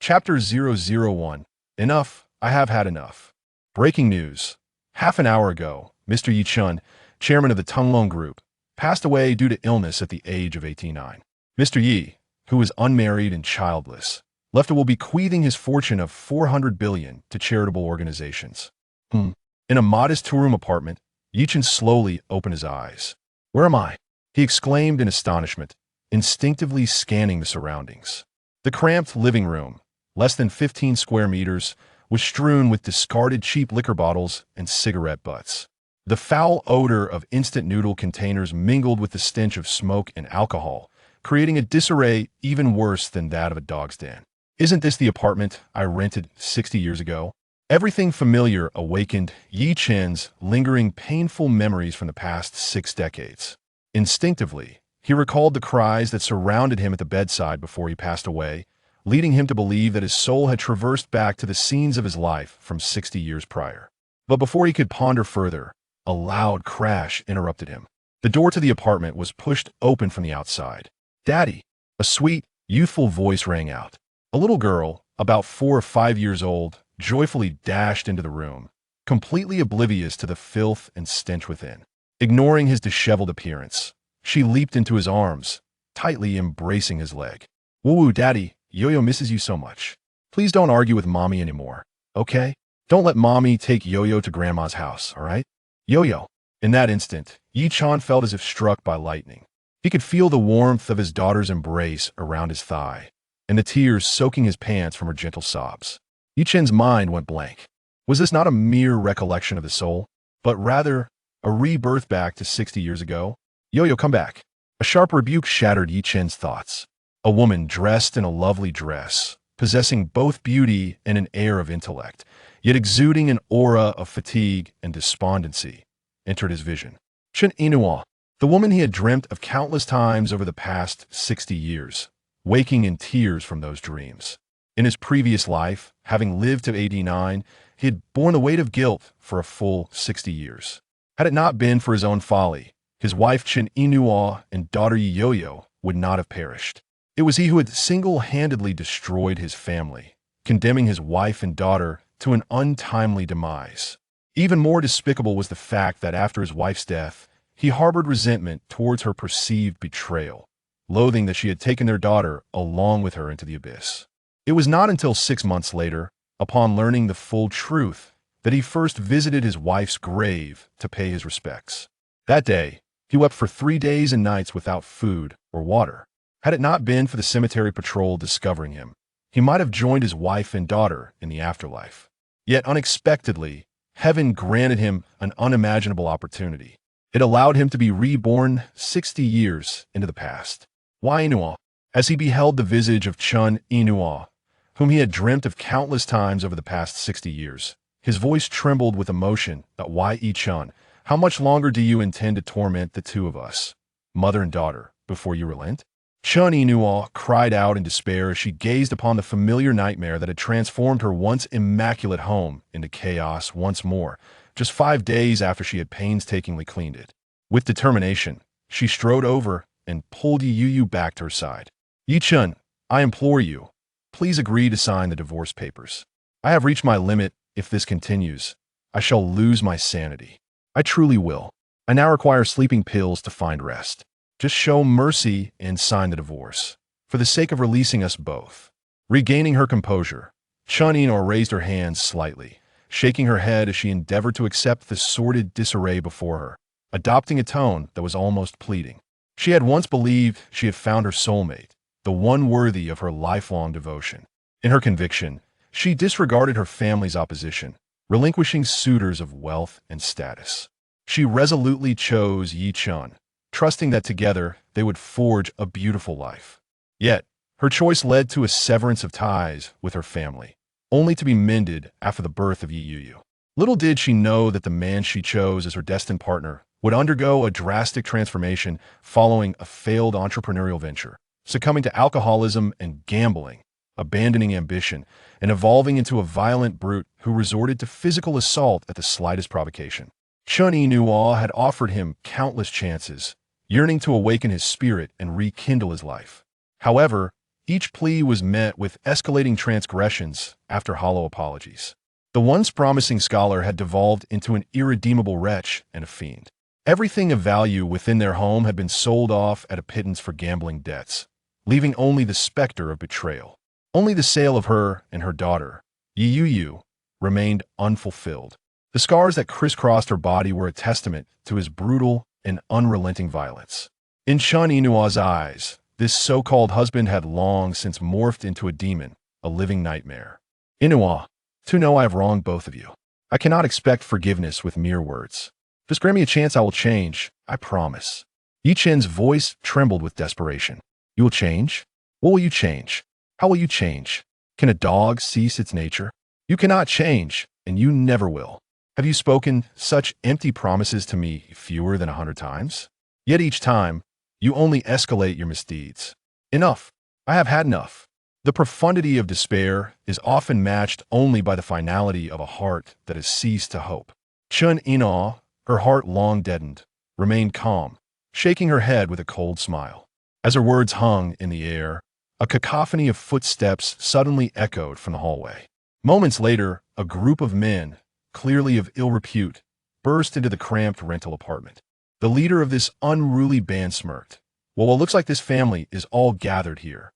Chapter 001. Enough, I have had enough. Breaking news. Half an hour ago, Mr. Yi Chun, chairman of the Tunglong Group, passed away due to illness at the age of 89. Mr. Yi, who is unmarried and childless, left will bequeathing his fortune of 400 billion to charitable organizations. In a modest two-room apartment, Yi Chun slowly opened his eyes. "Where am I?" he exclaimed in astonishment, instinctively scanning the surroundings. The cramped living room, less than 15 square meters, was strewn with discarded cheap liquor bottles and cigarette butts. The foul odor of instant noodle containers mingled with the stench of smoke and alcohol, creating a disarray even worse than that of a dog's den. "Isn't this the apartment I rented 60 years ago?" Everything familiar awakened Yi Chun's lingering painful memories from the past 6 decades. Instinctively, he recalled the cries that surrounded him at the bedside before he passed away, leading him to believe that his soul had traversed back to the scenes of his life from 60 years prior. But before he could ponder further, a loud crash interrupted him. The door to the apartment was pushed open from the outside. "Daddy!" A sweet, youthful voice rang out. A little girl, about 4 or 5 years old, joyfully dashed into the room, completely oblivious to the filth and stench within. Ignoring his disheveled appearance, she leaped into his arms, tightly embracing his leg. "Woo-woo, Daddy, Yo-Yo misses you so much. Please don't argue with Mommy anymore, okay? Don't let Mommy take Yo-Yo to Grandma's house, all right? Yo-Yo." In that instant, Yi Chun felt as if struck by lightning. He could feel the warmth of his daughter's embrace around his thigh, and the tears soaking his pants from her gentle sobs. Yi Chun's mind went blank. Was this not a mere recollection of the soul, but rather a rebirth back to 60 years ago? "Yo-Yo, come back." A sharp rebuke shattered Yi Chun's thoughts. A woman dressed in a lovely dress, possessing both beauty and an air of intellect, yet exuding an aura of fatigue and despondency, entered his vision. Chen Inua, the woman he had dreamt of countless times over the past 60 years, waking in tears from those dreams. In his previous life, having lived to 89, he had borne the weight of guilt for a full 60 years. Had it not been for his own folly, his wife Chen Inua and daughter Yo-Yo would not have perished. It was he who had single-handedly destroyed his family, condemning his wife and daughter to an untimely demise. Even more despicable was the fact that after his wife's death, he harbored resentment towards her perceived betrayal, loathing that she had taken their daughter along with her into the abyss. It was not until 6 months later, upon learning the full truth, that he first visited his wife's grave to pay his respects. That day, he wept for 3 days and nights without food or water. Had it not been for the cemetery patrol discovering him, he might have joined his wife and daughter in the afterlife. Yet unexpectedly, heaven granted him an unimaginable opportunity. It allowed him to be reborn 60 years into the past. Wai Inua, as he beheld the visage of Chun Inua, whom he had dreamt of countless times over the past 60 years, his voice trembled with emotion. "Wai Yi Chun, how much longer do you intend to torment the two of us, mother and daughter, before you relent?" Chun Inua cried out in despair as she gazed upon the familiar nightmare that had transformed her once immaculate home into chaos once more, just 5 days after she had painstakingly cleaned it. With determination, she strode over and pulled Yu back to her side. "Yi Chun, I implore you, please agree to sign the divorce papers. I have reached my limit. If this continues, I shall lose my sanity. I truly will. I now require sleeping pills to find rest. Just show mercy and sign the divorce, for the sake of releasing us both." Regaining her composure, Chun Inua raised her hands slightly, shaking her head as she endeavored to accept the sordid disarray before her, adopting a tone that was almost pleading. She had once believed she had found her soulmate, the one worthy of her lifelong devotion. In her conviction, she disregarded her family's opposition, relinquishing suitors of wealth and status. She resolutely chose Yi Chun, trusting that together they would forge a beautiful life. Yet, her choice led to a severance of ties with her family, only to be mended after the birth of Yi Yu. Little did she know that the man she chose as her destined partner would undergo a drastic transformation following a failed entrepreneurial venture, succumbing to alcoholism and gambling, abandoning ambition, and evolving into a violent brute who resorted to physical assault at the slightest provocation. Chun Inua had offered him countless chances, yearning to awaken his spirit and rekindle his life. However, Each plea was met with escalating transgressions after hollow apologies. The once promising scholar had devolved into an irredeemable wretch and a fiend. Everything of value within their home had been sold off at a pittance for gambling debts, leaving only the specter of betrayal. Only the sale of her and her daughter, Yu, remained unfulfilled. The scars that crisscrossed her body were a testament to his brutal and unrelenting violence. In Chun Inua's eyes, this so-called husband had long since morphed into a demon, a living nightmare. Inua, to know I have wronged both of you. I cannot expect forgiveness with mere words. Just grant me a chance, I will change, I promise. Yi Chen's voice trembled with desperation. You will change? What will you change? How will you change? Can a dog cease its nature? You cannot change, and you never will. Have you spoken such empty promises to me fewer than 100 times? Yet each time, you only escalate your misdeeds. Enough. I have had enough. The profundity of despair is often matched only by the finality of a heart that has ceased to hope. Chun Ina, her heart long deadened, remained calm, shaking her head with a cold smile. As her words hung in the air, a cacophony of footsteps suddenly echoed from the hallway. Moments later, a group of men, clearly of ill repute, burst into the cramped rental apartment. The leader of this unruly band smirked. Well, it looks like this family is all gathered here.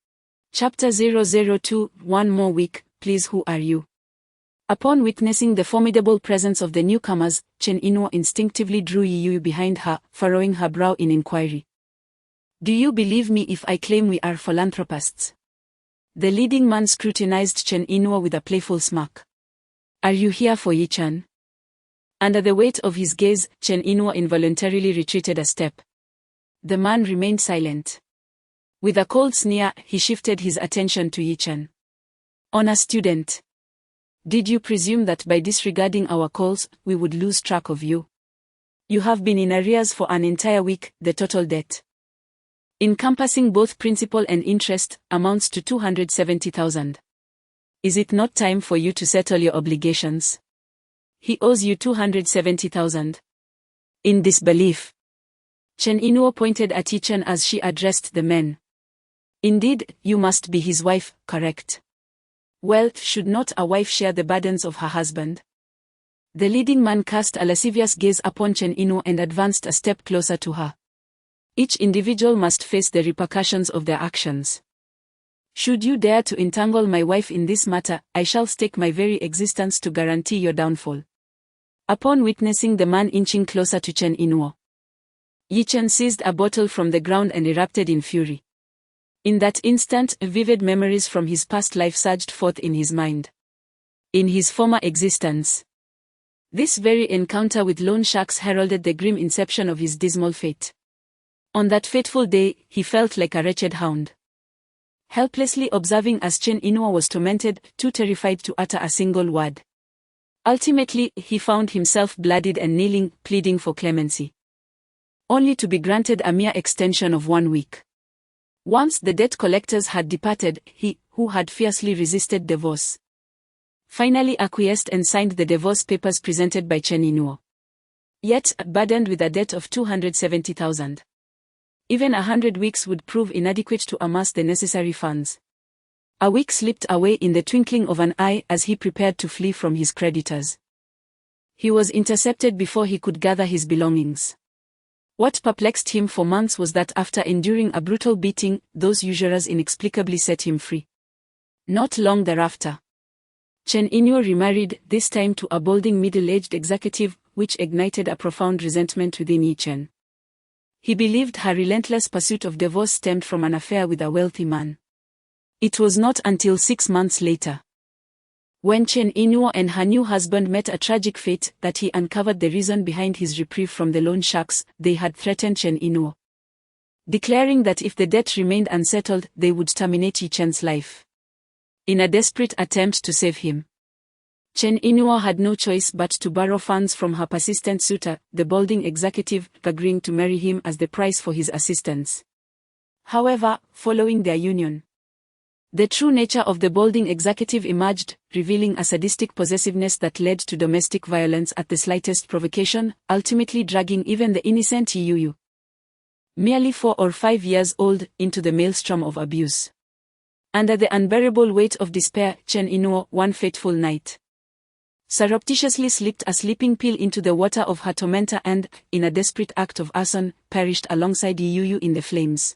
Chapter 002, One more week, please who are you? Upon witnessing the formidable presence of the newcomers, Chen Inua instinctively drew Yu behind her, furrowing her brow in inquiry. Do you believe me if I claim we are philanthropists? The leading man scrutinized Chen Inua with a playful smirk. Are you here for Yi-chan? Under the weight of his gaze, Chen Inua involuntarily retreated a step. The man remained silent. With a cold sneer, he shifted his attention to Yi-chan. Honor student. Did you presume that by disregarding our calls, we would lose track of you? You have been in arrears for an entire week, the total debt, encompassing both principal and interest, amounts to 270,000. Is it not time for you to settle your obligations? He owes you 270,000. In disbelief, Chen Inua pointed at Yi-chan as she addressed the men. Indeed, you must be his wife, correct? Well, should not a wife share the burdens of her husband? The leading man cast a lascivious gaze upon Chen Inua and advanced a step closer to her. Each individual must face the repercussions of their actions. Should you dare to entangle my wife in this matter, I shall stake my very existence to guarantee your downfall. Upon witnessing the man inching closer to Chen Inua, Yi-chan seized a bottle from the ground and erupted in fury. In that instant, vivid memories from his past life surged forth in his mind. In his former existence, this very encounter with loan sharks heralded the grim inception of his dismal fate. On that fateful day, he felt like a wretched hound, helplessly observing as Chen Inua was tormented, too terrified to utter a single word. Ultimately, he found himself bloodied and kneeling, pleading for clemency, only to be granted a mere extension of 1 week. Once the debt collectors had departed, he, who had fiercely resisted divorce, finally acquiesced and signed the divorce papers presented by Chen Inua. Yet, burdened with a debt of 270,000. Even 100 weeks would prove inadequate to amass the necessary funds. A week slipped away in the twinkling of an eye as he prepared to flee from his creditors. He was intercepted before he could gather his belongings. What perplexed him for months was that after enduring a brutal beating, those usurers inexplicably set him free. Not long thereafter, Chen Inua remarried, this time to a balding middle-aged executive, which ignited a profound resentment within Yi-chan. He believed her relentless pursuit of divorce stemmed from an affair with a wealthy man. It was not until 6 months later, when Chen Inua and her new husband met a tragic fate, that he uncovered the reason behind his reprieve from the loan sharks. They had threatened Chen Inua, declaring that if the debt remained unsettled, they would terminate Yi-chan's life. In a desperate attempt to save him, Chen Inua had no choice but to borrow funds from her persistent suitor, the balding executive, agreeing to marry him as the price for his assistance. However, following their union, the true nature of the balding executive emerged, revealing a sadistic possessiveness that led to domestic violence at the slightest provocation, ultimately dragging even the innocent Yu, merely 4 or 5 years old, into the maelstrom of abuse. Under the unbearable weight of despair, Chen Inuo, one fateful night, surreptitiously slipped a sleeping pill into the water of her tormentor and, in a desperate act of arson, perished alongside Yu in the flames.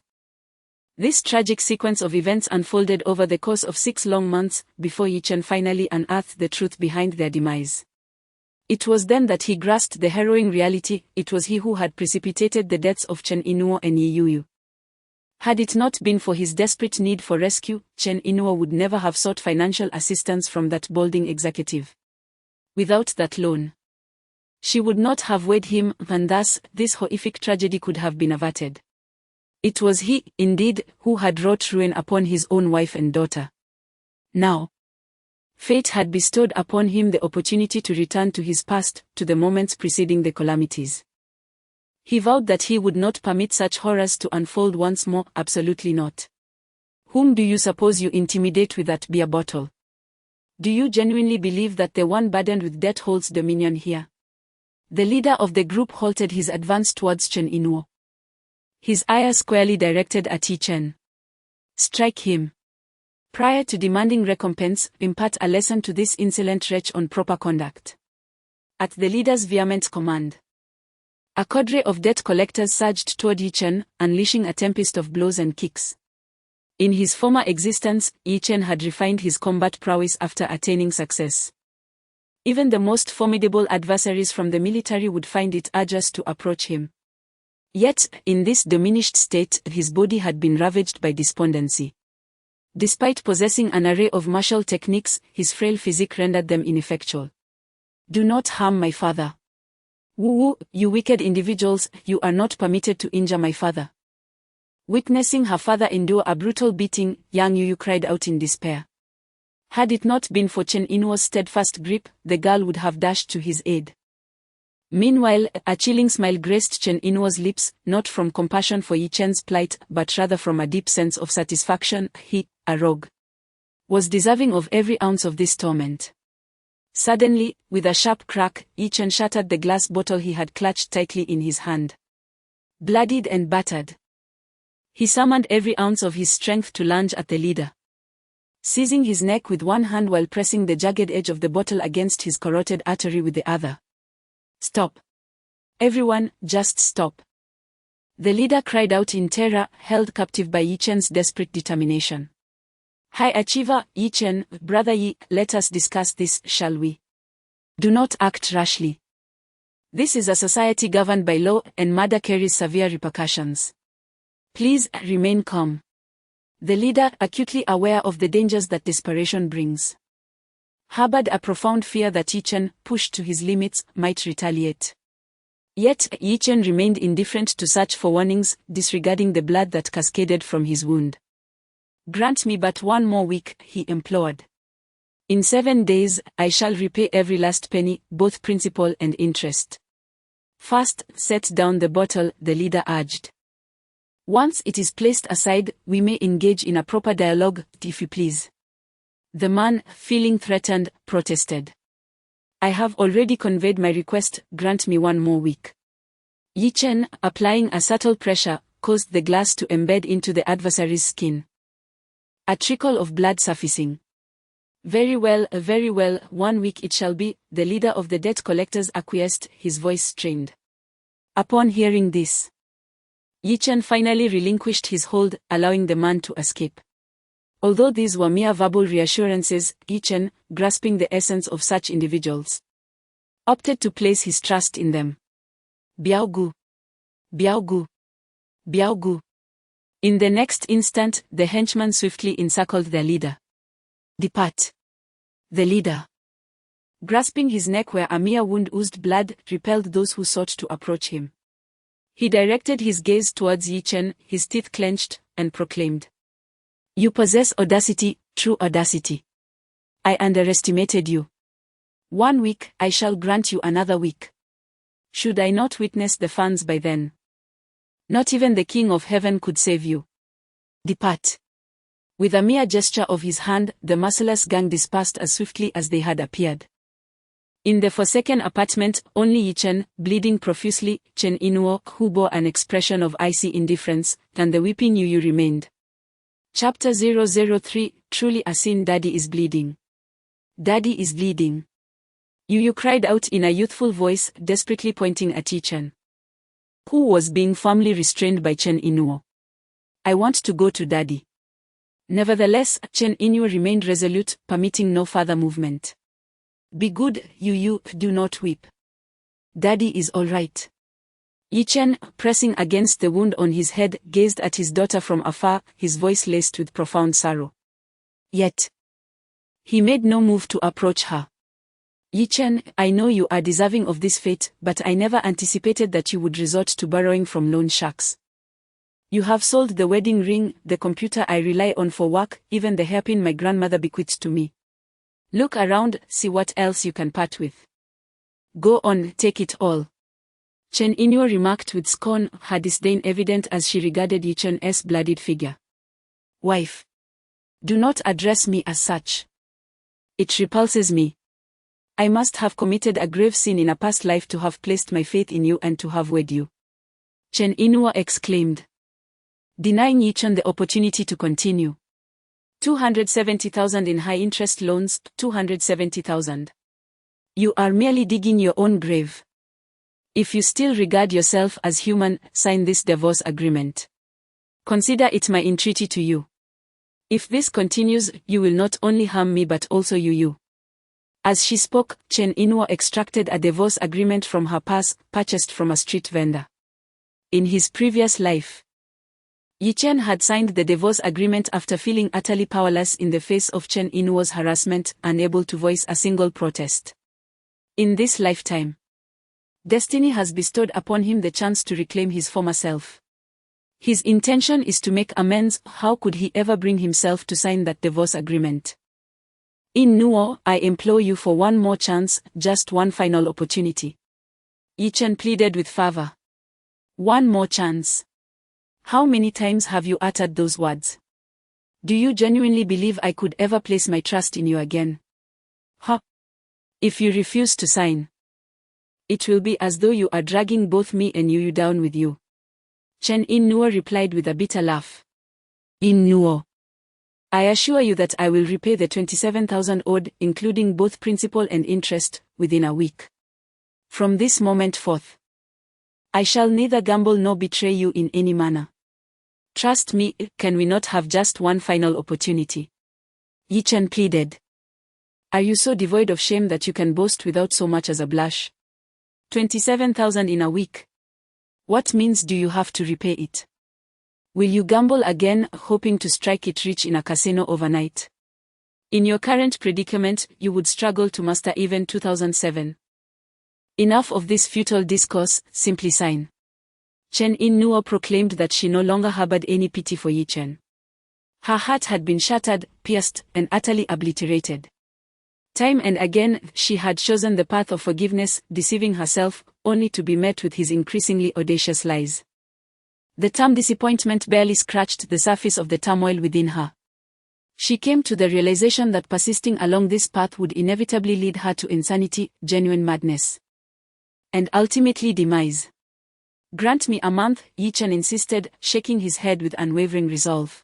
This tragic sequence of events unfolded over the course of 6 long months, before Chen finally unearthed the truth behind their demise. It was then that he grasped the harrowing reality: it was he who had precipitated the deaths of Chen Inuo and Yu. Had it not been for his desperate need for rescue, Chen Inuo would never have sought financial assistance from that balding executive. Without that loan, she would not have wed him, and thus, this horrific tragedy could have been averted. It was he, indeed, who had wrought ruin upon his own wife and daughter. Now, fate had bestowed upon him the opportunity to return to his past, to the moments preceding the calamities. He vowed that he would not permit such horrors to unfold once more. Absolutely not. Whom do you suppose you intimidate with that beer bottle? Do you genuinely believe that the one burdened with death holds dominion here? The leader of the group halted his advance towards Chen Inuo, his ire squarely directed at Chen. Strike him. Prior to demanding recompense, impart a lesson to this insolent wretch on proper conduct. At the leader's vehement command, a cadre of debt collectors surged toward Chen, unleashing a tempest of blows and kicks. In his former existence, Chen had refined his combat prowess after attaining success. Even the most formidable adversaries from the military would find it arduous to approach him. Yet, in this diminished state, his body had been ravaged by despondency. Despite possessing an array of martial techniques, his frail physique rendered them ineffectual. Do not harm my father. Woo, you wicked individuals, you are not permitted to injure my father. Witnessing her father endure a brutal beating, young Yu cried out in despair. Had it not been for Chen Inuo's steadfast grip, the girl would have dashed to his aid. Meanwhile, a chilling smile graced Chen Inuo's lips, not from compassion for Chen's plight, but rather from a deep sense of satisfaction. He, a rogue, was deserving of every ounce of this torment. Suddenly, with a sharp crack, Chen shattered the glass bottle he had clutched tightly in his hand. Bloodied and battered, he summoned every ounce of his strength to lunge at the leader. Seizing his neck with one hand while pressing the jagged edge of the bottle against his carotid artery with the other. Stop. Everyone, just stop. The leader cried out in terror, held captive by Chen's desperate determination. High achiever, Chen, brother Yi, let us discuss this, shall we? Do not act rashly. This is a society governed by law, and murder carries severe repercussions. Please, remain calm. The leader, acutely aware of the dangers that desperation brings, harbored a profound fear that Chen, pushed to his limits, might retaliate. Yet, Chen remained indifferent to such forewarnings, disregarding the blood that cascaded from his wound. Grant me but 1 more week, he implored. In 7 days, I shall repay every last penny, both principal and interest. First, set down the bottle, the leader urged. Once it is placed aside, we may engage in a proper dialogue, if you please. The man, feeling threatened, protested. I have already conveyed my request, grant me 1 more week. Chen, applying a subtle pressure, caused the glass to embed into the adversary's skin. A trickle of blood surfacing. Very well, 1 week it shall be, the leader of the debt collectors acquiesced, his voice strained. Upon hearing this, Chen finally relinquished his hold, allowing the man to escape. Although these were mere verbal reassurances, Chen, grasping the essence of such individuals, opted to place his trust in them. Biaogu. Biaogu. Biaogu. In the next instant, the henchmen swiftly encircled their leader. Depart. The leader, grasping his neck where a mere wound oozed blood, repelled those who sought to approach him. He directed his gaze towards Chen, his teeth clenched, and proclaimed. You possess audacity, true audacity. I underestimated you. 1 week, I shall grant you another week. Should I not witness the fans by then? Not even the King of Heaven could save you. Depart. With a mere gesture of his hand, the merciless gang dispersed as swiftly as they had appeared. In the forsaken apartment, only Chen, bleeding profusely, Chen Inuo, who bore an expression of icy indifference, and the weeping Yu remained. Chapter 003, Truly a Sin. Daddy is bleeding. Daddy is bleeding. Yu cried out in a youthful voice, desperately pointing at Yi-chan, who was being firmly restrained by Chen Inuo. I want to go to Daddy. Nevertheless, Chen Inuo remained resolute, permitting no further movement. Be good, Yu, do not weep. Daddy is all right. Yi-chan, pressing against the wound on his head, gazed at his daughter from afar, his voice laced with profound sorrow. Yet, he made no move to approach her. Yi-chan, I know you are deserving of this fate, but I never anticipated that you would resort to borrowing from loan sharks. You have sold the wedding ring, the computer I rely on for work, even the hairpin my grandmother bequeathed to me. Look around, see what else you can part with. Go on, take it all. Chen Inuo remarked with scorn, her disdain evident as she regarded Yi-chan's bloodied figure. Wife. Do not address me as such. It repulses me. I must have committed a grave sin in a past life to have placed my faith in you and to have wed you. Chen Inuo exclaimed, denying Yi-chan the opportunity to continue. 270,000 in high-interest loans, 270,000. You are merely digging your own grave. If you still regard yourself as human, sign this divorce agreement. Consider it my entreaty to you. If this continues, you will not only harm me but also you. As she spoke, Chen Inuo extracted a divorce agreement from her purse, purchased from a street vendor. In his previous life, Yi-chan had signed the divorce agreement after feeling utterly powerless in the face of Chen Inuo's harassment, unable to voice a single protest. In this lifetime, destiny has bestowed upon him the chance to reclaim his former self. His intention is to make amends. How could he ever bring himself to sign that divorce agreement? Inuo, I implore you for one more chance, just one final opportunity. Yi-chan pleaded with fervor. One more chance. How many times have you uttered those words? Do you genuinely believe I could ever place my trust in you again? Huh? If you refuse to sign, it will be as though you are dragging both me and you down with you. Chen Inuo replied with a bitter laugh. Inuo, I assure you that I will repay the 27,000 owed, including both principal and interest, within a week. From this moment forth, I shall neither gamble nor betray you in any manner. Trust me, can we not have just one final opportunity? Yi-chan pleaded. Are you so devoid of shame that you can boast without so much as a blush? 27,000 in a week. What means do you have to repay it? Will you gamble again, hoping to strike it rich in a casino overnight? In your current predicament, you would struggle to master even 2007. Enough of this futile discourse, simply sign. Chen Inuo proclaimed that she no longer harbored any pity for Yi-chan. Her heart had been shattered, pierced, and utterly obliterated. Time and again, she had chosen the path of forgiveness, deceiving herself, only to be met with his increasingly audacious lies. The term disappointment barely scratched the surface of the turmoil within her. She came to the realization that persisting along this path would inevitably lead her to insanity, genuine madness, and ultimately demise. Grant me a month, Yi-chan insisted, shaking his head with unwavering resolve.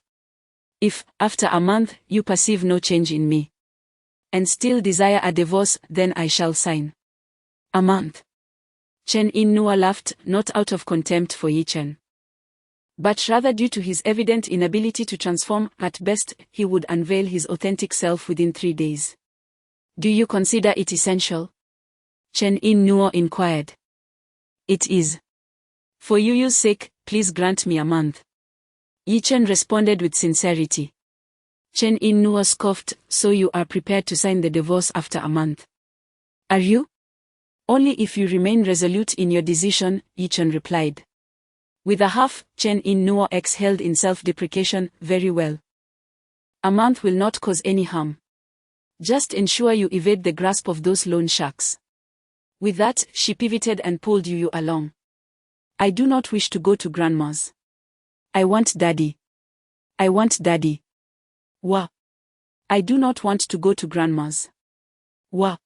If, after a month, you perceive no change in me, and still desire a divorce, then I shall sign. A month. Chen Inuo laughed, not out of contempt for Yi-chan, but rather due to his evident inability to transform. At best, he would unveil his authentic self within 3 days. Do you consider it essential? Chen Inuo inquired. It is. For Yuyu's sake, please grant me a month. Yi-chan responded with sincerity. Chen Inuo scoffed, so you are prepared to sign the divorce after a month? Are you? Only if you remain resolute in your decision, Yi-chan replied. With a huff, Chen Inuo exhaled in self-deprecation. Very well. A month will not cause any harm. Just ensure you evade the grasp of those loan sharks. With that, she pivoted and pulled Yuyu along. I do not wish to go to Grandma's. I want Daddy. I want Daddy. Wah. I do not want to go to Grandma's. Wah.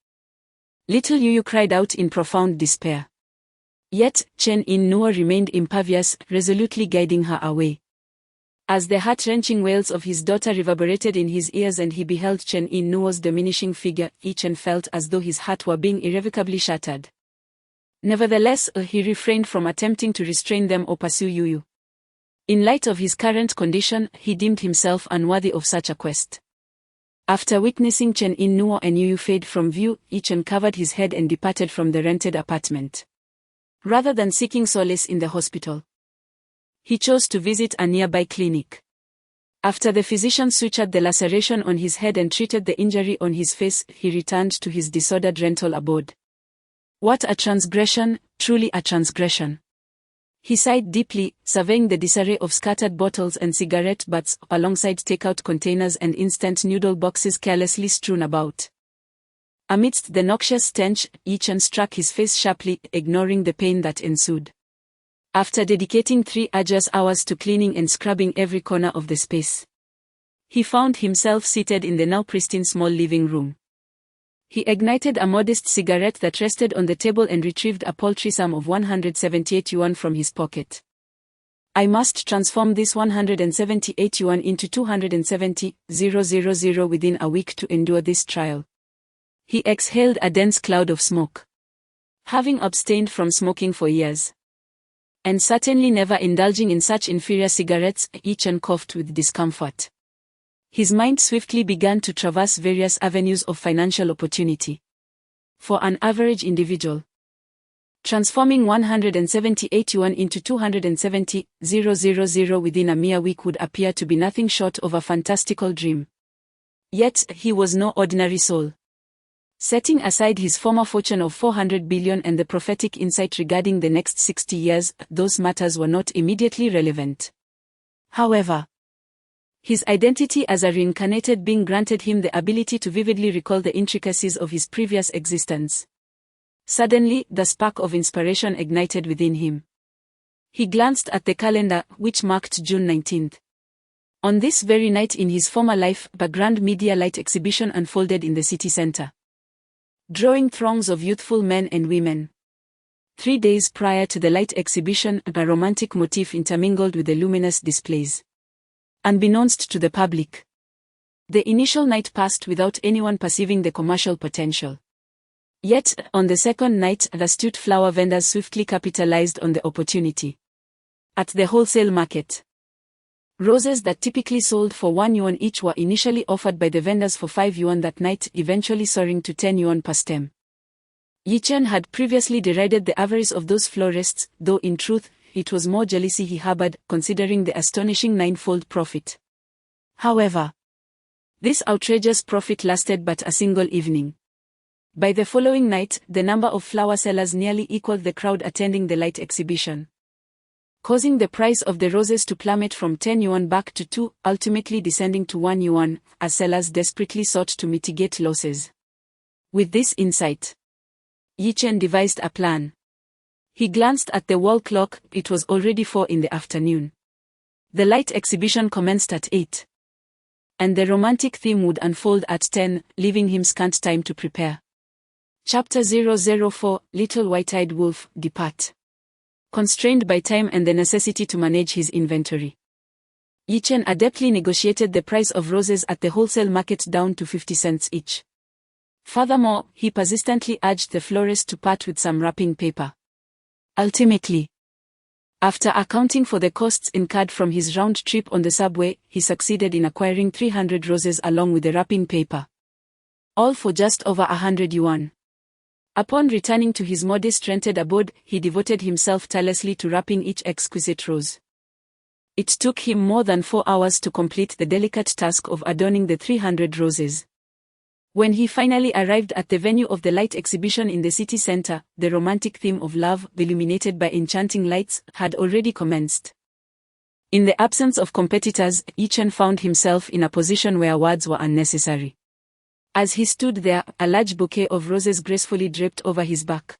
Little Yuyu cried out in profound despair. Yet, Chen Inuo remained impervious, resolutely guiding her away. As the heart-wrenching wails of his daughter reverberated in his ears and he beheld Chen In-nuo's diminishing figure, Chen felt as though his heart were being irrevocably shattered. Nevertheless, he refrained from attempting to restrain them or pursue Yu. In light of his current condition, he deemed himself unworthy of such a quest. After witnessing Chen In-nuo and Yu fade from view, Chen covered his head and departed from the rented apartment. Rather than seeking solace in the hospital, he chose to visit a nearby clinic. After the physician sutured the laceration on his head and treated the injury on his face, he returned to his disordered rental abode. What a transgression, truly a transgression. He sighed deeply, surveying the disarray of scattered bottles and cigarette butts, alongside takeout containers and instant noodle boxes carelessly strewn about. Amidst the noxious stench, Chen struck his face sharply, ignoring the pain that ensued. After dedicating 3 arduous hours to cleaning and scrubbing every corner of the space, he found himself seated in the now pristine small living room. He ignited a modest cigarette that rested on the table and retrieved a paltry sum of 178 yuan from his pocket. I must transform this 178 yuan into 270,000 within a week to endure this trial. He exhaled a dense cloud of smoke. Having abstained from smoking for years, and certainly never indulging in such inferior cigarettes, Chen coughed with discomfort. His mind swiftly began to traverse various avenues of financial opportunity. For an average individual, transforming 178 yuan into 270,000 within a mere week would appear to be nothing short of a fantastical dream. Yet, he was no ordinary soul. Setting aside his former fortune of 400 billion and the prophetic insight regarding the next 60 years, those matters were not immediately relevant. However, his identity as a reincarnated being granted him the ability to vividly recall the intricacies of his previous existence. Suddenly, the spark of inspiration ignited within him. He glanced at the calendar, which marked June 19th. On this very night in his former life, a grand media light exhibition unfolded in the city center, drawing throngs of youthful men and women. 3 days prior to the light exhibition, a romantic motif intermingled with the luminous displays. Unbeknownst to the public, the initial night passed without anyone perceiving the commercial potential. Yet, on the second night, the astute flower vendors swiftly capitalized on the opportunity. At the wholesale market, roses that typically sold for 1 yuan each were initially offered by the vendors for 5 yuan that night, eventually soaring to 10 yuan per stem. Chen had previously derided the avarice of those florists, though in truth, it was more jealousy he harbored, considering the astonishing 9-fold profit. However, this outrageous profit lasted but a single evening. By the following night, the number of flower sellers nearly equaled the crowd attending the light exhibition, causing the price of the roses to plummet from 10 yuan back to 2, ultimately descending to 1 yuan, as sellers desperately sought to mitigate losses. With this insight, Chen devised a plan. He glanced at the wall clock, it was already 4 in the afternoon. The light exhibition commenced at 8. And the romantic theme would unfold at 10, leaving him scant time to prepare. Chapter 004, Little White-Eyed Wolf, Depart. Constrained by time and the necessity to manage his inventory, Chen adeptly negotiated the price of roses at the wholesale market down to 50 cents each. Furthermore, he persistently urged the florist to part with some wrapping paper. Ultimately, after accounting for the costs incurred from his round trip on the subway, he succeeded in acquiring 300 roses along with the wrapping paper. All for just over 100 yuan. Upon returning to his modest rented abode, he devoted himself tirelessly to wrapping each exquisite rose. It took him more than 4 hours to complete the delicate task of adorning the 300 roses. When he finally arrived at the venue of the light exhibition in the city center, the romantic theme of love, illuminated by enchanting lights, had already commenced. In the absence of competitors, Chen found himself in a position where words were unnecessary. As he stood there, a large bouquet of roses gracefully draped over his back.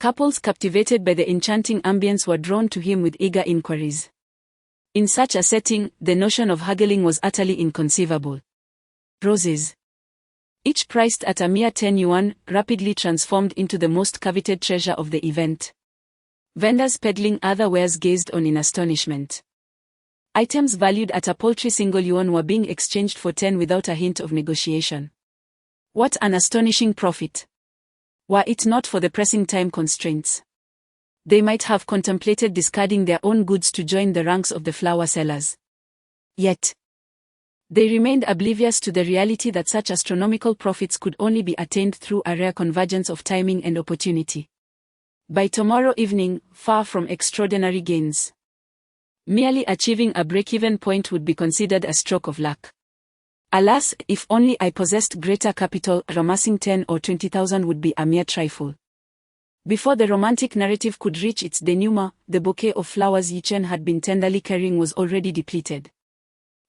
Couples captivated by the enchanting ambience were drawn to him with eager inquiries. In such a setting, the notion of haggling was utterly inconceivable. Roses, each priced at a mere 10 yuan, rapidly transformed into the most coveted treasure of the event. Vendors peddling other wares gazed on in astonishment. Items valued at a paltry single yuan were being exchanged for 10 without a hint of negotiation. What an astonishing profit! Were it not for the pressing time constraints, they might have contemplated discarding their own goods to join the ranks of the flower sellers. Yet, they remained oblivious to the reality that such astronomical profits could only be attained through a rare convergence of timing and opportunity. By tomorrow evening, far from extraordinary gains, merely achieving a break-even point would be considered a stroke of luck. Alas, if only I possessed greater capital, amassing 10 or 20,000 would be a mere trifle. Before the romantic narrative could reach its denouement, the bouquet of flowers Yi Chen had been tenderly carrying was already depleted.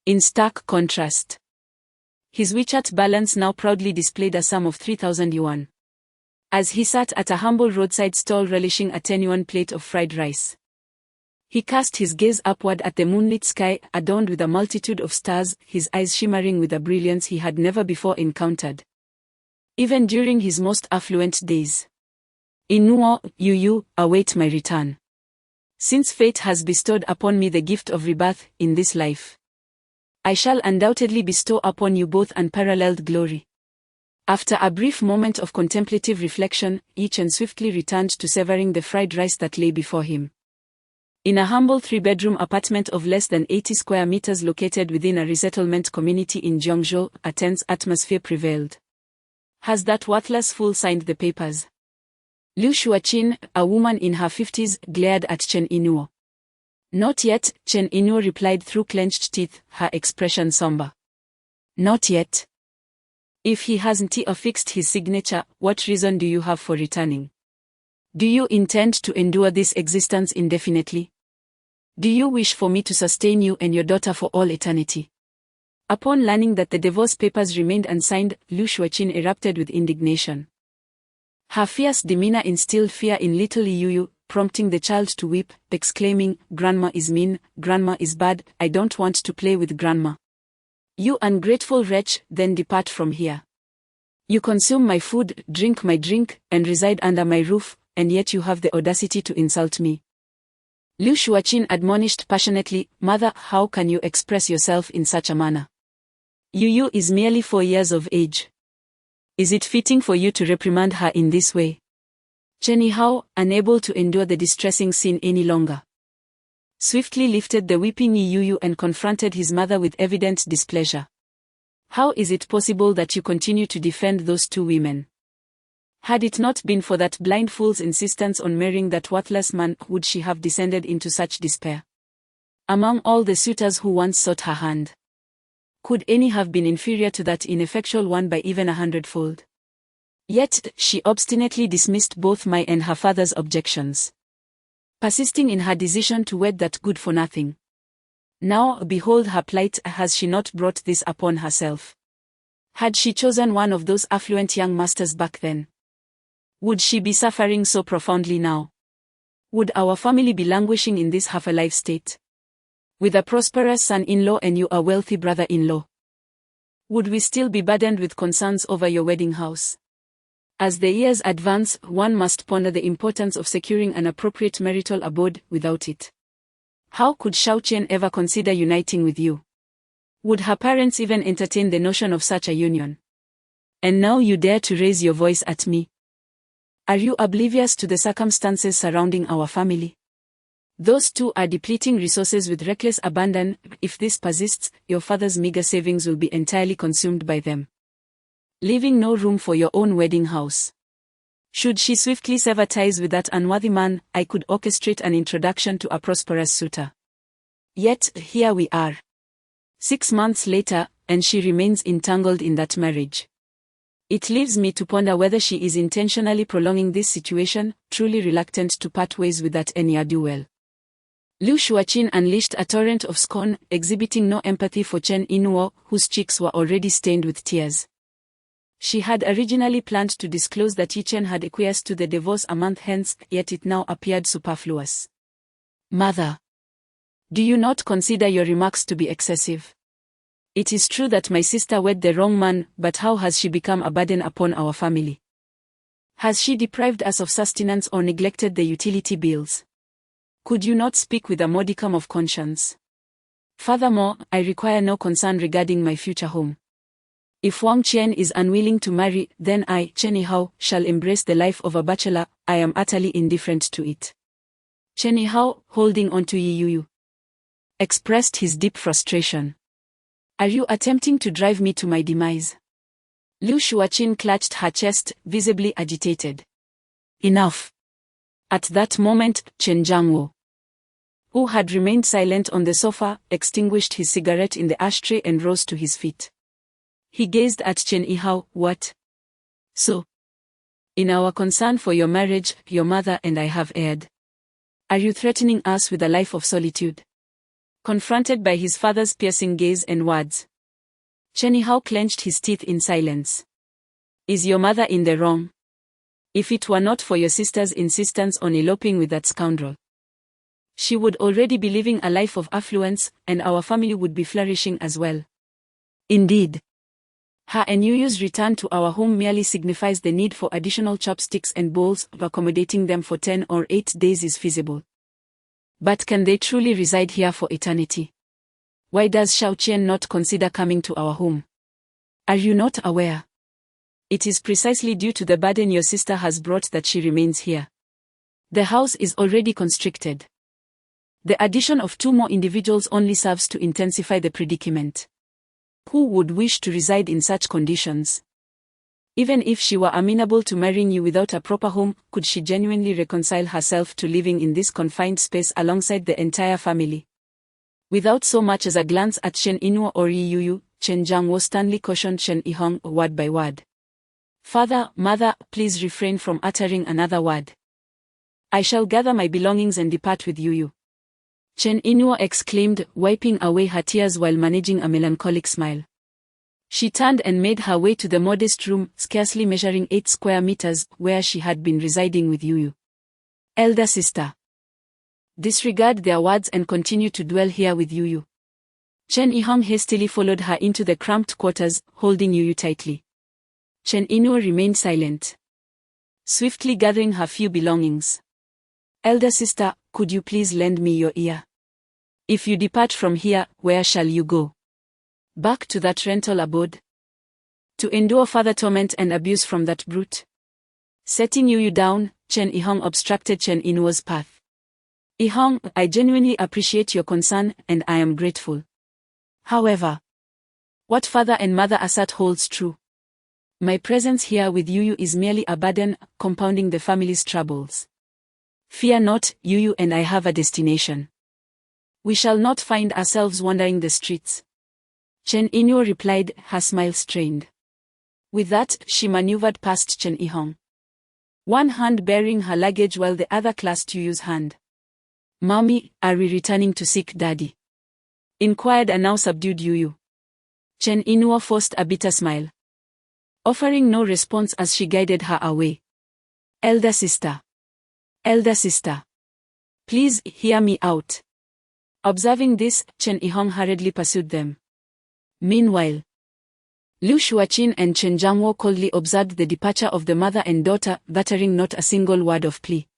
In stark contrast, his WeChat balance now proudly displayed a sum of 3,000 yuan. As he sat at a humble roadside stall relishing a 10 yuan plate of fried rice, he cast his gaze upward at the moonlit sky, adorned with a multitude of stars, his eyes shimmering with a brilliance he had never before encountered, even during his most affluent days. In Nuo, you await my return. Since fate has bestowed upon me the gift of rebirth in this life, I shall undoubtedly bestow upon you both unparalleled glory. After a brief moment of contemplative reflection, Yi Chen swiftly returned to savoring the fried rice that lay before him. In a humble 3-bedroom apartment of less than 80 square meters located within a resettlement community in Jiangzhou, a tense atmosphere prevailed. Has that worthless fool signed the papers? Liu Shuaqin, a woman in her 50s, glared at Chen Inuo. Not yet, Chen Inuo replied through clenched teeth, her expression somber. Not yet. If he hasn't affixed his signature, what reason do you have for returning? Do you intend to endure this existence indefinitely? Do you wish for me to sustain you and your daughter for all eternity? Upon learning that the divorce papers remained unsigned, Liu Shuaqin erupted with indignation. Her fierce demeanor instilled fear in little Yu, prompting the child to weep, exclaiming, "Grandma is mean, Grandma is bad, I don't want to play with Grandma. You ungrateful wretch, then depart from here. You consume my food, drink my drink, and reside under my roof, and yet you have the audacity to insult me." Liu Shuaqin admonished passionately, "Mother, how can you express yourself in such a manner? Yu is merely 4 years of age. Is it fitting for you to reprimand her in this way?" Chen Yihao, unable to endure the distressing scene any longer, swiftly lifted the weeping Yu and confronted his mother with evident displeasure. "How is it possible that you continue to defend those two women? Had it not been for that blind fool's insistence on marrying that worthless man, would she have descended into such despair? Among all the suitors who once sought her hand, could any have been inferior to that ineffectual one by even 100-fold? Yet, she obstinately dismissed both my and her father's objections, persisting in her decision to wed that good-for-nothing. Now, behold her plight. Has she not brought this upon herself? Had she chosen one of those affluent young masters back then, would she be suffering so profoundly now? Would our family be languishing in this half-alive state, with a prosperous son-in-law and you a wealthy brother-in-law? Would we still be burdened with concerns over your wedding house? As the years advance, one must ponder the importance of securing an appropriate marital abode. Without it, how could Xiaoqian ever consider uniting with you? Would her parents even entertain the notion of such a union? And now you dare to raise your voice at me. Are you oblivious to the circumstances surrounding our family? Those two are depleting resources with reckless abandon. If this persists, your father's meager savings will be entirely consumed by them, leaving no room for your own wedding house. Should she swiftly sever ties with that unworthy man, I could orchestrate an introduction to a prosperous suitor. Yet, here we are, 6 months later, and she remains entangled in that marriage. It leaves me to ponder whether she is intentionally prolonging this situation, truly reluctant to part ways with that ne'er-do-well. Liu Shuaqin unleashed a torrent of scorn, exhibiting no empathy for Chen Inuo, whose cheeks were already stained with tears. She had originally planned to disclose that Yi Chen had acquiesced to the divorce a month hence, yet it now appeared superfluous. "Mother, do you not consider your remarks to be excessive? It is true that my sister wed the wrong man, but how has she become a burden upon our family? Has she deprived us of sustenance or neglected the utility bills? Could you not speak with a modicum of conscience? Furthermore, I require no concern regarding my future home. If Wang Qian is unwilling to marry, then I, Chen Yihao, shall embrace the life of a bachelor. I am utterly indifferent to it. Chen Yihao, holding on to Yi Yuyu, expressed his deep frustration. Are you attempting to drive me to my demise? Liu Shuaqin clutched her chest, visibly agitated. Enough. At that moment, Chen Jiangwo, who had remained silent on the sofa, extinguished his cigarette in the ashtray and rose to his feet. He gazed at Chen Yihao. What? So, in our concern for your marriage, your mother and I have erred. Are you threatening us with a life of solitude? Confronted by his father's piercing gaze and words, Chen Yihao clenched his teeth in silence. Is your mother in the wrong? If it were not for your sister's insistence on eloping with that scoundrel, she would already be living a life of affluence, and our family would be flourishing as well. Indeed, her and Yuyu's return to our home merely signifies the need for additional chopsticks and bowls. Accommodating them for 10 or 8 days is feasible. But can they truly reside here for eternity? Why does Xiao Qian not consider coming to our home? Are you not aware? It is precisely due to the burden your sister has brought that she remains here. The house is already constricted. The addition of 2 more individuals only serves to intensify the predicament. Who would wish to reside in such conditions? Even if she were amenable to marrying you without a proper home, could she genuinely reconcile herself to living in this confined space alongside the entire family? Without so much as a glance at Shen Inuo or Yi Yuyu, Chen Jiangwo sternly cautioned Shen Yihong word by word. Father, mother, please refrain from uttering another word. I shall gather my belongings and depart with Yuyu. Chen Inuo exclaimed, wiping away her tears while managing a melancholic smile. She turned and made her way to the modest room, scarcely measuring 8 square meters, where she had been residing with Yuyu. Elder sister, disregard their words and continue to dwell here with Yuyu. Chen Yihong hastily followed her into the cramped quarters, holding Yuyu tightly. Chen Inuo remained silent, swiftly gathering her few belongings. Elder sister, could you please lend me your ear? If you depart from here, where shall you go? Back to that rental abode? To endure further torment and abuse from that brute? Setting Yuyu down, Chen Yihong obstructed Chen Inuo's path. Yihong, I genuinely appreciate your concern, and I am grateful. However, what father and mother assert holds true. My presence here with Yuyu is merely a burden, compounding the family's troubles. Fear not, Yuyu and I have a destination. We shall not find ourselves wandering the streets. Chen Inuo replied, her smile strained. With that, she maneuvered past Chen Yihong, one hand bearing her luggage while the other clasped Yuyu's hand. Mommy, are we returning to seek Daddy? Inquired a now subdued Yuyu. Chen Inuo forced a bitter smile, offering no response as she guided her away. Elder sister, please hear me out. Observing this, Chen Yihong hurriedly pursued them. Meanwhile, Liu Shuaqin and Chen Jiangwo coldly observed the departure of the mother and daughter, uttering not a single word of plea.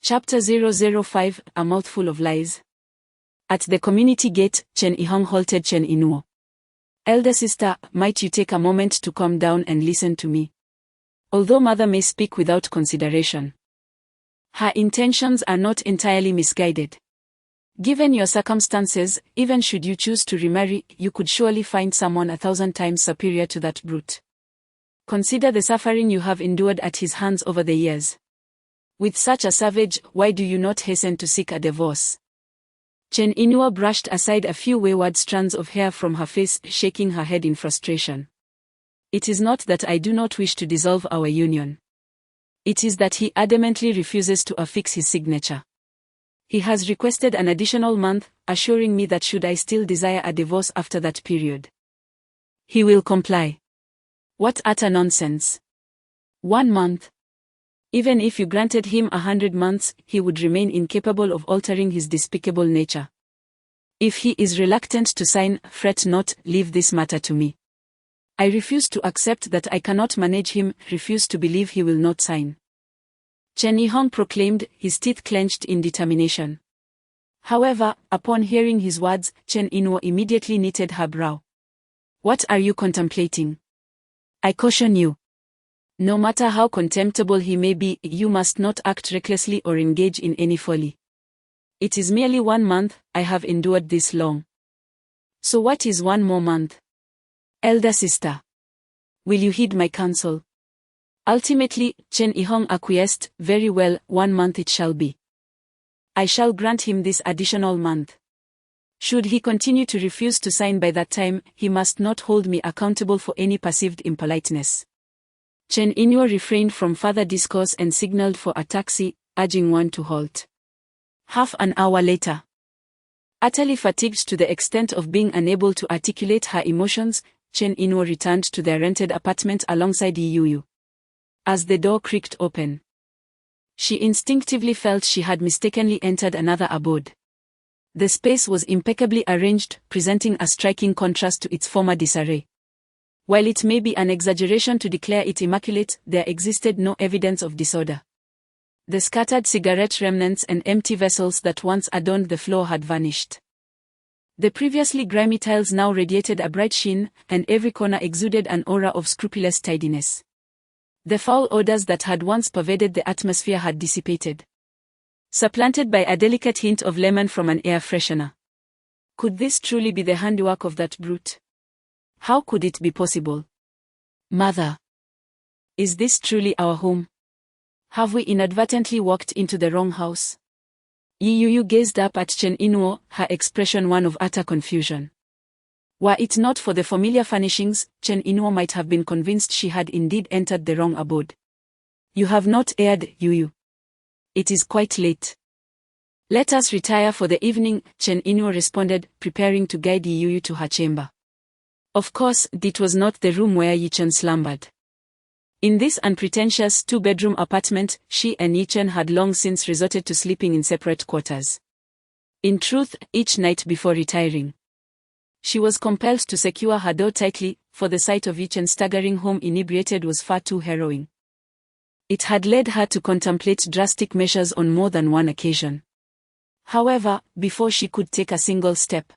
Chapter 005, A Mouthful of Lies. At the community gate, Chen Yihong halted Chen Inuo. Elder sister, might you take a moment to calm down and listen to me? Although mother may speak without consideration, her intentions are not entirely misguided. Given your circumstances, even should you choose to remarry, you could surely find someone 1,000 times superior to that brute. Consider the suffering you have endured at his hands over the years. With such a savage, why do you not hasten to seek a divorce? Chen Inuo brushed aside a few wayward strands of hair from her face, shaking her head in frustration. It is not that I do not wish to dissolve our union. It is that he adamantly refuses to affix his signature. He has requested an additional month, assuring me that should I still desire a divorce after that period, he will comply. What utter nonsense. 1 month. Even if you granted him 100 months, he would remain incapable of altering his despicable nature. If he is reluctant to sign, fret not, leave this matter to me. I refuse to accept that I cannot manage him, refuse to believe he will not sign. Chen Yihong proclaimed, his teeth clenched in determination. However, upon hearing his words, Chen Inwo immediately knitted her brow. What are you contemplating? I caution you. No matter how contemptible he may be, you must not act recklessly or engage in any folly. It is merely 1 month, I have endured this long. So what is 1 more month? Elder sister. Will you heed my counsel? Ultimately, Chen Ihong acquiesced. Very well, 1 month it shall be. I shall grant him this additional month. Should he continue to refuse to sign by that time, he must not hold me accountable for any perceived impoliteness. Chen Inyo refrained from further discourse and signaled for a taxi, urging one to halt. Half an hour later. Utterly fatigued to the extent of being unable to articulate her emotions, Chen Inyo returned to their rented apartment alongside Yuyu. As the door creaked open, she instinctively felt she had mistakenly entered another abode. The space was impeccably arranged, presenting a striking contrast to its former disarray. While it may be an exaggeration to declare it immaculate, there existed no evidence of disorder. The scattered cigarette remnants and empty vessels that once adorned the floor had vanished. The previously grimy tiles now radiated a bright sheen, and every corner exuded an aura of scrupulous tidiness. The foul odors that had once pervaded the atmosphere had dissipated, supplanted by a delicate hint of lemon from an air freshener. Could this truly be the handiwork of that brute? How could it be possible? Mother, is this truly our home? Have we inadvertently walked into the wrong house? Yuyu gazed up at Chen Inwo, her expression one of utter confusion. Were it not for the familiar furnishings, Chen Inwo might have been convinced she had indeed entered the wrong abode. You have not erred, Yuyu. It is quite late. Let us retire for the evening, Chen Inwo responded, preparing to guide Yuyu to her chamber. Of course, it was not the room where Yichen slumbered. In this unpretentious 2-bedroom apartment, she and Yichen had long since resorted to sleeping in separate quarters. In truth, each night before retiring, she was compelled to secure her door tightly, for the sight of Yichen staggering home inebriated was far too harrowing. It had led her to contemplate drastic measures on more than one occasion. However, before she could take a single step,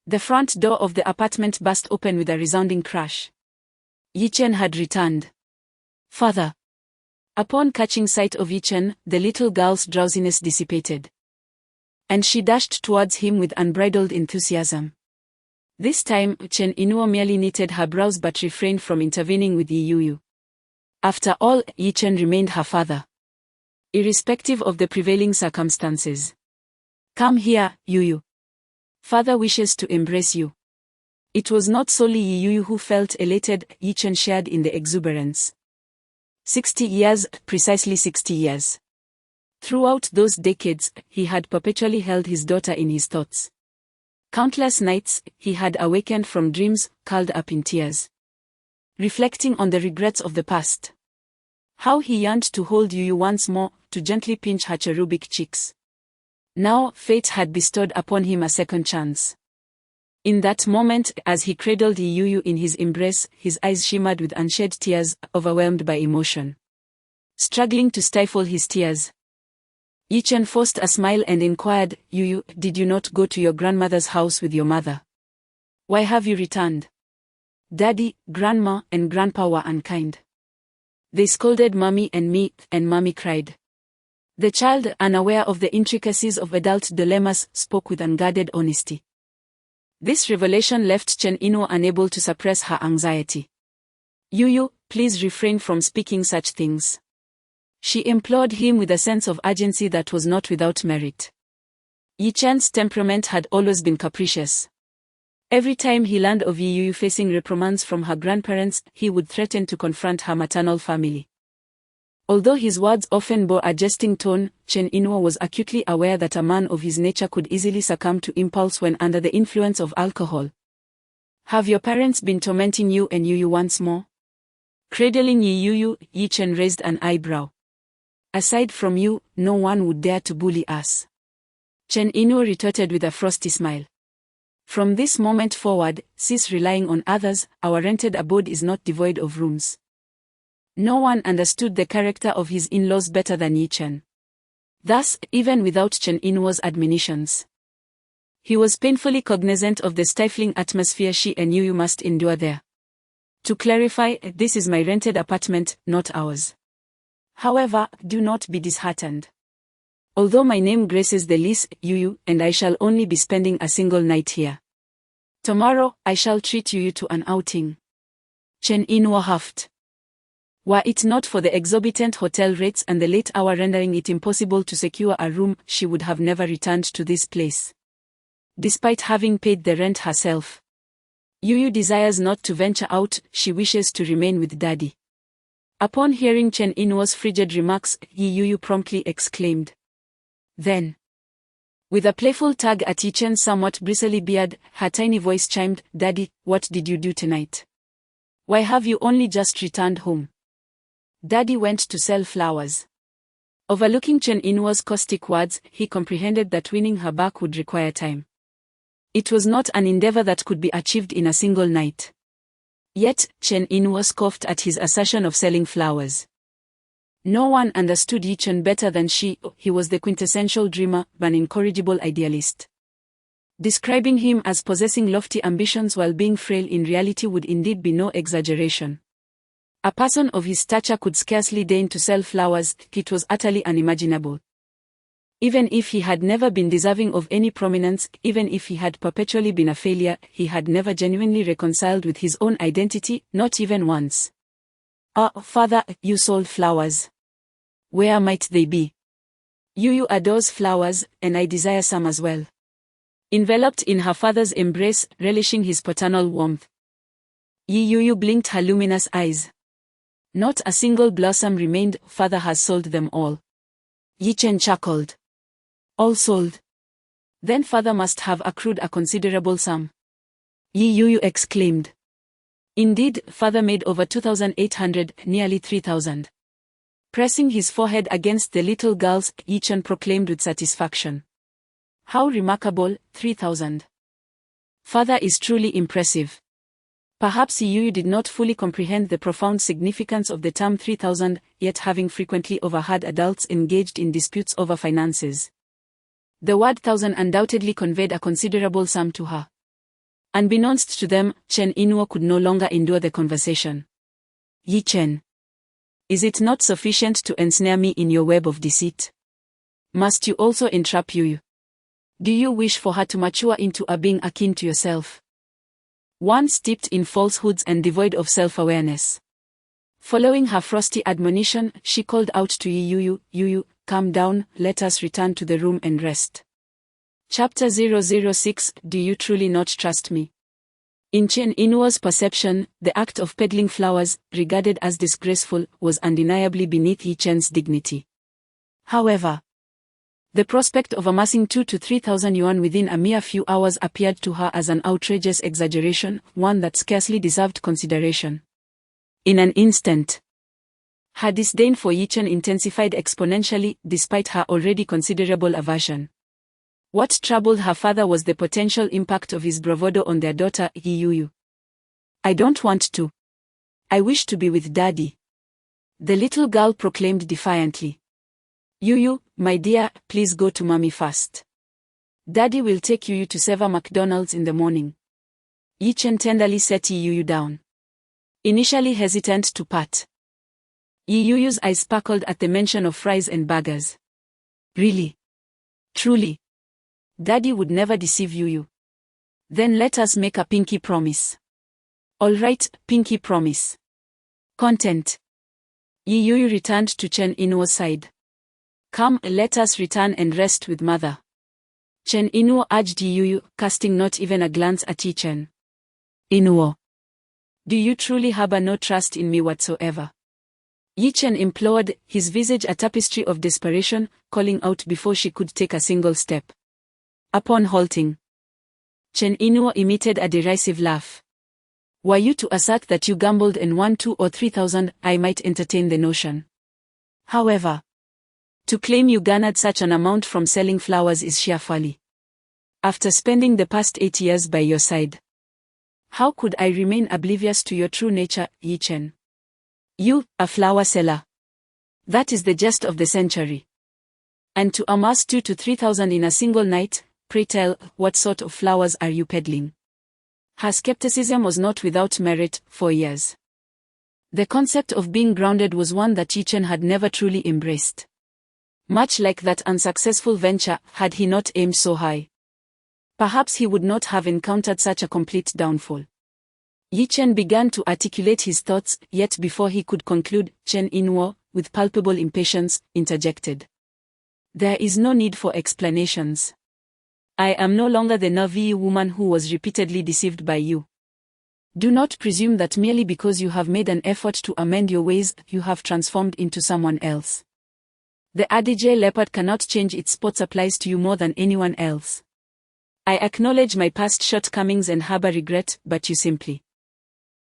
the front door of the apartment burst open with a resounding crash. Yichen had returned. Father. Upon catching sight of Yichen, the little girl's drowsiness dissipated, and she dashed towards him with unbridled enthusiasm. This time, Chen Inwo merely knitted her brows but refrained from intervening with Yuyu. After all, Yichen remained her father, irrespective of the prevailing circumstances. Come here, Yuyu. Father wishes to embrace you. It was not solely Yuyu who felt elated, Yichen shared in the exuberance. 60 years, precisely 60 years. Throughout those decades, he had perpetually held his daughter in his thoughts. Countless nights, he had awakened from dreams, curled up in tears, reflecting on the regrets of the past. How he yearned to hold Yuyu once more, to gently pinch her cherubic cheeks. Now, fate had bestowed upon him a second chance. In that moment, as he cradled Yuyu in his embrace, his eyes shimmered with unshed tears, overwhelmed by emotion. Struggling to stifle his tears, Yichen forced a smile and inquired, Yuyu, did you not go to your grandmother's house with your mother? Why have you returned? Daddy, Grandma, and Grandpa were unkind. They scolded Mommy and me, and Mommy cried. The child, unaware of the intricacies of adult dilemmas, spoke with unguarded honesty. This revelation left Chen Inwo unable to suppress her anxiety. Yuyu, please refrain from speaking such things. She implored him with a sense of urgency that was not without merit. Yichen's temperament had always been capricious. Every time he learned of Yuyu facing reprimands from her grandparents, he would threaten to confront her maternal family. Although his words often bore a jesting tone, Chen Inwo was acutely aware that a man of his nature could easily succumb to impulse when under the influence of alcohol. Have your parents been tormenting you and Yuyu once more? Cradling Yuyu, Yichen raised an eyebrow. Aside from you, no one would dare to bully us. Chen Inwo retorted with a frosty smile. From this moment forward, cease relying on others, our rented abode is not devoid of rooms. No one understood the character of his in-laws better than Yichen. Thus, even without Chen Inwo's admonitions, he was painfully cognizant of the stifling atmosphere she and Yu must endure there. To clarify, this is my rented apartment, not ours. However, do not be disheartened. Although my name graces the lease, Yu, and I shall only be spending a single night here. Tomorrow, I shall treat Yu to an outing. Chen Inwo huffed. Were it not for the exorbitant hotel rates and the late hour rendering it impossible to secure a room, she would have never returned to this place. Despite having paid the rent herself, Yu desires not to venture out, she wishes to remain with Daddy. Upon hearing Chen Inwo's frigid remarks, Yu promptly exclaimed. Then, with a playful tug at Chen's somewhat bristly beard, her tiny voice chimed, Daddy, what did you do tonight? Why have you only just returned home? Daddy went to sell flowers. Overlooking Chen Inwo's caustic words, he comprehended that winning her back would require time. It was not an endeavor that could be achieved in a single night. Yet, Chen Inwo scoffed at his assertion of selling flowers. No one understood Yi Chen better than she. He was the quintessential dreamer, an incorrigible idealist. Describing him as possessing lofty ambitions while being frail in reality would indeed be no exaggeration. A person of his stature could scarcely deign to sell flowers, it was utterly unimaginable. Even if he had never been deserving of any prominence, even if he had perpetually been a failure, he had never genuinely reconciled with his own identity, not even once. Father, you sold flowers. Where might they be? Yu adores flowers, and I desire some as well. Enveloped in her father's embrace, relishing his paternal warmth, Yu blinked her luminous eyes. Not a single blossom remained, father has sold them all. Yi Chen chuckled. All sold. Then father must have accrued a considerable sum. Yu exclaimed. Indeed, father made over 2,800, nearly 3,000. Pressing his forehead against the little girl's, Yi Chen proclaimed with satisfaction. How remarkable, 3,000. Father is truly impressive. Perhaps Yu did not fully comprehend the profound significance of the term 3,000, yet having frequently overheard adults engaged in disputes over finances. The word thousand undoubtedly conveyed a considerable sum to her. Unbeknownst to them, Chen Inwo could no longer endure the conversation. Yi Chen. Is it not sufficient to ensnare me in your web of deceit? Must you also entrap Yu? Do you wish for her to mature into a being akin to yourself? One steeped in falsehoods and devoid of self-awareness. Following her frosty admonition, she called out to Yu, calm down, let us return to the room and rest. Chapter 006, Do you truly not trust me? In Chen Inwo's perception, the act of peddling flowers, regarded as disgraceful, was undeniably beneath Yi Chen's dignity. However, the prospect of amassing 2,000 to 3,000 yuan within a mere few hours appeared to her as an outrageous exaggeration, one that scarcely deserved consideration. In an instant, her disdain for Yi Chen intensified exponentially, despite her already considerable aversion. What troubled her father was the potential impact of his bravado on their daughter, Yu. I don't want to. I wish to be with Daddy. The little girl proclaimed defiantly. Yu, my dear, please go to Mommy first. Daddy will take Yu to Seva McDonald's in the morning. Yi Chen tenderly set Yu down. Initially hesitant to part, Yuyu's eyes sparkled at the mention of fries and burgers. Really? Truly? Daddy would never deceive Yu. Then let us make a pinky promise. All right, pinky promise. Content. Yu returned to Chen Inwo's side. Come, let us return and rest with mother. Chen Inwo urged Yu, casting not even a glance at Yi Chen. Inwo. Do you truly harbor no trust in me whatsoever? Yi Chen implored, his visage a tapestry of desperation, calling out before she could take a single step. Upon halting, Chen Inwo emitted a derisive laugh. Were you to assert that you gambled and won 2,000 or 3,000, I might entertain the notion. However, to claim you garnered such an amount from selling flowers is sheer folly. After spending the past 8 years by your side, how could I remain oblivious to your true nature, Yi Chen? You, a flower seller. That is the jest of the century. And to amass 2 to 3,000 in a single night, pray tell, what sort of flowers are you peddling? Her skepticism was not without merit. For years, the concept of being grounded was one that Yichen had never truly embraced. Much like that unsuccessful venture, had he not aimed so high, perhaps he would not have encountered such a complete downfall. Yichen began to articulate his thoughts, yet before he could conclude, Chen Inwo, with palpable impatience, interjected. There is no need for explanations. I am no longer the Navi woman who was repeatedly deceived by you. Do not presume that merely because you have made an effort to amend your ways, you have transformed into someone else. The adage leopard cannot change its spots applies to you more than anyone else. I acknowledge my past shortcomings and harbor regret, but you simply.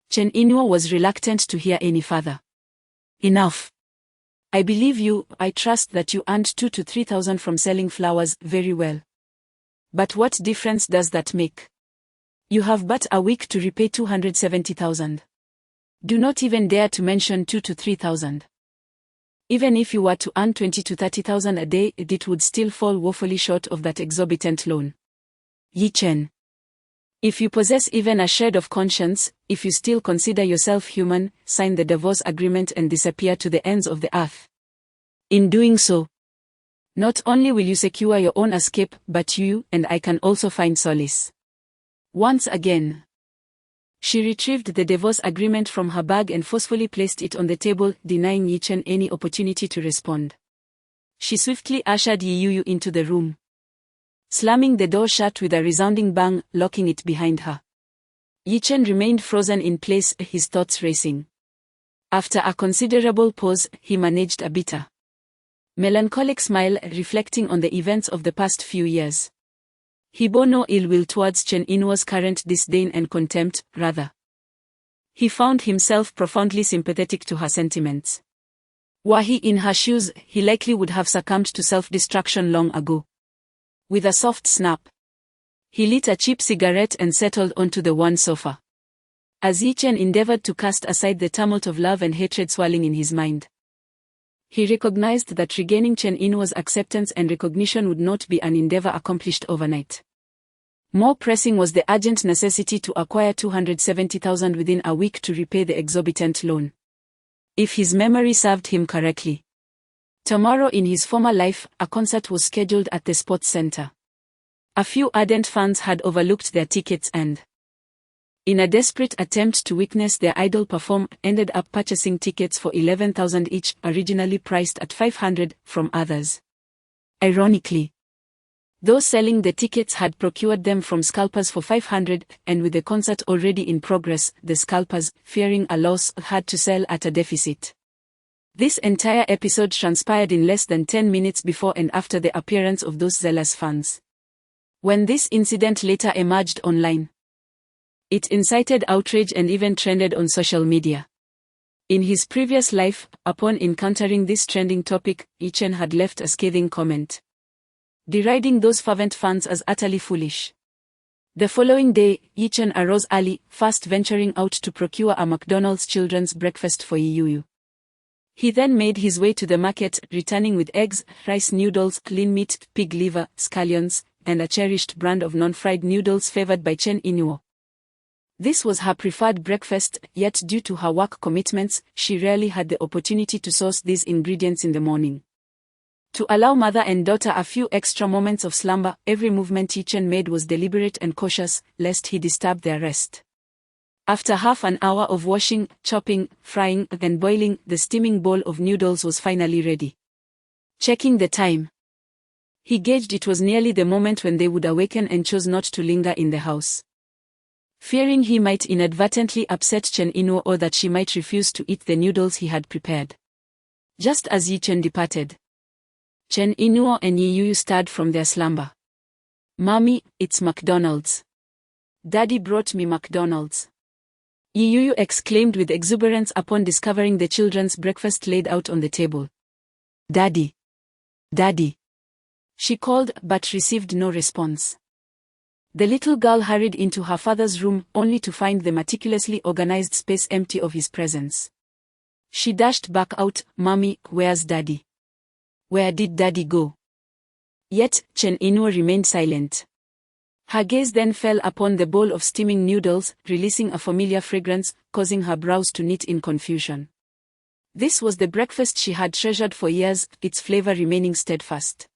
Chen Inwo was reluctant to hear any further. Enough. I believe you. I trust that you earned 2 to 3,000 from selling flowers. Very well. But what difference does that make? You have but a week to repay 270,000. Do not even dare to mention 2 to 3,000. Even if you were to earn 20 to 30,000 a day, it would still fall woefully short of that exorbitant loan. Yichen. If you possess even a shred of conscience, if you still consider yourself human, sign the divorce agreement and disappear to the ends of the earth. In doing so, not only will you secure your own escape, but you and I can also find solace. Once again, she retrieved the divorce agreement from her bag and forcefully placed it on the table, denying Yichen any opportunity to respond. She swiftly ushered Yi into the room, slamming the door shut with a resounding bang, locking it behind her. Yichen remained frozen in place, his thoughts racing. After a considerable pause, he managed a bitter, melancholic smile, reflecting on the events of the past few years. He bore no ill will towards Chen Inwo's current disdain and contempt, rather. He found himself profoundly sympathetic to her sentiments. Were he in her shoes, he likely would have succumbed to self-destruction long ago. With a soft snap, he lit a cheap cigarette and settled onto the worn sofa. As Yichen endeavored to cast aside the tumult of love and hatred swirling in his mind, he recognized that regaining Chen Inwo's acceptance and recognition would not be an endeavor accomplished overnight. More pressing was the urgent necessity to acquire 270,000 within a week to repay the exorbitant loan. If his memory served him correctly, tomorrow in his former life, a concert was scheduled at the sports center. A few ardent fans had overlooked their tickets and, in a desperate attempt to witness their idol perform, ended up purchasing tickets for 11,000 each, originally priced at 500, from others. Ironically, those selling the tickets had procured them from scalpers for 500, and with the concert already in progress, the scalpers, fearing a loss, had to sell at a deficit. This entire episode transpired in less than 10 minutes before and after the appearance of those zealous fans. When this incident later emerged online, it incited outrage and even trended on social media. In his previous life, upon encountering this trending topic, Yichen had left a scathing comment, deriding those fervent fans as utterly foolish. The following day, Yichen arose early, first venturing out to procure a McDonald's children's breakfast for Yi. He then made his way to the market, returning with eggs, rice noodles, lean meat, pig liver, scallions, and a cherished brand of non-fried noodles favored by Chen Inwo. This was her preferred breakfast, yet due to her work commitments, she rarely had the opportunity to source these ingredients in the morning. To allow mother and daughter a few extra moments of slumber, every movement Yichen made was deliberate and cautious, lest he disturb their rest. After half an hour of washing, chopping, frying, and boiling, the steaming bowl of noodles was finally ready. Checking the time, he gauged it was nearly the moment when they would awaken and chose not to linger in the house, fearing he might inadvertently upset Chen Inwo or that she might refuse to eat the noodles he had prepared. Just as Yichen departed, Chen Inwo and Yi stirred from their slumber. "Mommy, it's McDonald's. Daddy brought me McDonald's," Yi exclaimed with exuberance upon discovering the children's breakfast laid out on the table. "Daddy! Daddy!" she called, but received no response. The little girl hurried into her father's room, only to find the meticulously organized space empty of his presence. She dashed back out, "Mommy, where's Daddy? Where did Daddy go?" Yet, Chen Inu remained silent. Her gaze then fell upon the bowl of steaming noodles, releasing a familiar fragrance, causing her brows to knit in confusion. This was the breakfast she had treasured for years, its flavor remaining steadfast.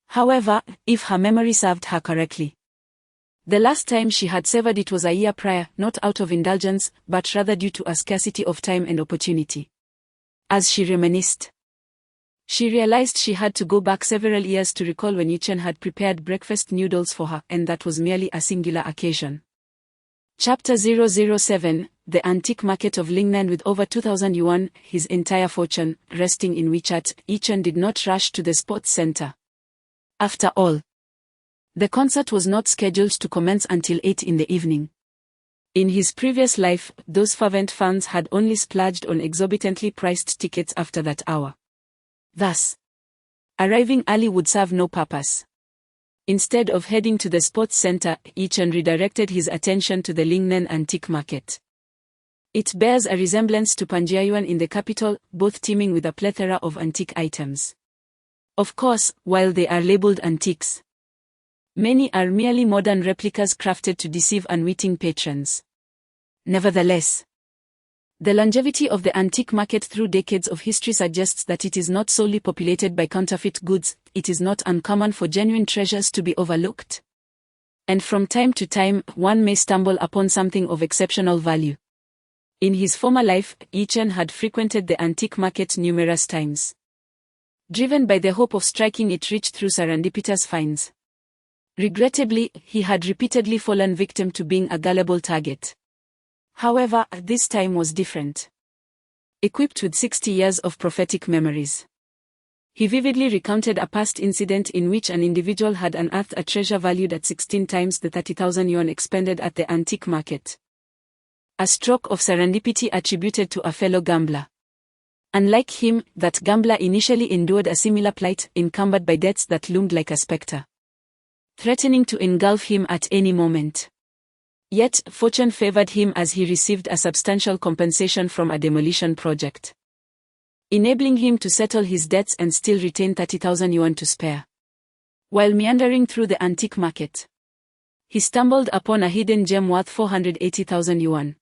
However, if her memory served her correctly, the last time she had savored it was a year prior, not out of indulgence, but rather due to a scarcity of time and opportunity. As she reminisced, she realized she had to go back several years to recall when Yuchen had prepared breakfast noodles for her, and that was merely a singular occasion. Chapter 007, The Antique Market of Lingnan. With over 2,000 yuan, his entire fortune, resting in WeChat, Yuchen did not rush to the sports center. After all, the concert was not scheduled to commence until 8 in the evening. In his previous life, those fervent fans had only splurged on exorbitantly priced tickets after that hour. Thus, arriving early would serve no purpose. Instead of heading to the sports center, Yuchen redirected his attention to the Lingnan antique market. It bears a resemblance to Panjiayuan in the capital, both teeming with a plethora of antique items. Of course, while they are labeled antiques, many are merely modern replicas crafted to deceive unwitting patrons. Nevertheless, the longevity of the antique market through decades of history suggests that it is not solely populated by counterfeit goods. It is not uncommon for genuine treasures to be overlooked. And from time to time, one may stumble upon something of exceptional value. In his former life, Yuchen had frequented the antique market numerous times, driven by the hope of striking it rich through serendipitous finds. Regrettably, he had repeatedly fallen victim to being a gullible target. However, this time was different. Equipped with 60 years of prophetic memories, he vividly recounted a past incident in which an individual had unearthed a treasure valued at 16 times the 30,000 yuan expended at the antique market. A stroke of serendipity attributed to a fellow gambler. Unlike him, that gambler initially endured a similar plight, encumbered by debts that loomed like a specter, threatening to engulf him at any moment. Yet, fortune favored him as he received a substantial compensation from a demolition project, enabling him to settle his debts and still retain 30,000 yuan to spare. While meandering through the antique market, he stumbled upon a hidden gem worth 480,000 yuan.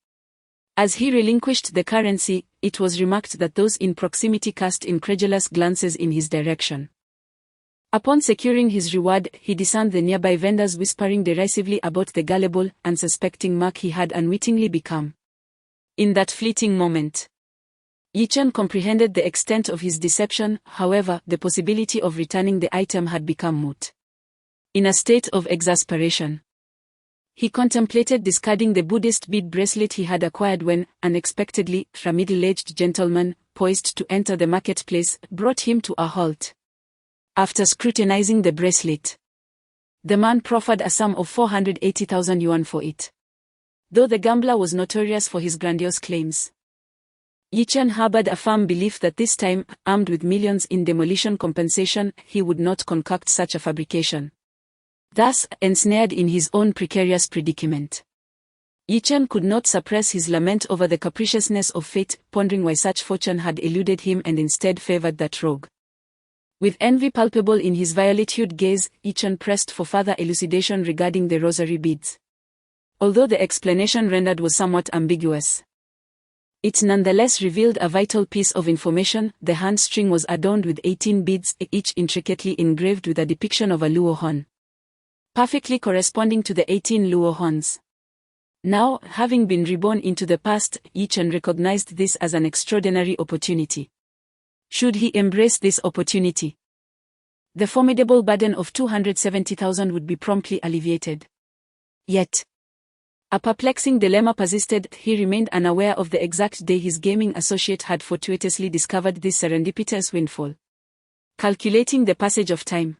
As he relinquished the currency, it was remarked that those in proximity cast incredulous glances in his direction. Upon securing his reward, he discerned the nearby vendors whispering derisively about the gullible, unsuspecting mark he had unwittingly become. In that fleeting moment, Yuchen comprehended the extent of his deception. However, the possibility of returning the item had become moot. In a state of exasperation, he contemplated discarding the Buddhist bead bracelet he had acquired when, unexpectedly, a middle-aged gentleman, poised to enter the marketplace, brought him to a halt. After scrutinizing the bracelet, the man proffered a sum of 480,000 yuan for it. Though the gambler was notorious for his grandiose claims, Yuchen harbored a firm belief that this time, armed with millions in demolition compensation, he would not concoct such a fabrication. Thus, ensnared in his own precarious predicament, Yuchen could not suppress his lament over the capriciousness of fate, pondering why such fortune had eluded him and instead favored that rogue. With envy palpable in his violet-hued gaze, Yuchen pressed for further elucidation regarding the rosary beads. Although the explanation rendered was somewhat ambiguous, it nonetheless revealed a vital piece of information. The hand string was adorned with 18 beads, each intricately engraved with a depiction of a luo horn, perfectly corresponding to the 18 luo horns. Now, having been reborn into the past, Yuchen recognized this as an extraordinary opportunity. Should he embrace this opportunity, the formidable burden of 270,000 would be promptly alleviated. Yet, a perplexing dilemma persisted. He remained unaware of the exact day his gaming associate had fortuitously discovered this serendipitous windfall. Calculating the passage of time,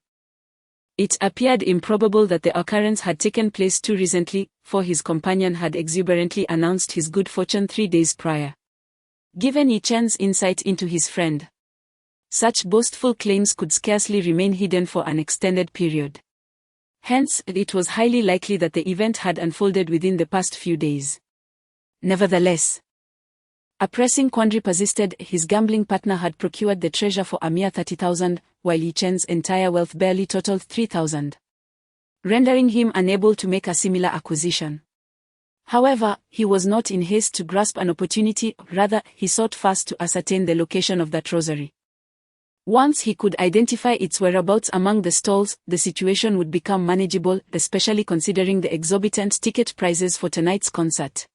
it appeared improbable that the occurrence had taken place too recently, for his companion had exuberantly announced his good fortune 3 days prior. Given Yuchen's insight into his friend, such boastful claims could scarcely remain hidden for an extended period. Hence, it was highly likely that the event had unfolded within the past few days. Nevertheless, A pressing quandary persisted. His gambling partner had procured the treasure for a mere 30,000, while Yi Chen's entire wealth barely totaled 3,000, rendering him unable to make a similar acquisition. However, he was not in haste to grasp an opportunity, rather, he sought first to ascertain the location of that rosary. Once he could identify its whereabouts among the stalls, the situation would become manageable, especially considering the exorbitant ticket prices for tonight's concert,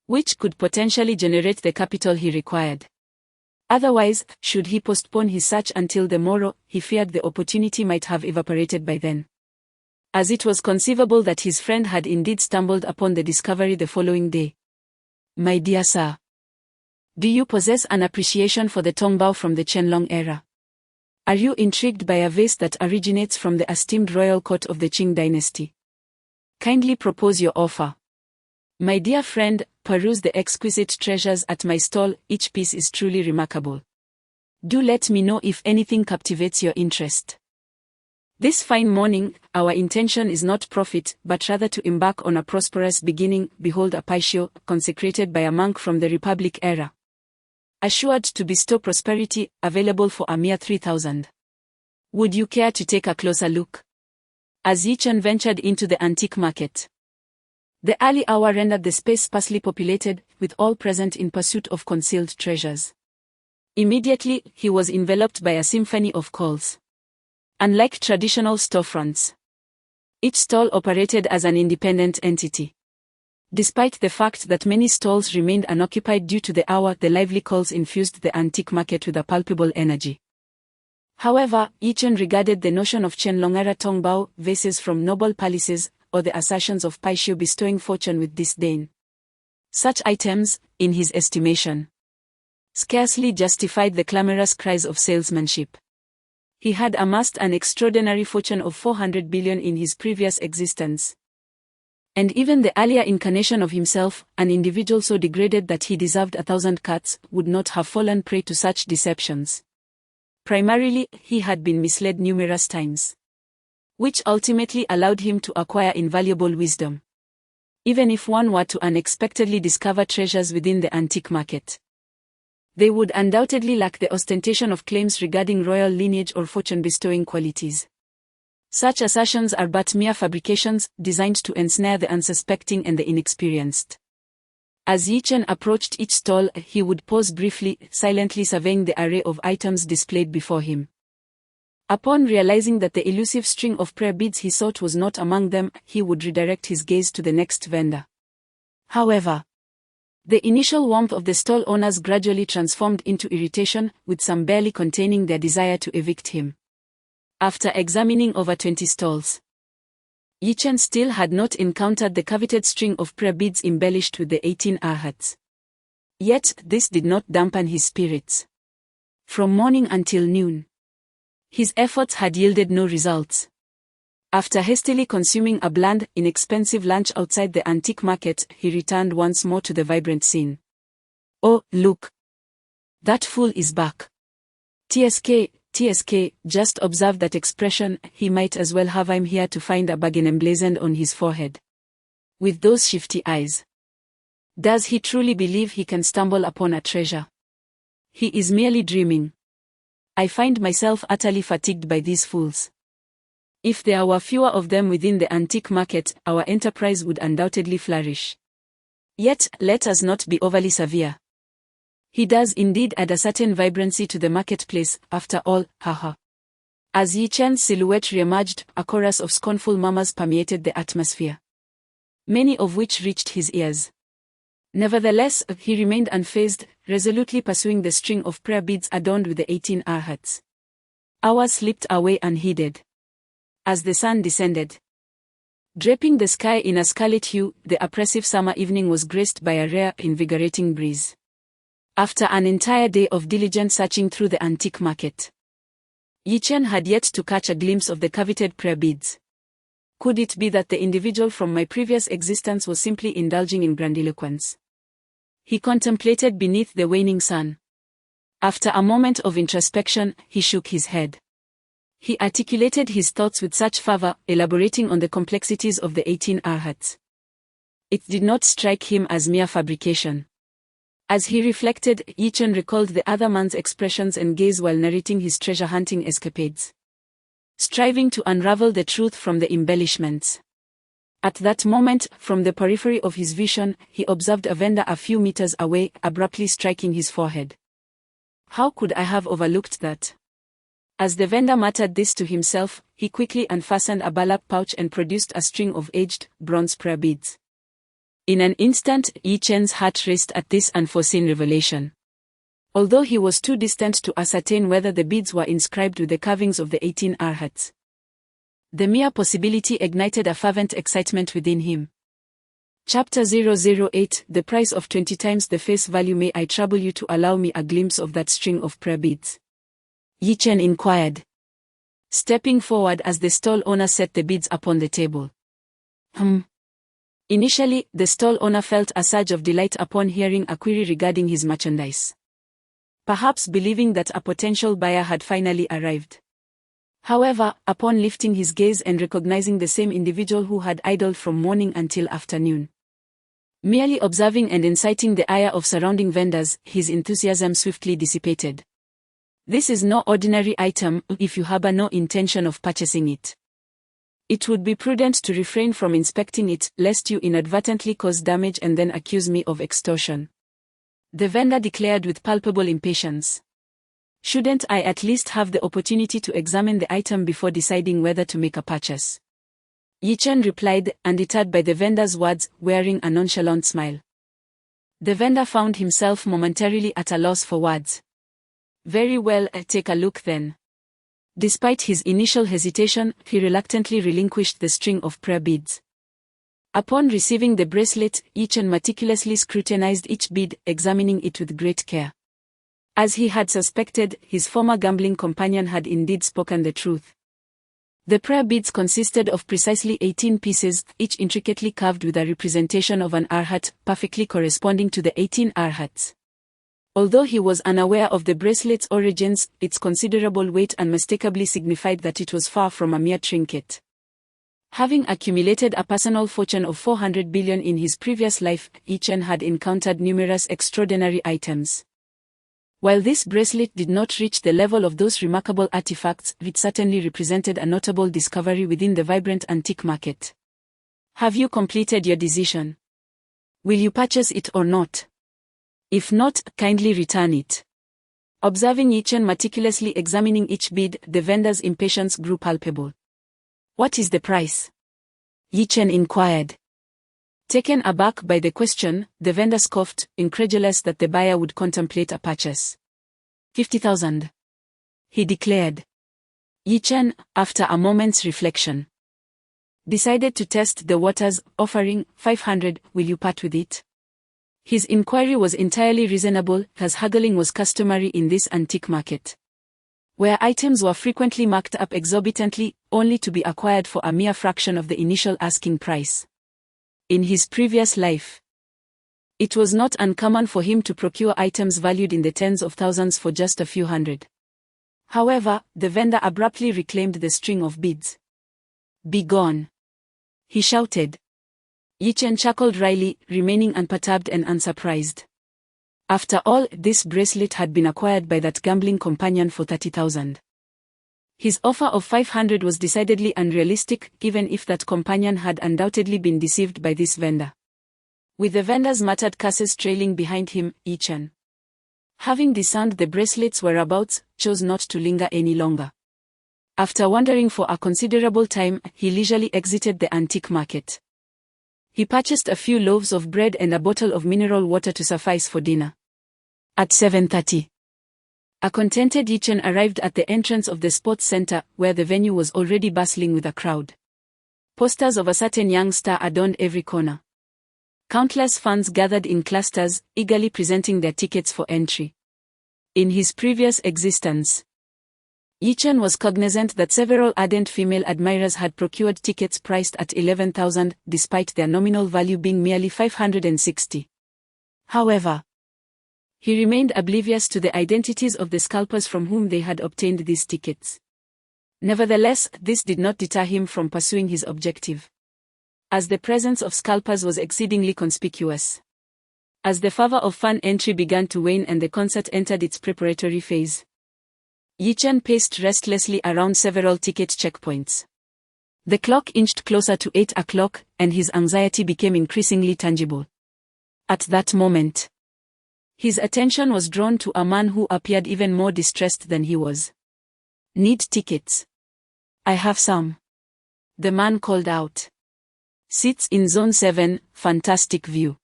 which could potentially generate the capital he required. Otherwise, should he postpone his search until the morrow, he feared the opportunity might have evaporated by then, as it was conceivable that his friend had indeed stumbled upon the discovery the following day. My dear sir, do you possess an appreciation for the Tongbao from the Qianlong era? Are you intrigued by a vase that originates from the esteemed royal court of the Qing dynasty? Kindly propose your offer. My dear friend, peruse the exquisite treasures at my stall, each piece is truly remarkable. Do let me know if anything captivates your interest. This fine morning, our intention is not profit, but rather to embark on a prosperous beginning. Behold a paisio, consecrated by a monk from the Republic era, assured to bestow prosperity, available for a mere 3,000. Would you care to take a closer look? As Yi Chen ventured into the antique market, the early hour rendered the space sparsely populated, with all present in pursuit of concealed treasures. Immediately, he was enveloped by a symphony of calls. Unlike traditional storefronts, each stall operated as an independent entity. Despite the fact that many stalls remained unoccupied due to the hour, the lively calls infused the antique market with a palpable energy. However, Yi Chen regarded the notion of Qianlong-era Tongbao vases from noble palaces, or the assertions of paisio bestowing fortune, with disdain. Such items, in his estimation, scarcely justified the clamorous cries of salesmanship. He had amassed an extraordinary fortune of 400 billion in his previous existence. And even the earlier incarnation of himself, an individual so degraded that he deserved 1,000 cuts, would not have fallen prey to such deceptions. Primarily, he had been misled numerous times, which ultimately allowed him to acquire invaluable wisdom. Even if one were to unexpectedly discover treasures within the antique market, they would undoubtedly lack the ostentation of claims regarding royal lineage or fortune-bestowing qualities. Such assertions are but mere fabrications, designed to ensnare the unsuspecting and the inexperienced. As Yi Chen approached each stall, he would pause briefly, silently surveying the array of items displayed before him. Upon realizing that the elusive string of prayer beads he sought was not among them, he would redirect his gaze to the next vendor. However, the initial warmth of the stall owners gradually transformed into irritation, with some barely containing their desire to evict him. After examining over 20 stalls, Yi Chen still had not encountered the coveted string of prayer beads embellished with the 18 arhats. Yet, this did not dampen his spirits. From morning until noon, his efforts had yielded no results. After hastily consuming a bland, inexpensive lunch outside the antique market, he returned once more to the vibrant scene. Oh, look! That fool is back. TSK, just observe that expression. He might as well have him here to find a bargain emblazoned on his forehead. With those shifty eyes, does he truly believe he can stumble upon a treasure? He is merely dreaming. I find myself utterly fatigued by these fools. If there were fewer of them within the antique market, our enterprise would undoubtedly flourish. Yet, let us not be overly severe. He does indeed add a certain vibrancy to the marketplace, after all, haha. As Yi Chen's silhouette reemerged, a chorus of scornful murmurs permeated the atmosphere, many of which reached his ears. Nevertheless, he remained unfazed, resolutely pursuing the string of prayer beads adorned with the 18 arhats. Hours slipped away unheeded. As the sun descended, draping the sky in a scarlet hue, the oppressive summer evening was graced by a rare, invigorating breeze. After an entire day of diligent searching through the antique market, Yi Chen had yet to catch a glimpse of the coveted prayer beads. Could it be that the individual from my previous existence was simply indulging in grandiloquence? He contemplated beneath the waning sun. After a moment of introspection, he shook his head. He articulated his thoughts with such fervor, elaborating on the complexities of the 18 arhats. It did not strike him as mere fabrication. As he reflected, Yichen recalled the other man's expressions and gaze while narrating his treasure-hunting escapades, striving to unravel the truth from the embellishments. At that moment, from the periphery of his vision, he observed a vendor a few meters away, abruptly striking his forehead. How could I have overlooked that? As the vendor muttered this to himself, he quickly unfastened a burlap pouch and produced a string of aged, bronze prayer beads. In an instant, Yichen's heart raced at this unforeseen revelation. Although he was too distant to ascertain whether the beads were inscribed with the carvings of the 18 arhats, the mere possibility ignited a fervent excitement within him. Chapter 008 The price of 20 times the face value. May I trouble you to allow me a glimpse of that string of prayer beads? Yichen inquired, stepping forward as the stall owner set the beads upon the table. Initially, the stall owner felt a surge of delight upon hearing a query regarding his merchandise, perhaps believing that a potential buyer had finally arrived. However, upon lifting his gaze and recognizing the same individual who had idled from morning until afternoon, merely observing and inciting the ire of surrounding vendors, his enthusiasm swiftly dissipated. This is no ordinary item. If you harbor no intention of purchasing it, it would be prudent to refrain from inspecting it, lest you inadvertently cause damage and then accuse me of extortion, the vendor declared with palpable impatience. Shouldn't I at least have the opportunity to examine the item before deciding whether to make a purchase? Yichen replied, undeterred by the vendor's words, wearing a nonchalant smile. The vendor found himself momentarily at a loss for words. Very well, take a look then. Despite his initial hesitation, he reluctantly relinquished the string of prayer beads. Upon receiving the bracelet, Yichen meticulously scrutinized each bead, examining it with great care. As he had suspected, his former gambling companion had indeed spoken the truth. The prayer beads consisted of precisely 18 pieces, each intricately carved with a representation of an arhat, perfectly corresponding to the 18 arhats. Although he was unaware of the bracelet's origins, its considerable weight unmistakably signified that it was far from a mere trinket. Having accumulated a personal fortune of 400 billion in his previous life, Yichen had encountered numerous extraordinary items. While this bracelet did not reach the level of those remarkable artifacts, it certainly represented a notable discovery within the vibrant antique market. Have you completed your decision? Will you purchase it or not? If not, kindly return it. Observing Yichen meticulously examining each bead, the vendor's impatience grew palpable. What is the price? Yichen inquired. Taken aback by the question, the vendor scoffed, incredulous that the buyer would contemplate a purchase. 50,000. He declared. Yichen, after a moment's reflection, decided to test the waters, offering 500. Will you part with it? His inquiry was entirely reasonable, as haggling was customary in this antique market, where items were frequently marked up exorbitantly, only to be acquired for a mere fraction of the initial asking price. In his previous life, it was not uncommon for him to procure items valued in the tens of thousands for just a few hundred. However, the vendor abruptly reclaimed the string of beads. Be gone! He shouted. Yichen chuckled wryly, remaining unperturbed and unsurprised. After all, this bracelet had been acquired by that gambling companion for 30,000. His offer of 500 was decidedly unrealistic, even if that companion had undoubtedly been deceived by this vendor. With the vendor's muttered curses trailing behind him, Yichen, having discerned the bracelet's whereabouts, chose not to linger any longer. After wandering for a considerable time, he leisurely exited the antique market. He purchased a few loaves of bread and a bottle of mineral water to suffice for dinner. At 7:30, a contented Yichen arrived at the entrance of the sports center, where the venue was already bustling with a crowd. Posters of a certain young star adorned every corner. Countless fans gathered in clusters, eagerly presenting their tickets for entry. In his previous existence, Yichen was cognizant that several ardent female admirers had procured tickets priced at 11,000, despite their nominal value being merely 560. However, he remained oblivious to the identities of the scalpers from whom they had obtained these tickets. Nevertheless, this did not deter him from pursuing his objective, as the presence of scalpers was exceedingly conspicuous. As the fervor of fan entry began to wane and the concert entered its preparatory phase, Yi-Chen paced restlessly around several ticket checkpoints. The clock inched closer to 8 o'clock, and his anxiety became increasingly tangible. At that moment, his attention was drawn to a man who appeared even more distressed than he was. "Need tickets?" "I have some," the man called out. "Seats in Zone 7, fantastic view.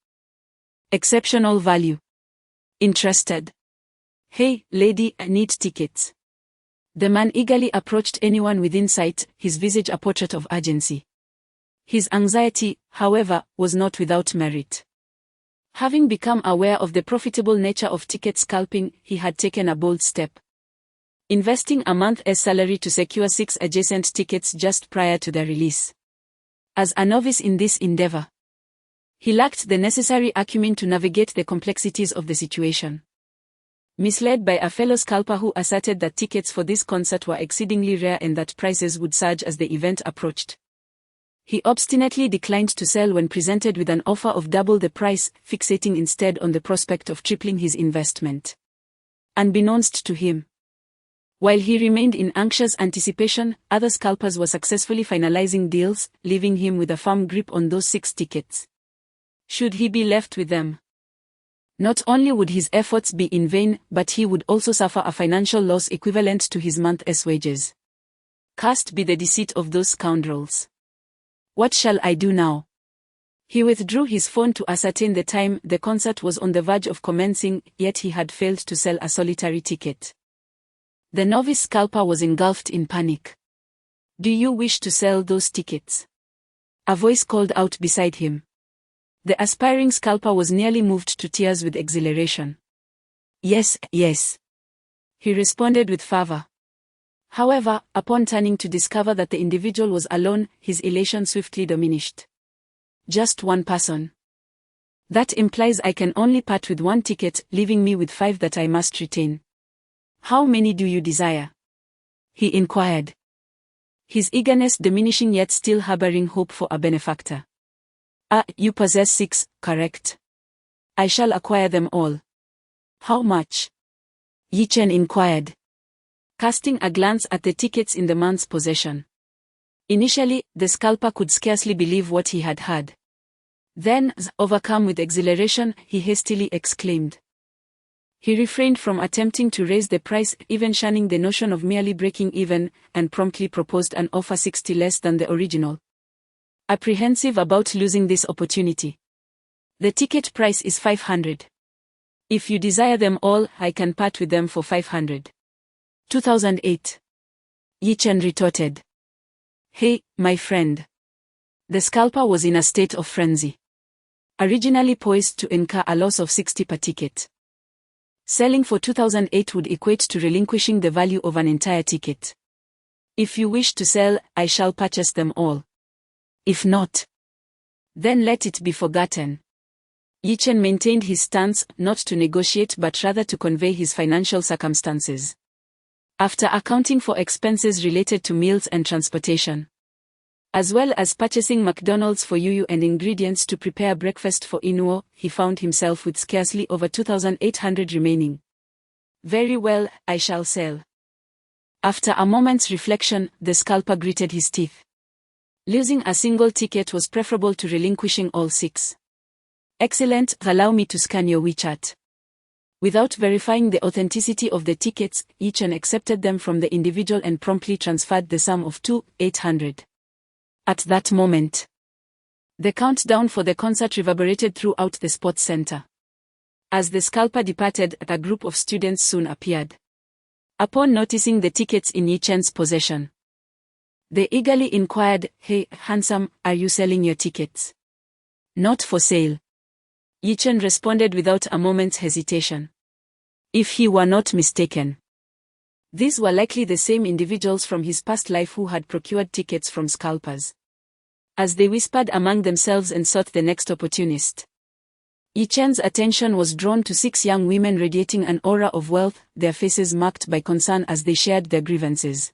Exceptional value. Interested?" "Hey, lady, I need tickets." The man eagerly approached anyone within sight, his visage a portrait of urgency. His anxiety, however, was not without merit. Having become aware of the profitable nature of ticket scalping, he had taken a bold step, investing a month's salary to secure 6 adjacent tickets just prior to their release. As a novice in this endeavor, he lacked the necessary acumen to navigate the complexities of the situation. Misled by a fellow scalper who asserted that tickets for this concert were exceedingly rare and that prices would surge as the event approached, he obstinately declined to sell when presented with an offer of double the price, fixating instead on the prospect of tripling his investment. Unbeknownst to him, while he remained in anxious anticipation, other scalpers were successfully finalizing deals, leaving him with a firm grip on those 6 tickets. Should he be left with them, not only would his efforts be in vain, but he would also suffer a financial loss equivalent to his month's wages. Cursed be the deceit of those scoundrels. What shall I do now? He withdrew his phone to ascertain the time. The concert was on the verge of commencing, yet he had failed to sell a solitary ticket. The novice scalper was engulfed in panic. "Do you wish to sell those tickets?" a voice called out beside him. The aspiring scalper was nearly moved to tears with exhilaration. Yes, he responded with fervor. However, upon turning to discover that the individual was alone, his elation swiftly diminished. "Just one person. That implies I can only part with 1 ticket, leaving me with 5 that I must retain. How many do you desire?" he inquired, his eagerness diminishing yet still harboring hope for a benefactor. You possess 6, correct? I shall acquire them all." "How much?" Yi-Chen inquired, casting a glance at the tickets in the man's possession. Initially, the scalper could scarcely believe what he had heard. Then, overcome with exhilaration, he hastily exclaimed. He refrained from attempting to raise the price, even shunning the notion of merely breaking even, and promptly proposed an offer 60 less than the original, apprehensive about losing this opportunity. "The ticket price is 500. If you desire them all, I can part with them for 500. 2008. Yi-Chen retorted. "Hey, my friend." The scalper was in a state of frenzy, originally poised to incur a loss of 60 per ticket. Selling for 2008 would equate to relinquishing the value of an entire ticket. "If you wish to sell, I shall purchase them all. If not, then let it be forgotten." Yi-Chen maintained his stance, not to negotiate but rather to convey his financial circumstances. After accounting for expenses related to meals and transportation, as well as purchasing McDonald's for Yuyu and ingredients to prepare breakfast for Inuo, he found himself with scarcely over 2,800 remaining. "Very well, I shall sell." After a moment's reflection, the scalper gritted his teeth. Losing a single ticket was preferable to relinquishing all 6. "Excellent, allow me to scan your WeChat." Without verifying the authenticity of the tickets, Yi-Chen accepted them from the individual and promptly transferred the sum of 2,800. At that moment, the countdown for the concert reverberated throughout the sports center. As the scalper departed, a group of students soon appeared. Upon noticing the tickets in Yi-Chen's possession, they eagerly inquired, "Hey, handsome, are you selling your tickets?" "Not for sale," Yi-Chen responded without a moment's hesitation. If he were not mistaken, these were likely the same individuals from his past life who had procured tickets from scalpers. As they whispered among themselves and sought the next opportunist, Yi-Chen's attention was drawn to 6 young women radiating an aura of wealth, their faces marked by concern as they shared their grievances.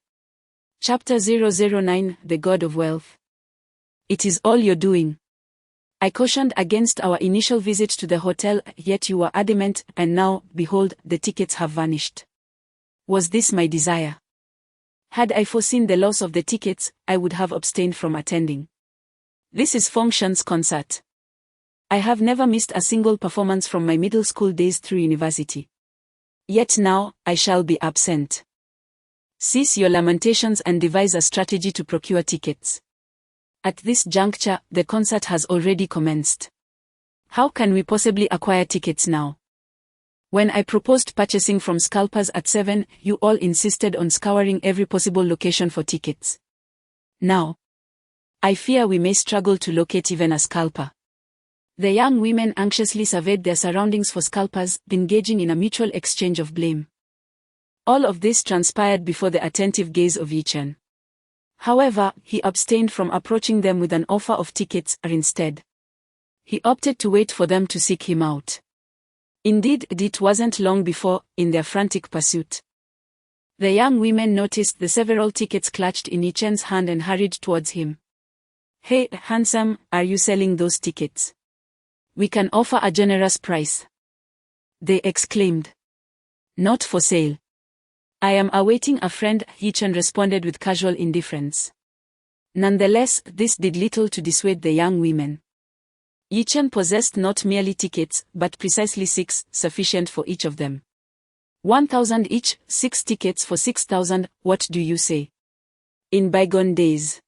Chapter 009, The God of Wealth. "It is all you're doing." I cautioned against our initial visit to the hotel, yet you were adamant, and now, behold, the tickets have vanished. Was this my desire? Had I foreseen the loss of the tickets, I would have abstained from attending. This is Fengshan's concert. I have never missed a single performance from my middle school days through university. Yet now, I shall be absent. Cease your lamentations and devise a strategy to procure tickets. At this juncture, the concert has already commenced. How can we possibly acquire tickets now? When I proposed purchasing from scalpers at 7, you all insisted on scouring every possible location for tickets. Now, I fear we may struggle to locate even a scalper. The young women anxiously surveyed their surroundings for scalpers, engaging in a mutual exchange of blame. All of this transpired before the attentive gaze of Yichen. However, he abstained from approaching them with an offer of tickets, or instead, he opted to wait for them to seek him out. Indeed, it wasn't long before, in their frantic pursuit, the young women noticed the several tickets clutched in Yichen's hand and hurried towards him. "Hey, handsome, are you selling those tickets? We can offer a generous price," they exclaimed. "Not for sale. I am awaiting a friend," Yichen responded with casual indifference. Nonetheless, this did little to dissuade the young women. Yichen possessed not merely tickets, but precisely 6, sufficient for each of them. 1,000 each, 6 tickets for 6,000, what do you say? In bygone days,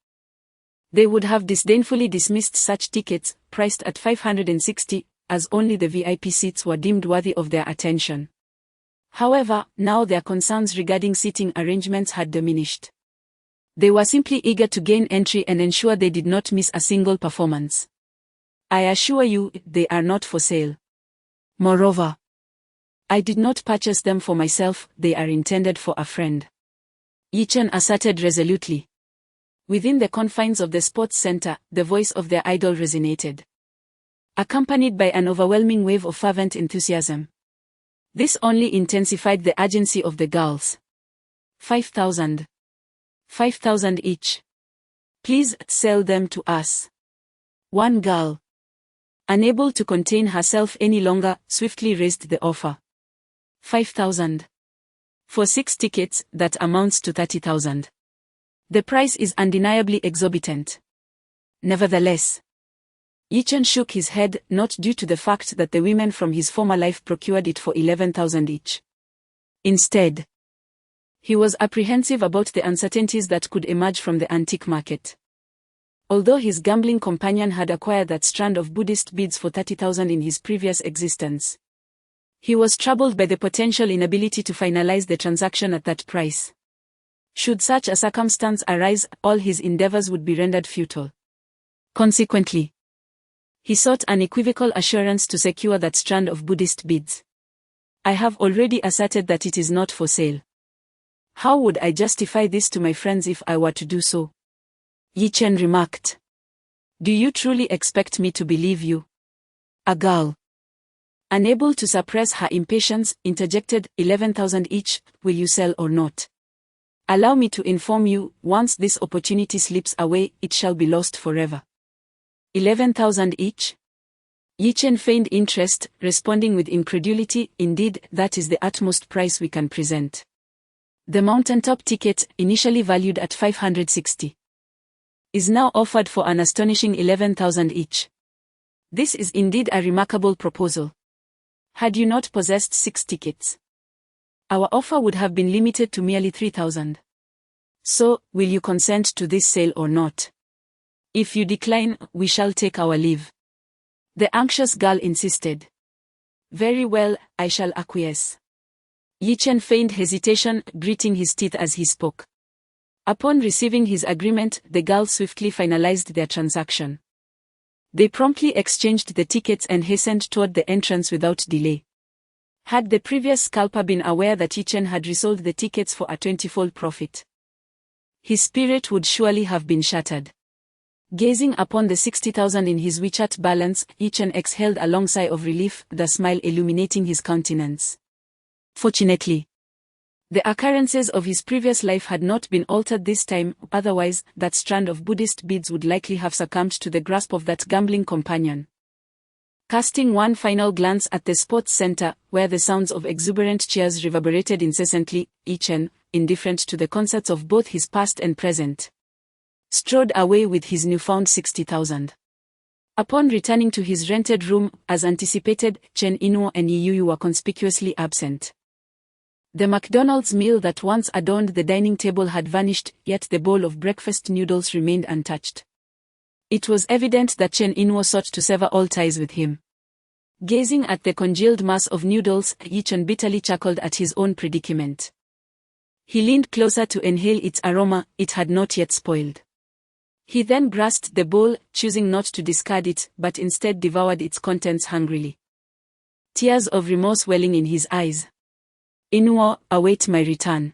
they would have disdainfully dismissed such tickets, priced at 560, as only the VIP seats were deemed worthy of their attention. However, now their concerns regarding seating arrangements had diminished. They were simply eager to gain entry and ensure they did not miss a single performance. I assure you, they are not for sale. Moreover, I did not purchase them for myself, they are intended for a friend, Yichen asserted resolutely. Within the confines of the sports center, the voice of their idol resonated, accompanied by an overwhelming wave of fervent enthusiasm. This only intensified the urgency of the girls. 5,000. 5,000 each. Please sell them to us. One girl, unable to contain herself any longer, swiftly raised the offer. 5,000. For 6 tickets, that amounts to 30,000. The price is undeniably exorbitant. Nevertheless, Yichen shook his head, not due to the fact that the women from his former life procured it for 11,000 each. Instead, he was apprehensive about the uncertainties that could emerge from the antique market. Although his gambling companion had acquired that strand of Buddhist beads for 30,000 in his previous existence, he was troubled by the potential inability to finalize the transaction at that price. Should such a circumstance arise, all his endeavors would be rendered futile. Consequently, he sought unequivocal assurance to secure that strand of Buddhist beads. I have already asserted that it is not for sale. How would I justify this to my friends if I were to do so? Yichen remarked. Do you truly expect me to believe you? A girl, unable to suppress her impatience, interjected, 11,000 each, will you sell or not? Allow me to inform you, once this opportunity slips away, it shall be lost forever. 11,000 each? Yichen feigned interest, responding with incredulity, indeed, that is the utmost price we can present. The mountaintop ticket, initially valued at 560, is now offered for an astonishing 11,000 each. This is indeed a remarkable proposal. Had you not possessed 6 tickets, our offer would have been limited to merely 3,000. So, will you consent to this sale or not? If you decline, we shall take our leave. The anxious girl insisted. Very well, I shall acquiesce. Yichen feigned hesitation, gritting his teeth as he spoke. Upon receiving his agreement, the girls swiftly finalized their transaction. They promptly exchanged the tickets and hastened toward the entrance without delay. Had the previous scalper been aware that Yichen had resold the tickets for a 20-fold profit, his spirit would surely have been shattered. Gazing upon the 60,000 in his WeChat balance, Yichen exhaled a long sigh of relief, the smile illuminating his countenance. Fortunately, The occurrences of his previous life had not been altered this time, otherwise, that strand of Buddhist beads would likely have succumbed to the grasp of that gambling companion. Casting one final glance at the sports center, where the sounds of exuberant cheers reverberated incessantly, Yichen, indifferent to the concerts of both his past and present, strode away with his newfound 60,000. Upon returning to his rented room, as anticipated, Chen Inuo and Yi Yu were conspicuously absent. The McDonald's meal that once adorned the dining table had vanished, yet the bowl of breakfast noodles remained untouched. It was evident that Chen Inuo sought to sever all ties with him. Gazing at the congealed mass of noodles, Yichen bitterly chuckled at his own predicament. He leaned closer to inhale its aroma. It had not yet spoiled. He then grasped the bowl, choosing not to discard it, but instead devoured its contents hungrily. Tears of remorse welling in his eyes. Inuo, await my return.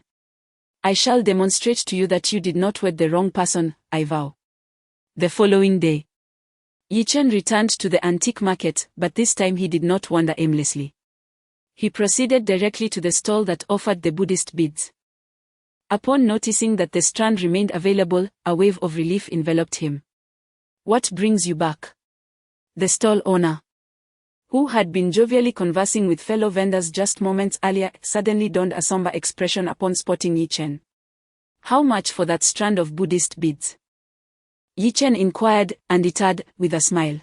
I shall demonstrate to you that you did not wed the wrong person, I vow. The following day, Yichen returned to the antique market, but this time he did not wander aimlessly. He proceeded directly to the stall that offered the Buddhist beads. Upon noticing that the strand remained available, a wave of relief enveloped him. What brings you back? The stall owner, who had been jovially conversing with fellow vendors just moments earlier, suddenly donned a somber expression upon spotting Yichen. How much for that strand of Buddhist beads? Yichen inquired, undeterred, with a smile.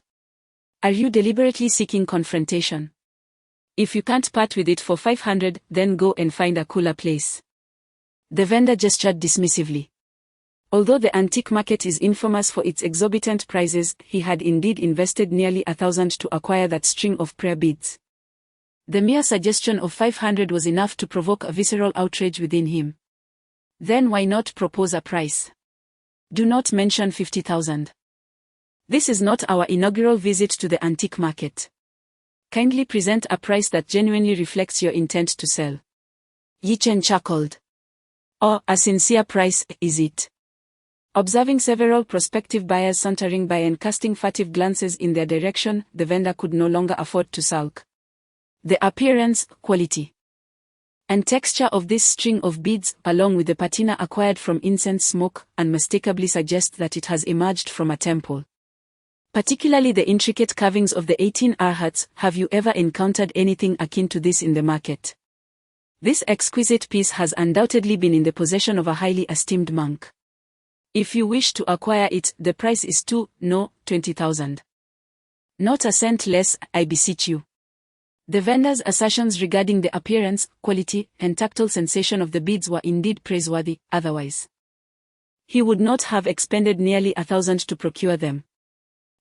Are you deliberately seeking confrontation? If you can't part with it for 500, then go and find a cooler place. The vendor gestured dismissively. Although the antique market is infamous for its exorbitant prices, he had indeed invested nearly 1,000 to acquire that string of prayer beads. The mere suggestion of 500 was enough to provoke a visceral outrage within him. Then why not propose a price? Do not mention 50,000. This is not our inaugural visit to the antique market. Kindly present a price that genuinely reflects your intent to sell. Yichen chuckled. Oh, a sincere price, is it? Observing several prospective buyers sauntering by and casting furtive glances in their direction, the vendor could no longer afford to sulk. The appearance, quality, and texture of this string of beads, along with the patina acquired from incense smoke, unmistakably suggest that it has emerged from a temple. Particularly the intricate carvings of the 18 arhats. Have you ever encountered anything akin to this in the market? This exquisite piece has undoubtedly been in the possession of a highly esteemed monk. If you wish to acquire it, the price is 20,000. Not a cent less, I beseech you. The vendor's assertions regarding the appearance, quality, and tactile sensation of the beads were indeed praiseworthy, otherwise he would not have expended nearly 1,000 to procure them.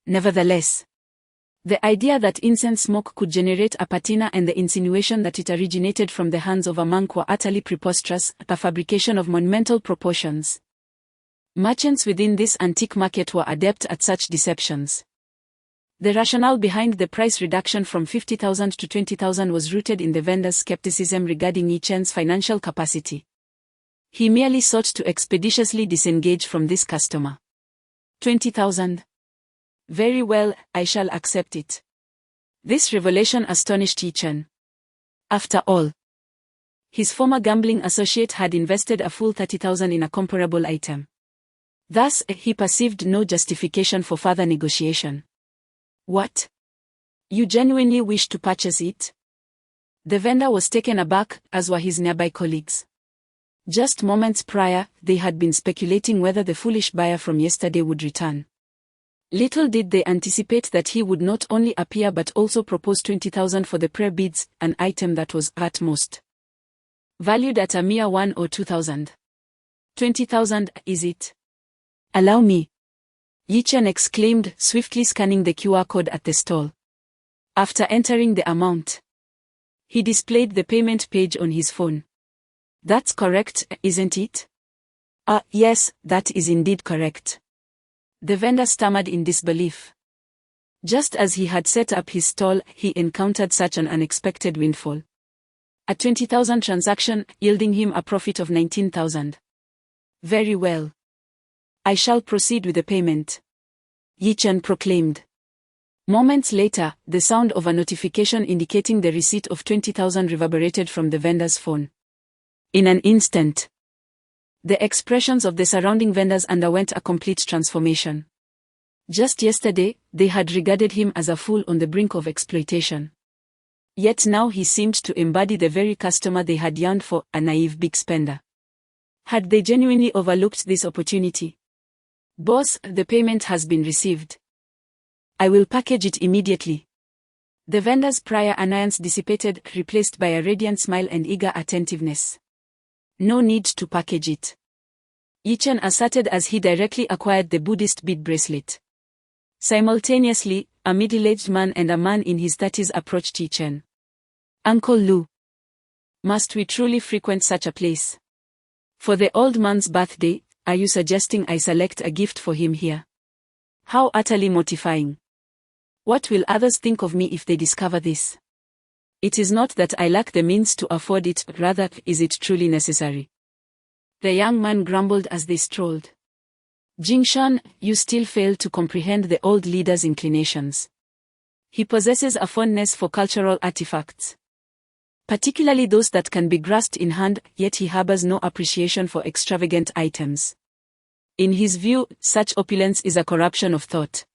Nevertheless, the idea that incense smoke could generate a patina and the insinuation that it originated from the hands of a monk were utterly preposterous, a fabrication of monumental proportions. Merchants within this antique market were adept at such deceptions. The rationale behind the price reduction from 50,000 to 20,000 was rooted in the vendor's skepticism regarding Yichen's financial capacity. He merely sought to expeditiously disengage from this customer. 20,000. Very well, I shall accept it. This revelation astonished Yichen. After all, his former gambling associate had invested a full 30,000 in a comparable item. Thus, he perceived no justification for further negotiation. What? You genuinely wish to purchase it? The vendor was taken aback, as were his nearby colleagues. Just moments prior, they had been speculating whether the foolish buyer from yesterday would return. Little did they anticipate that he would not only appear but also propose 20,000 for the prayer beads, an item that was, at most, valued at a mere 1 or 2,000. 20,000, is it? Allow me. Yichen exclaimed, swiftly scanning the QR code at the stall. After entering the amount, he displayed the payment page on his phone. That's correct, isn't it? Yes, that is indeed correct. The vendor stammered in disbelief. Just as he had set up his stall, he encountered such an unexpected windfall. A 20,000 transaction, yielding him a profit of 19,000. Very well. I shall proceed with the payment, Yichen proclaimed. Moments later, the sound of a notification indicating the receipt of 20,000 reverberated from the vendor's phone. In an instant, the expressions of the surrounding vendors underwent a complete transformation. Just yesterday, they had regarded him as a fool on the brink of exploitation. Yet now he seemed to embody the very customer they had yearned for, a naive big spender. Had they genuinely overlooked this opportunity? Boss, the payment has been received. I will package it immediately. The vendor's prior annoyance dissipated, replaced by a radiant smile and eager attentiveness. No need to package it, Yi-Chen asserted as he directly acquired the Buddhist bead bracelet. Simultaneously, a middle-aged man and a man in his 30s approached Yi-Chen. Uncle Lu. Must we truly frequent such a place? For the old man's birthday, are you suggesting I select a gift for him here? How utterly mortifying. What will others think of me if they discover this? It is not that I lack the means to afford it, rather, is it truly necessary? The young man grumbled as they strolled. Jingshan, you still fail to comprehend the old leader's inclinations. He possesses a fondness for cultural artifacts, particularly those that can be grasped in hand, yet he harbors no appreciation for extravagant items. In his view, such opulence is a corruption of thought.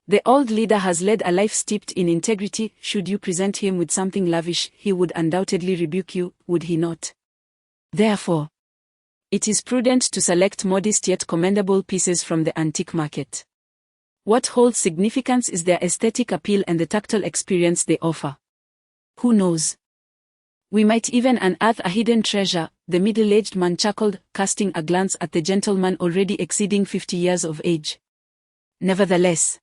The old leader has led a life steeped in integrity. Should you present him with something lavish, he would undoubtedly rebuke you, would he not? Therefore, it is prudent to select modest yet commendable pieces from the antique market. What holds significance is their aesthetic appeal and the tactile experience they offer. Who knows? We might even unearth a hidden treasure, the middle-aged man chuckled, casting a glance at the gentleman already exceeding 50 years of age. Nevertheless,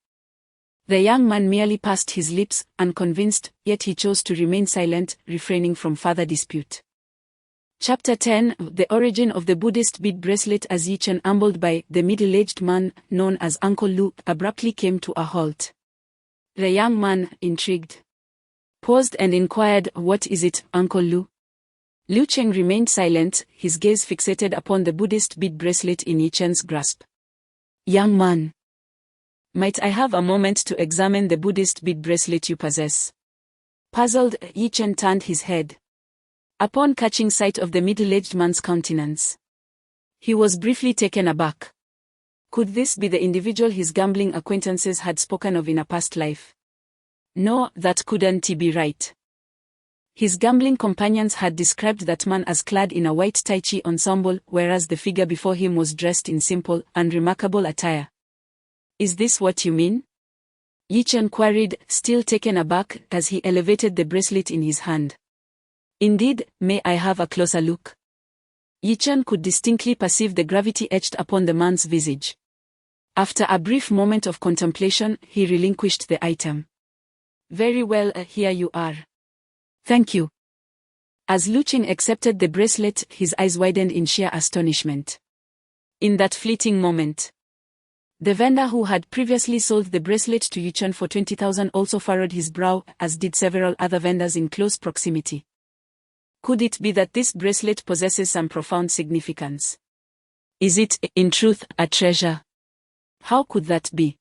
the young man merely pursed his lips, unconvinced, yet he chose to remain silent, refraining from further dispute. Chapter 10: The origin of the Buddhist bead bracelet. As Yi-Chen ambled by, the middle-aged man, known as Uncle Lu, abruptly came to a halt. The young man, intrigued, paused and inquired, "What is it, Uncle Lu?" Liu Cheng remained silent, his gaze fixated upon the Buddhist bead bracelet in Yi-Chen's grasp. "Young man, might I have a moment to examine the Buddhist bead bracelet you possess?" Puzzled, Yi-Chen turned his head. Upon catching sight of the middle-aged man's countenance, he was briefly taken aback. Could this be the individual his gambling acquaintances had spoken of in a past life? No, that couldn't be right. His gambling companions had described that man as clad in a white Tai Chi ensemble, whereas the figure before him was dressed in simple, unremarkable attire. "Is this what you mean?" Yi-Chen queried, still taken aback, as he elevated the bracelet in his hand. "Indeed, may I have a closer look?" Yi-Chen could distinctly perceive the gravity etched upon the man's visage. After a brief moment of contemplation, he relinquished the item. "Very well, here you are." "Thank you." As Liu Cheng accepted the bracelet, his eyes widened in sheer astonishment. In that fleeting moment, the vendor who had previously sold the bracelet to Yi-Chen for 20,000 also furrowed his brow, as did several other vendors in close proximity. Could it be that this bracelet possesses some profound significance? Is it, in truth, a treasure? How could that be?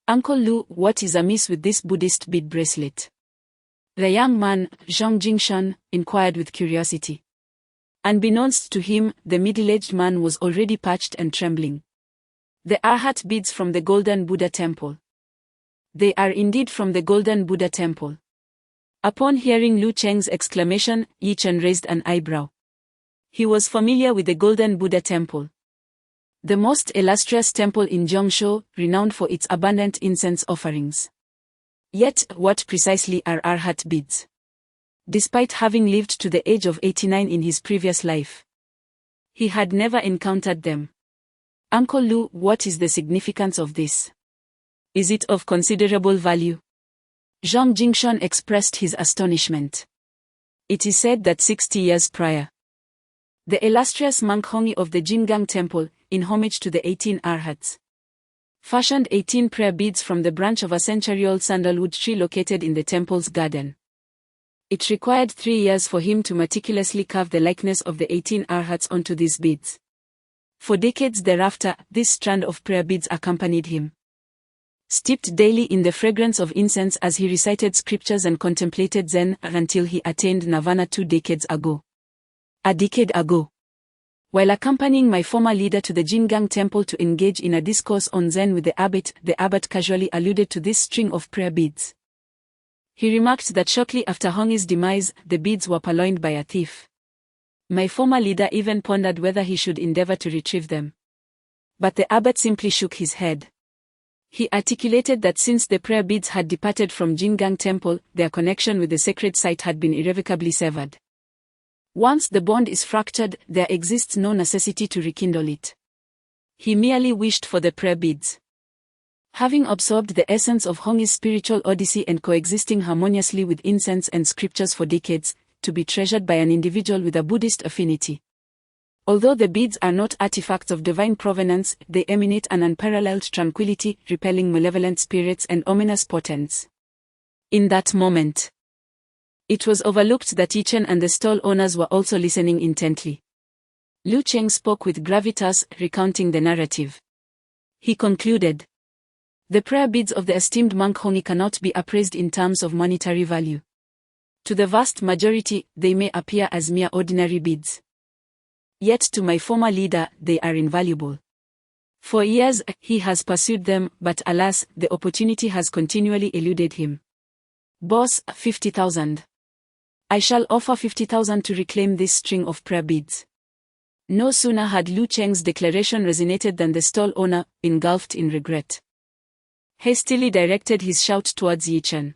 "Uncle Lu, what is amiss with this Buddhist bead bracelet?" The young man, Zhang Jingshan, inquired with curiosity. Unbeknownst to him, the middle-aged man was already parched and trembling. "The Arhat beads from the Golden Buddha Temple." "They are indeed from the Golden Buddha Temple." Upon hearing Liu Cheng's exclamation, Yi-Chen raised an eyebrow. He was familiar with the Golden Buddha Temple, the most illustrious temple in Jiangsu, renowned for its abundant incense offerings. Yet, what precisely are Arhat beads? Despite having lived to the age of 89 in his previous life, he had never encountered them. "Uncle Lu, what is the significance of this? Is it of considerable value?" Zhang Jingshan expressed his astonishment. It is said that 60 years prior, the illustrious monk Hongi of the Jingang Temple, in homage to the 18 Arhats, fashioned 18 prayer beads from the branch of a century-old sandalwood tree located in the temple's garden. It required 3 years for him to meticulously carve the likeness of the 18 Arhats onto these beads. For decades thereafter, this strand of prayer beads accompanied him, steeped daily in the fragrance of incense as he recited scriptures and contemplated Zen, until he attained nirvana 2 decades ago. A decade ago. While accompanying my former leader to the Jingang temple to engage in a discourse on Zen with the abbot casually alluded to this string of prayer beads. He remarked that shortly after Hongi's demise, the beads were purloined by a thief. My former leader even pondered whether he should endeavor to retrieve them. But the abbot simply shook his head. He articulated that since the prayer beads had departed from Jingang temple, their connection with the sacred site had been irrevocably severed. Once the bond is fractured, there exists no necessity to rekindle it. He merely wished for the prayer beads. Having absorbed the essence of Hongi's spiritual odyssey and coexisting harmoniously with incense and scriptures for decades, to be treasured by an individual with a Buddhist affinity. Although the beads are not artifacts of divine provenance, they emanate an unparalleled tranquility, repelling malevolent spirits and ominous portents. In that moment, it was overlooked that Yichen and the stall owners were also listening intently. Lu Cheng spoke with gravitas, recounting the narrative. He concluded, "The prayer beads of the esteemed monk Hongi cannot be appraised in terms of monetary value. To the vast majority, they may appear as mere ordinary beads. Yet to my former leader, they are invaluable. For years, he has pursued them, but alas, the opportunity has continually eluded him. Boss, 50,000. I shall offer 50,000 to reclaim this string of prayer beads." No sooner had Lu Cheng's declaration resonated than the stall owner, engulfed in regret, hastily directed his shout towards Yichen.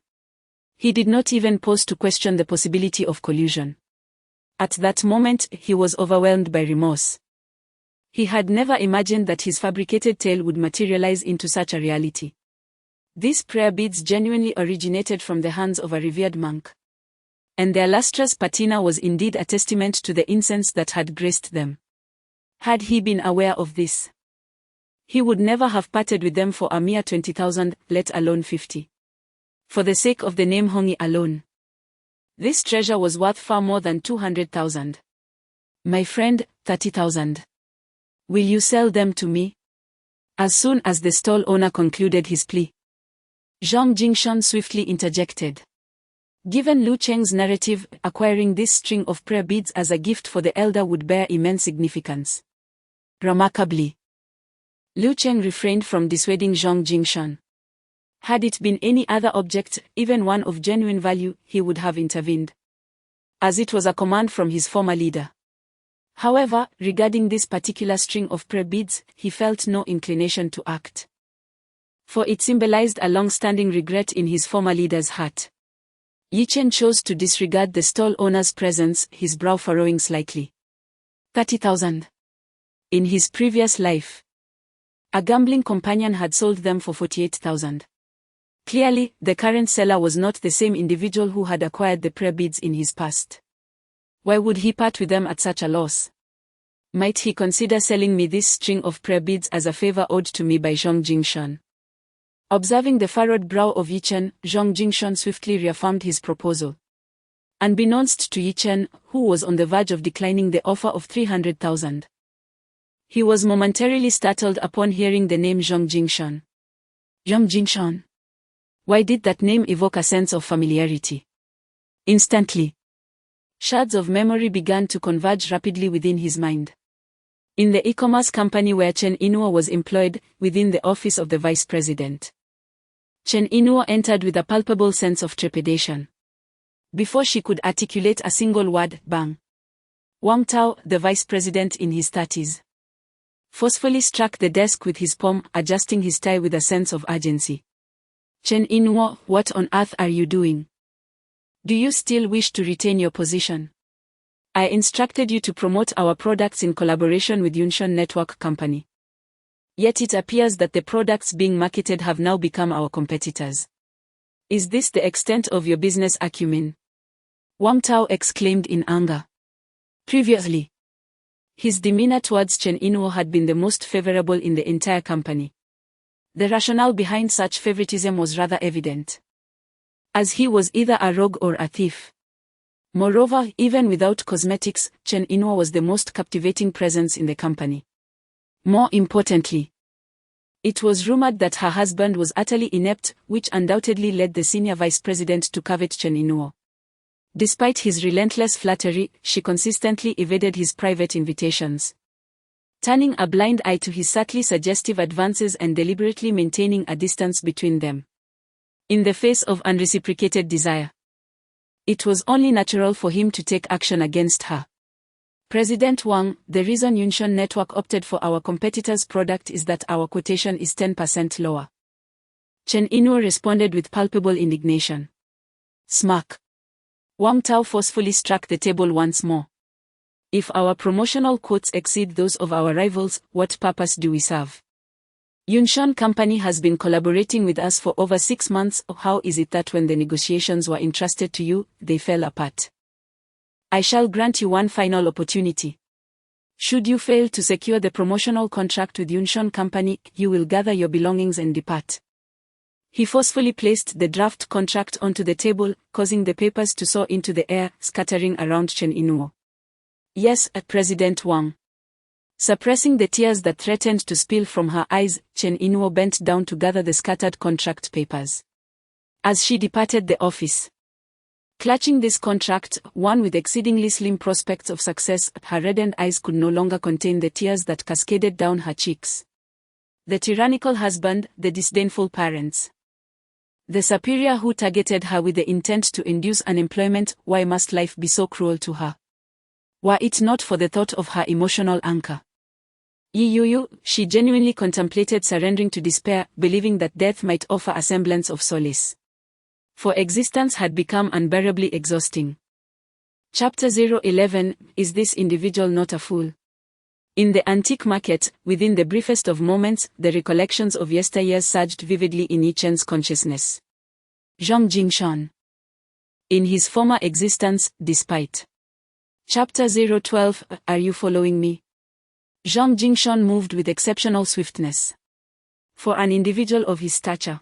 He did not even pause to question the possibility of collusion. At that moment, he was overwhelmed by remorse. He had never imagined that his fabricated tale would materialize into such a reality. These prayer beads genuinely originated from the hands of a revered monk. And their lustrous patina was indeed a testament to the incense that had graced them. Had he been aware of this, he would never have parted with them for a mere 20,000, let alone 50. For the sake of the name Hongi alone, this treasure was worth far more than 200,000. My friend, 30,000. Will you sell them to me? As soon as the stall owner concluded his plea, Zhang Jingshan swiftly interjected. Given Lu Cheng's narrative, acquiring this string of prayer beads as a gift for the elder would bear immense significance. Remarkably, Lu Cheng refrained from dissuading Zhang Jingshan. Had it been any other object, even one of genuine value, he would have intervened, as it was a command from his former leader. However, regarding this particular string of prayer beads, he felt no inclination to act. For it symbolized a long-standing regret in his former leader's heart. Yichen chose to disregard the stall owner's presence, his brow furrowing slightly. 30,000. In his previous life, a gambling companion had sold them for 48,000. Clearly, the current seller was not the same individual who had acquired the prayer beads in his past. Why would he part with them at such a loss? Might he consider selling me this string of prayer beads as a favor owed to me by Zhang Jingshan? Observing the furrowed brow of Yichen, Zhang Jingshan swiftly reaffirmed his proposal. Unbeknownst to Yichen, who was on the verge of declining the offer of 300,000. He was momentarily startled upon hearing the name Zhang Jingshan. Zhang Jingshan. Why did that name evoke a sense of familiarity? Instantly, shards of memory began to converge rapidly within his mind. In the e-commerce company where Chen Inuo was employed, within the office of the vice president, Chen Inuo entered with a palpable sense of trepidation. Before she could articulate a single word, bang! Wang Tao, the vice president in his 30s, forcefully struck the desk with his palm, adjusting his tie with a sense of urgency. Chen Inuo, what on earth are you doing? Do you still wish to retain your position? I instructed you to promote our products in collaboration with Yunshan Network Company. Yet it appears that the products being marketed have now become our competitors. Is this the extent of your business acumen? Wang Tao exclaimed in anger. Previously, his demeanor towards Chen Inuo had been the most favorable in the entire company. The rationale behind such favoritism was rather evident, as he was either a rogue or a thief. Moreover, even without cosmetics, Chen Inuo was the most captivating presence in the company. More importantly, it was rumored that her husband was utterly inept, which undoubtedly led the senior vice president to covet Chen Inuo. Despite his relentless flattery, she consistently evaded his private invitations, turning a blind eye to his subtly suggestive advances and deliberately maintaining a distance between them. In the face of unreciprocated desire, it was only natural for him to take action against her. President Wang, the reason Yunshun Network opted for our competitor's product is that our quotation is 10% lower. Chen Inuo responded with palpable indignation. Smirk. Wang Tao forcefully struck the table once more. If our promotional quotes exceed those of our rivals, what purpose do we serve? Yunshun Company has been collaborating with us for over 6 months. How is it that when the negotiations were entrusted to you, they fell apart? I shall grant you one final opportunity. Should you fail to secure the promotional contract with Yunshun Company, you will gather your belongings and depart. He forcefully placed the draft contract onto the table, causing the papers to soar into the air, scattering around Chen Inuo. Yes, President Wang. Suppressing the tears that threatened to spill from her eyes, Chen Inuo bent down to gather the scattered contract papers. As she departed the office, clutching this contract, one with exceedingly slim prospects of success, her reddened eyes could no longer contain the tears that cascaded down her cheeks. The tyrannical husband, the disdainful parents, the superior who targeted her with the intent to induce unemployment. Why must life be so cruel to her? Were it not for the thought of her emotional anchor, she genuinely contemplated surrendering to despair, believing that death might offer a semblance of solace. For existence had become unbearably exhausting. Chapter 011. Is this individual not a fool? In the antique market, within the briefest of moments, the recollections of yesteryears surged vividly in Yi Chen's consciousness. Zhang Jingshan. In his former existence, despite. Chapter 012. Are you following me? Zhang Jingshan moved with exceptional swiftness. For an individual of his stature,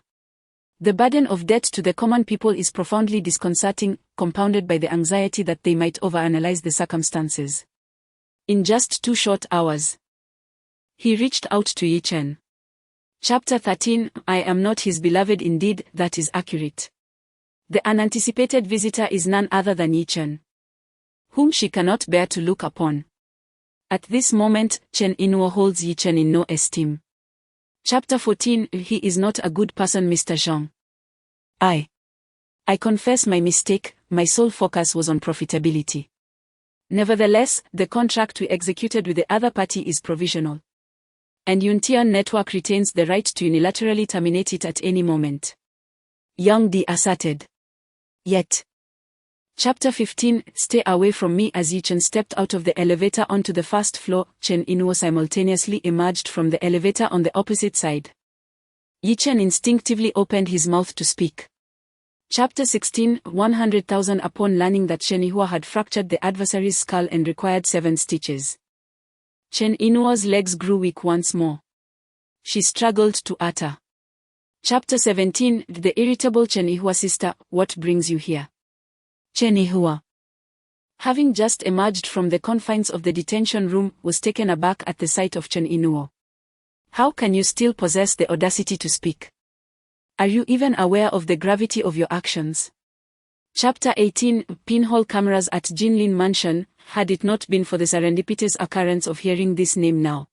the burden of debt to the common people is profoundly disconcerting, compounded by the anxiety that they might overanalyze the circumstances. In just 2 short hours, he reached out to Yi Chen. Chapter 13. I am not his beloved. Indeed, that is accurate. The unanticipated visitor is none other than Yi Chen, whom she cannot bear to look upon. At this moment, Chen Inuo holds Yi Chen in no esteem. Chapter 14. He is not a good person, Mr. Zhang. I confess my mistake. My sole focus was on profitability. Nevertheless, the contract we executed with the other party is provisional, and Yuntian Network retains the right to unilaterally terminate it at any moment, Yang Di asserted. Yet. Chapter 15. Stay away from me. As Yi Chen stepped out of the elevator onto the first floor, Chen Inuo simultaneously emerged from the elevator on the opposite side. Yi Chen instinctively opened his mouth to speak. Chapter 16. 100,000. Upon learning that Chen Inuo had fractured the adversary's skull and required 7 stitches, Chen Inuo's legs grew weak once more. She struggled to utter. Chapter 17. The irritable Chen Inuo's sister. What brings you here? Chen Inuo, having just emerged from the confines of the detention room, was taken aback at the sight of Chen Inuo. How can you still possess the audacity to speak? Are you even aware of the gravity of your actions? Chapter 18. Pinhole cameras at Jinlin Mansion. Had it not been for the serendipitous occurrence of hearing this name now,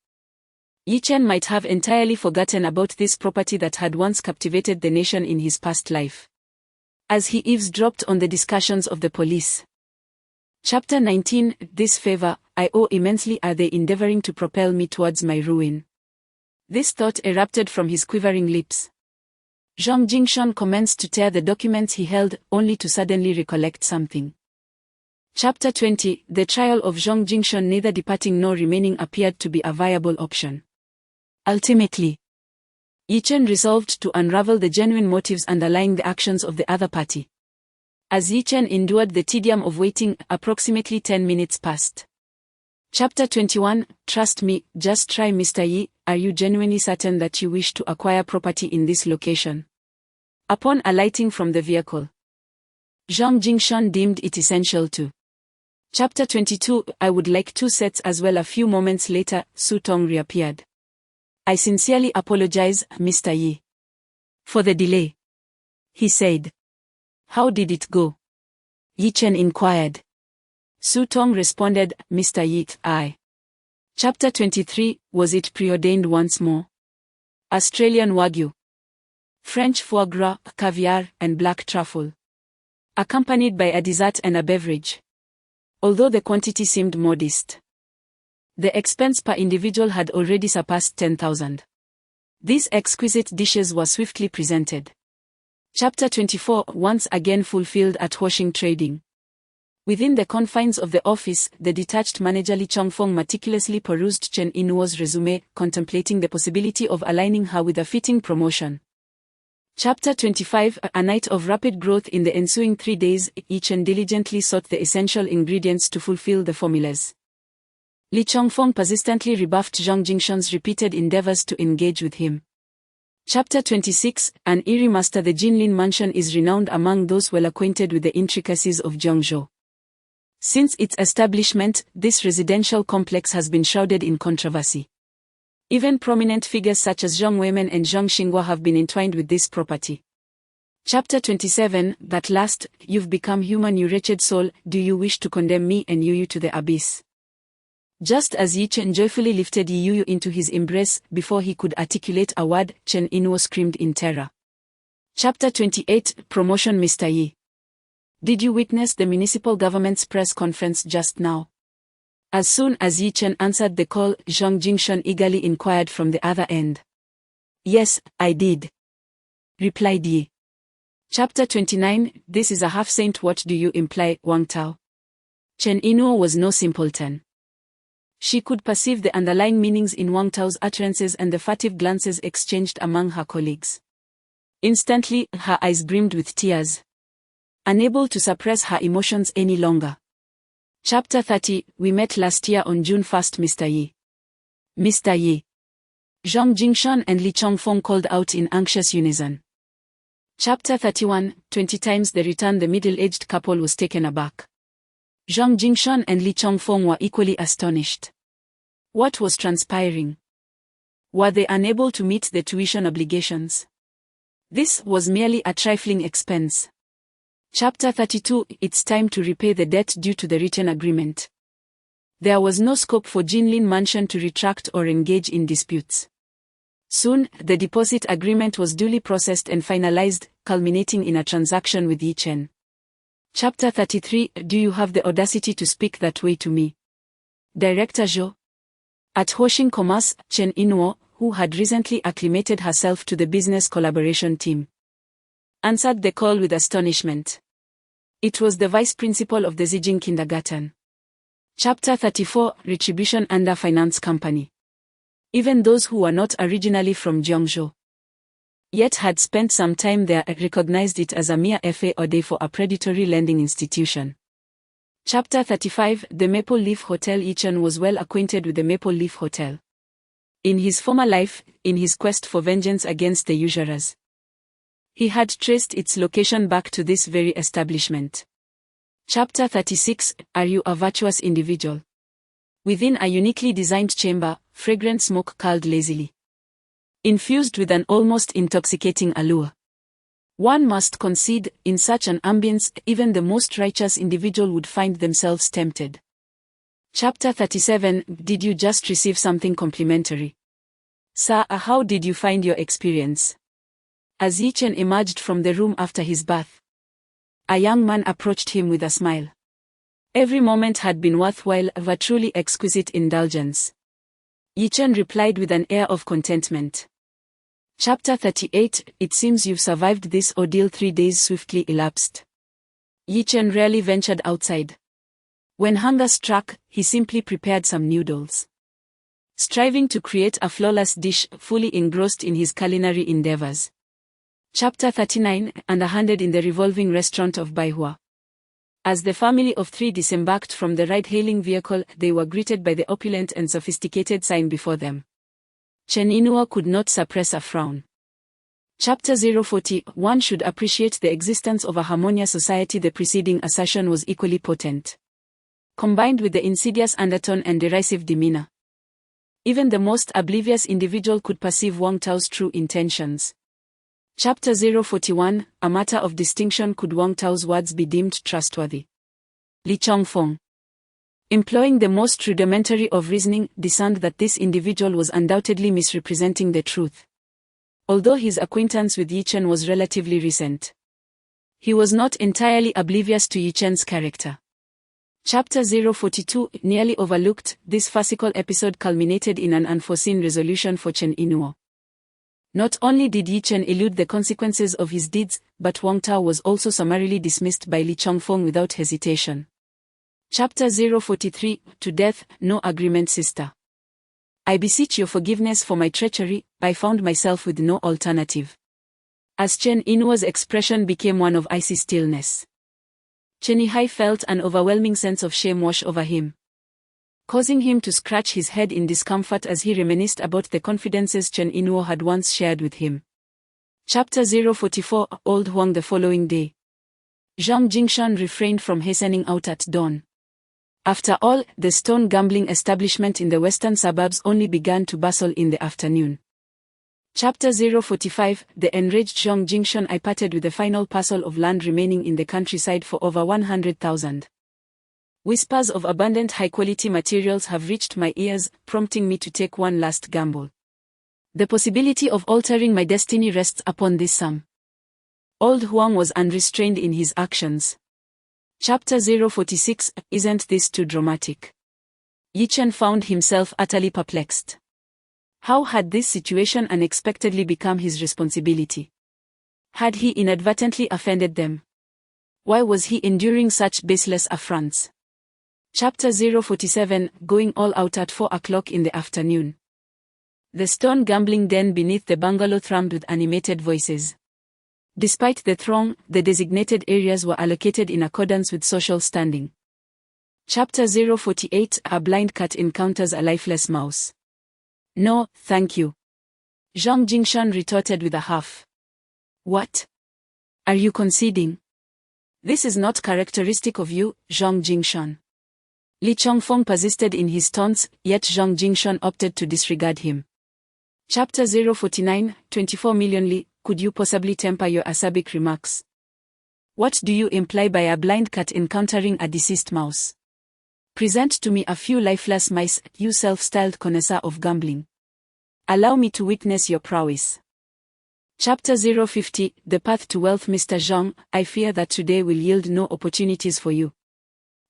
Yi Chen might have entirely forgotten about this property that had once captivated the nation in his past life, as he eavesdropped on the discussions of the police. Chapter 19. This favor I owe immensely. Are they endeavoring to propel me towards my ruin? This thought erupted from his quivering lips. Zhang Jingshan commenced to tear the documents he held, only to suddenly recollect something. Chapter 20. The trial of Zhang Jingshan. Neither departing nor remaining appeared to be a viable option. Ultimately, Yi Chen resolved to unravel the genuine motives underlying the actions of the other party. As Yi Chen endured the tedium of waiting, approximately 10 minutes passed. Chapter 21. Trust me, just try. Mr. Yi, are you genuinely certain that you wish to acquire property in this location? Upon alighting from the vehicle, Zhang Jingshan deemed it essential to. Chapter 22. I would like 2 sets as well. A few moments later, Su Tong reappeared. I sincerely apologize, Mr. Yi, for the delay, he said. How did it go? Yi Chen inquired. Su Tong responded, Mr. Yi, I. Chapter 23, was it preordained once more? Australian Wagyu. French foie gras, caviar, and black truffle. Accompanied by a dessert and a beverage. Although the quantity seemed modest, the expense per individual had already surpassed 10,000. These exquisite dishes were swiftly presented. Chapter 24, once again fulfilled at washing trading. Within the confines of the office, the detached manager Li Chongfeng meticulously perused Chen Inuo's resume, contemplating the possibility of aligning her with a fitting promotion. Chapter 25, a night of rapid growth. In the ensuing 3 days, Yi Chen diligently sought the essential ingredients to fulfill the formulas. Li Chongfeng persistently rebuffed Zhang Jingshan's repeated endeavors to engage with him. Chapter 26, an eerie master. The Jinlin mansion is renowned among those well acquainted with the intricacies of Jiangzhou. Since its establishment, this residential complex has been shrouded in controversy. Even prominent figures such as Zhang Weimen and Zhang Xinghua have been entwined with this property. Chapter 27, at last, you've become human, you wretched soul, do you wish to condemn me and Yuyu to the abyss? Just as Yi Chen joyfully lifted Yuyu into his embrace, before he could articulate a word, Chen Inuo screamed in terror. Chapter 28, Promotion. Mr. Yi. Did you witness the municipal government's press conference just now? As soon as Yi Chen answered the call, Zhang Jingshan eagerly inquired from the other end. Yes, I did, replied Yi. Chapter 29, this is a half-saint. What do you imply, Wang Tao? Chen Inuo was no simpleton. She could perceive the underlying meanings in Wang Tao's utterances and the furtive glances exchanged among her colleagues. Instantly, her eyes brimmed with tears. Unable to suppress her emotions any longer. Chapter 30, we met last year on June 1st, Mr. Yi. Mr. Yi. Zhang Jingshan and Li Chongfeng called out in anxious unison. Chapter 31, 20 times the return. The middle-aged couple was taken aback. Zhang Jingshan and Li Chongfeng were equally astonished. What was transpiring? Were they unable to meet the tuition obligations? This was merely a trifling expense. Chapter 32, it's time to repay the debt due to the written agreement. There was no scope for Jinlin Mansion to retract or engage in disputes. Soon, the deposit agreement was duly processed and finalized, culminating in a transaction with Yi Chen. Chapter 33, do you have the audacity to speak that way to me? Director Zhou. At Hoshing Commerce, Chen Inuo, who had recently acclimated herself to the business collaboration team, answered the call with astonishment. It was the vice principal of the Zijing Kindergarten. Chapter 34, Retribution under Finance Company. Even those who were not originally from Jiangzhou, yet had spent some time there, recognized it as a mere FA or day for a predatory lending institution. Chapter 35, the Maple Leaf Hotel. Yi Chen was well acquainted with the Maple Leaf Hotel. In his former life, in his quest for vengeance against the usurers, he had traced its location back to this very establishment. Chapter 36, are you a virtuous individual? Within a uniquely designed chamber, fragrant smoke curled lazily, infused with an almost intoxicating allure. One must concede, in such an ambience, even the most righteous individual would find themselves tempted. Chapter 37, did you just receive something complimentary? Sir, how did you find your experience? As Yi Chen emerged from the room after his bath, a young man approached him with a smile. Every moment had been worthwhile, a truly exquisite indulgence. Yi Chen replied with an air of contentment. Chapter 38, it seems you've survived this ordeal. 3 days swiftly elapsed. Yi Chen rarely ventured outside. When hunger struck, he simply prepared some noodles, striving to create a flawless dish, fully engrossed in his culinary endeavors. Chapter 39, underhanded in the revolving restaurant of Baihua. As the family of 3 disembarked from the ride-hailing vehicle, they were greeted by the opulent and sophisticated sign before them. Chen Inuo could not suppress a frown. Chapter 040, one should appreciate the existence of a harmonious society. The preceding assertion was equally potent, combined with the insidious undertone and derisive demeanor. Even the most oblivious individual could perceive Wang Tao's true intentions. Chapter 041, A Matter of Distinction. Could Wang Tao's words be deemed trustworthy? Li Chongfeng, employing the most rudimentary of reasoning, discerned that this individual was undoubtedly misrepresenting the truth. Although his acquaintance with Yi Chen was relatively recent, he was not entirely oblivious to Yi Chen's character. Chapter 042, nearly overlooked. This farcical episode culminated in an unforeseen resolution for Chen Inuo. Not only did Yi Chen elude the consequences of his deeds, but Wang Tao was also summarily dismissed by Li Chongfeng without hesitation. Chapter 043, To Death, No Agreement. Sister, I beseech your forgiveness for my treachery. I found myself with no alternative. As Chen Inuo's expression became one of icy stillness, Chen Yihai felt an overwhelming sense of shame wash over him, causing him to scratch his head in discomfort as he reminisced about the confidences Chen Inuo had once shared with him. Chapter 044, Old Huang. The following day, Zhang Jingshan refrained from hastening out at dawn. After all, the stone gambling establishment in the western suburbs only began to bustle in the afternoon. Chapter 045, The enraged Zhang Jingshan. I parted with the final parcel of land remaining in the countryside for over 100,000. Whispers of abundant high-quality materials have reached my ears, prompting me to take one last gamble. The possibility of altering my destiny rests upon this sum. Old Huang was unrestrained in his actions. Chapter 046, Isn't this too dramatic? Yi Chen found himself utterly perplexed. How had this situation unexpectedly become his responsibility? Had he inadvertently offended them? Why was he enduring such baseless affronts? Chapter 047, Going all out at 4 o'clock in the afternoon. The stone gambling den beneath the bungalow thrummed with animated voices. Despite the throng, the designated areas were allocated in accordance with social standing. Chapter 048, A blind cat encounters a lifeless mouse. No, thank you. Zhang Jingshan retorted with a huff. What? Are you conceding? This is not characteristic of you, Zhang Jingshan. Li Chongfeng persisted in his taunts, yet Zhang Jingshan opted to disregard him. Chapter 049, 24 million Li, could you possibly temper your acerbic remarks? What do you imply by a blind cat encountering a deceased mouse? Present to me a few lifeless mice, you self-styled connoisseur of gambling. Allow me to witness your prowess. Chapter 050, The Path to Wealth. Mr. Zhang, I fear that today will yield no opportunities for you.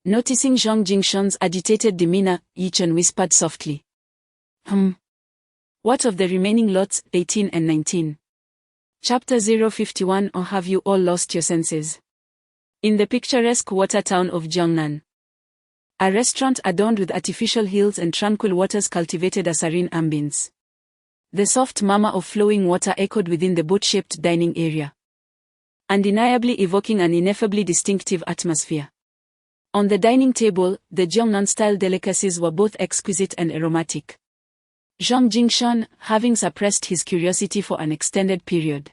Noticing Zhang Jingshan's agitated demeanor, Yi Chen whispered softly. What of the remaining lots, 18 and 19? Chapter 051, Or have you all lost your senses? In the picturesque water town of Jiangnan, a restaurant adorned with artificial hills and tranquil waters cultivated a serene ambience. The soft murmur of flowing water echoed within the boat-shaped dining area, undeniably evoking an ineffably distinctive atmosphere. On the dining table, the Jiangnan-style delicacies were both exquisite and aromatic. Zhang Jingshan, having suppressed his curiosity for an extended period,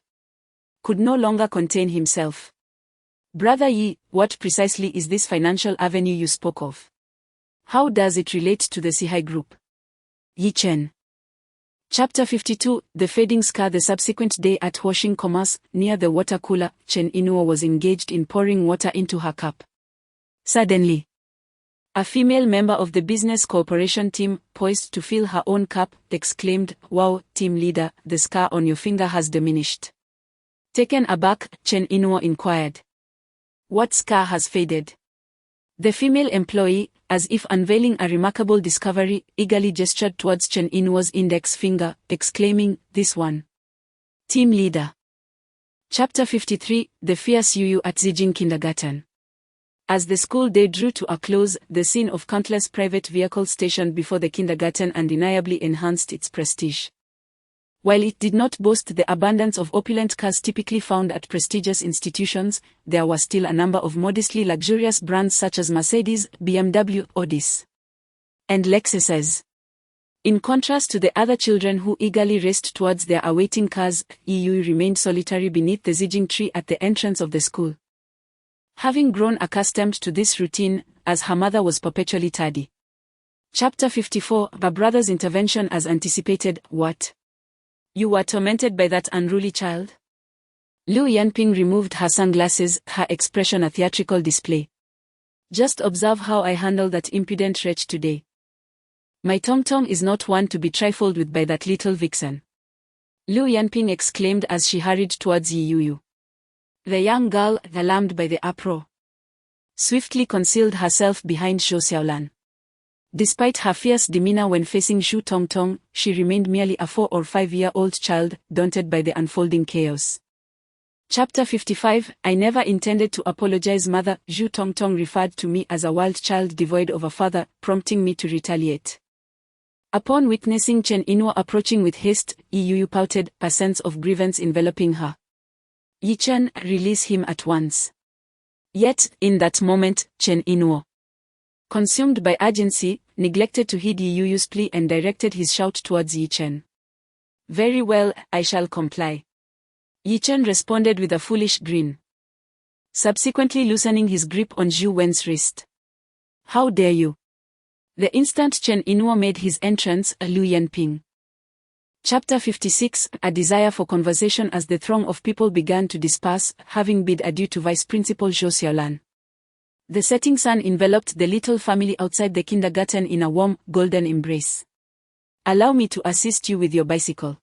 could no longer contain himself. Brother Yi, what precisely is this financial avenue you spoke of? How does it relate to the Sihai Group? Yi Chen. Chapter 52, The Fading Scar. The subsequent day at washing commerce, near the water cooler, Chen Inuo was engaged in pouring water into her cup. Suddenly, a female member of the business cooperation team, poised to fill her own cup, exclaimed, Wow, team leader, the scar on your finger has diminished. Taken aback, Chen Inuo inquired. What scar has faded? The female employee, as if unveiling a remarkable discovery, eagerly gestured towards Chen Inuo's index finger, exclaiming, This one. Team leader. Chapter 53, The Fierce Yu at Zijing Kindergarten. As the school day drew to a close, the scene of countless private vehicles stationed before the kindergarten undeniably enhanced its prestige. While it did not boast the abundance of opulent cars typically found at prestigious institutions, there were still a number of modestly luxurious brands such as Mercedes, BMW, Audis, and Lexuses. In contrast to the other children who eagerly raced towards their awaiting cars, Yu remained solitary beneath the Zijing tree at the entrance of the school. Having grown accustomed to this routine, as her mother was perpetually tardy. Chapter 54, Her brother's intervention as anticipated. What? You were tormented by that unruly child? Liu Yanping removed her sunglasses, her expression a theatrical display. Just observe how I handle that impudent wretch today. My tom-tom is not one to be trifled with by that little vixen. Liu Yanping exclaimed as she hurried towards Yi Yuyu. The young girl, alarmed by the uproar, swiftly concealed herself behind Zhou Xiaolan. Despite her fierce demeanor when facing Zhu Tongtong, she remained merely a 4 or 5-year-old child, daunted by the unfolding chaos. Chapter 55. I never intended to apologize. Mother. Zhu Tongtong referred to me as a wild child devoid of a father, prompting me to retaliate. Upon witnessing Chen Yinhuo approaching with haste, Yi Yuyu pouted, a sense of grievance enveloping her. Yi Chen, release him at once. Yet, in that moment, Chen Yinhuo, consumed by urgency, neglected to heed Yi Yuyu's plea and directed his shout towards Yi Chen. Very well, I shall comply. Yi Chen responded with a foolish grin, subsequently loosening his grip on Zhu Wen's wrist. How dare you? The instant Chen Yinhuo made his entrance, Liu Yanping. Chapter 56. A desire for conversation. As the throng of people began to disperse, having bid adieu to Vice Principal Zhou Xiaolan, the setting sun enveloped the little family outside the kindergarten in a warm, golden embrace. Allow me to assist you with your bicycle.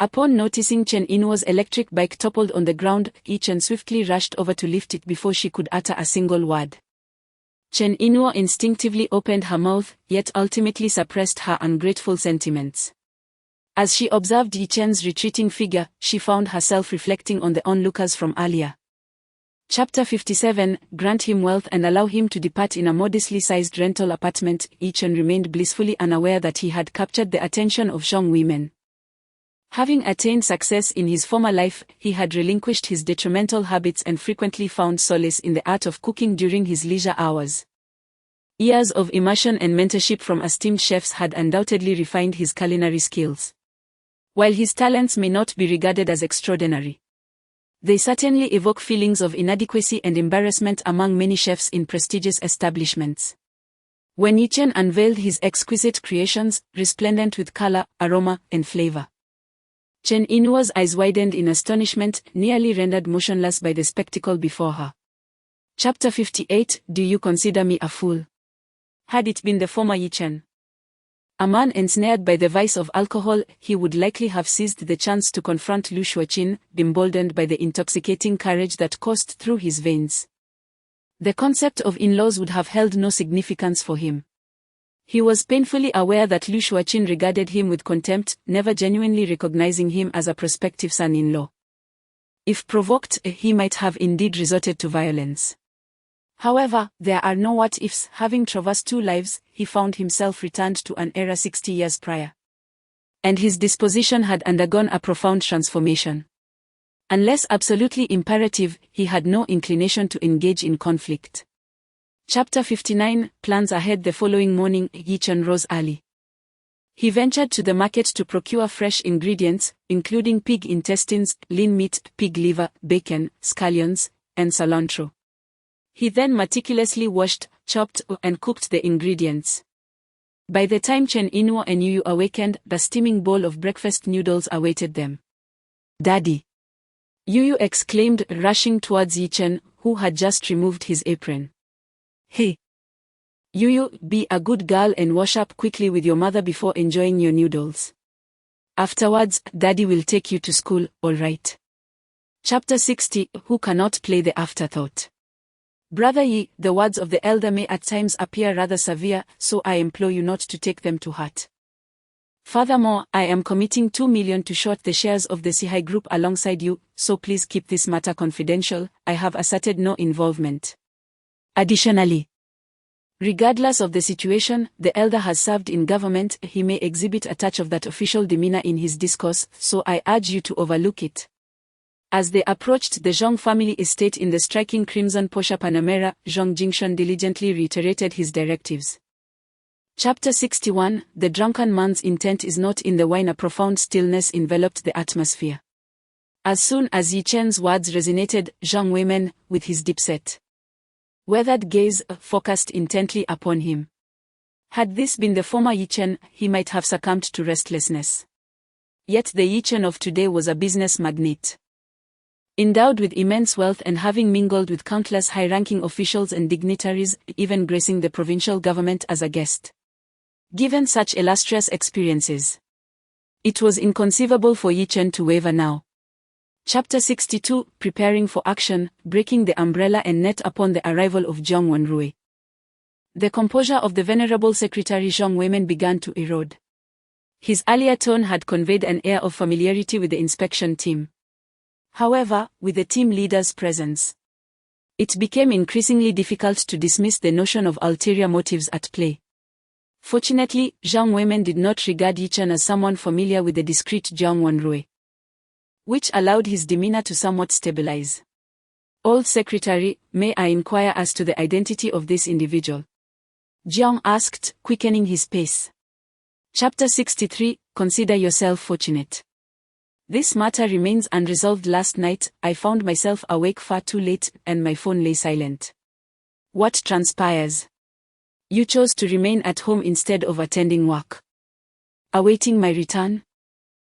Upon noticing Chen Yinhuo's electric bike toppled on the ground, Yi Chen swiftly rushed over to lift it before she could utter a single word. Chen Yinhuo instinctively opened her mouth, yet ultimately suppressed her ungrateful sentiments. As she observed Yi Chen's retreating figure, she found herself reflecting on the onlookers from earlier. Chapter 57. Grant him wealth and allow him to depart in a modestly sized rental apartment. Yi Chen remained blissfully unaware that he had captured the attention of Zhong women. Having attained success in his former life, he had relinquished his detrimental habits and frequently found solace in the art of cooking during his leisure hours. Years of immersion and mentorship from esteemed chefs had undoubtedly refined his culinary skills. While his talents may not be regarded as extraordinary, they certainly evoke feelings of inadequacy and embarrassment among many chefs in prestigious establishments. When Yi Chen unveiled his exquisite creations, resplendent with color, aroma, and flavor, Chen Yinhuo's eyes widened in astonishment, nearly rendered motionless by the spectacle before her. Chapter 58. Do you consider me a fool? Had it been the former Yi Chen, a man ensnared by the vice of alcohol, he would likely have seized the chance to confront Lu Shuoqin, emboldened by the intoxicating courage that coursed through his veins. The concept of in-laws would have held no significance for him. He was painfully aware that Lu Shuoqin regarded him with contempt, never genuinely recognizing him as a prospective son-in-law. If provoked, he might have indeed resorted to violence. However, there are no what-ifs. Having traversed 2 lives, he found himself returned to an era 60 years prior. And his disposition had undergone a profound transformation. Unless absolutely imperative, he had no inclination to engage in conflict. Chapter 59. Plans ahead. The following morning, Yi Chen rose early. He ventured to the market to procure fresh ingredients, including pig intestines, lean meat, pig liver, bacon, scallions, and cilantro. He then meticulously washed, chopped, and cooked the ingredients. By the time Chen Yinhuo and Yi Yuyu awakened, the steaming bowl of breakfast noodles awaited them. Daddy! Yi Yuyu exclaimed, rushing towards Yi Chen, who had just removed his apron. Hey! Yi Yuyu, be a good girl and wash up quickly with your mother before enjoying your noodles. Afterwards, Daddy will take you to school, alright? Chapter 60. Who cannot play the afterthought? Brother Yi, the words of the elder may at times appear rather severe, so I implore you not to take them to heart. Furthermore, I am committing 2 million to short the shares of the Sihai Group alongside you, so please keep this matter confidential. I have asserted no involvement. Additionally, regardless of the situation, the elder has served in government. He may exhibit a touch of that official demeanor in his discourse, so I urge you to overlook it. As they approached the Zhong family estate in the striking crimson Porsche Panamera, Zhong Jingshan diligently reiterated his directives. Chapter 61. The drunken man's intent is not in the wine. A profound stillness enveloped the atmosphere. As soon as Yi Chen's words resonated, Zhong Weimen, with his deep-set, weathered gaze, focused intently upon him. Had this been the former Yi Chen, he might have succumbed to restlessness. Yet the Yi Chen of today was a business magnate. Endowed with immense wealth and having mingled with countless high-ranking officials and dignitaries, even gracing the provincial government as a guest. Given such illustrious experiences, it was inconceivable for Yi Chen to waver now. Chapter 62, Preparing for Action, Breaking the Umbrella and Net upon the arrival of Jiang Wenrui. The composure of the venerable secretary Zhang Weimen began to erode. His earlier tone had conveyed an air of familiarity with the inspection team. However, with the team leader's presence, it became increasingly difficult to dismiss the notion of ulterior motives at play. Fortunately, Zhang Weimen did not regard Yi Chen as someone familiar with the discreet Jiang Wenrui, which allowed his demeanor to somewhat stabilize. "Old secretary, may I inquire as to the identity of this individual?" Jiang asked, quickening his pace. Chapter 63, Consider yourself fortunate. This matter remains unresolved. Last night, I found myself awake far too late, and my phone lay silent. What transpires? You chose to remain at home instead of attending work, awaiting my return?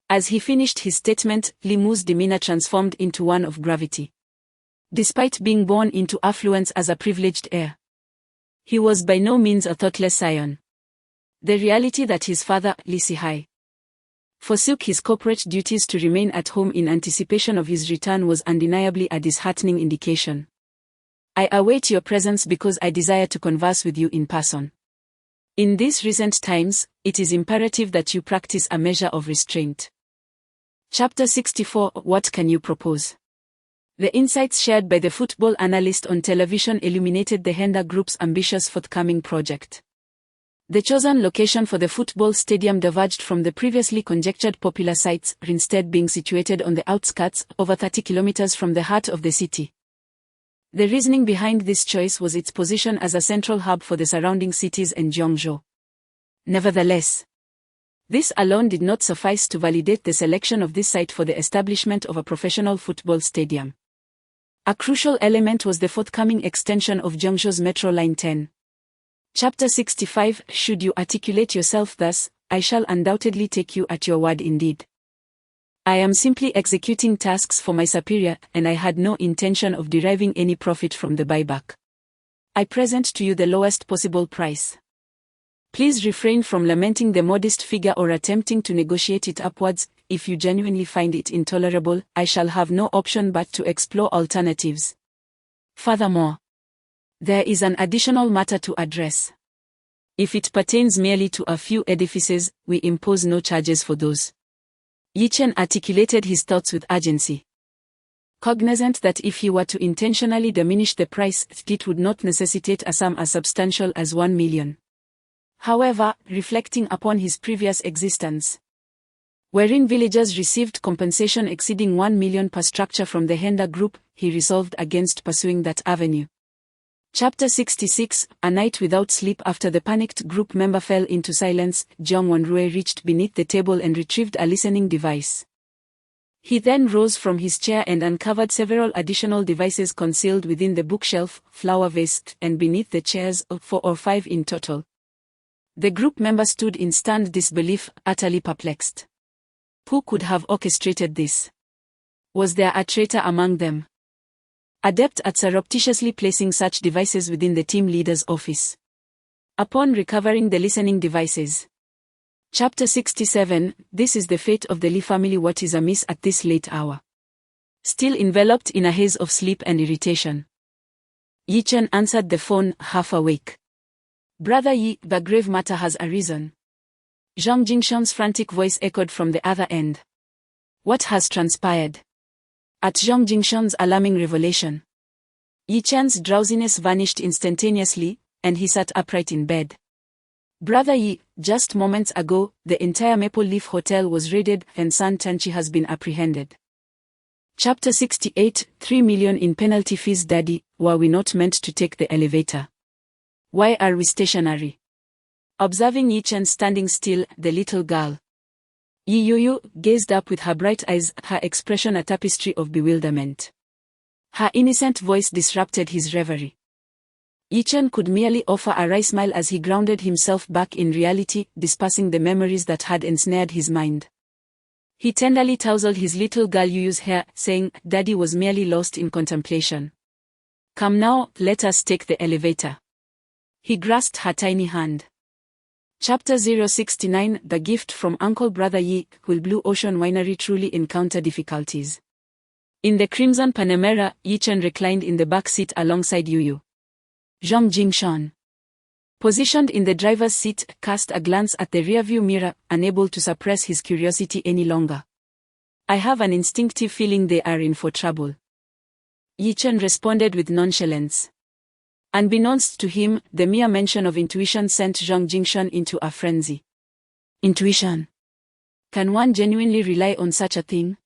As he finished his statement, Li Mu's demeanor transformed into one of gravity. Despite being born into affluence as a privileged heir, he was by no means a thoughtless scion. The reality that his father, Li Sihai, forsook his corporate duties to remain at home in anticipation of his return was undeniably a disheartening indication. I await your presence because I desire to converse with you in person. In these recent times, it is imperative that you practice a measure of restraint. Chapter 64, What can you propose? The insights shared by the football analyst on television illuminated the Henda Group's ambitious forthcoming project. The chosen location for the football stadium diverged from the previously conjectured popular sites, instead being situated on the outskirts, over 30 kilometers from the heart of the city. The reasoning behind this choice was its position as a central hub for the surrounding cities and Jiangzhou. Nevertheless, this alone did not suffice to validate the selection of this site for the establishment of a professional football stadium. A crucial element was the forthcoming extension of Jiangzhou's Metro Line 10. Chapter 65, Should you articulate yourself thus, I shall undoubtedly take you at your word indeed. I am simply executing tasks for my superior, and I had no intention of deriving any profit from the buyback. I present to you the lowest possible price. Please refrain from lamenting the modest figure or attempting to negotiate it upwards. If you genuinely find it intolerable, I shall have no option but to explore alternatives. Furthermore, there is an additional matter to address. If it pertains merely to a few edifices, we impose no charges for those. Yi Chen articulated his thoughts with urgency, cognizant that if he were to intentionally diminish the price, it would not necessitate a sum as substantial as 1 million. However, reflecting upon his previous existence, wherein villagers received compensation exceeding 1 million per structure from the Henda Group, he resolved against pursuing that avenue. Chapter 66, A night without sleep. After the panicked group member fell into silence, Jiang Wenrui reached beneath the table and retrieved a listening device. He then rose from his chair and uncovered several additional devices concealed within the bookshelf, flower vase, and beneath the chairs, 4 or 5 in total. The group member stood in stunned disbelief, utterly perplexed. Who could have orchestrated this? Was there a traitor among them, adept at surreptitiously placing such devices within the team leader's office? Upon recovering the listening devices. Chapter 67, This is the fate of the Li family. What is amiss at this late hour? Still enveloped in a haze of sleep and irritation, Yi Chen answered the phone, half awake. Brother Yi, the grave matter has arisen. Zhang Jingshan's frantic voice echoed from the other end. What has transpired? At Zhang Jingshan's alarming revelation, Yi Chen's drowsiness vanished instantaneously, and he sat upright in bed. Brother Yi, just moments ago, the entire Maple Leaf Hotel was raided and San Tanchi has been apprehended. Chapter 68, 3 million in penalty fees. Daddy, were we not meant to take the elevator? Why are we stationary? Observing Yi Chen standing still, the little girl, Yi Yuyu, gazed up with her bright eyes, her expression a tapestry of bewilderment. Her innocent voice disrupted his reverie. Yi Chen could merely offer a wry smile as he grounded himself back in reality, dispersing the memories that had ensnared his mind. He tenderly tousled his little girl Yuyu's hair, saying, "Daddy was merely lost in contemplation. Come now, let us take the elevator." He grasped her tiny hand. Chapter 069 The Gift from Uncle Brother Yi. Will Blue Ocean Winery truly encounter difficulties? In the crimson Panamera, Yi Chen reclined in the back seat alongside Yuyu. Zhang Jingshan, positioned in the driver's seat, cast a glance at the rearview mirror, unable to suppress his curiosity any longer. "I have an instinctive feeling they are in for trouble," Yi Chen responded with nonchalance. Unbeknownst to him, the mere mention of intuition sent Zhang Jingshan into a frenzy. Intuition? Can one genuinely rely on such a thing?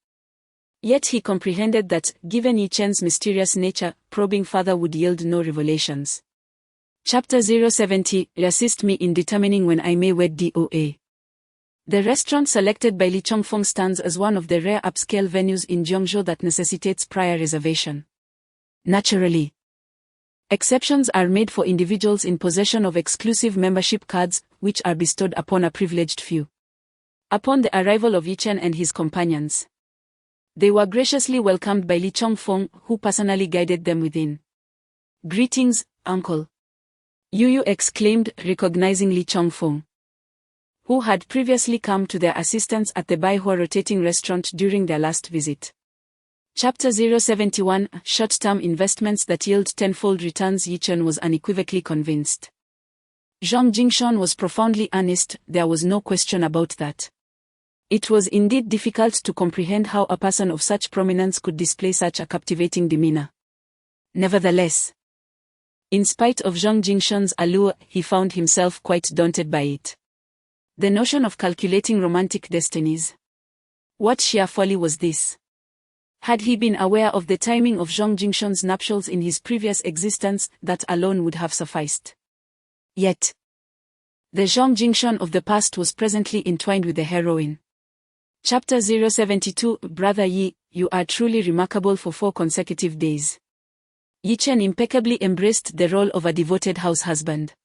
Yet he comprehended that, given Yi Chen's mysterious nature, probing further would yield no revelations. Chapter 070 Assist me in determining when I may wed DOA. The restaurant selected by Li Chongfeng stands as one of the rare upscale venues in Jiangzhou that necessitates prior reservation. Naturally, exceptions are made for individuals in possession of exclusive membership cards, which are bestowed upon a privileged few. Upon the arrival of Yi Chen and his companions, they were graciously welcomed by Li Chongfeng, who personally guided them within. "Greetings, uncle," Yuyu exclaimed, recognizing Li Chongfeng, who had previously come to their assistance at the Baihua rotating restaurant during their last visit. Chapter 071 Short-term investments that yield tenfold returns. Yi Chen was unequivocally convinced. Zhang Jingshan was profoundly honest, there was no question about that. It was indeed difficult to comprehend how a person of such prominence could display such a captivating demeanor. Nevertheless, in spite of Zhang Jingshan's allure, he found himself quite daunted by it. The notion of calculating romantic destinies. What sheer folly was this? Had he been aware of the timing of Zhang Jingshan's nuptials in his previous existence, that alone would have sufficed. Yet, the Zhang Jingshan of the past was presently entwined with the heroine. Chapter 072 Brother Yi, you are truly remarkable for 4 consecutive days. Yi Chen impeccably embraced the role of a devoted house husband.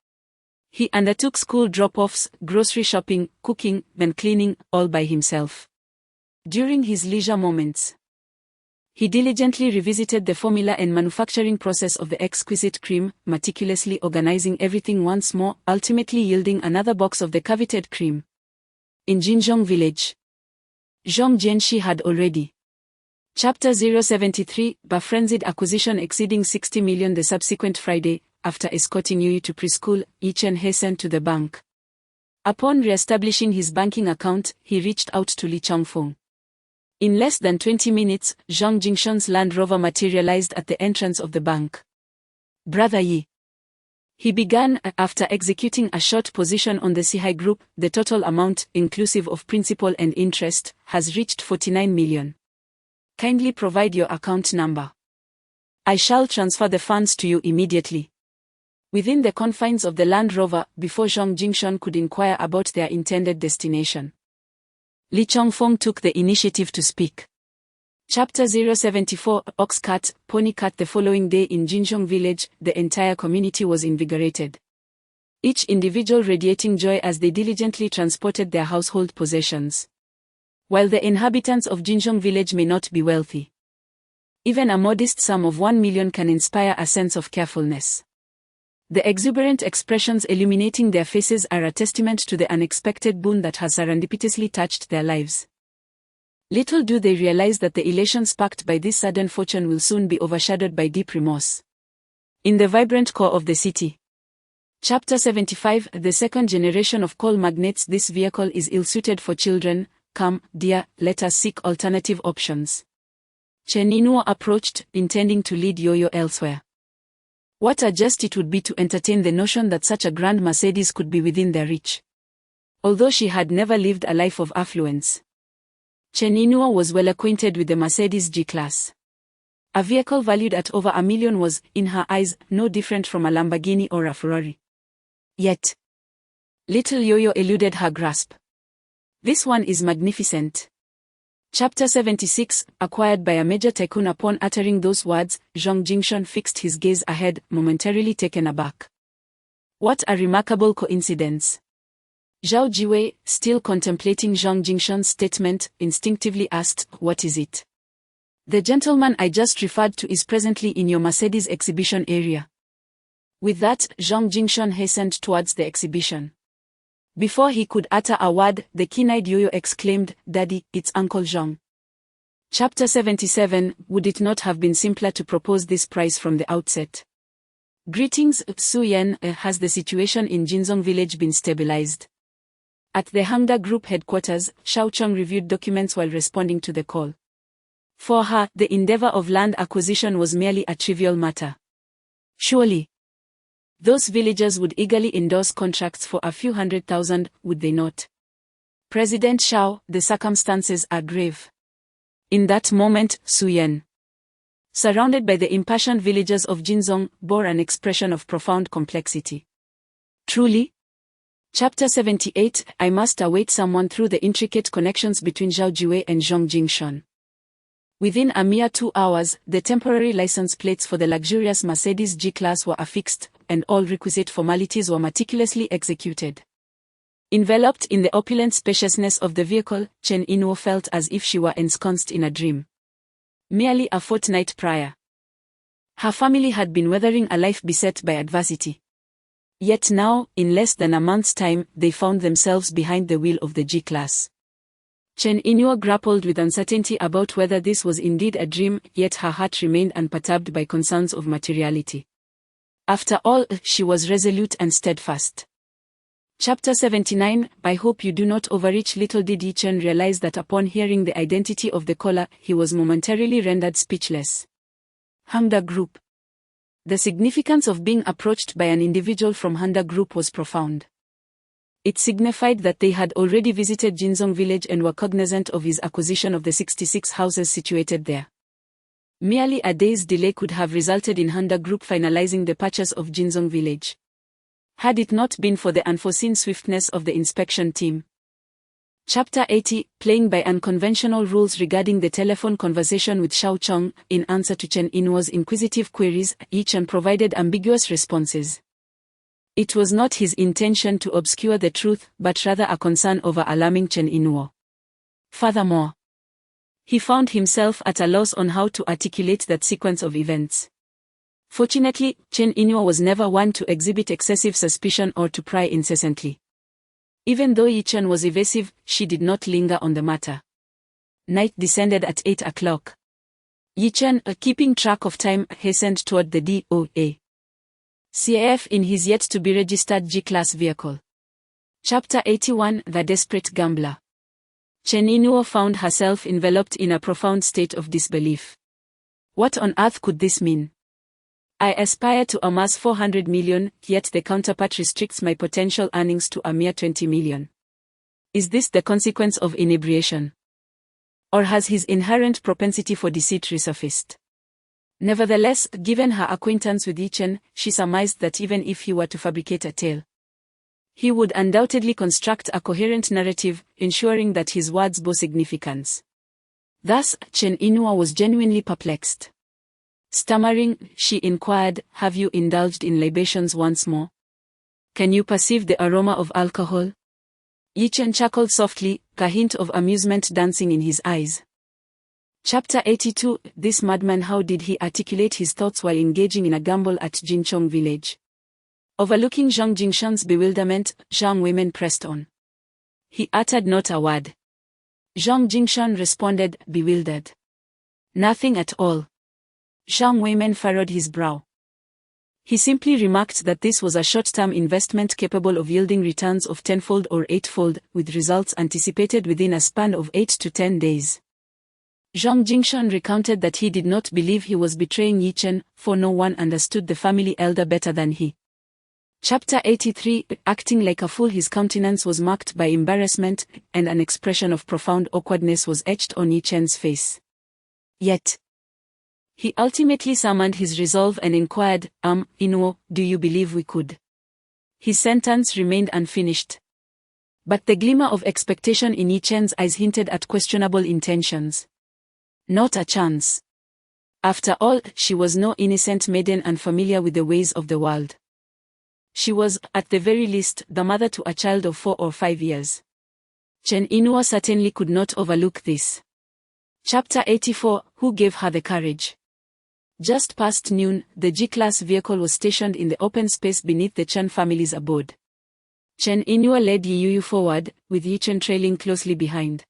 He undertook school drop-offs, grocery shopping, cooking, and cleaning, all by himself. During his leisure moments, he diligently revisited the formula and manufacturing process of the exquisite cream, meticulously organizing everything once more, ultimately yielding another box of the coveted cream. In Jinzhong village, Zhang Jianxi had already. Chapter 073 Frenzied acquisition exceeding 60 million. The subsequent Friday, after escorting Yuyu to preschool, Yi Chen hastened to the bank. Upon re-establishing his banking account, he reached out to Li Chongfeng. In less than 20 minutes, Zhang Jingshan's Land Rover materialized at the entrance of the bank. Brother Yi, he began, after executing a short position on the Sihai Group, the total amount, inclusive of principal and interest, has reached 49 million. Kindly provide your account number. I shall transfer the funds to you immediately. Within the confines of the Land Rover, before Zhang Jingshan could inquire about their intended destination, Li Chongfeng took the initiative to speak. Chapter 074 Ox Cart, Pony Cart. The following day in Jinzhong village, the entire community was invigorated. Each individual radiating joy as they diligently transported their household possessions. While the inhabitants of Jinzhong village may not be wealthy, even a modest sum of 1 million can inspire a sense of carefulness. The exuberant expressions illuminating their faces are a testament to the unexpected boon that has serendipitously touched their lives. Little do they realize that the elation sparked by this sudden fortune will soon be overshadowed by deep remorse. In the vibrant core of the city. Chapter 75 The second generation of coal magnates. This vehicle is ill-suited for children. Come, dear, let us seek alternative options. Chen Inuo approached, intending to lead Yoyo elsewhere. What a jest it would be to entertain the notion that such a grand Mercedes could be within their reach. Although she had never lived a life of affluence, Chen Inuo was well acquainted with the Mercedes G-Class. A vehicle valued at over 1 million was, in her eyes, no different from a Lamborghini or a Ferrari. Yet, little Yoyo eluded her grasp. This one is magnificent. Chapter 76 Acquired by a major tycoon. Upon uttering those words, Zhang Jingshan fixed his gaze ahead, momentarily taken aback. What a remarkable coincidence. Zhao Jiwei, still contemplating Zhang Jingshan's statement, instinctively asked, "What is it?" "The gentleman I just referred to is presently in your Mercedes exhibition area." With that, Zhang Jingshan hastened towards the exhibition. Before he could utter a word, the keen-eyed Yoyo exclaimed, "Daddy, it's Uncle Zhang." Chapter 77. Would it not have been simpler to propose this prize from the outset? Greetings, Su Yan. Has the situation in Jinzong village been stabilized? At the Hangda Group headquarters, Xiao Chong reviewed documents while responding to the call. For her, the endeavor of land acquisition was merely a trivial matter. Surely, those villagers would eagerly endorse contracts for a few 100,000, would they not? President Xiao, the circumstances are grave. In that moment, Su Yan, surrounded by the impassioned villagers of Jinzong, bore an expression of profound complexity. Truly? Chapter 78. I must await someone through the intricate connections between Zhao Jiwei and Zhang Jingshan. Within a mere 2 hours, the temporary license plates for the luxurious Mercedes G-Class were affixed, and all requisite formalities were meticulously executed. Enveloped in the opulent spaciousness of the vehicle, Chen Inuo felt as if she were ensconced in a dream. Merely a fortnight prior, her family had been weathering a life beset by adversity. Yet now, in less than a month's time, they found themselves behind the wheel of the G-Class. Chen Inuo grappled with uncertainty about whether this was indeed a dream, yet her heart remained unperturbed by concerns of materiality. After all, she was resolute and steadfast. Chapter 79. I hope you do not overreach. Little did Yi Chen realize that upon hearing the identity of the caller, he was momentarily rendered speechless. Hangda Group. The significance of being approached by an individual from Hangda Group was profound. It signified that they had already visited Jinzong village and were cognizant of his acquisition of the 66 houses situated there. Merely a day's delay could have resulted in Hangda Group finalizing the purchase of Jinzong village, had it not been for the unforeseen swiftness of the inspection team. Chapter 80. Playing by unconventional rules regarding the telephone conversation with Xiao Chong, in answer to Chen Inuo's inquisitive queries, Yi Chen provided ambiguous responses. It was not his intention to obscure the truth, but rather a concern over alarming Chen Inuo. Furthermore, he found himself at a loss on how to articulate that sequence of events. Fortunately, Chen Inuo was never one to exhibit excessive suspicion or to pry incessantly. Even though Yi Chen was evasive, she did not linger on the matter. Night descended at 8 o'clock. Yi Chen, keeping track of time, hastened toward the DOA CAF in his yet-to-be-registered G-Class vehicle. Chapter 81. The Desperate Gambler. Chen Inuo found herself enveloped in a profound state of disbelief. What on earth could this mean? I aspire to amass 400 million, yet the counterpart restricts my potential earnings to a mere 20 million. Is this the consequence of inebriation? Or has his inherent propensity for deceit resurfaced? Nevertheless, given her acquaintance with Yi Chen, she surmised that even if he were to fabricate a tale, he would undoubtedly construct a coherent narrative, ensuring that his words bore significance. Thus, Chen Inuo was genuinely perplexed. Stammering, she inquired, "Have you indulged in libations once more? Can you perceive the aroma of alcohol?" Yi Chen chuckled softly, a hint of amusement dancing in his eyes. Chapter 82. This madman, how did he articulate his thoughts while engaging in a gamble at Jinchong village? Overlooking Zhang Jingshan's bewilderment, Zhang Weimen pressed on. He uttered not a word. Zhang Jingshan responded, bewildered. Nothing at all. Zhang Weimen furrowed his brow. He simply remarked that this was a short-term investment capable of yielding returns of tenfold or eightfold, with results anticipated within a span of 8 to 10 days. Zhang Jingshan recounted that he did not believe he was betraying Yi Chen, for no one understood the family elder better than he. Chapter 83. Acting like a fool, his countenance was marked by embarrassment, and an expression of profound awkwardness was etched on Yi Chen's face. Yet, he ultimately summoned his resolve and inquired, Inuo, do you believe we could? His sentence remained unfinished. But the glimmer of expectation in Yi Chen's eyes hinted at questionable intentions. Not a chance. After all, she was no innocent maiden unfamiliar with the ways of the world. She was, at the very least, the mother to a child of 4 or 5 years. Chen Inua certainly could not overlook this. Chapter 84, Who Gave Her the Courage? Just past noon, the G-Class vehicle was stationed in the open space beneath the Chen family's abode. Chen Inua led Yiyu forward, with Yichen trailing closely behind.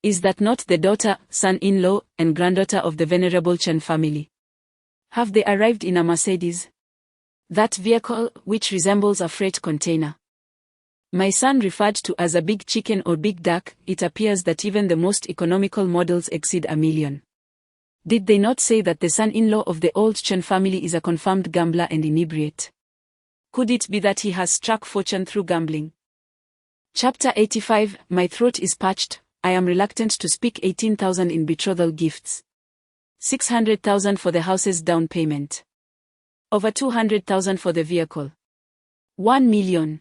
Is that not the daughter, son-in-law, and granddaughter of the venerable Chen family? Have they arrived in a Mercedes? That vehicle, which resembles a freight container. My son referred to as a big chicken or big duck. It appears that even the most economical models exceed $1 million. Did they not say that the son-in-law of the old Chen family is a confirmed gambler and inebriate? Could it be that he has struck fortune through gambling? Chapter 85, My throat is parched, I am reluctant to speak. 18,000 in betrothal gifts. 600,000 for the house's down payment. Over 200,000 for the vehicle. 1 million.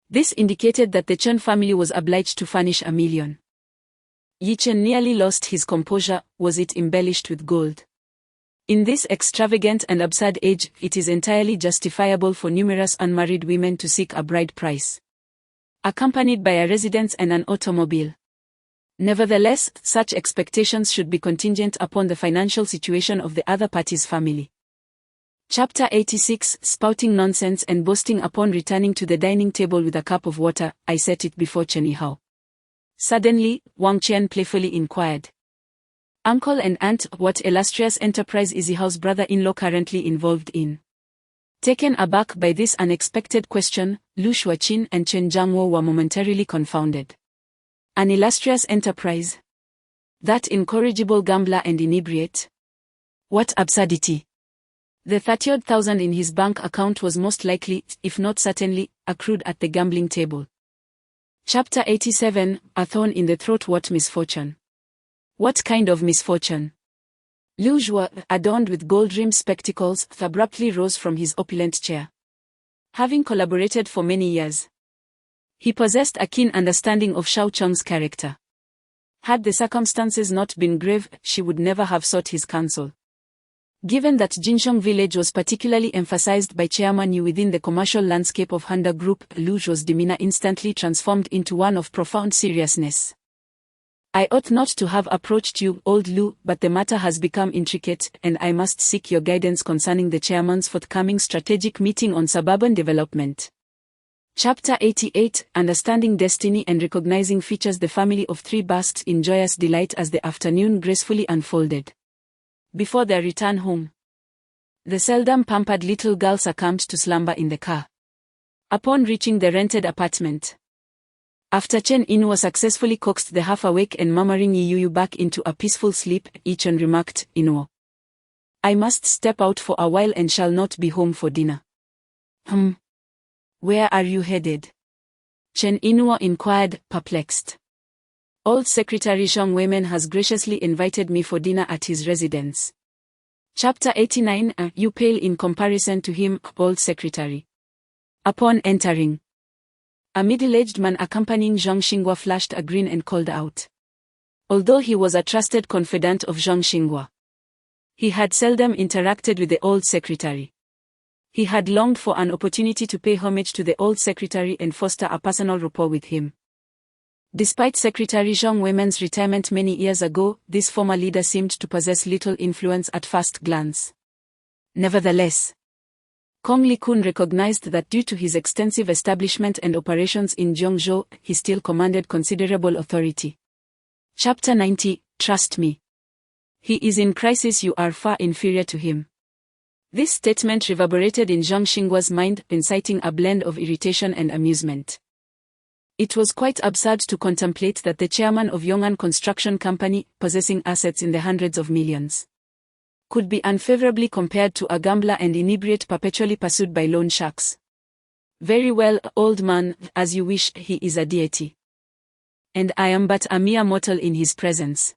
This indicated that the Chen family was obliged to furnish $1 million. Yi Chen nearly lost his composure. Was it embellished with gold? In this extravagant and absurd age, it is entirely justifiable for numerous unmarried women to seek a bride price, accompanied by a residence and an automobile. Nevertheless, such expectations should be contingent upon the financial situation of the other party's family. Chapter 86, Spouting nonsense and boasting. Upon returning to the dining table with a cup of water, I set it before Chen Yihao. Suddenly, Wang Qian playfully inquired. Uncle and aunt, what illustrious enterprise is Yihao's brother-in-law currently involved in? Taken aback by this unexpected question, Lu Shuaqin and Chen Jiangwo were momentarily confounded. An illustrious enterprise? That incorrigible gambler and inebriate? What absurdity! The 30,000 in his bank account was most likely, if not certainly, accrued at the gambling table. Chapter 87, A Thorn in the Throat. What misfortune? What kind of misfortune? Liu Zhuo, adorned with gold-rimmed spectacles, abruptly rose from his opulent chair. Having collaborated for many years, he possessed a keen understanding of Shao Cheng's character. Had the circumstances not been grave, she would never have sought his counsel. Given that Jinshong village was particularly emphasized by Chairman Yu within the commercial landscape of Honda Group, Liu Zhuo's demeanor instantly transformed into one of profound seriousness. I ought not to have approached you, old Liu, but the matter has become intricate, and I must seek your guidance concerning the chairman's forthcoming strategic meeting on suburban development. Chapter 88, Understanding Destiny and Recognizing Features. The family of three basked in joyous delight as the afternoon gracefully unfolded. Before their return home, the seldom pampered little girl succumbed to slumber in the car. Upon reaching the rented apartment, after Chen Inua successfully coaxed the half-awake and murmuring Yiyu back into a peaceful sleep, Yichen remarked, Inua, I must step out for a while and shall not be home for dinner. Where are you headed? Chen Inua inquired, perplexed. Old Secretary Zhang Weimen has graciously invited me for dinner at his residence. Chapter 89, You pale in comparison to him, Old Secretary. Upon entering, a middle-aged man accompanying Zhang Xinghua flashed a grin and called out. Although he was a trusted confidant of Zhang Xinghua, he had seldom interacted with the Old Secretary. He had longed for an opportunity to pay homage to the Old Secretary and foster a personal rapport with him. Despite Secretary Zhang Weimen's retirement many years ago, this former leader seemed to possess little influence at first glance. Nevertheless, Kong Li Kun recognized that due to his extensive establishment and operations in Jiangzhou, he still commanded considerable authority. Chapter 90, Trust me. He is in crisis. You are far inferior to him. This statement reverberated in Zhang Xinghua's mind, inciting a blend of irritation and amusement. It was quite absurd to contemplate that the chairman of Yong'an Construction Company, possessing assets in the hundreds of millions, could be unfavorably compared to a gambler and inebriate perpetually pursued by loan sharks. Very well, old man, as you wish. He is a deity, and I am but a mere mortal in his presence.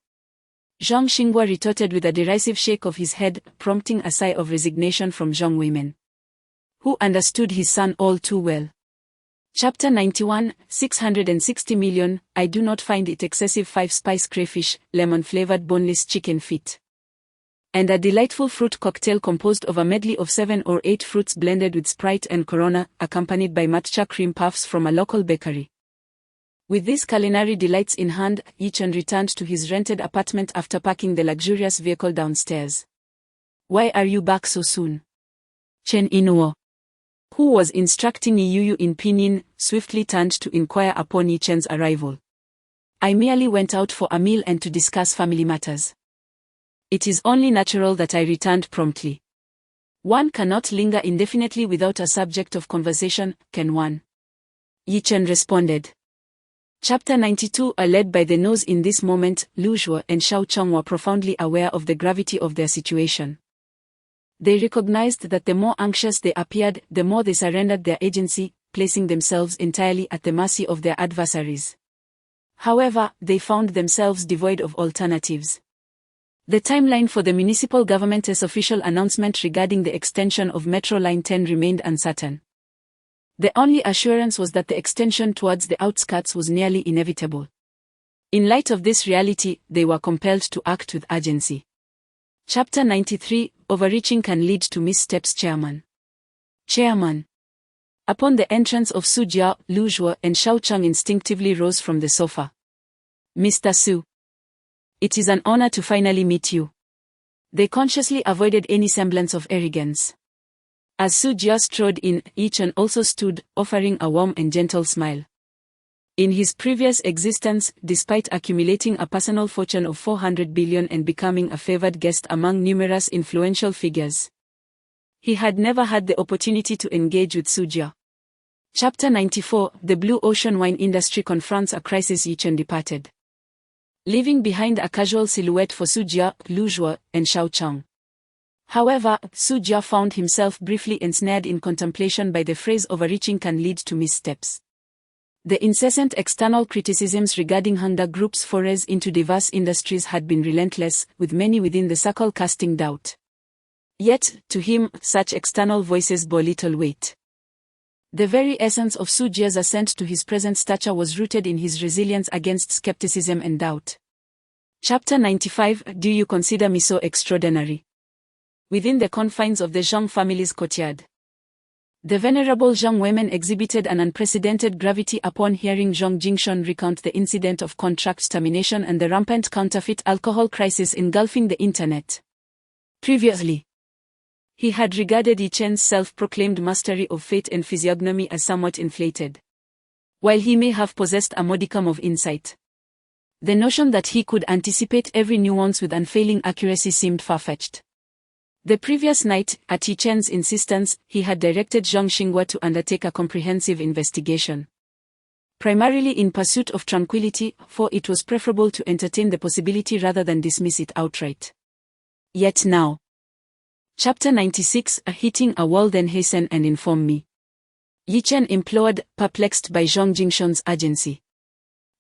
Zhang Xinghua retorted with a derisive shake of his head, prompting a sigh of resignation from Zhang Weimen, who understood his son all too well. Chapter 91, 660 million, I do not find it excessive. 5 spice crayfish, lemon-flavored boneless chicken feet, and a delightful fruit cocktail composed of a medley of 7 or 8 fruits blended with Sprite and Corona, accompanied by matcha cream puffs from a local bakery. With these culinary delights in hand, Yi-chan returned to his rented apartment after parking the luxurious vehicle downstairs. "Why are you back so soon?" Chen Inuo, who was instructing Yuyu in pinyin, swiftly turned to inquire upon Yi-chan's arrival. "I merely went out for a meal and to discuss family matters. It is only natural that I returned promptly. One cannot linger indefinitely without a subject of conversation, can one?" Yi-chan responded. Chapter 92. Led by the nose in this moment, Lu Zhuo and Xiao Chong were profoundly aware of the gravity of their situation. They recognized that the more anxious they appeared, the more they surrendered their agency, placing themselves entirely at the mercy of their adversaries. However, they found themselves devoid of alternatives. The timeline for the municipal government's official announcement regarding the extension of Metro Line 10 remained uncertain. The only assurance was that the extension towards the outskirts was nearly inevitable. In light of this reality, they were compelled to act with urgency. Chapter 93. Overreaching can lead to missteps. Chairman. Upon the entrance of Su Jia, Lu Zhuo and Xiao Chang instinctively rose from the sofa. "Mr. Su. It is an honor to finally meet you." They consciously avoided any semblance of arrogance. As Su Jia strode in, Yi-chan also stood, offering a warm and gentle smile. In his previous existence, despite accumulating a personal fortune of 400 billion and becoming a favored guest among numerous influential figures, he had never had the opportunity to engage with Su Jia. Chapter 94. The Blue Ocean wine industry confronts a crisis. Yi-chan departed, leaving behind a casual silhouette for Su Jia, Lu Zhuo, and Xiao Chang. However, Su Jia found himself briefly ensnared in contemplation by the phrase "overreaching can lead to missteps." The incessant external criticisms regarding Honda Group's forays into diverse industries had been relentless, with many within the circle casting doubt. Yet, to him, such external voices bore little weight. The very essence of Su Jia's ascent to his present stature was rooted in his resilience against skepticism and doubt. Chapter 95. Do you consider me so extraordinary? Within the confines of the Zhang family's courtyard, the venerable Zhang women exhibited an unprecedented gravity upon hearing Zhang Jingshun recount the incident of contract termination and the rampant counterfeit alcohol crisis engulfing the internet. Previously, he had regarded Yi-chan's self-proclaimed mastery of fate and physiognomy as somewhat inflated. While he may have possessed a modicum of insight, the notion that he could anticipate every nuance with unfailing accuracy seemed far-fetched. The previous night, at Yi-chan's insistence, he had directed Zhang Xinghua to undertake a comprehensive investigation, primarily in pursuit of tranquility, for it was preferable to entertain the possibility rather than dismiss it outright. Yet now. Chapter 96. Hitting a wall. Then hasten and inform me, Yi-chan implored, perplexed by Zhang Jingshun's urgency.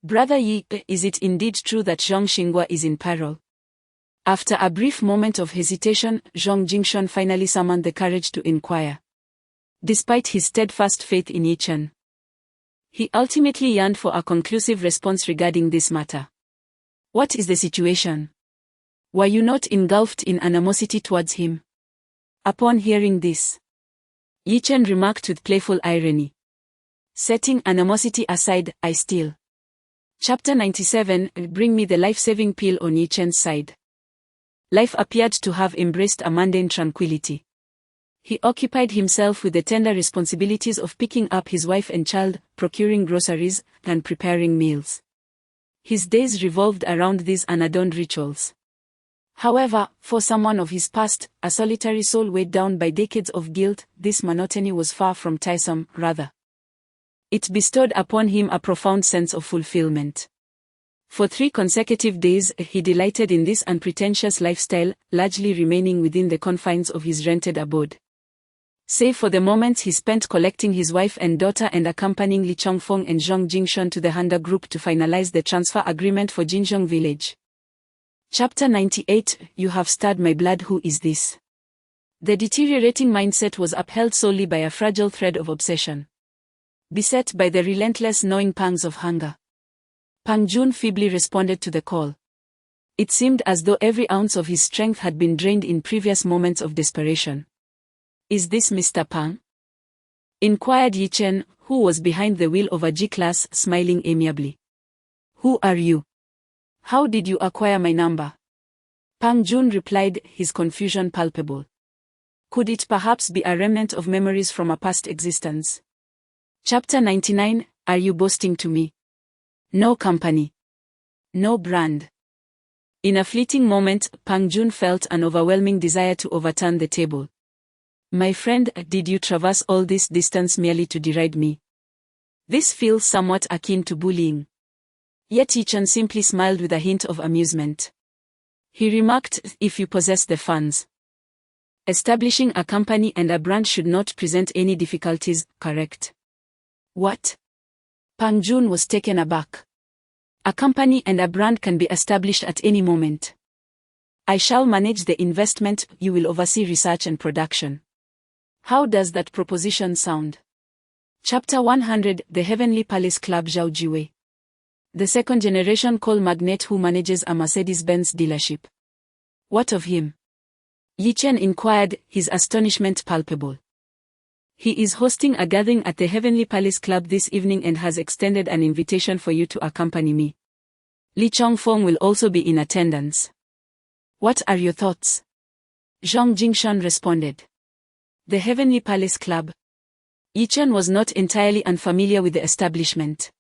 Brother Yi, is it indeed true that Zhang Xinghua is in peril? After a brief moment of hesitation, Zhang Jingshun finally summoned the courage to inquire. Despite his steadfast faith in Yi-chan, he ultimately yearned for a conclusive response regarding this matter. What is the situation? Were you not engulfed in animosity towards him? Upon hearing this, Yi-chan remarked with playful irony. Setting animosity aside, I still. Chapter 97. Bring me the life-saving pill. On Yi-chan's side, life appeared to have embraced a mundane tranquility. He occupied himself with the tender responsibilities of picking up his wife and child, procuring groceries, and preparing meals. His days revolved around these unadorned rituals. However, for someone of his past, a solitary soul weighed down by decades of guilt, this monotony was far from tiresome, rather. It bestowed upon him a profound sense of fulfillment. For 3 consecutive days, he delighted in this unpretentious lifestyle, largely remaining within the confines of his rented abode. Save for the moments he spent collecting his wife and daughter and accompanying Li Chongfeng and Zhang Jingshun to the Honda Group to finalize the transfer agreement for Jinzhong Village. Chapter 98. You have stirred my blood. Who is this? The deteriorating mindset was upheld solely by a fragile thread of obsession. Beset by the relentless gnawing pangs of hunger, Pang Jun feebly responded to the call. It seemed as though every ounce of his strength had been drained in previous moments of desperation. "Is this Mr. Pang?" inquired Yi Chen, who was behind the wheel of a G-Class, smiling amiably. "Who are you? How did you acquire my number?" Pang Jun replied, his confusion palpable. Could it perhaps be a remnant of memories from a past existence? Chapter 99, Are you boasting to me? No company. No brand. In a fleeting moment, Pang Jun felt an overwhelming desire to overturn the table. "My friend, did you traverse all this distance merely to deride me? This feels somewhat akin to bullying." Yet Yi Chen simply smiled with a hint of amusement. He remarked, "If you possess the funds, establishing a company and a brand should not present any difficulties, correct?" "What?" Pang Jun was taken aback. "A company and a brand can be established at any moment. I shall manage the investment, you will oversee research and production. How does that proposition sound?" Chapter 100, The Heavenly Palace Club. Zhao Jiwei, the second-generation coal magnate who manages a Mercedes-Benz dealership. "What of him?" Yi Chen inquired, his astonishment palpable. "He is hosting a gathering at the Heavenly Palace Club this evening and has extended an invitation for you to accompany me. Li Chongfeng will also be in attendance. What are your thoughts?" Zhang Jingshan responded. The Heavenly Palace Club. Yi Chen was not entirely unfamiliar with the establishment.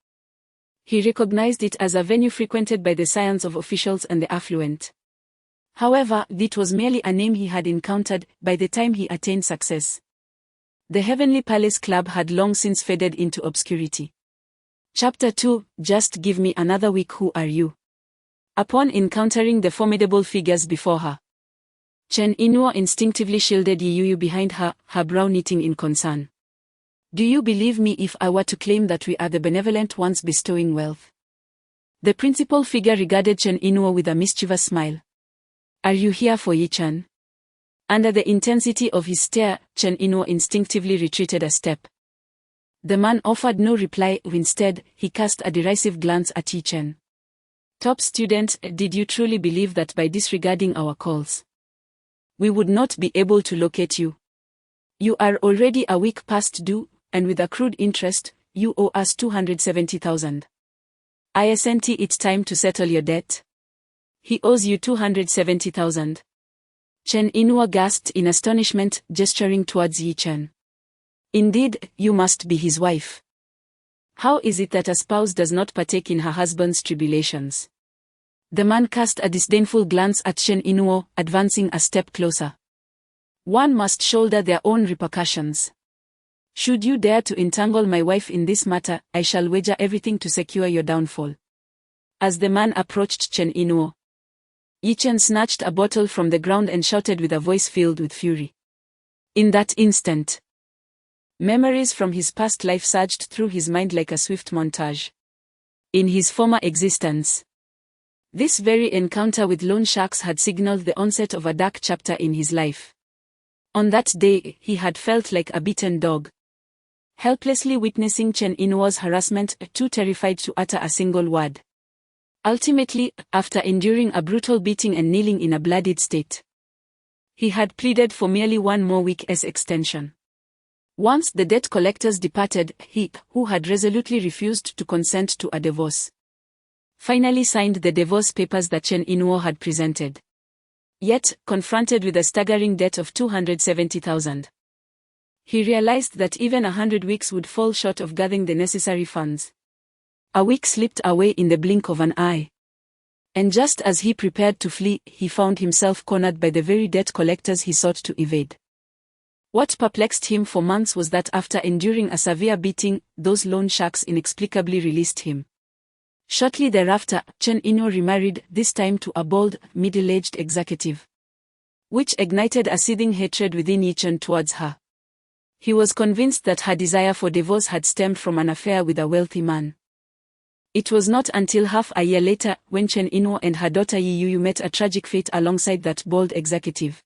He recognized it as a venue frequented by the scions of officials and the affluent. However, it was merely a name he had encountered by the time he attained success. The Heavenly Palace Club had long since faded into obscurity. Chapter 2, Just give me another week. Who are you? Upon encountering the formidable figures before her, Chen Inuo instinctively shielded Yi Yuyu behind her, her brow knitting in concern. "Do you believe me if I were to claim that we are the benevolent ones bestowing wealth?" The principal figure regarded Chen Inuo with a mischievous smile. "Are you here for Yi Chen?" Under the intensity of his stare, Chen Inuo instinctively retreated a step. The man offered no reply. Instead, he cast a derisive glance at Yi Chen. "Top student, did you truly believe that by disregarding our calls, we would not be able to locate you? You are already a week past due, and with accrued interest, you owe us 270,000. Isn't it time to settle your debt?" "He owes you 270,000. Chen Inuo gasped in astonishment, gesturing towards Yi Chen. "Indeed, you must be his wife. How is it that a spouse does not partake in her husband's tribulations?" The man cast a disdainful glance at Chen Inuo, advancing a step closer. "One must shoulder their own repercussions. Should you dare to entangle my wife in this matter, I shall wager everything to secure your downfall." As the man approached Chen Inuo, Yi Chen snatched a bottle from the ground and shouted with a voice filled with fury. In that instant, memories from his past life surged through his mind like a swift montage. In his former existence, this very encounter with loan sharks had signaled the onset of a dark chapter in his life. On that day, he had felt like a beaten dog, helplessly witnessing Chen Inuo's harassment, too terrified to utter a single word. Ultimately, after enduring a brutal beating and kneeling in a bloodied state, he had pleaded for merely one more week's extension. Once the debt collectors departed, he, who had resolutely refused to consent to a divorce, finally signed the divorce papers that Chen Inuo had presented. Yet, confronted with a staggering debt of 270,000, he realized that even 100 weeks would fall short of gathering the necessary funds. A week slipped away in the blink of an eye. And just as he prepared to flee, he found himself cornered by the very debt collectors he sought to evade. What perplexed him for months was that after enduring a severe beating, those loan sharks inexplicably released him. Shortly thereafter, Chen Inuo remarried, this time to a bold, middle-aged executive, which ignited a seething hatred within Yi Chen towards her. He was convinced that her desire for divorce had stemmed from an affair with a wealthy man. It was not until half a year later, when Chen Inuo and her daughter Yi Yuyu met a tragic fate alongside that bold executive,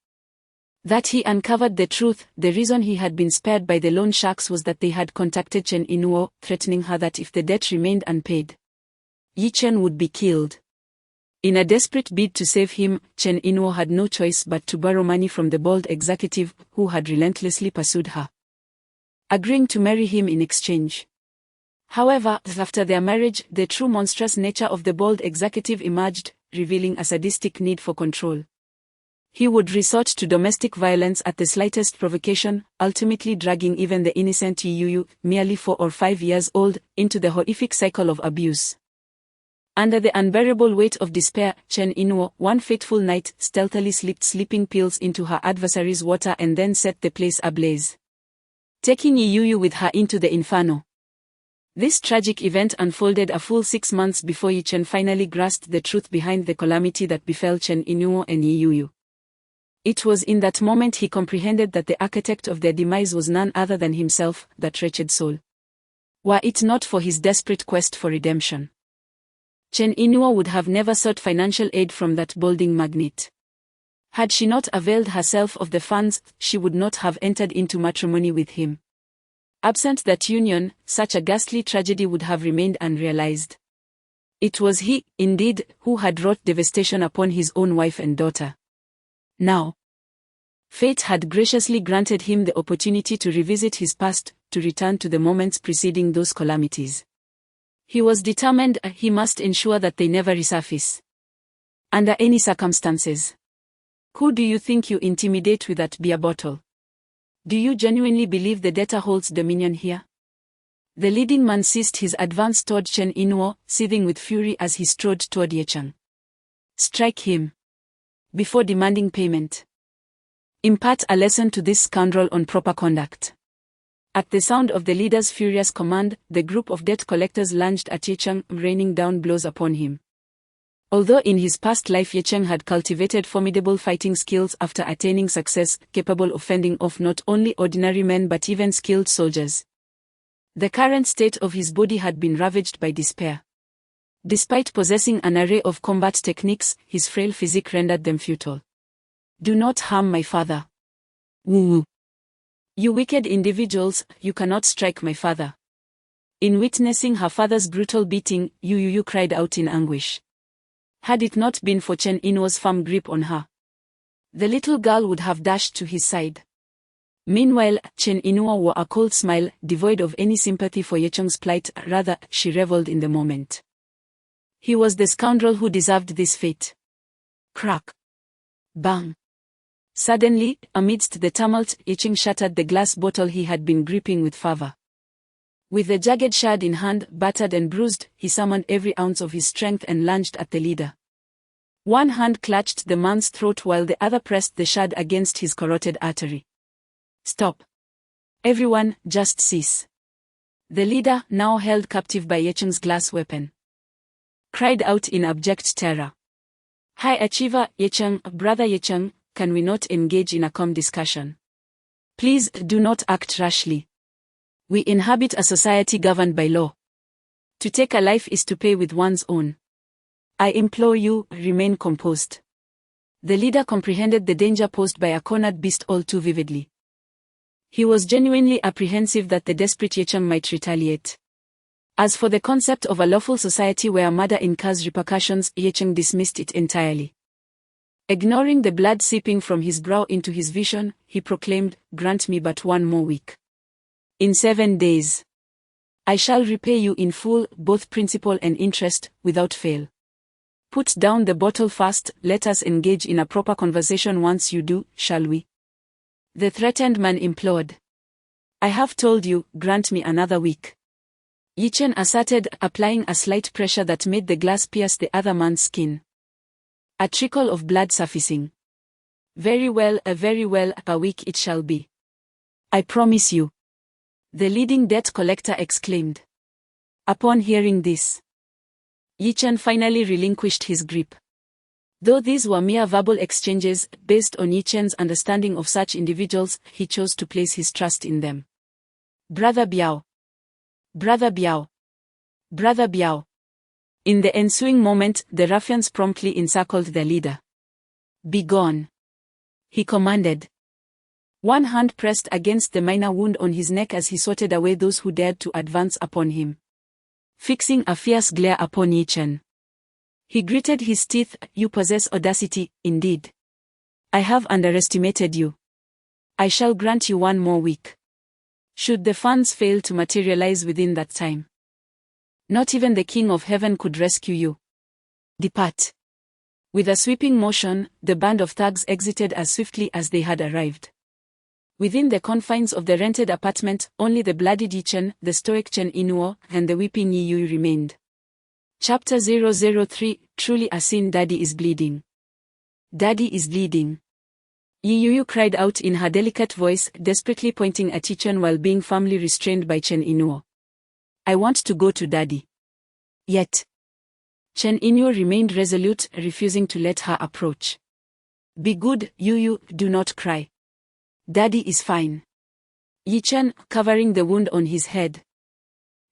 that he uncovered the truth. The reason he had been spared by the loan sharks was that they had contacted Chen Inuo, threatening her that if the debt remained unpaid, Yi Chen would be killed. In a desperate bid to save him, Chen Inwo had no choice but to borrow money from the bold executive who had relentlessly pursued her, agreeing to marry him in exchange. However, after their marriage, the true monstrous nature of the bold executive emerged, revealing a sadistic need for control. He would resort to domestic violence at the slightest provocation, ultimately dragging even the innocent Yu, merely 4 or 5 years old, into the horrific cycle of abuse. Under the unbearable weight of despair, Chen Inwo, one fateful night, stealthily slipped sleeping pills into her adversary's water and then set the place ablaze, taking Yu with her into the inferno. This tragic event unfolded a full 6 months before Yi Chen finally grasped the truth behind the calamity that befell Chen Inwo and Yu. It was in that moment he comprehended that the architect of their demise was none other than himself, that wretched soul. Were it not for his desperate quest for redemption, Chen Inwo would have never sought financial aid from that bolding magnate. Had she not availed herself of the funds, she would not have entered into matrimony with him. Absent that union, such a ghastly tragedy would have remained unrealized. It was he, indeed, who had wrought devastation upon his own wife and daughter. Now, fate had graciously granted him the opportunity to revisit his past, to return to the moments preceding those calamities. He was determined he must ensure that they never resurface. Under any circumstances. Who do you think you intimidate with that beer bottle? Do you genuinely believe the debtor holds dominion here? The leading man ceased his advance toward Chen Inwo, seething with fury as he strode toward Ye Cheng. Strike him. Before demanding payment. Impart a lesson to this scoundrel on proper conduct. At the sound of the leader's furious command, the group of debt collectors lunged at Ye Cheng, raining down blows upon him. Although in his past life Ye Cheng had cultivated formidable fighting skills after attaining success, capable of fending off not only ordinary men but even skilled soldiers, the current state of his body had been ravaged by despair. Despite possessing an array of combat techniques, his frail physique rendered them futile. Do not harm my father. Woo! You wicked individuals, you cannot strike my father. In witnessing her father's brutal beating, Yu cried out in anguish. Had it not been for Chen Inwo's firm grip on her, the little girl would have dashed to his side. Meanwhile, Chen Inwo wore a cold smile, devoid of any sympathy for Ye Cheng's plight, rather, she reveled in the moment. He was the scoundrel who deserved this fate. Crack. Bang. Suddenly, amidst the tumult, Ye Cheng shattered the glass bottle he had been gripping with fervor. With the jagged shard in hand, battered and bruised, he summoned every ounce of his strength and lunged at the leader. One hand clutched the man's throat while the other pressed the shard against his carotid artery. Stop. Everyone, just cease. The leader, now held captive by Ye Cheng's glass weapon, cried out in abject terror. High Achiever, Ye Cheng, Brother Ye Cheng, can we not engage in a calm discussion? Please do not act rashly. We inhabit a society governed by law. To take a life is to pay with one's own. I implore you, remain composed. The leader comprehended the danger posed by a cornered beast all too vividly. He was genuinely apprehensive that the desperate Ye Cheng might retaliate. As for the concept of a lawful society where murder incurs repercussions, Ye Cheng dismissed it entirely. Ignoring the blood seeping from his brow into his vision, he proclaimed, "Grant me but 1 more week. In 7 days, I shall repay you in full, both principal and interest, without fail. Put down the bottle fast, let us engage in a proper conversation once you do, shall we?" The threatened man implored. "I have told you, grant me another week," Ye Chen asserted, applying a slight pressure that made the glass pierce the other man's skin. A trickle of blood surfacing. Very well, a week it shall be. I promise you," the leading debt collector exclaimed. Upon hearing this, Ye Chen finally relinquished his grip. Though these were mere verbal exchanges, based on Ye Chen's understanding of such individuals, he chose to place his trust in them. "Brother Biao. Brother Biao. Brother Biao." In the ensuing moment, the ruffians promptly encircled their leader. "Be gone," he commanded. One hand pressed against the minor wound on his neck as he sorted away those who dared to advance upon him. Fixing a fierce glare upon Ye Chen, He gritted his teeth. You possess audacity, indeed. I have underestimated you. I shall grant you 1 more week. Should the funds fail to materialize within that time, not even the King of Heaven could rescue you. Depart. With a sweeping motion, the band of thugs exited as swiftly as they had arrived. Within the confines of the rented apartment, only the bloodied Yi-Chen, the stoic Chen Inuo, and the weeping Yi Yui remained. Chapter 003, Truly a sin. Daddy is bleeding. Daddy is bleeding. Yi Yui cried out in her delicate voice, desperately pointing at Yi-Chen while being firmly restrained by Chen Inuo. I want to go to Daddy. Yet Chen Inuo remained resolute, refusing to let her approach. Be good, Yu, do not cry. Daddy is fine. Yi-Chen, covering the wound on his head,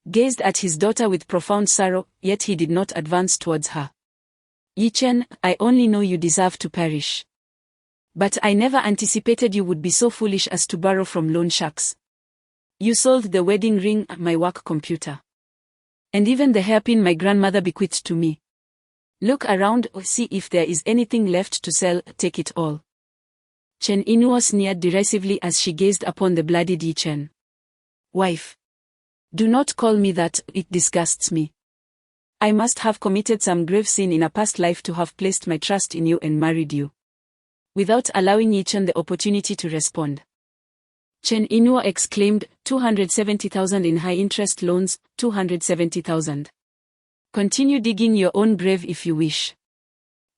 gazed at his daughter with profound sorrow, yet he did not advance towards her. Yi-Chen, I only know you deserve to perish. But I never anticipated you would be so foolish as to borrow from loan sharks. You sold the wedding ring, my work computer, and even the hairpin my grandmother bequeathed to me. Look around, see if there is anything left to sell, take it all. Chen Inuo sneered derisively as she gazed upon the bloodied Yi-Chen. Wife. Do not call me that, it disgusts me. I must have committed some grave sin in a past life to have placed my trust in you and married you. Without allowing Yi-Chen the opportunity to respond, Chen Inuo exclaimed, 270,000 in high-interest loans, 270,000. Continue digging your own grave if you wish.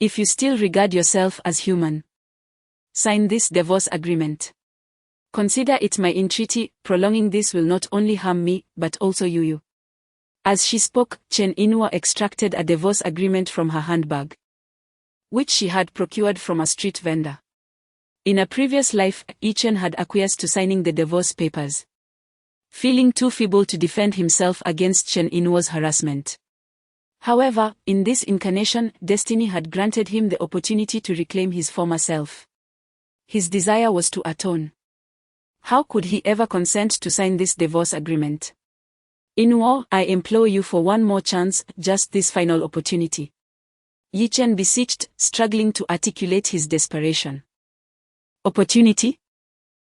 If you still regard yourself as human, sign this divorce agreement. Consider it my entreaty. Prolonging this will not only harm me, but also you. As she spoke, Chen Inuo extracted a divorce agreement from her handbag, which she had procured from a street vendor. In a previous life, Yi-Chen had acquiesced to signing the divorce papers, feeling too feeble to defend himself against Chen Inuo's harassment. However, in this incarnation, destiny had granted him the opportunity to reclaim his former self. His desire was to atone. How could he ever consent to sign this divorce agreement? Inuo, I implore you for 1 more chance, just this final opportunity. Yi-Chen beseeched, struggling to articulate his desperation. Opportunity?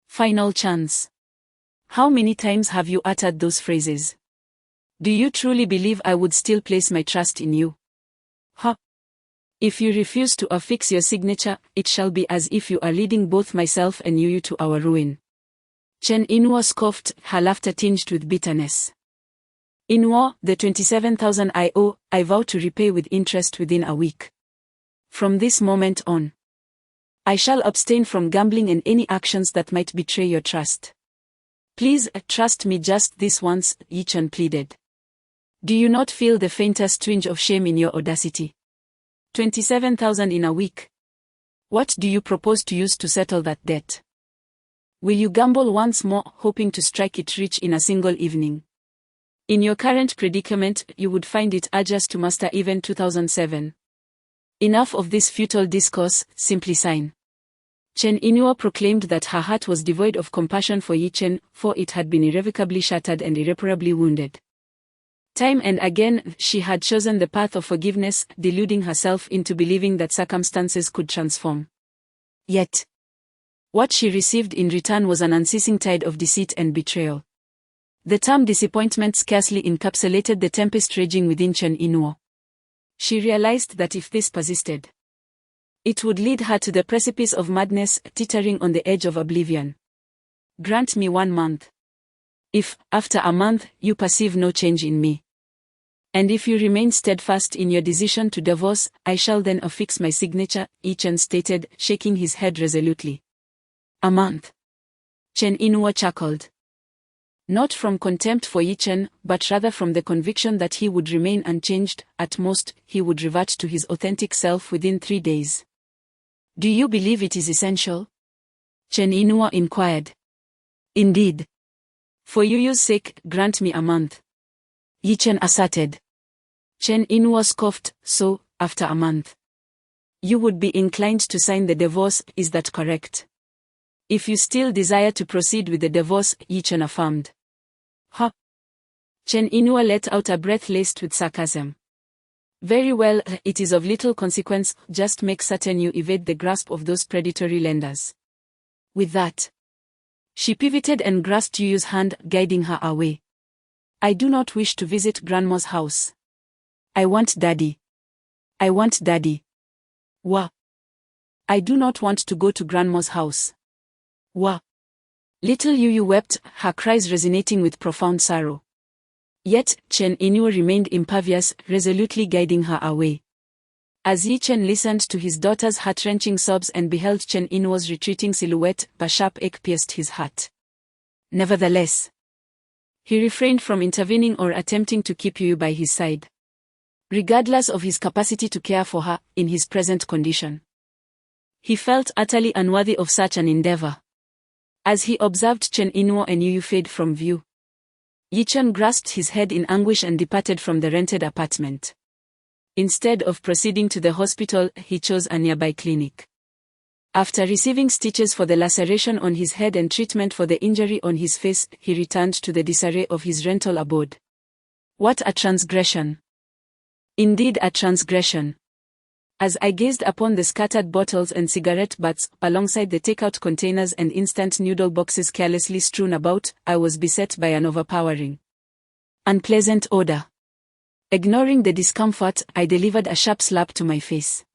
Final chance. How many times have you uttered those phrases? Do you truly believe I would still place my trust in you? Huh? If you refuse to affix your signature, it shall be as if you are leading both myself and you to our ruin. Chen Inuo scoffed, her laughter tinged with bitterness. Inuo, the 27,000 I owe, I vow to repay with interest within a week. From this moment on, I shall abstain from gambling and any actions that might betray your trust. Please, trust me just this once, Yi-Chen pleaded. Do you not feel the faintest twinge of shame in your audacity? 27,000 in a week. What do you propose to use to settle that debt? Will you gamble once more, hoping to strike it rich in a single evening? In your current predicament, you would find it arduous to master even 2007. Enough of this futile discourse, simply sign. Chen Inuo proclaimed that her heart was devoid of compassion for Yi-Chen, for it had been irrevocably shattered and irreparably wounded. Time and again, she had chosen the path of forgiveness, deluding herself into believing that circumstances could transform. Yet, what she received in return was an unceasing tide of deceit and betrayal. The term disappointment scarcely encapsulated the tempest raging within Chen Inuo. She realized that if this persisted, it would lead her to the precipice of madness, teetering on the edge of oblivion. Grant me 1 month. If, after a month, you perceive no change in me, and if you remain steadfast in your decision to divorce, I shall then affix my signature, Yi-Chen stated, shaking his head resolutely. A month. Chen Inuo chuckled. Not from contempt for Yi-Chen, but rather from the conviction that he would remain unchanged. At most, he would revert to his authentic self within 3 days. Do you believe it is essential? Chen Inuo inquired. Indeed. For Yuyu's sake, grant me a month, Yi-Chen asserted. Chen Inuo scoffed, so, after a month, you would be inclined to sign the divorce, is that correct? If you still desire to proceed with the divorce, Yi-Chen affirmed. Huh? Chen Inuo let out a breath laced with sarcasm. Very well, it is of little consequence, just make certain you evade the grasp of those predatory lenders. With that, she pivoted and grasped Yu's hand, guiding her away. I do not wish to visit Grandma's house. I want Daddy. I want Daddy. Wah. I do not want to go to Grandma's house. Wah. Little Yu wept, her cries resonating with profound sorrow. Yet, Chen Inu remained impervious, resolutely guiding her away. As Yi Chen listened to his daughter's heart-wrenching sobs and beheld Chen Inuo's retreating silhouette, a sharp ache pierced his heart. Nevertheless, he refrained from intervening or attempting to keep Yu by his side. Regardless of his capacity to care for her, in his present condition, he felt utterly unworthy of such an endeavor. As he observed Chen Inuo and Yu fade from view, Yi Chen grasped his head in anguish and departed from the rented apartment. Instead of proceeding to the hospital, he chose a nearby clinic. After receiving stitches for the laceration on his head and treatment for the injury on his face, he returned to the disarray of his rental abode. What a transgression! Indeed a transgression. As I gazed upon the scattered bottles and cigarette butts, alongside the takeout containers and instant noodle boxes carelessly strewn about, I was beset by an overpowering, unpleasant odor. Ignoring the discomfort, I delivered a sharp slap to my face.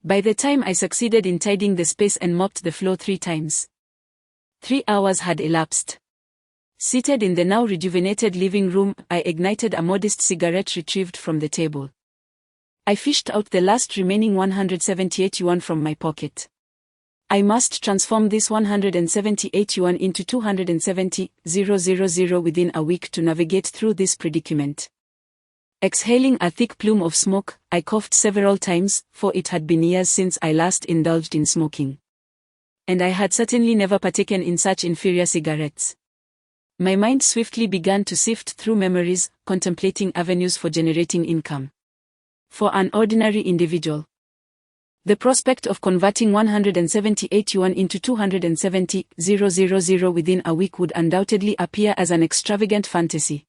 By the time I succeeded in tidying the space and mopped the floor 3 times, 3 hours had elapsed. Seated in the now rejuvenated living room, I ignited a modest cigarette retrieved from the table. I fished out the last remaining 178 yuan from my pocket. I must transform this 178 yuan into 270,000 within a week to navigate through this predicament. Exhaling a thick plume of smoke, I coughed several times, for it had been years since I last indulged in smoking. And I had certainly never partaken in such inferior cigarettes. My mind swiftly began to sift through memories, contemplating avenues for generating income. For an ordinary individual, the prospect of converting 178 yuan into 270,000 within a week would undoubtedly appear as an extravagant fantasy.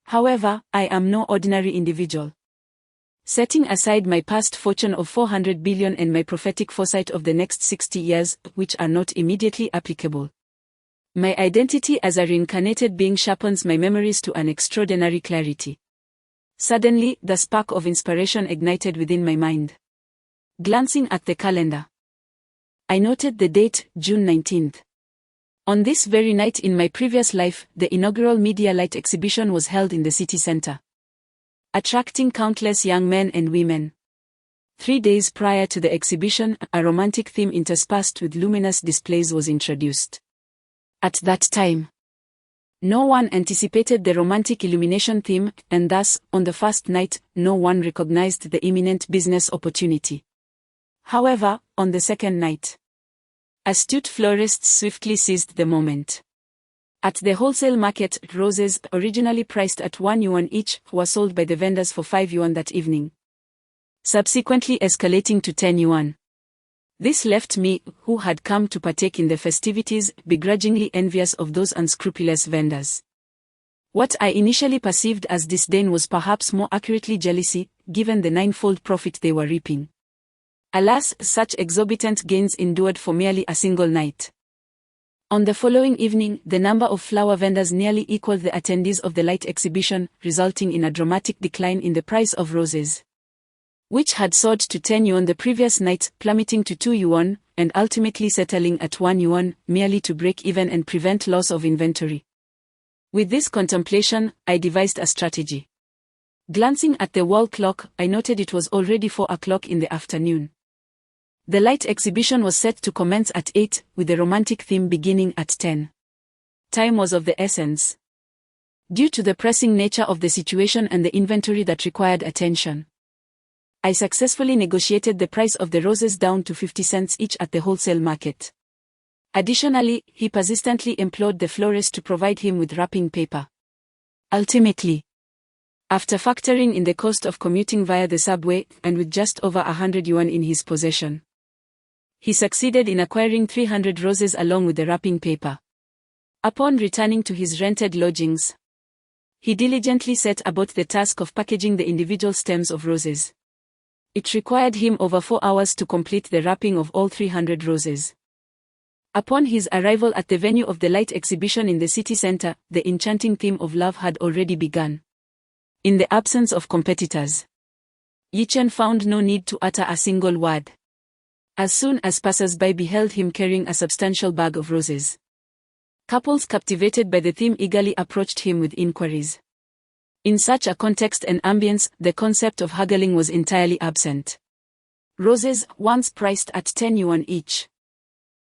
However, I am no ordinary individual. Setting aside my past fortune of 400 billion and my prophetic foresight of the next 60 years, which are not immediately applicable, my identity as a reincarnated being sharpens my memories to an extraordinary clarity. Suddenly, the spark of inspiration ignited within my mind. Glancing at the calendar, I noted the date, June 19th. On this very night in my previous life, the inaugural Media Light exhibition was held in the city center, attracting countless young men and women. 3 days prior to the exhibition, a romantic theme interspersed with luminous displays was introduced. At that time, no one anticipated the romantic illumination theme, and thus, on the first night, no one recognized the imminent business opportunity. However, on the second night, astute florists swiftly seized the moment. At the wholesale market, roses, originally priced at 1 yuan each, were sold by the vendors for 5 yuan that evening, subsequently escalating to 10 yuan. This left me, who had come to partake in the festivities, begrudgingly envious of those unscrupulous vendors. What I initially perceived as disdain was perhaps more accurately jealousy, given the 9-fold profit they were reaping. Alas, such exorbitant gains endured for merely a single night. On the following evening, the number of flower vendors nearly equaled the attendees of the light exhibition, resulting in a dramatic decline in the price of roses, which had soared to 10 yuan the previous night, plummeting to 2 yuan, and ultimately settling at 1 yuan, merely to break even and prevent loss of inventory. With this contemplation, I devised a strategy. Glancing at the wall clock, I noted it was already 4 o'clock in the afternoon. The light exhibition was set to commence at 8, with the romantic theme beginning at 10. Time was of the essence, due to the pressing nature of the situation and the inventory that required attention. I successfully negotiated the price of the roses down to 50 cents each at the wholesale market. Additionally, he persistently implored the florist to provide him with wrapping paper. Ultimately, after factoring in the cost of commuting via the subway, and with just over 100 yuan in his possession, he succeeded in acquiring 300 roses along with the wrapping paper. Upon returning to his rented lodgings, He diligently set about the task of packaging the individual stems of roses. It required him over 4 hours to complete the wrapping of all 300 roses. Upon his arrival at the venue of the light exhibition in the city center, the enchanting theme of love had already begun. In the absence of competitors, Yichen found no need to utter a single word. As soon as passers-by beheld him carrying a substantial bag of roses, couples captivated by the theme eagerly approached him with inquiries. In such a context and ambience, the concept of haggling was entirely absent. Roses, once priced at 10 yuan each,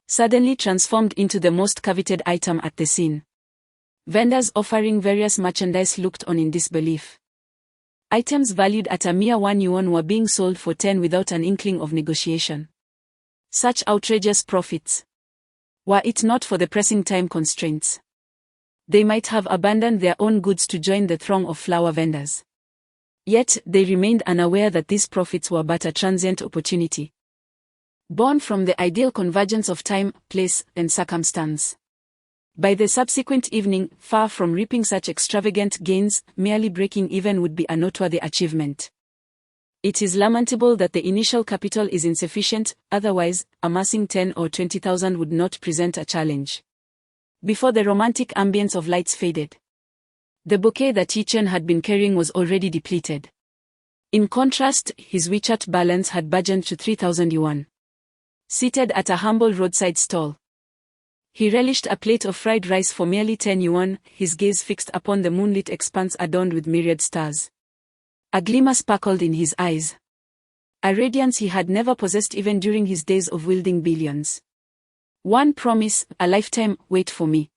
suddenly transformed into the most coveted item at the scene. Vendors offering various merchandise looked on in disbelief. Items valued at a mere 1 yuan were being sold for 10 without an inkling of negotiation. Such outrageous profits! Were it not for the pressing time constraints, they might have abandoned their own goods to join the throng of flower vendors. Yet, they remained unaware that these profits were but a transient opportunity, born from the ideal convergence of time, place, and circumstance. By the subsequent evening, far from reaping such extravagant gains, merely breaking even would be a noteworthy achievement. It is lamentable that the initial capital is insufficient, otherwise, amassing 10 or 20,000 would not present a challenge. Before the romantic ambience of lights faded, the bouquet that Yichen had been carrying was already depleted. In contrast, his WeChat balance had burgeoned to 3,000 yuan. Seated at a humble roadside stall, he relished a plate of fried rice for merely 10 yuan, his gaze fixed upon the moonlit expanse adorned with myriad stars. A glimmer sparkled in his eyes, a radiance he had never possessed even during his days of wielding billions. One promise, a lifetime, wait for me.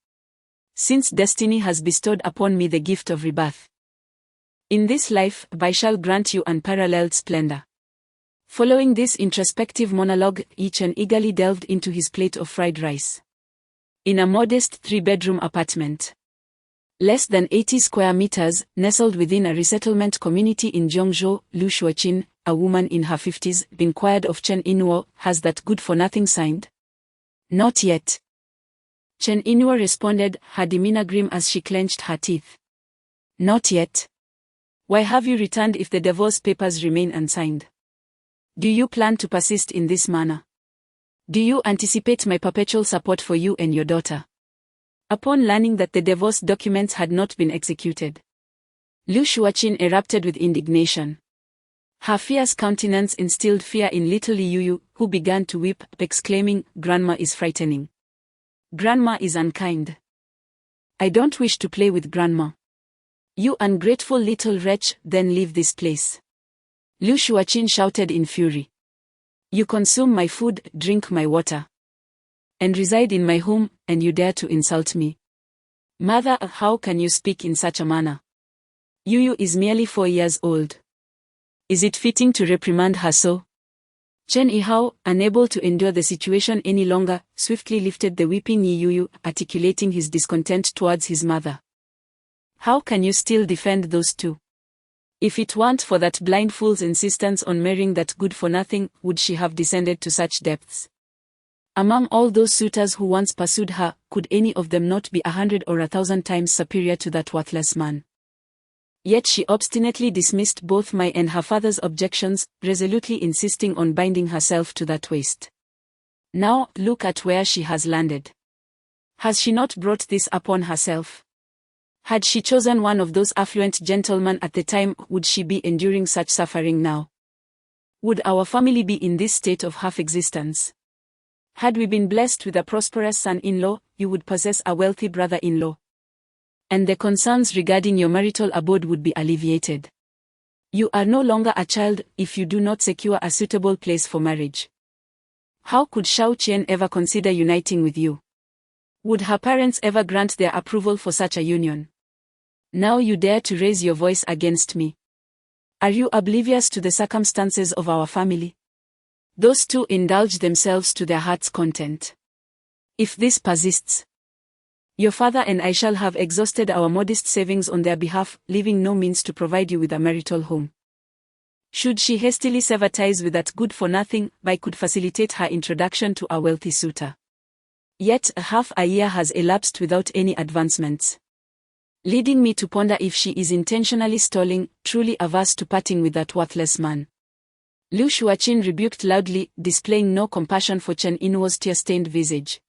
Since destiny has bestowed upon me the gift of rebirth, in this life, I shall grant you unparalleled splendor. Following this introspective monologue, Yichen eagerly delved into his plate of fried rice. In a modest 3-bedroom apartment, less than 80 square meters, nestled within a resettlement community in Jiangzhou, Lu Shuoqin, a woman in her 50s, inquired of Chen Inuo, "Has that good-for-nothing signed?" "Not yet." Chen Inuo responded, her demeanor grim as she clenched her teeth. "Not yet? Why have you returned if the divorce papers remain unsigned? Do you plan to persist in this manner? Do you anticipate my perpetual support for you and your daughter?" Upon learning that the divorce documents had not been executed, Lu Shuoqin erupted with indignation. Her fierce countenance instilled fear in little Yu, who began to weep, exclaiming, "Grandma is frightening. Grandma is unkind. I don't wish to play with Grandma. You ungrateful little wretch, then leave this place." Lu Shuoqin shouted in fury. "You consume my food, drink my water, and reside in my home, and you dare to insult me? Mother, how can you speak in such a manner? Yu is merely 4 years old. Is it fitting to reprimand her so?" Chen Yihao, unable to endure the situation any longer, swiftly lifted the weeping Yu, articulating his discontent towards his mother. "How can you still defend those two? If it weren't for that blind fool's insistence on marrying that good-for-nothing, would she have descended to such depths? Among all those suitors who once pursued her, could any of them not be 100 or 1,000 times superior to that worthless man? Yet she obstinately dismissed both my and her father's objections, resolutely insisting on binding herself to that waist. Now, look at where she has landed. Has she not brought this upon herself? Had she chosen one of those affluent gentlemen at the time, would she be enduring such suffering now? Would our family be in this state of half-existence? Had we been blessed with a prosperous son-in-law, you would possess a wealthy brother-in-law, and the concerns regarding your marital abode would be alleviated. You are no longer a child if you do not secure a suitable place for marriage. How could Shao Qian ever consider uniting with you? Would her parents ever grant their approval for such a union? Now you dare to raise your voice against me. Are you oblivious to the circumstances of our family? Those two indulge themselves to their heart's content. If this persists, your father and I shall have exhausted our modest savings on their behalf, leaving no means to provide you with a marital home. Should she hastily sever ties with that good-for-nothing, I could facilitate her introduction to a wealthy suitor. Yet half a year has elapsed without any advancements. leading me to ponder if she is intentionally stalling, truly averse to parting with that worthless man. Liu Shuaqin rebuked loudly, displaying no compassion for Chen Inwo's tear-stained visage.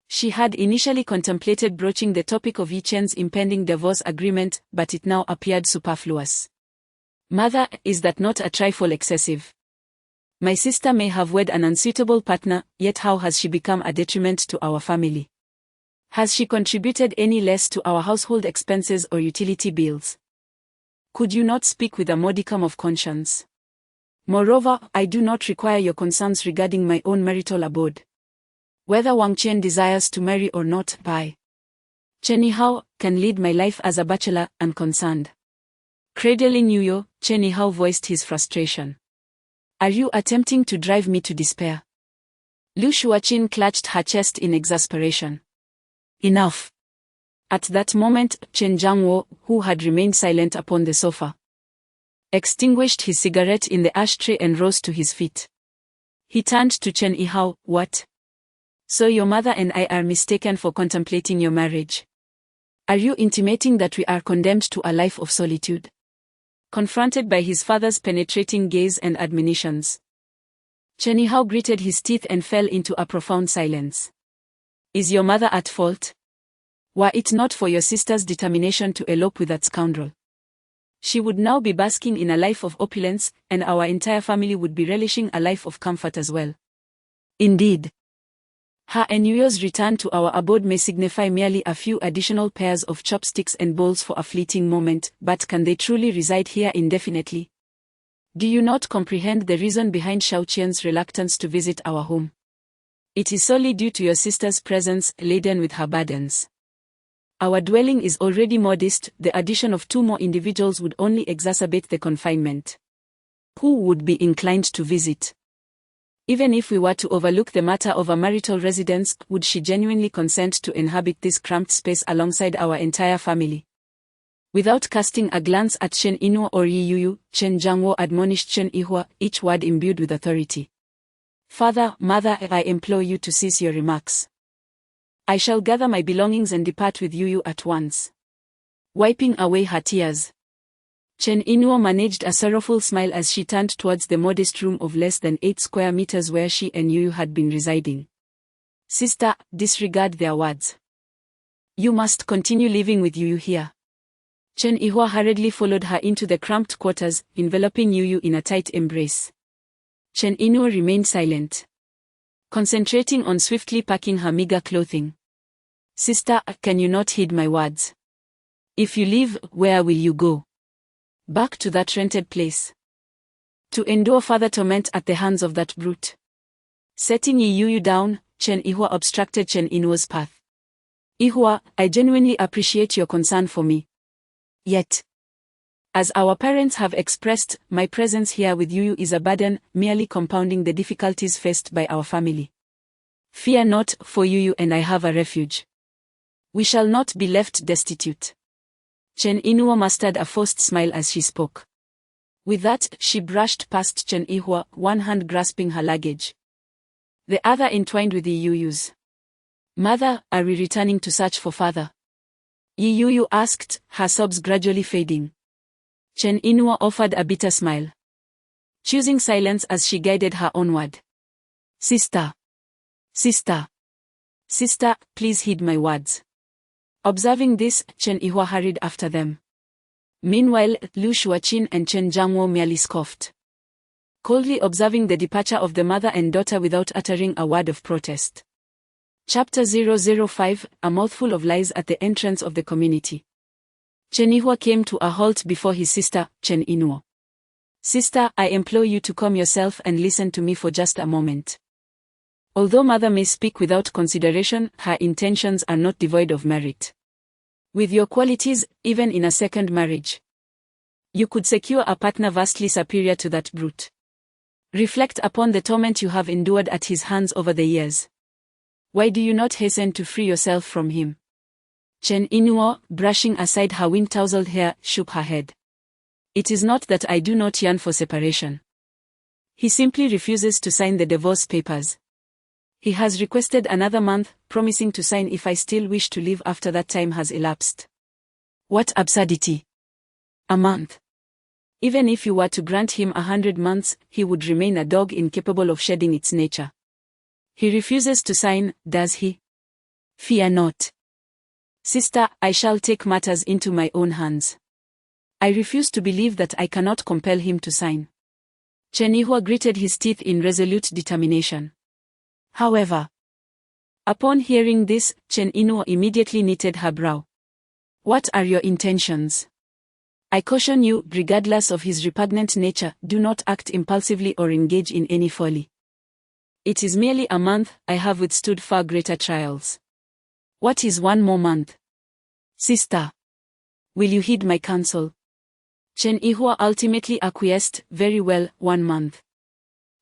She had initially contemplated broaching the topic of Yi Chen's impending divorce agreement, but it now appeared superfluous. Mother, is that not a trifle excessive? My sister may have wed an unsuitable partner, yet how has she become a detriment to our family? Has she contributed any less to our household expenses or utility bills? Could you not speak with a modicum of conscience? Moreover, I do not require your concerns regarding my own marital abode. Whether Wang Qian desires to marry or not, Chen Yihao can lead my life as a bachelor, unconcerned. Cradling Yuyo, Chen Yihao voiced his frustration. Are you attempting to drive me to despair? Liu Shuaqin clutched her chest in exasperation. Enough. At that moment, Chen Jiangwo, who had remained silent upon the sofa, extinguished his cigarette in the ashtray and rose to his feet. He turned to Chen Yihao. What? So your mother and I are mistaken for contemplating your marriage? Are you intimating that we are condemned to a life of solitude? Confronted by his father's penetrating gaze and admonitions, Chen Yihao gritted his teeth and fell into a profound silence. Is your mother at fault? Were it not for your sister's determination to elope with that scoundrel, she would now be basking in a life of opulence, and our entire family would be relishing a life of comfort as well. Indeed, her and Yuyo's return to our abode may signify merely a few additional pairs of chopsticks and bowls for a fleeting moment, but can they truly reside here indefinitely? Do you not comprehend the reason behind Xiao Qian's reluctance to visit our home? It is solely due to your sister's presence, laden with her burdens. Our dwelling is already modest, the addition of 2 more individuals would only exacerbate the confinement. Who would be inclined to visit? Even if we were to overlook the matter of a marital residence, would she genuinely consent to inhabit this cramped space alongside our entire family? Without casting a glance at Chen Inwo or Yi Yuyu, Chen Jiangwo admonished Chen Yihua, each word imbued with authority. Father, mother, I implore you to cease your remarks. I shall gather my belongings and depart with Yuyu at once. Wiping away her tears, Chen Inwo managed a sorrowful smile as she turned towards the modest room of less than 8 square meters where she and Yuyu had been residing. Sister, disregard their words. You must continue living with Yuyu here. Chen Yihua hurriedly followed her into the cramped quarters, enveloping Yuyu in a tight embrace. Chen Inwo remained silent, concentrating on swiftly packing her meager clothing. Sister, can you not heed my words? If you leave, where will you go? Back to that rented place, to endure further torment at the hands of that brute. Setting Yi Yuyu down, Chen Yihua obstructed Chen Inwo's path. Yihua, I genuinely appreciate your concern for me. Yet, as our parents have expressed, my presence here with Yuyu is a burden, merely compounding the difficulties faced by our family. Fear not, for Yuyu and I have a refuge. We shall not be left destitute. Chen Inwo mastered a forced smile as she spoke. With that, she brushed past Chen Yihua, one hand grasping her luggage, the other entwined with Yi Yuyu's. Mother, are we returning to search for father? Yi Yuyu asked, her sobs gradually fading. Chen Inwo offered a bitter smile, choosing silence as she guided her onward. Sister. Sister. Sister, please heed my words. Observing this, Chen Yihua hurried after them. Meanwhile, Liu Shuaqin and Chen Jiangwo merely scoffed, coldly observing the departure of the mother and daughter without uttering a word of protest. Chapter 005, A Mouthful of Lies at the Entrance of the Community. Chen Yihua came to a halt before his sister, Chen Inwo. Sister, I implore you to calm yourself and listen to me for just a moment. Although mother may speak without consideration, her intentions are not devoid of merit. With your qualities, even in a second marriage, you could secure a partner vastly superior to that brute. Reflect upon the torment you have endured at his hands over the years. Why do you not hasten to free yourself from him? Chen Inwo, brushing aside her wind-tousled hair, shook her head. It is not that I do not yearn for separation. He simply refuses to sign the divorce papers. He has requested another month, promising to sign if I still wish to live after that time has elapsed. What absurdity! A month. Even if you were to grant him 100 months, he would remain a dog incapable of shedding its nature. He refuses to sign, does he? Fear not. Sister, I shall take matters into my own hands. I refuse to believe that I cannot compel him to sign. Chen Yihua gritted his teeth in resolute determination. However, upon hearing this, Chen Yinhuo immediately knitted her brow. What are your intentions? I caution you, regardless of his repugnant nature, do not act impulsively or engage in any folly. It is merely a month, I have withstood far greater trials. What is one more month? Sister, will you heed my counsel? Chen Yihua ultimately acquiesced, very well, 1 month.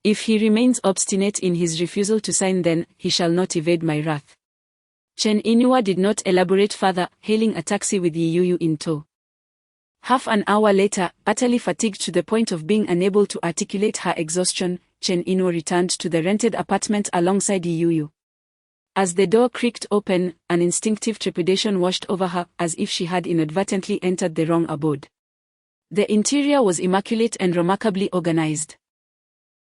If he remains obstinate in his refusal to sign, then he shall not evade my wrath. Chen Yinhuo did not elaborate further, hailing a taxi with Yi Yuyu in tow. Half an hour later, utterly fatigued to the point of being unable to articulate her exhaustion, Chen Yinhuo returned to the rented apartment alongside Yi Yuyu. As the door creaked open, an instinctive trepidation washed over her, as if she had inadvertently entered the wrong abode. The interior was immaculate and remarkably organized.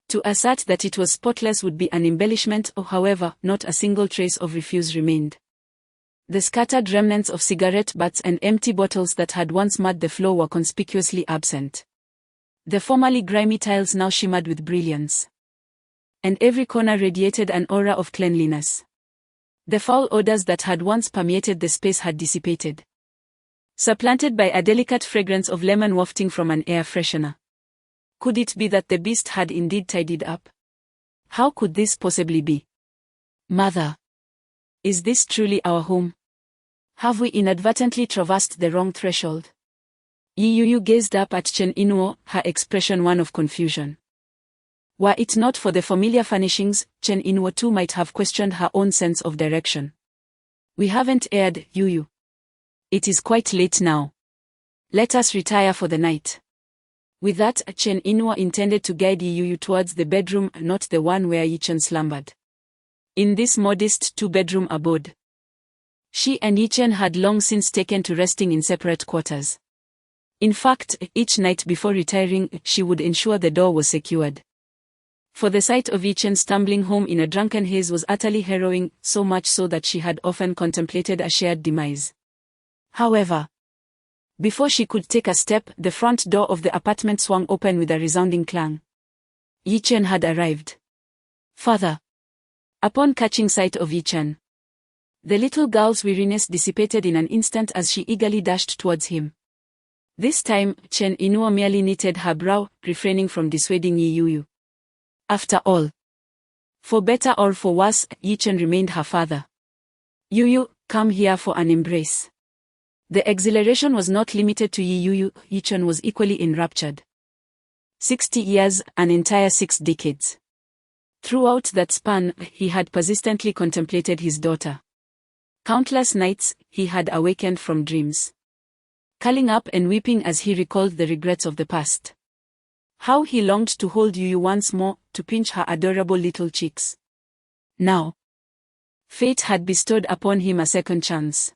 To assert that it was spotless would be an embellishment, however, not a single trace of refuse remained. The scattered remnants of cigarette butts and empty bottles that had once marred the floor were conspicuously absent. The formerly grimy tiles now shimmered with brilliance. And every corner radiated an aura of cleanliness. The foul odors that had once permeated the space had dissipated, supplanted by a delicate fragrance of lemon wafting from an air freshener. Could it be that the beast had indeed tidied up? How could this possibly be? Mother, is this truly our home? Have we inadvertently traversed the wrong threshold? Yi Yuyu gazed up at Chen Yinhuo, her expression one of confusion. Were it not for the familiar furnishings, Chen Yinhuo too might have questioned her own sense of direction. We haven't aired, Yuyu. It is quite late now. Let us retire for the night. With that, Chen Yinhuo intended to guide Yi Yuyu towards the bedroom, not the one where Yi Chen slumbered. In this modest 2-bedroom abode, she and Yi Chen had long since taken to resting in separate quarters. In fact, each night before retiring, she would ensure the door was secured. For the sight of Yi Chen stumbling home in a drunken haze was utterly harrowing, so much so that she had often contemplated a shared demise. However, before she could take a step, the front door of the apartment swung open with a resounding clang. Yi Chen had arrived. Father. Upon catching sight of Yi Chen, the little girl's weariness dissipated in an instant as she eagerly dashed towards him. This time, Chen Yinhuo merely knitted her brow, refraining from dissuading Yi Yuyu. After all, for better or for worse, Yi Chen remained her father. Yuyu, come here for an embrace. The exhilaration was not limited to Yi Yuyu, Yi Chen was equally enraptured. 60 years, an entire 6 decades. Throughout that span, he had persistently contemplated his daughter. Countless nights, he had awakened from dreams, curling up and weeping as he recalled the regrets of the past. How he longed to hold Yuyu once more, to pinch her adorable little cheeks. Now, fate had bestowed upon him a second chance.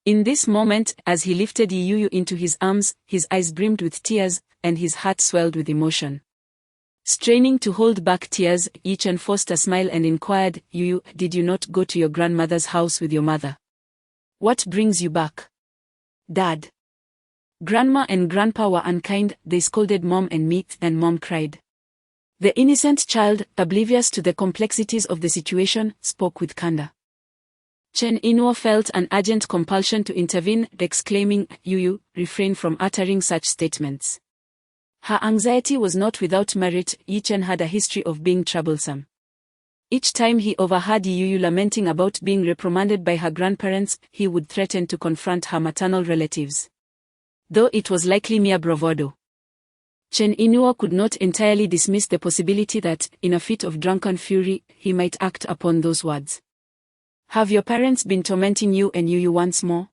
In this moment, as he lifted Yi Yuyu into his arms, his eyes brimmed with tears, and his heart swelled with emotion. Straining to hold back tears, Yi Chen forced a smile and inquired, Yuyu, did you not go to your grandmother's house with your mother? What brings you back? Dad. Grandma and grandpa were unkind, they scolded Mom and me, and Mom cried. The innocent child, oblivious to the complexities of the situation, spoke with candor. Chen Yinhuo felt an urgent compulsion to intervene, exclaiming, Yuyu, refrain from uttering such statements. Her anxiety was not without merit. Yi Chen had a history of being troublesome. Each time he overheard Yi Yuyu lamenting about being reprimanded by her grandparents, he would threaten to confront her maternal relatives, though it was likely mere bravado. Chen Yinhuo could not entirely dismiss the possibility that, in a fit of drunken fury, he might act upon those words. Have your parents been tormenting you and Yuyu once more?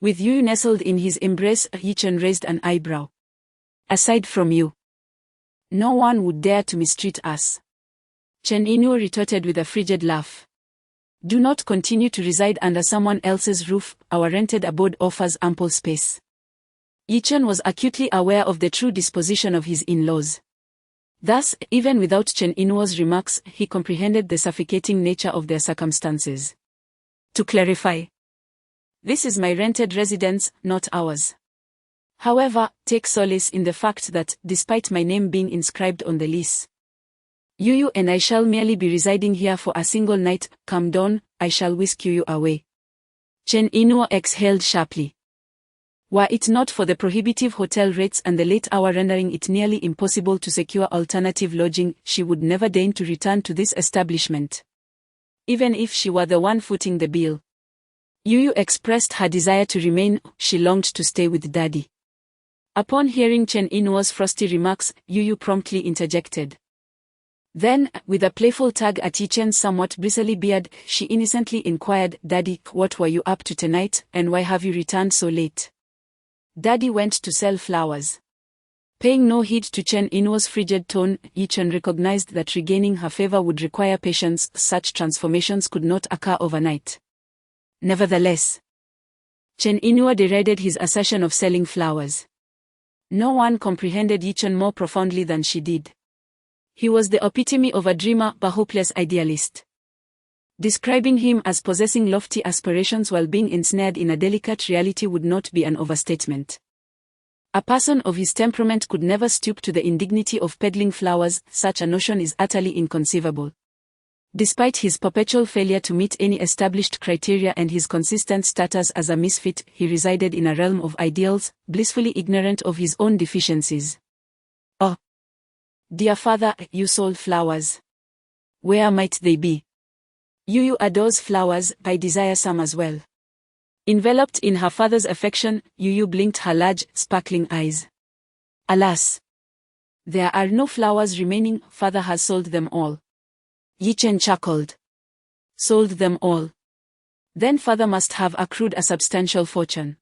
With Yuyu nestled in his embrace, Yi Chen raised an eyebrow. Aside from you, no one would dare to mistreat us. Chen Yinhuo retorted with a frigid laugh. Do not continue to reside under someone else's roof, our rented abode offers ample space. Yichun was acutely aware of the true disposition of his in-laws. Thus, even without Chen Inuo's remarks, he comprehended the suffocating nature of their circumstances. To clarify, this is my rented residence, not ours. However, take solace in the fact that, despite my name being inscribed on the lease, Yuyu and I shall merely be residing here for a single night. Come dawn, I shall whisk Yuyu away. Chen Inuo exhaled sharply. Were it not for the prohibitive hotel rates and the late hour rendering it nearly impossible to secure alternative lodging, she would never deign to return to this establishment. Even if she were the one footing the bill. Yuyu expressed her desire to remain. She longed to stay with Daddy. Upon hearing Chen Inuo's frosty remarks, Yuyu promptly interjected. Then, with a playful tug at Yichen's somewhat bristly beard, she innocently inquired, Daddy, what were you up to tonight, and why have you returned so late? Daddy went to sell flowers. Paying no heed to Chen Inuo's frigid tone, Yichen recognized that regaining her favor would require patience. Such transformations could not occur overnight. Nevertheless, Chen Inuo derided his assertion of selling flowers. No one comprehended Yichen more profoundly than she did. He was the epitome of a dreamer, a hopeless idealist. Describing him as possessing lofty aspirations while being ensnared in a delicate reality would not be an overstatement. A person of his temperament could never stoop to the indignity of peddling flowers. Such a notion is utterly inconceivable. Despite his perpetual failure to meet any established criteria and his consistent status as a misfit, he resided in a realm of ideals, blissfully ignorant of his own deficiencies. Oh, dear father, you sold flowers. Where might they be? Yuyu adores flowers, I desire some as well. Enveloped in her father's affection, Yuyu blinked her large, sparkling eyes. Alas! There are no flowers remaining, father has sold them all. Yichen chuckled. Sold them all. Then father must have accrued a substantial fortune.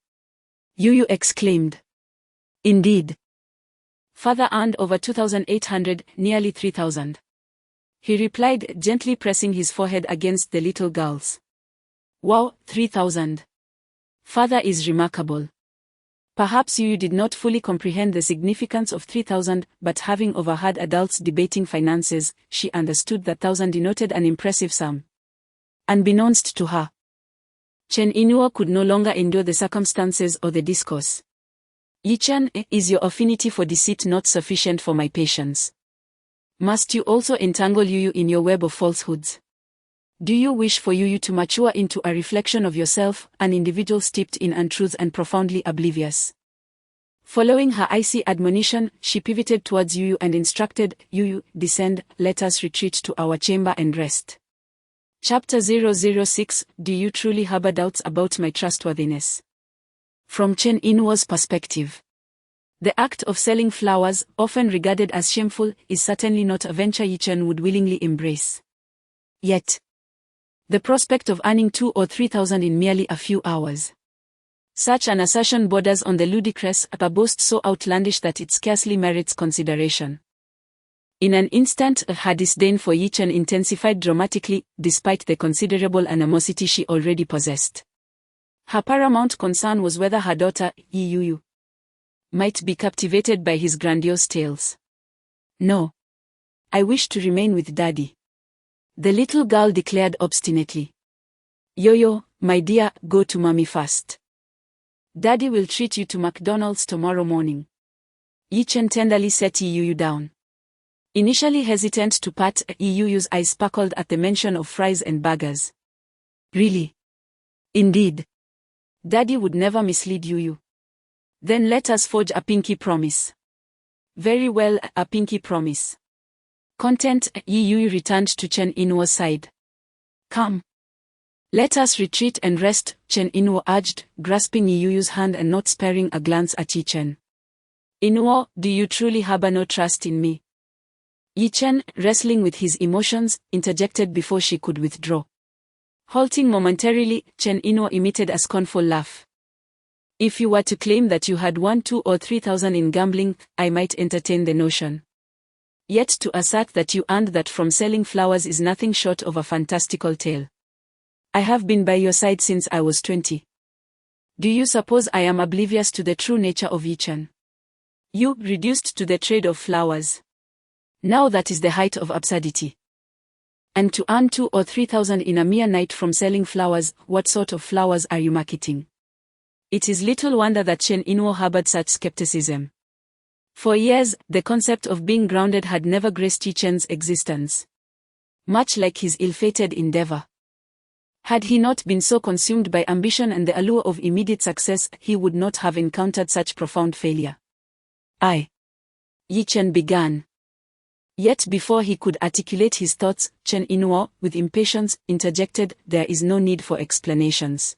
Yuyu exclaimed. Indeed. Father earned over 2,800, nearly 3,000. He replied, gently pressing his forehead against the little girl's. Wow, 3,000. Father is remarkable. Perhaps you did not fully comprehend the significance of 3,000, but having overheard adults debating finances, she understood that 1,000 denoted an impressive sum. Unbeknownst to her, Chen Inuo could no longer endure the circumstances or the discourse. Yichen, is your affinity for deceit not sufficient for my patience? Must you also entangle Yuyu in your web of falsehoods? Do you wish for Yuyu to mature into a reflection of yourself, an individual steeped in untruths and profoundly oblivious? Following her icy admonition, she pivoted towards Yuyu and instructed, Yuyu, descend, let us retreat to our chamber and rest. Chapter 006, Do you truly harbor doubts about my trustworthiness? From Chen Inuo's perspective, the act of selling flowers, often regarded as shameful, is certainly not a venture Yichen would willingly embrace. Yet, the prospect of earning 2,000 or 3,000 in merely a few hours. Such an assertion borders on the ludicrous, a boast so outlandish that it scarcely merits consideration. In an instant, her disdain for Yichen intensified dramatically, despite the considerable animosity she already possessed. Her paramount concern was whether her daughter, Yuyu, might be captivated by his grandiose tales. No. I wish to remain with Daddy. The little girl declared obstinately. Yo-yo, my dear, go to Mommy first. Daddy will treat you to McDonald's tomorrow morning. Yichen tenderly set Yuyu down. Initially hesitant to pat, Yuyu's eyes sparkled at the mention of fries and burgers. Really? Indeed. Daddy would never mislead Yuyu. Then let us forge a pinky promise. Very well, a pinky promise. Content, Yuyu returned to Chen Inuo's side. Come. Let us retreat and rest, Chen Inuo urged, grasping Yuyu's hand and not sparing a glance at Yichen. Inuo, do you truly harbor no trust in me? Yichen, wrestling with his emotions, interjected before she could withdraw. Halting momentarily, Chen Inuo emitted a scornful laugh. If you were to claim that you had won 2,000 or 3,000 in gambling, I might entertain the notion. Yet to assert that you earned that from selling flowers is nothing short of a fantastical tale. I have been by your side since I was 20. Do you suppose I am oblivious to the true nature of Yichen? You, reduced to the trade of flowers. Now that is the height of absurdity. And to earn 2 or 3,000 in a mere night from selling flowers, what sort of flowers are you marketing? It is little wonder that Chen Inwo harbored such skepticism. For years, the concept of being grounded had never graced Yichen's existence. Much like his ill-fated endeavor. Had he not been so consumed by ambition and the allure of immediate success, he would not have encountered such profound failure. Yichen began. Yet before he could articulate his thoughts, Chen Inwo, with impatience, interjected, "There is no need for explanations.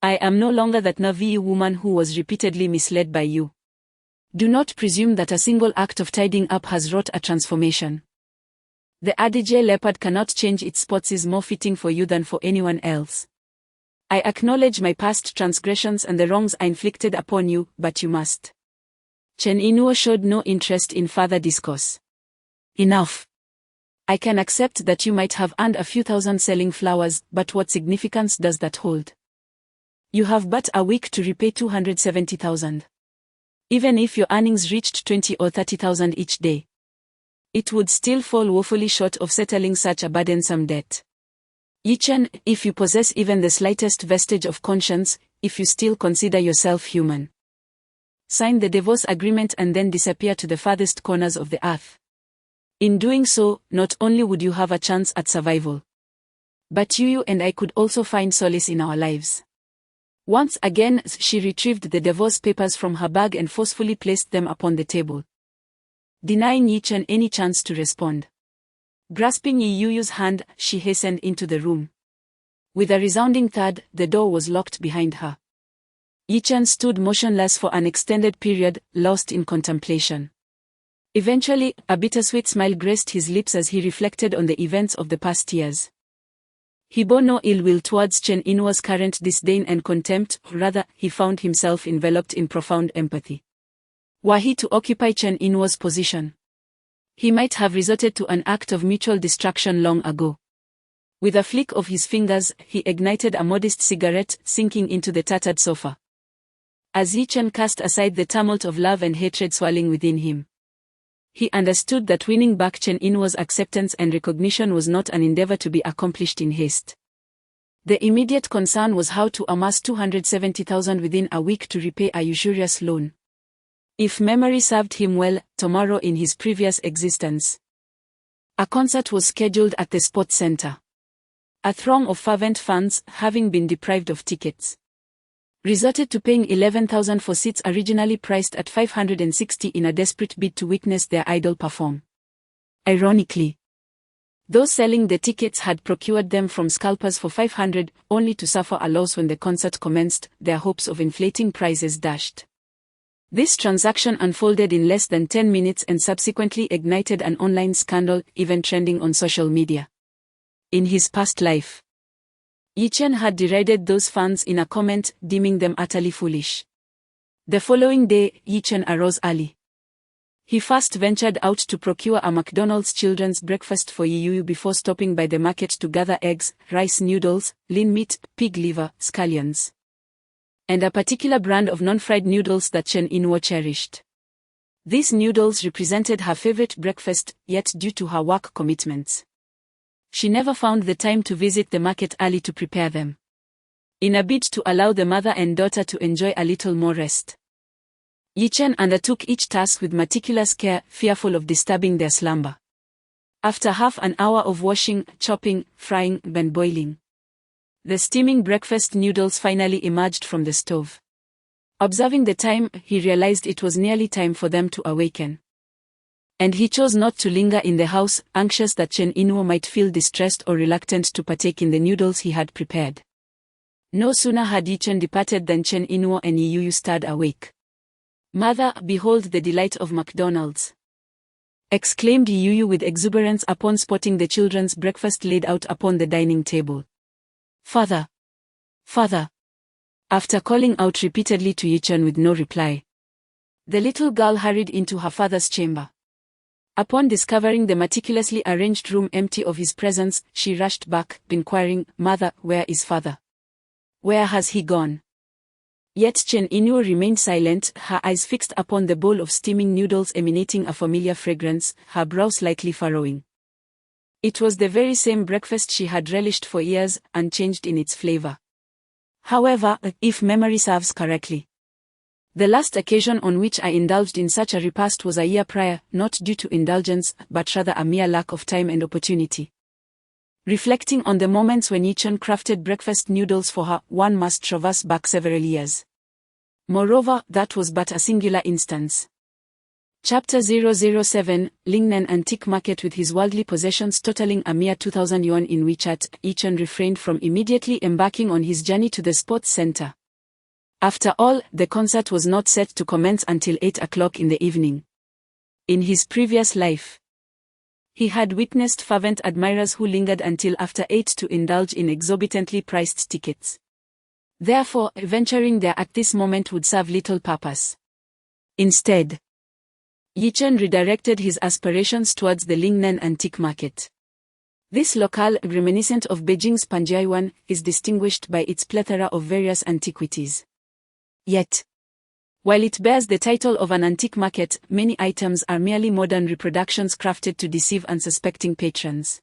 I am no longer that Navi woman who was repeatedly misled by you. Do not presume that a single act of tidying up has wrought a transformation. The adage leopard cannot change its spots is more fitting for you than for anyone else. I acknowledge my past transgressions and the wrongs I inflicted upon you, but you must." Chen Inwo showed no interest in further discourse. "Enough. I can accept that you might have earned a few thousand selling flowers, but what significance does that hold? You have but a week to repay 270,000. Even if your earnings reached 20 or 30,000 each day, it would still fall woefully short of settling such a burdensome debt. Yichen, if you possess even the slightest vestige of conscience, if you still consider yourself human, sign the divorce agreement and then disappear to the farthest corners of the earth. In doing so, not only would you have a chance at survival, but you and I could also find solace in our lives." Once again, she retrieved the divorce papers from her bag and forcefully placed them upon the table, denying Yichen any chance to respond. Grasping Yi Yuyu's hand, she hastened into the room. With a resounding thud, the door was locked behind her. Yichen stood motionless for an extended period, lost in contemplation. Eventually, a bittersweet smile graced his lips as he reflected on the events of the past years. He bore no ill will towards Chen Inwo's current disdain and contempt, rather, he found himself enveloped in profound empathy. Were he to occupy Chen Inwo's position, he might have resorted to an act of mutual destruction long ago. With a flick of his fingers, he ignited a modest cigarette, sinking into the tattered sofa. As Yichen cast aside the tumult of love and hatred swirling within him, he understood that winning back Chen Inwo's acceptance and recognition was not an endeavor to be accomplished in haste. The immediate concern was how to amass 270,000 within a week to repay a usurious loan. If memory served him well, tomorrow in his previous existence, a concert was scheduled at the sports center. A throng of fervent fans, having been deprived of tickets, resorted to paying 11,000 for seats originally priced at 560 in a desperate bid to witness their idol perform. Ironically, those selling the tickets had procured them from scalpers for 500, only to suffer a loss when the concert commenced, their hopes of inflating prices dashed. This transaction unfolded in less than 10 minutes and subsequently ignited an online scandal, even trending on social media. In his past life, Yichen had derided those fans in a comment, deeming them utterly foolish. The following day, Yichen arose early. He first ventured out to procure a McDonald's children's breakfast for Yiyu before stopping by the market to gather eggs, rice noodles, lean meat, pig liver, scallions, and a particular brand of non-fried noodles that Chen Inwo cherished. These noodles represented her favorite breakfast, yet due to her work commitments, she never found the time to visit the market early to prepare them, in a bid to allow the mother and daughter to enjoy a little more rest. Yichen undertook each task with meticulous care, fearful of disturbing their slumber. After half an hour of washing, chopping, frying, and boiling, the steaming breakfast noodles finally emerged from the stove. Observing the time, he realized it was nearly time for them to awaken. And he chose not to linger in the house, anxious that Chen Inwo might feel distressed or reluctant to partake in the noodles he had prepared. No sooner had Yichen departed than Chen Inwo and Yiyu stirred awake. "Mother, behold the delight of McDonald's!" exclaimed Yiyu with exuberance upon spotting the children's breakfast laid out upon the dining table. "Father! Father!" After calling out repeatedly to Yichen with no reply, the little girl hurried into her father's chamber. Upon discovering the meticulously arranged room empty of his presence, she rushed back, inquiring, "Mother, where is father? Where has he gone?" Yet Chen Inu remained silent, her eyes fixed upon the bowl of steaming noodles emanating a familiar fragrance, her brow slightly furrowing. It was the very same breakfast she had relished for years, unchanged in its flavor. However, if memory serves correctly, the last occasion on which I indulged in such a repast was a year prior, not due to indulgence, but rather a mere lack of time and opportunity. Reflecting on the moments when Yichun crafted breakfast noodles for her, one must traverse back several years. Moreover, that was but a singular instance. Chapter 007, Lingnan Antique Market. With his worldly possessions totaling a mere 2,000 yuan in WeChat, Yichun refrained from immediately embarking on his journey to the sports center. After all, the concert was not set to commence until 8 o'clock in the evening. In his previous life, he had witnessed fervent admirers who lingered until after 8 to indulge in exorbitantly priced tickets. Therefore, venturing there at this moment would serve little purpose. Instead, Yichun redirected his aspirations towards the Lingnan Antique Market. This locale, reminiscent of Beijing's Panjiayuan, is distinguished by its plethora of various antiquities. Yet, while it bears the title of an antique market, many items are merely modern reproductions crafted to deceive unsuspecting patrons.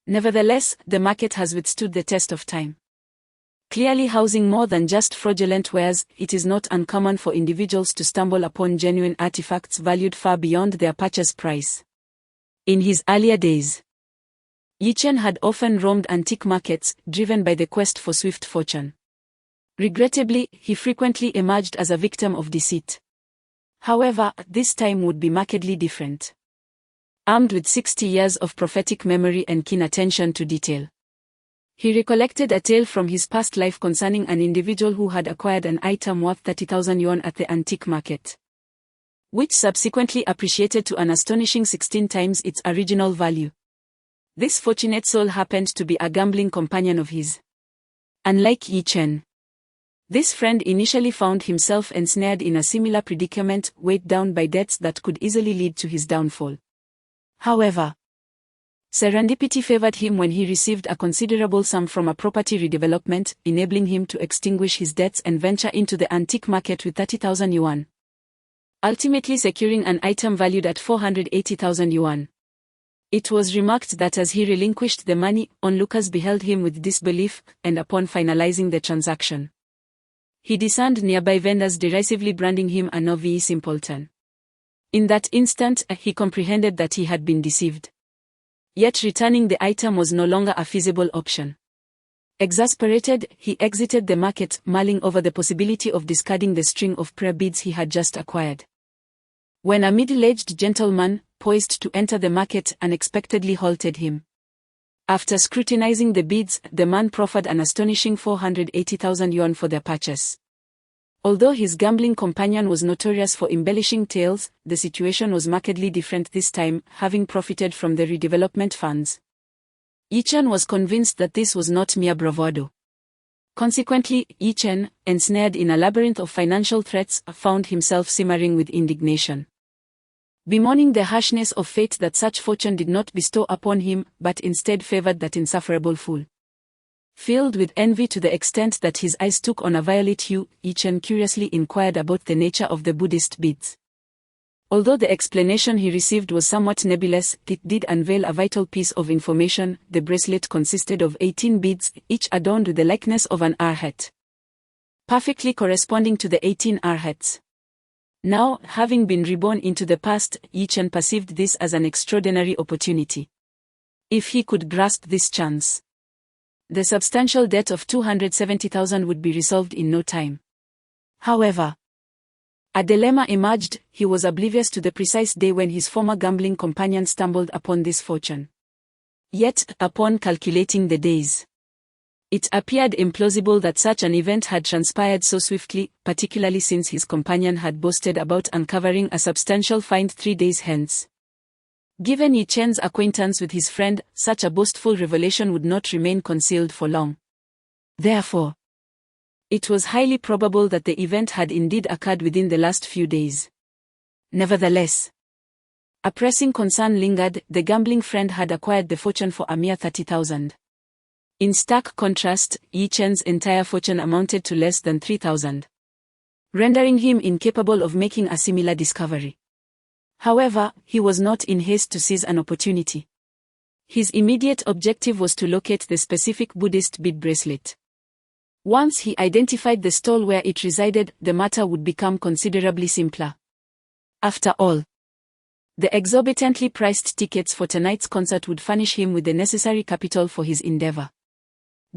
Nevertheless, the market has withstood the test of time. Clearly housing more than just fraudulent wares, it is not uncommon for individuals to stumble upon genuine artifacts valued far beyond their purchase price. In his earlier days, Yichun had often roamed antique markets, driven by the quest for swift fortune. Regrettably, he frequently emerged as a victim of deceit. However, this time would be markedly different. Armed with 60 years of prophetic memory and keen attention to detail, he recollected a tale from his past life concerning an individual who had acquired an item worth 30,000 yuan at the antique market, which subsequently appreciated to an astonishing 16 times its original value. This fortunate soul happened to be a gambling companion of his. Unlike Yichun, this friend initially found himself ensnared in a similar predicament, weighed down by debts that could easily lead to his downfall. However, serendipity favored him when he received a considerable sum from a property redevelopment, enabling him to extinguish his debts and venture into the antique market with 30,000 yuan, ultimately securing an item valued at 480,000 yuan. It was remarked that as he relinquished the money, onlookers beheld him with disbelief, and upon finalizing the transaction, he discerned nearby vendors derisively branding him a novice simpleton. In that instant, he comprehended that he had been deceived. Yet returning the item was no longer a feasible option. Exasperated, he exited the market, mulling over the possibility of discarding the string of prayer beads he had just acquired, when a middle-aged gentleman, poised to enter the market, unexpectedly halted him. After scrutinizing the beads, the man proffered an astonishing 480,000 yuan for their purchase. Although his gambling companion was notorious for embellishing tales, the situation was markedly different this time, having profited from the redevelopment funds. Yichun was convinced that this was not mere bravado. Consequently, Yichun, ensnared in a labyrinth of financial threats, found himself simmering with indignation, bemoaning the harshness of fate that such fortune did not bestow upon him, but instead favored that insufferable fool. Filled with envy to the extent that his eyes took on a violet hue, Yichun curiously inquired about the nature of the Buddhist beads. Although the explanation he received was somewhat nebulous, it did unveil a vital piece of information. The bracelet consisted of 18 beads, each adorned with the likeness of an arhat, perfectly corresponding to the 18 arhats. Now, having been reborn into the past, Yichun perceived this as an extraordinary opportunity. If he could grasp this chance, the substantial debt of 270,000 would be resolved in no time. However, a dilemma emerged. He was oblivious to the precise day when his former gambling companion stumbled upon this fortune. Yet, upon calculating the days, it appeared implausible that such an event had transpired so swiftly, particularly since his companion had boasted about uncovering a substantial find 3 days hence. Given Yichun's acquaintance with his friend, such a boastful revelation would not remain concealed for long. Therefore, it was highly probable that the event had indeed occurred within the last few days. Nevertheless, A pressing concern lingered. The gambling friend had acquired the fortune for a mere 30,000. In stark contrast, Yi Chen's entire fortune amounted to less than 3,000, rendering him incapable of making a similar discovery. However, he was not in haste to seize an opportunity. His immediate objective was to locate the specific Buddhist bead bracelet. Once he identified the stall where it resided, the matter would become considerably simpler. After all, the exorbitantly priced tickets for tonight's concert would furnish him with the necessary capital for his endeavor.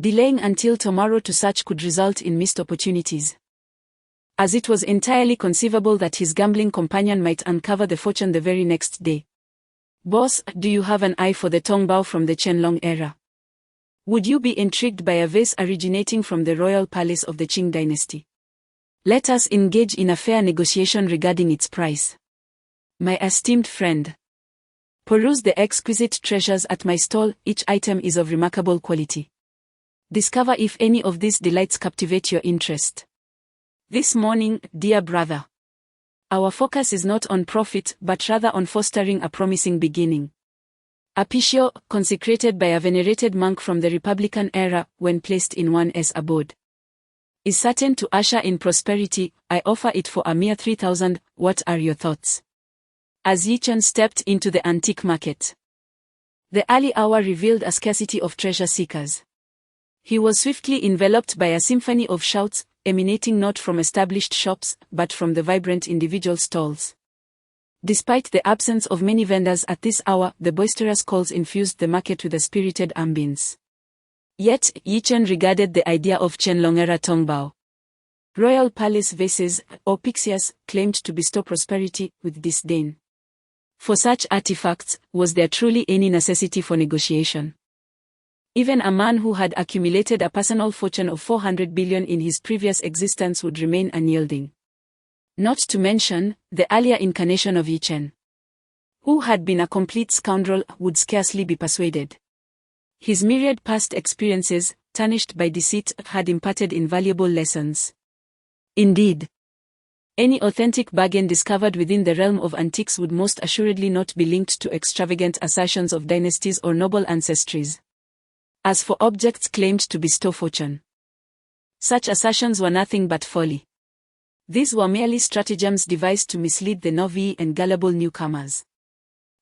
Delaying until tomorrow to search could result in missed opportunities, as it was entirely conceivable that his gambling companion might uncover the fortune the very next day. Boss, do you have an eye for the Tongbao from the Qianlong era? Would you be intrigued by a vase originating from the royal palace of the Qing dynasty? Let us engage in a fair negotiation regarding its price. My esteemed friend, peruse the exquisite treasures at my stall. Each item is of remarkable quality. Discover if any of these delights captivate your interest. This morning, dear brother, our focus is not on profit but rather on fostering a promising beginning. A picture, consecrated by a venerated monk from the Republican era when placed in one's abode, is certain to usher in prosperity. I offer it for a mere 3,000. What are your thoughts? As Yi Chen stepped into the antique market, the early hour revealed a scarcity of treasure seekers. He was swiftly enveloped by a symphony of shouts, emanating not from established shops, but from the vibrant individual stalls. Despite the absence of many vendors at this hour, the boisterous calls infused the market with a spirited ambience. Yet, Yi Chen regarded the idea of Qianlong-era Tongbao, royal palace vases, or pixias, claimed to bestow prosperity, with disdain. For such artifacts, was there truly any necessity for negotiation? Even a man who had accumulated a personal fortune of 400 billion in his previous existence would remain unyielding. Not to mention, the earlier incarnation of Yi Chen, who had been a complete scoundrel, would scarcely be persuaded. His myriad past experiences, tarnished by deceit, had imparted invaluable lessons. Indeed, any authentic bargain discovered within the realm of antiques would most assuredly not be linked to extravagant assertions of dynasties or noble ancestries. As for objects claimed to bestow fortune, such assertions were nothing but folly. These were merely stratagems devised to mislead the novice and gullible newcomers.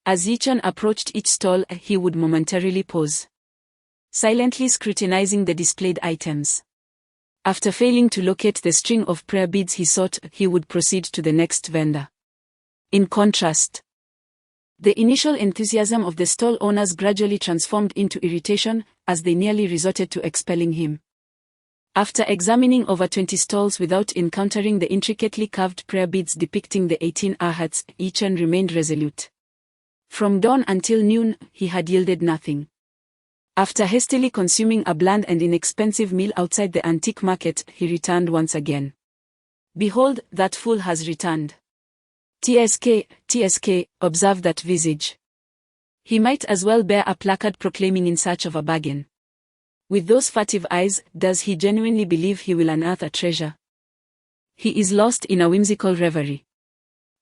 As Yi Chen approached each stall, he would momentarily pause, silently scrutinizing the displayed items. After failing to locate the string of prayer beads he sought, he would proceed to the next vendor. In contrast, the initial enthusiasm of the stall owners gradually transformed into irritation, as they nearly resorted to expelling him. After examining over 20 stalls without encountering the intricately carved prayer beads depicting the 18 arhats, Yi Chen remained resolute. From dawn until noon, he had yielded nothing. After hastily consuming a bland and inexpensive meal outside the antique market, he returned once again. Behold, that fool has returned. TSK, observe that visage. He might as well bear a placard proclaiming in search of a bargain. With those furtive eyes, does he genuinely believe he will unearth a treasure? He is lost in a whimsical reverie.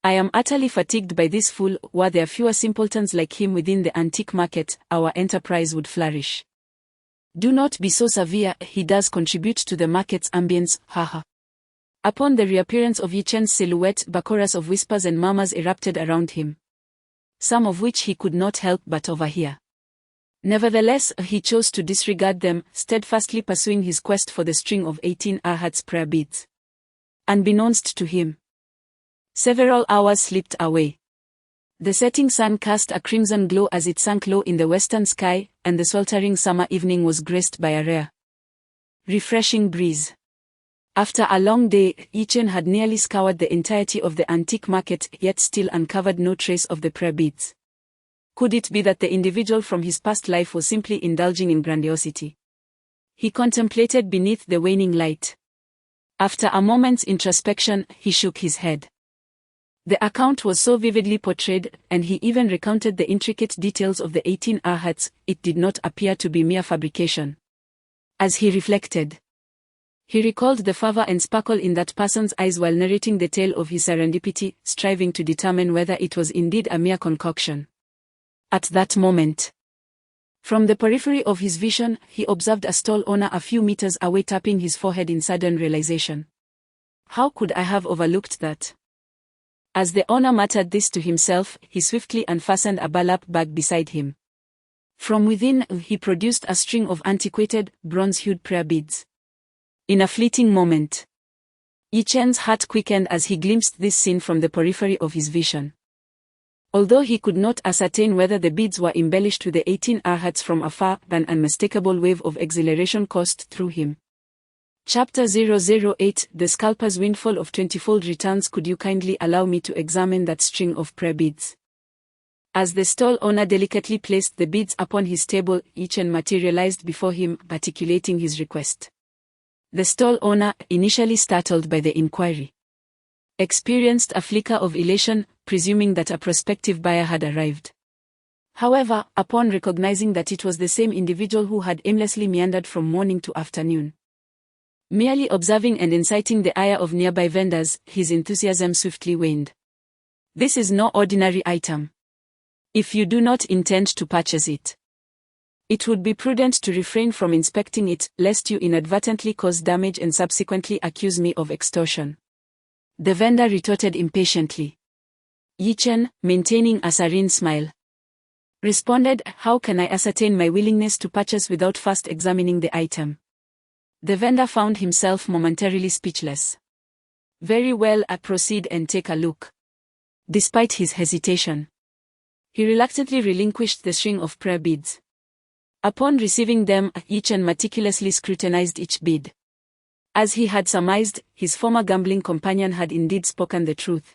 I am utterly fatigued by this fool. Were there fewer simpletons like him within the antique market, our enterprise would flourish. Do not be so severe, he does contribute to the market's ambience, haha. Upon the reappearance of Yi Chen's silhouette, a chorus of whispers and murmurs erupted around him, some of which he could not help but overhear. Nevertheless, he chose to disregard them, steadfastly pursuing his quest for the string of 18 arhats prayer beads. Unbeknownst to him, several hours slipped away. The setting sun cast a crimson glow as it sank low in the western sky, and the sweltering summer evening was graced by a rare, refreshing breeze. After a long day, Yi Chen had nearly scoured the entirety of the antique market, yet still uncovered no trace of the prayer beads. Could it be that the individual from his past life was simply indulging in grandiosity? He contemplated beneath the waning light. After a moment's introspection, he shook his head. The account was so vividly portrayed, and he even recounted the intricate details of the 18 arhats, it did not appear to be mere fabrication. As he reflected, He recalled the fervor and sparkle in that person's eyes while narrating the tale of his serendipity, striving to determine whether it was indeed a mere concoction. At that moment, from the periphery of his vision, he observed a stall owner a few meters away tapping his forehead in sudden realization. How could I have overlooked that? As the owner muttered this to himself, he swiftly unfastened a burlap bag beside him. From within, he produced a string of antiquated, bronze-hued prayer beads. In a fleeting moment, Yi Chen's heart quickened as he glimpsed this scene from the periphery of his vision. Although he could not ascertain whether the beads were embellished with the 18 arhats from afar, an unmistakable wave of exhilaration coursed through him. Chapter 008 The Scalper's Windfall of 20-fold Returns. Could you kindly allow me to examine that string of prayer beads? As the stall owner delicately placed the beads upon his table, Yi Chen materialized before him, articulating his request. The stall owner, initially startled by the inquiry, experienced a flicker of elation, presuming that a prospective buyer had arrived. However, upon recognizing that it was the same individual who had aimlessly meandered from morning to afternoon, merely observing and inciting the ire of nearby vendors, his enthusiasm swiftly waned. This is no ordinary item. If you do not intend to purchase it, it would be prudent to refrain from inspecting it, lest you inadvertently cause damage and subsequently accuse me of extortion. The vendor retorted impatiently. Yi Chen, maintaining a serene smile, responded, "How can I ascertain my willingness to purchase without first examining the item?" The vendor found himself momentarily speechless. "Very well, proceed and take a look." Despite his hesitation, he reluctantly relinquished the string of prayer beads. Upon receiving them, Yi Chen meticulously scrutinized each bead. As he had surmised, his former gambling companion had indeed spoken the truth.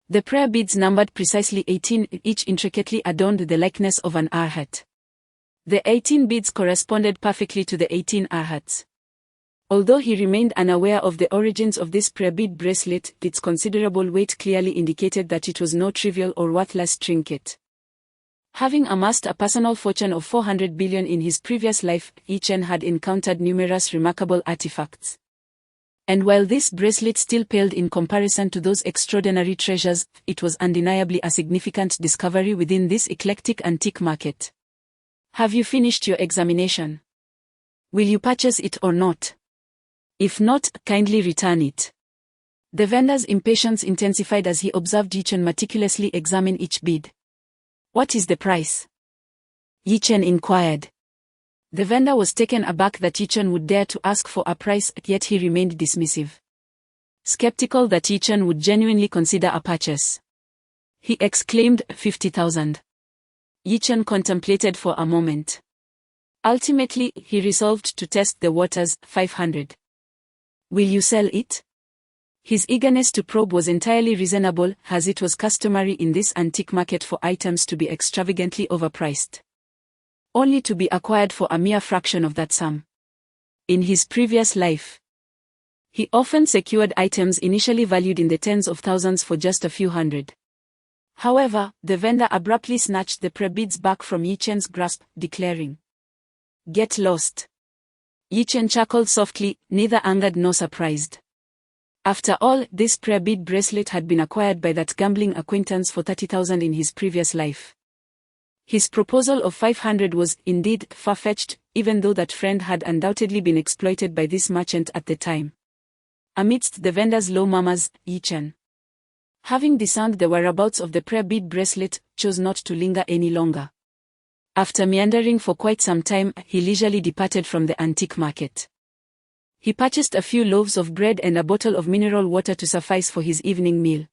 The prayer beads numbered precisely 18, each intricately adorned with the likeness of an arhat. The 18 beads corresponded perfectly to the 18 arhats. Although he remained unaware of the origins of this prayer bead bracelet, its considerable weight clearly indicated that it was no trivial or worthless trinket. Having amassed a personal fortune of 400 billion in his previous life, Yi Chen had encountered numerous remarkable artifacts. And while this bracelet still paled in comparison to those extraordinary treasures, it was undeniably a significant discovery within this eclectic antique market. Have you finished your examination? Will you purchase it or not? If not, kindly return it. The vendor's impatience intensified as he observed Yi Chen meticulously examine each bead. What is the price? Yi Chen inquired. The vendor was taken aback that Yi Chen would dare to ask for a price, yet he remained dismissive. Skeptical that Yi Chen would genuinely consider a purchase, he exclaimed, 50,000. Yi Chen contemplated for a moment. Ultimately, he resolved to test the waters, 500. Will you sell it? His eagerness to probe was entirely reasonable, as it was customary in this antique market for items to be extravagantly overpriced, only to be acquired for a mere fraction of that sum. In his previous life, he often secured items initially valued in the tens of thousands for just a few hundred. However, the vendor abruptly snatched the prayer beads back from Yi Chen's grasp, declaring, "Get lost." Yi Chen chuckled softly, neither angered nor surprised. After all, this prayer bead bracelet had been acquired by that gambling acquaintance for 30,000 in his previous life. His proposal of 500 was, indeed, far-fetched, even though that friend had undoubtedly been exploited by this merchant at the time. Amidst the vendor's low murmurs, Yi Chen, having discerned the whereabouts of the prayer bead bracelet, chose not to linger any longer. After meandering for quite some time, he leisurely departed from the antique market. He purchased a few loaves of bread and a bottle of mineral water to suffice for his evening meal.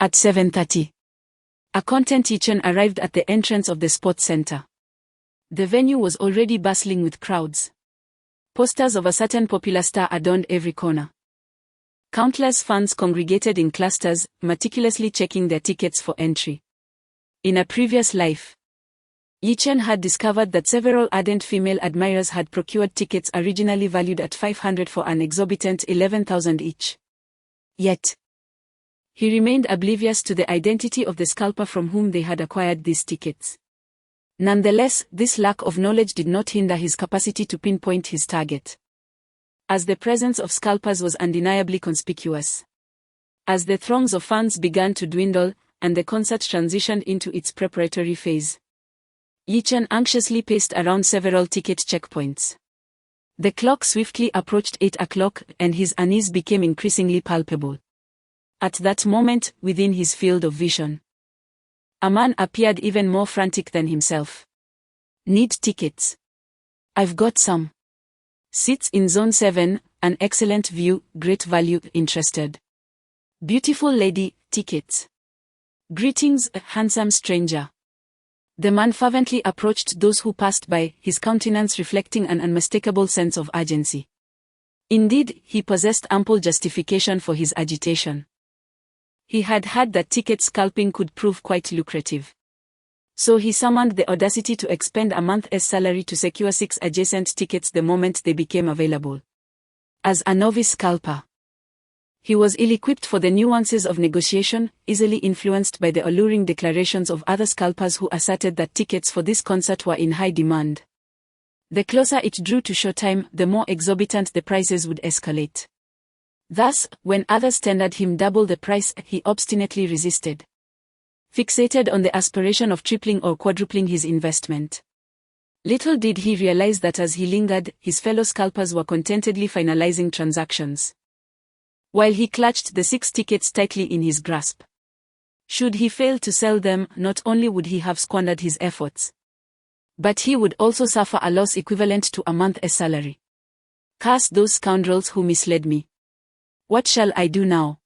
At 7:30, a content Yi Chen arrived at the entrance of the sports center. The venue was already bustling with crowds. Posters of a certain popular star adorned every corner. Countless fans congregated in clusters, meticulously checking their tickets for entry. In a previous life, Yi Chen had discovered that several ardent female admirers had procured tickets originally valued at 500 for an exorbitant 11,000 each. Yet, he remained oblivious to the identity of the scalper from whom they had acquired these tickets. Nonetheless, this lack of knowledge did not hinder his capacity to pinpoint his target. as the presence of scalpers was undeniably conspicuous. As the throngs of fans began to dwindle, and the concert transitioned into its preparatory phase, Yi-chan anxiously paced around several ticket checkpoints. The clock swiftly approached 8 o'clock, and his unease became increasingly palpable. At that moment, within his field of vision, a man appeared even more frantic than himself. Need tickets. I've got some. Seats in Zone 7, an excellent view, great value, interested. Beautiful lady, tickets. Greetings, handsome stranger. The man fervently approached those who passed by, his countenance reflecting an unmistakable sense of urgency. Indeed, he possessed ample justification for his agitation. He had heard that ticket scalping could prove quite lucrative. So he summoned the audacity to expend a month's salary to secure 6 adjacent tickets the moment they became available. As a novice scalper, he was ill-equipped for the nuances of negotiation, easily influenced by the alluring declarations of other scalpers who asserted that tickets for this concert were in high demand. The closer it drew to showtime, the more exorbitant the prices would escalate. Thus, when others tendered him double the price, he obstinately resisted, fixated on the aspiration of tripling or quadrupling his investment. Little did he realize that as he lingered, his fellow scalpers were contentedly finalizing transactions, while he clutched the 6 tickets tightly in his grasp. Should he fail to sell them, not only would he have squandered his efforts, but he would also suffer a loss equivalent to a month's salary. Curse those scoundrels who misled me. What shall I do now?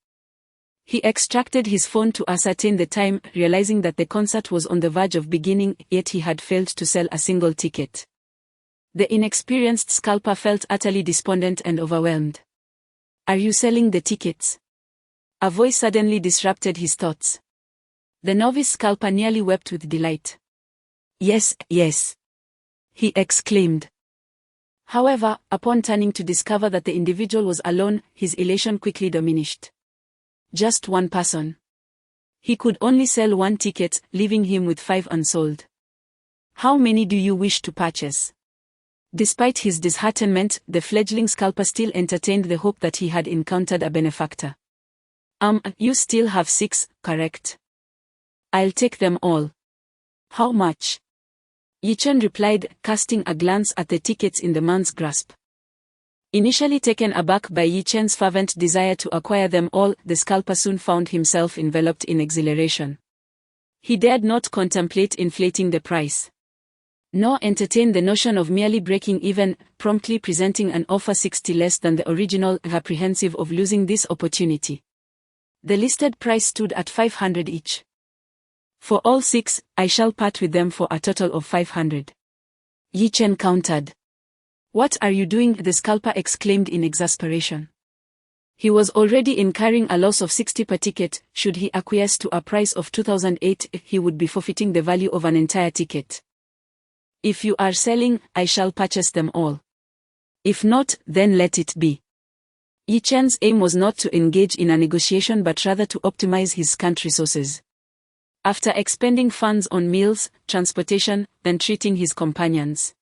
He extracted his phone to ascertain the time, realizing that the concert was on the verge of beginning, yet he had failed to sell a single ticket. The inexperienced scalper felt utterly despondent and overwhelmed. Are you selling the tickets? A voice suddenly disrupted his thoughts. The novice scalper nearly wept with delight. Yes, yes, he exclaimed. However, upon turning to discover that the individual was alone, his elation quickly diminished. Just one person. He could only sell 1 ticket, leaving him with 5 unsold. How many do you wish to purchase? Despite his disheartenment, the fledgling scalper still entertained the hope that he had encountered a benefactor. You still have 6, correct? I'll take them all. How much? Yi-chan replied, casting a glance at the tickets in the man's grasp. Initially taken aback by Yi-chan's fervent desire to acquire them all, the scalper soon found himself enveloped in exhilaration. He dared not contemplate inflating the price, nor entertain the notion of merely breaking even, promptly presenting an offer 60 less than the original, apprehensive of losing this opportunity. The listed price stood at 500 each. For all 6, I shall part with them for a total of 500. Yi-chan countered. What are you doing? The scalper exclaimed in exasperation. He was already incurring a loss of 60 per ticket. Should he acquiesce to a price of 2008, he would be forfeiting the value of an entire ticket. If you are selling, I shall purchase them all. If not, then let it be. Yi-chan's aim was not to engage in a negotiation but rather to optimize his scant resources. After expending funds on meals, transportation, and treating his companions,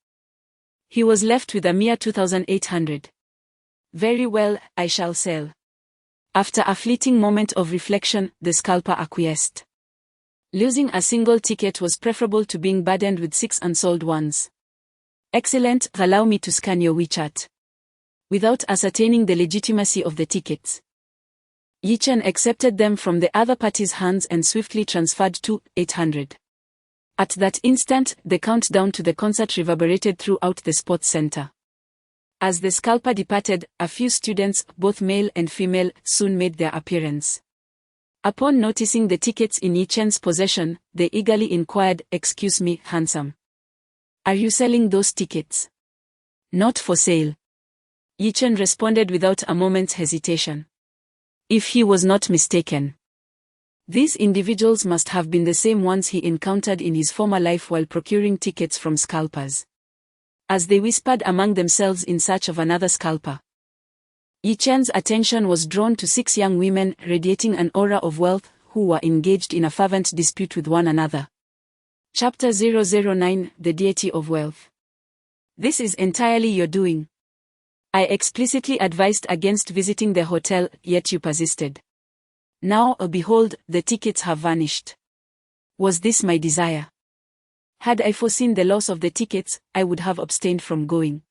he was left with a mere 2,800. Very well, I shall sell. After a fleeting moment of reflection, the scalper acquiesced. Losing a single ticket was preferable to being burdened with 6 unsold ones. Excellent, allow me to scan your WeChat. Without ascertaining the legitimacy of the tickets, Yi-chan accepted them from the other party's hands and swiftly transferred to 800. At that instant, the countdown to the concert reverberated throughout the sports center. As the scalper departed, a few students, both male and female, soon made their appearance. Upon noticing the tickets in Yi-chan's possession, they eagerly inquired, "Excuse me, handsome. Are you selling those tickets?" "Not for sale," Yi-chan responded without a moment's hesitation. If he was not mistaken, these individuals must have been the same ones he encountered in his former life while procuring tickets from scalpers. As they whispered among themselves in search of another scalper, Yi-chan's attention was drawn to 6 young women radiating an aura of wealth who were engaged in a fervent dispute with one another. Chapter 009, The Deity of Wealth. This is entirely your doing. I explicitly advised against visiting the hotel, yet you persisted. Now, behold, the tickets have vanished. Was this my desire? Had I foreseen the loss of the tickets, I would have abstained from going.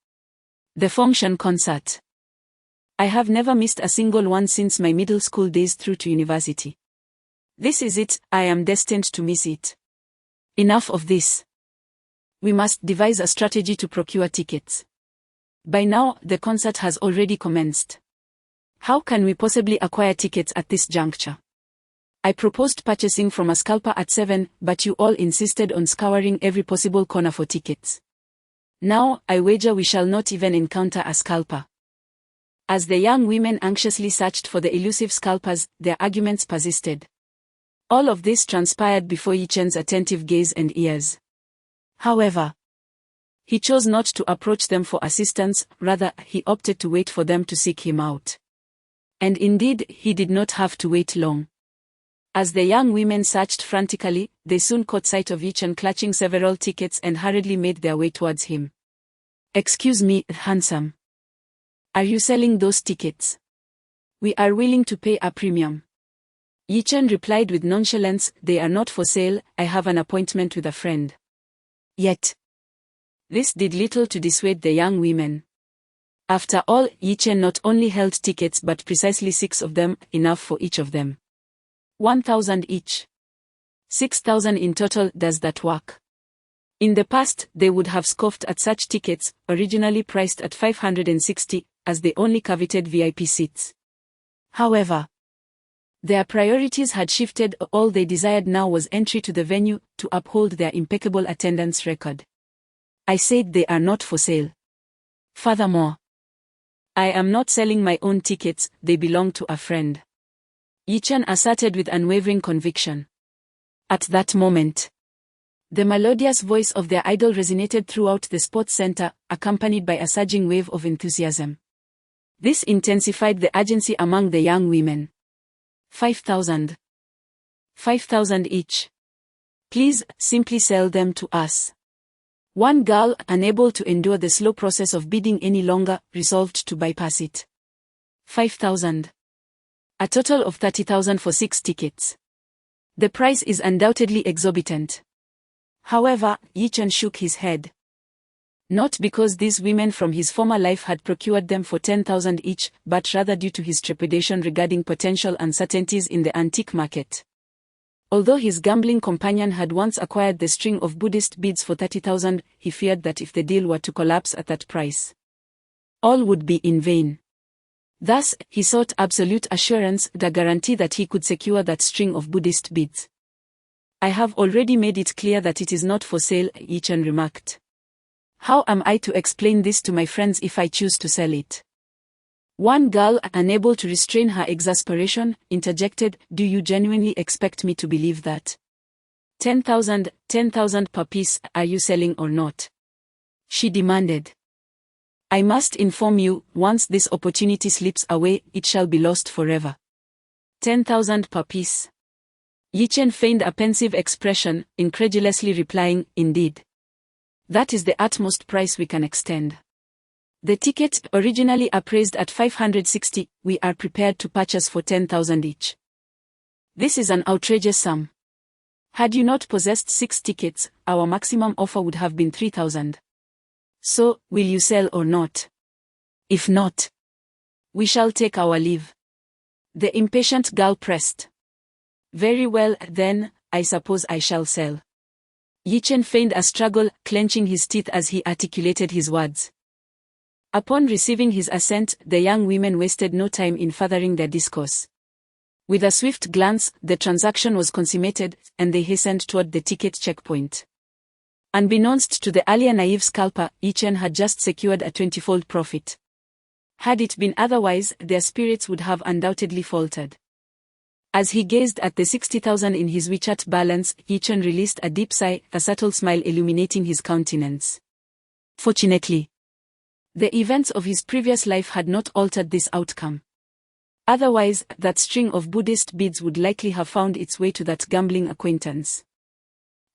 The function concert. I have never missed a single one since my middle school days through to university. This is it, I am destined to miss it. Enough of this. We must devise a strategy to procure tickets. By now, the concert has already commenced. How can we possibly acquire tickets at this juncture? I proposed purchasing from a scalper at 7, but you all insisted on scouring every possible corner for tickets. Now, I wager we shall not even encounter a scalper. As the young women anxiously searched for the elusive scalpers, their arguments persisted. All of this transpired before Yi Chen's attentive gaze and ears. However, he chose not to approach them for assistance, rather, he opted to wait for them to seek him out. And indeed, he did not have to wait long. As the young women searched frantically, they soon caught sight of Yi Chen clutching several tickets and hurriedly made their way towards him. "Excuse me, handsome. Are you selling those tickets? We are willing to pay a premium." Yi Chen replied with nonchalance, "They are not for sale, I have an appointment with a friend." Yet, this did little to dissuade the young women. After all, Yi Chen not only held tickets but precisely 6 of them, enough for each of them. 1,000 each. 6,000 in total, does that work? In the past, they would have scoffed at such tickets, originally priced at 560, as they only coveted VIP seats. However, their priorities had shifted, all they desired now was entry to the venue, to uphold their impeccable attendance record. I said they are not for sale. Furthermore, I am not selling my own tickets, they belong to a friend. Yi Chen asserted with unwavering conviction. At that moment, the melodious voice of their idol resonated throughout the sports center, accompanied by a surging wave of enthusiasm. This intensified the urgency among the young women. 5,000. 5,000 each. Please, simply sell them to us. One girl, unable to endure the slow process of bidding any longer, resolved to bypass it. 5,000. A total of 30,000 for 6 tickets. The price is undoubtedly exorbitant. However, Yi Chen shook his head. Not because these women from his former life had procured them for 10,000 each, but rather due to his trepidation regarding potential uncertainties in the antique market. Although his gambling companion had once acquired the string of Buddhist beads for 30,000, he feared that if the deal were to collapse at that price, all would be in vain. Thus, he sought absolute assurance, the guarantee that he could secure that string of Buddhist beads. I have already made it clear that it is not for sale, Yi Chen remarked. How am I to explain this to my friends if I choose to sell it? One girl, unable to restrain her exasperation, interjected, "Do you genuinely expect me to believe that? 10,000 per piece, are you selling or not?" she demanded. "I must inform you, once this opportunity slips away, it shall be lost forever." 10,000 per piece. Yi Chen feigned a pensive expression, incredulously replying, "Indeed. That is the utmost price we can extend. The ticket, originally appraised at 560, we are prepared to purchase for 10,000 each. This is an outrageous sum. Had you not possessed 6 tickets, our maximum offer would have been 3,000. So, will you sell or not? If not, we shall take our leave." The impatient girl pressed. "Very well, then, I suppose I shall sell." Yi Chen feigned a struggle, clenching his teeth as he articulated his words. Upon receiving his assent, the young women wasted no time in furthering their discourse. With a swift glance, the transaction was consummated, and they hastened toward the ticket checkpoint. Unbeknownst to the earlier naive scalper, Yi Chen had just secured a 20-fold profit. Had it been otherwise, their spirits would have undoubtedly faltered. As he gazed at the 60,000 in his WeChat balance, Yi Chen released a deep sigh, a subtle smile illuminating his countenance. Fortunately, the events of his previous life had not altered this outcome. Otherwise, that string of Buddhist beads would likely have found its way to that gambling acquaintance.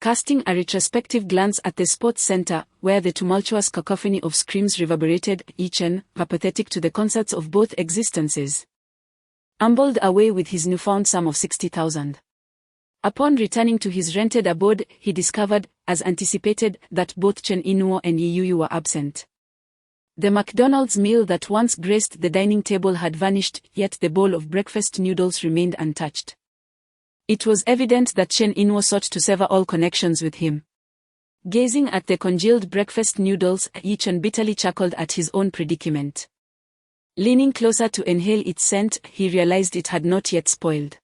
Casting a retrospective glance at the sports center, where the tumultuous cacophony of screams reverberated, each and apathetic to the concerts of both existences, ambled away with his newfound sum of 60,000. Upon returning to his rented abode, he discovered, as anticipated, that both Chen Inuo and Yi Yuyu were absent. The McDonald's meal that once graced the dining table had vanished, yet the bowl of breakfast noodles remained untouched. It was evident that Chen Inuo sought to sever all connections with him. Gazing at the congealed breakfast noodles, Yi Chen bitterly chuckled at his own predicament. Leaning closer to inhale its scent, he realized it had not yet spoiled.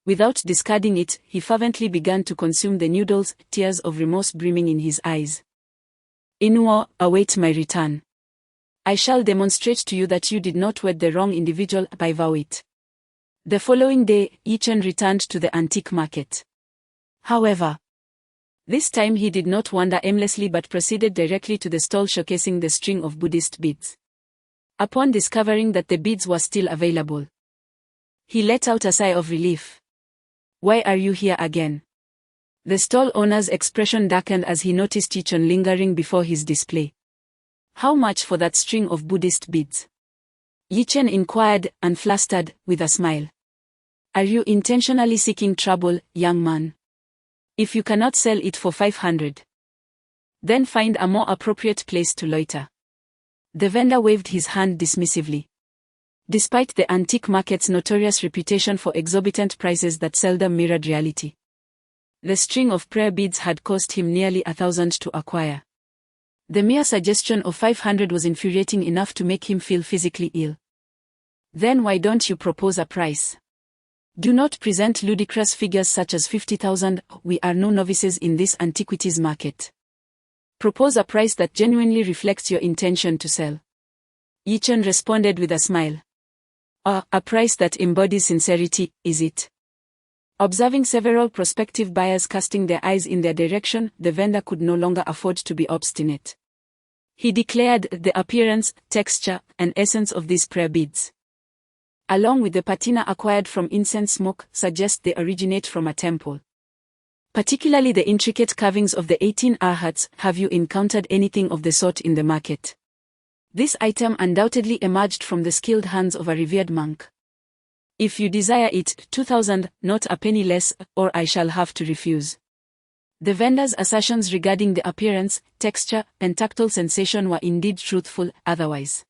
Without discarding it, he fervently began to consume the noodles, tears of remorse brimming in his eyes. Inuo, await my return. I shall demonstrate to you that you did not wed the wrong individual, I vow it. The following day, Yi Chen returned to the antique market. However, this time he did not wander aimlessly but proceeded directly to the stall showcasing the string of Buddhist beads. Upon discovering that the beads were still available, he let out a sigh of relief. Why are you here again? The stall owner's expression darkened as he noticed Yi Chen lingering before his display. How much for that string of Buddhist beads? Yi Chen inquired, unflustered, with a smile. Are you intentionally seeking trouble, young man? If you cannot sell it for 500, then find a more appropriate place to loiter. The vendor waved his hand dismissively. Despite the antique market's notorious reputation for exorbitant prices that seldom mirrored reality, the string of prayer beads had cost him nearly 1,000 to acquire. The mere suggestion of 500 was infuriating enough to make him feel physically ill. Then why don't you propose a price? Do not present ludicrous figures such as 50,000, we are no novices in this antiquities market. Propose a price that genuinely reflects your intention to sell. Yi Chen responded with a smile. A price that embodies sincerity, is it? Observing several prospective buyers casting their eyes in their direction, the vendor could no longer afford to be obstinate. He declared the appearance, texture, and essence of these prayer beads, along with the patina acquired from incense smoke, suggest they originate from a temple. Particularly the intricate carvings of the 18 arhats. Have you encountered anything of the sort in the market? This item undoubtedly emerged from the skilled hands of a revered monk. If you desire it, 2,000, not a penny less, or I shall have to refuse. The vendor's assertions regarding the appearance, texture, and tactile sensation were indeed truthful, otherwise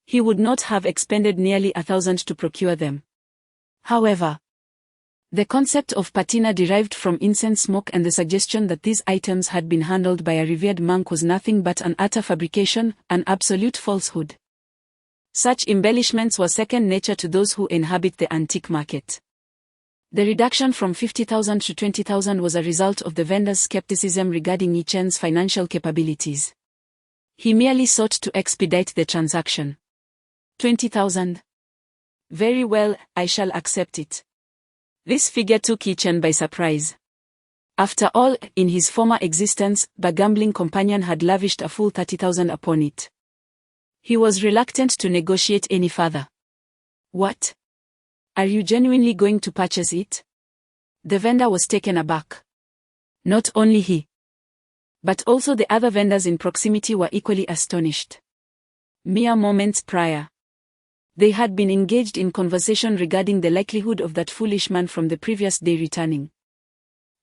he would not have expended nearly 1,000 to procure them. However, the concept of patina derived from incense smoke and the suggestion that these items had been handled by a revered monk was nothing but an utter fabrication, an absolute falsehood. Such embellishments were second nature to those who inhabit the antique market. The reduction from 50,000 to 20,000 was a result of the vendor's skepticism regarding Yi Chen's financial capabilities. He merely sought to expedite the transaction. 20,000. Very well, I shall accept it. This figure took Yi Chen by surprise. After all, in his former existence, the gambling companion had lavished a full 30,000 upon it. He was reluctant to negotiate any further. What? Are you genuinely going to purchase it? The vendor was taken aback. Not only he, but also the other vendors in proximity were equally astonished. Mere moments prior, they had been engaged in conversation regarding the likelihood of that foolish man from the previous day returning.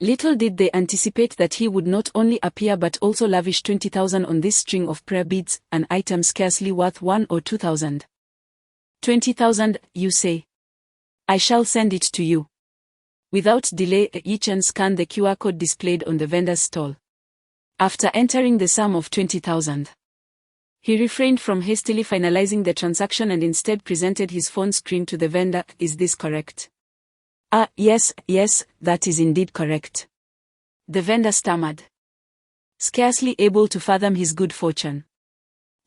Little did they anticipate that he would not only appear but also lavish 20,000 on this string of prayer beads, an item scarcely worth 1 or 2,000. 20,000, you say? I shall send it to you. Without delay, Yi Chen scanned the QR code displayed on the vendor's stall. After entering the sum of 20,000, he refrained from hastily finalizing the transaction and instead presented his phone screen to the vendor. Is this correct? Yes, that is indeed correct. The vendor stammered, scarcely able to fathom his good fortune.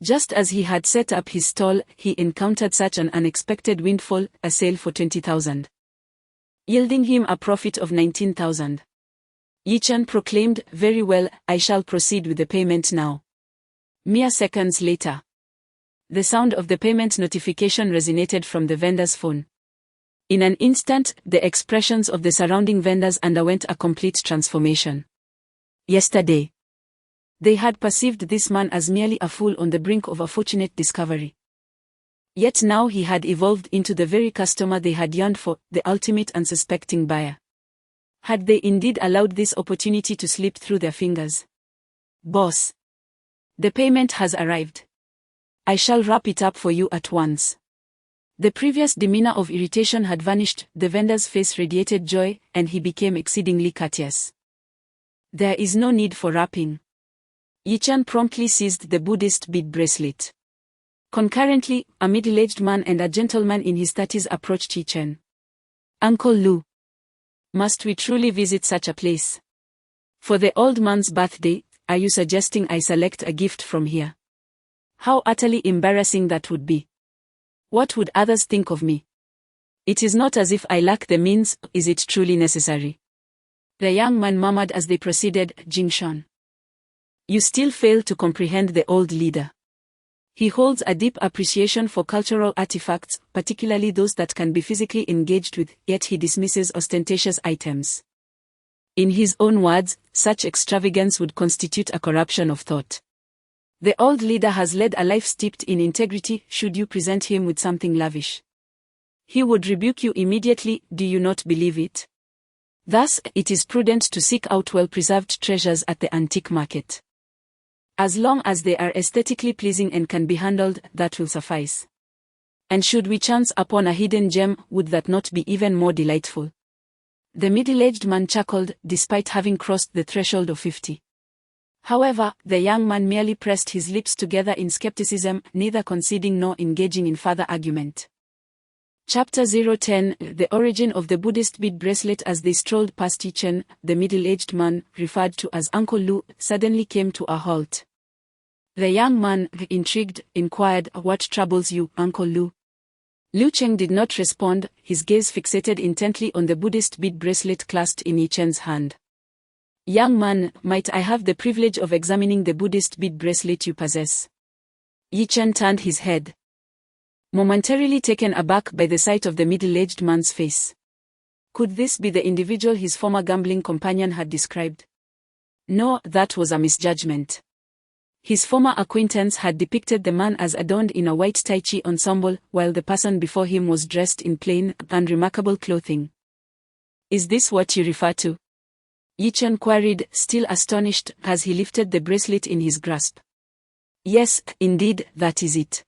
Just as he had set up his stall, he encountered such an unexpected windfall, a sale for 20,000. Yielding him a profit of 19,000. Yi Chen proclaimed, very well, I shall proceed with the payment now. Mere seconds later, the sound of the payment notification resonated from the vendor's phone. In an instant, the expressions of the surrounding vendors underwent a complete transformation. Yesterday, they had perceived this man as merely a fool on the brink of a fortunate discovery. Yet now he had evolved into the very customer they had yearned for, the ultimate unsuspecting buyer. Had they indeed allowed this opportunity to slip through their fingers? Boss, the payment has arrived. I shall wrap it up for you at once. The previous demeanor of irritation had vanished, the vendor's face radiated joy, and he became exceedingly courteous. There is no need for wrapping. Yi-chan promptly seized the Buddhist bead bracelet. Concurrently, a middle-aged man and a gentleman in his 30s approached Yi-chan. Uncle Lu, must we truly visit such a place? For the old man's birthday, are you suggesting I select a gift from here? How utterly embarrassing that would be. What would others think of me? It is not as if I lack the means, is it truly necessary? The young man murmured as they proceeded, Jingshan. You still fail to comprehend the old leader. He holds a deep appreciation for cultural artifacts, particularly those that can be physically engaged with, yet he dismisses ostentatious items. In his own words, such extravagance would constitute a corruption of thought. The old leader has led a life steeped in integrity. Should you present him with something lavish, he would rebuke you immediately. Do you not believe it? Thus, it is prudent to seek out well-preserved treasures at the antique market. As long as they are aesthetically pleasing and can be handled, that will suffice. And should we chance upon a hidden gem, would that not be even more delightful? The middle-aged man chuckled, despite having crossed the threshold of 50. However, the young man merely pressed his lips together in skepticism, neither conceding nor engaging in further argument. Chapter 010 The origin of the Buddhist bead bracelet. As they strolled past Yi-chan, the middle-aged man, referred to as Uncle Lu, suddenly came to a halt. The young man, intrigued, inquired, What troubles you, Uncle Lu? Liu Cheng did not respond, his gaze fixated intently on the Buddhist bead bracelet clasped in Yi-chan's hand. Young man, might I have the privilege of examining the Buddhist bead bracelet you possess? Yi-chan turned his head, momentarily taken aback by the sight of the middle-aged man's face. Could this be the individual his former gambling companion had described? No, that was a misjudgment. His former acquaintance had depicted the man as adorned in a white tai chi ensemble, while the person before him was dressed in plain, unremarkable clothing. Is this what you refer to? Yi-chan queried, still astonished, as he lifted the bracelet in his grasp. Yes, indeed, that is it.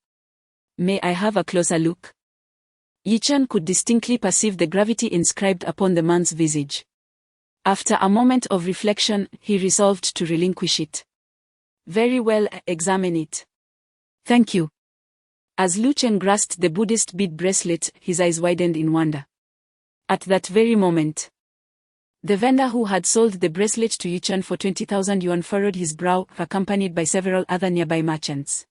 May I have a closer look? Yi-chan could distinctly perceive the gravity inscribed upon the man's visage. After a moment of reflection, he resolved to relinquish it. Very well, examine it. Thank you. As Liu Cheng grasped the Buddhist bead bracelet, his eyes widened in wonder. At that very moment, the vendor who had sold the bracelet to Yi-chan for 20,000 yuan furrowed his brow, accompanied by several other nearby merchants.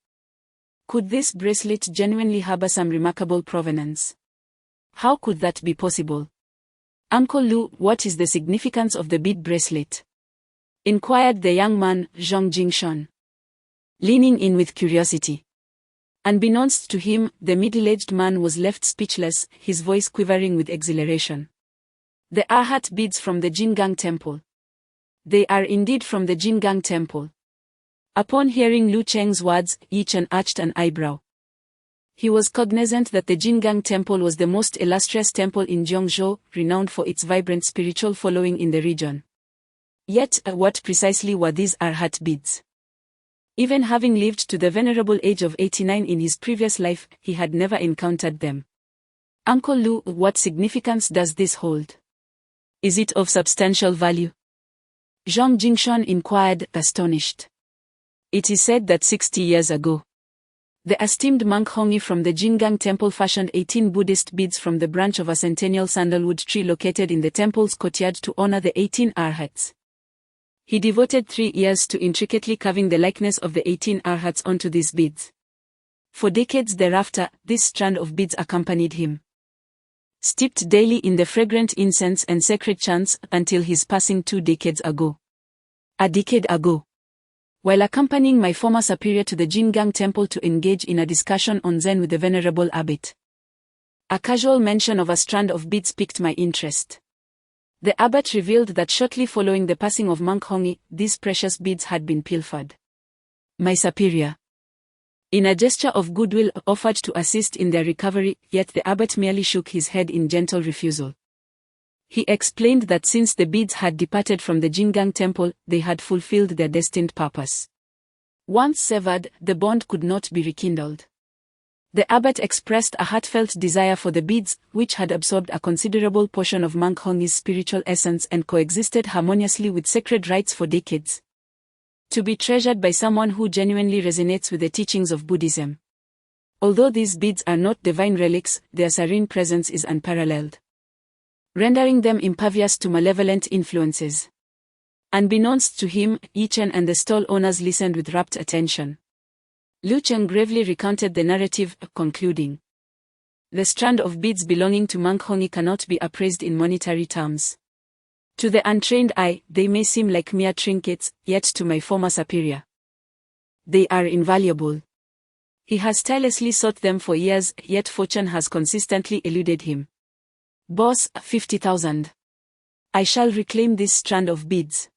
Could this bracelet genuinely harbor some remarkable provenance? How could that be possible? Uncle Lu, what is the significance of the bead bracelet? Inquired the young man, Zhang Jingshan, leaning in with curiosity. Unbeknownst to him, the middle-aged man was left speechless, his voice quivering with exhilaration. The Arhat beads from the Jingang Temple. They are indeed from the Jingang Temple. Upon hearing Liu Cheng's words, Yi-chan arched an eyebrow. He was cognizant that the Jingang Temple was the most illustrious temple in Jiangzhou, renowned for its vibrant spiritual following in the region. Yet, what precisely were these Arhat beads? Even having lived to the venerable age of 89 in his previous life, he had never encountered them. Uncle Lu, what significance does this hold? Is it of substantial value? Zhang Jingshan inquired, astonished. It is said that 60 years ago, the esteemed monk Hongyi from the Jingang Temple fashioned 18 Buddhist beads from the branch of a centennial sandalwood tree located in the temple's courtyard to honor the 18 Arhats. He devoted 3 years to intricately carving the likeness of the 18 Arhats onto these beads. For decades thereafter, this strand of beads accompanied him, steeped daily in the fragrant incense and sacred chants, until his passing 2 decades ago. A decade ago, while accompanying my former superior to the Jingang Temple to engage in a discussion on Zen with the Venerable Abbot, a casual mention of a strand of beads piqued my interest. The abbot revealed that shortly following the passing of monk Hongi, these precious beads had been pilfered. My superior, in a gesture of goodwill, offered to assist in their recovery, yet the abbot merely shook his head in gentle refusal. He explained that since the beads had departed from the Jingang temple, they had fulfilled their destined purpose. Once severed, the bond could not be rekindled. The abbot expressed a heartfelt desire for the beads, which had absorbed a considerable portion of monk Hongi's spiritual essence and coexisted harmoniously with sacred rites for decades, to be treasured by someone who genuinely resonates with the teachings of Buddhism. Although these beads are not divine relics, their serene presence is unparalleled, rendering them impervious to malevolent influences. Unbeknownst to him, Yichen and the stall owners listened with rapt attention. Liu Cheng gravely recounted the narrative, concluding, "The strand of beads belonging to monk Hongi cannot be appraised in monetary terms. To the untrained eye, they may seem like mere trinkets, yet to my former superior, they are invaluable. He has tirelessly sought them for years, yet fortune has consistently eluded him. Boss, 50,000. I shall reclaim this strand of beads."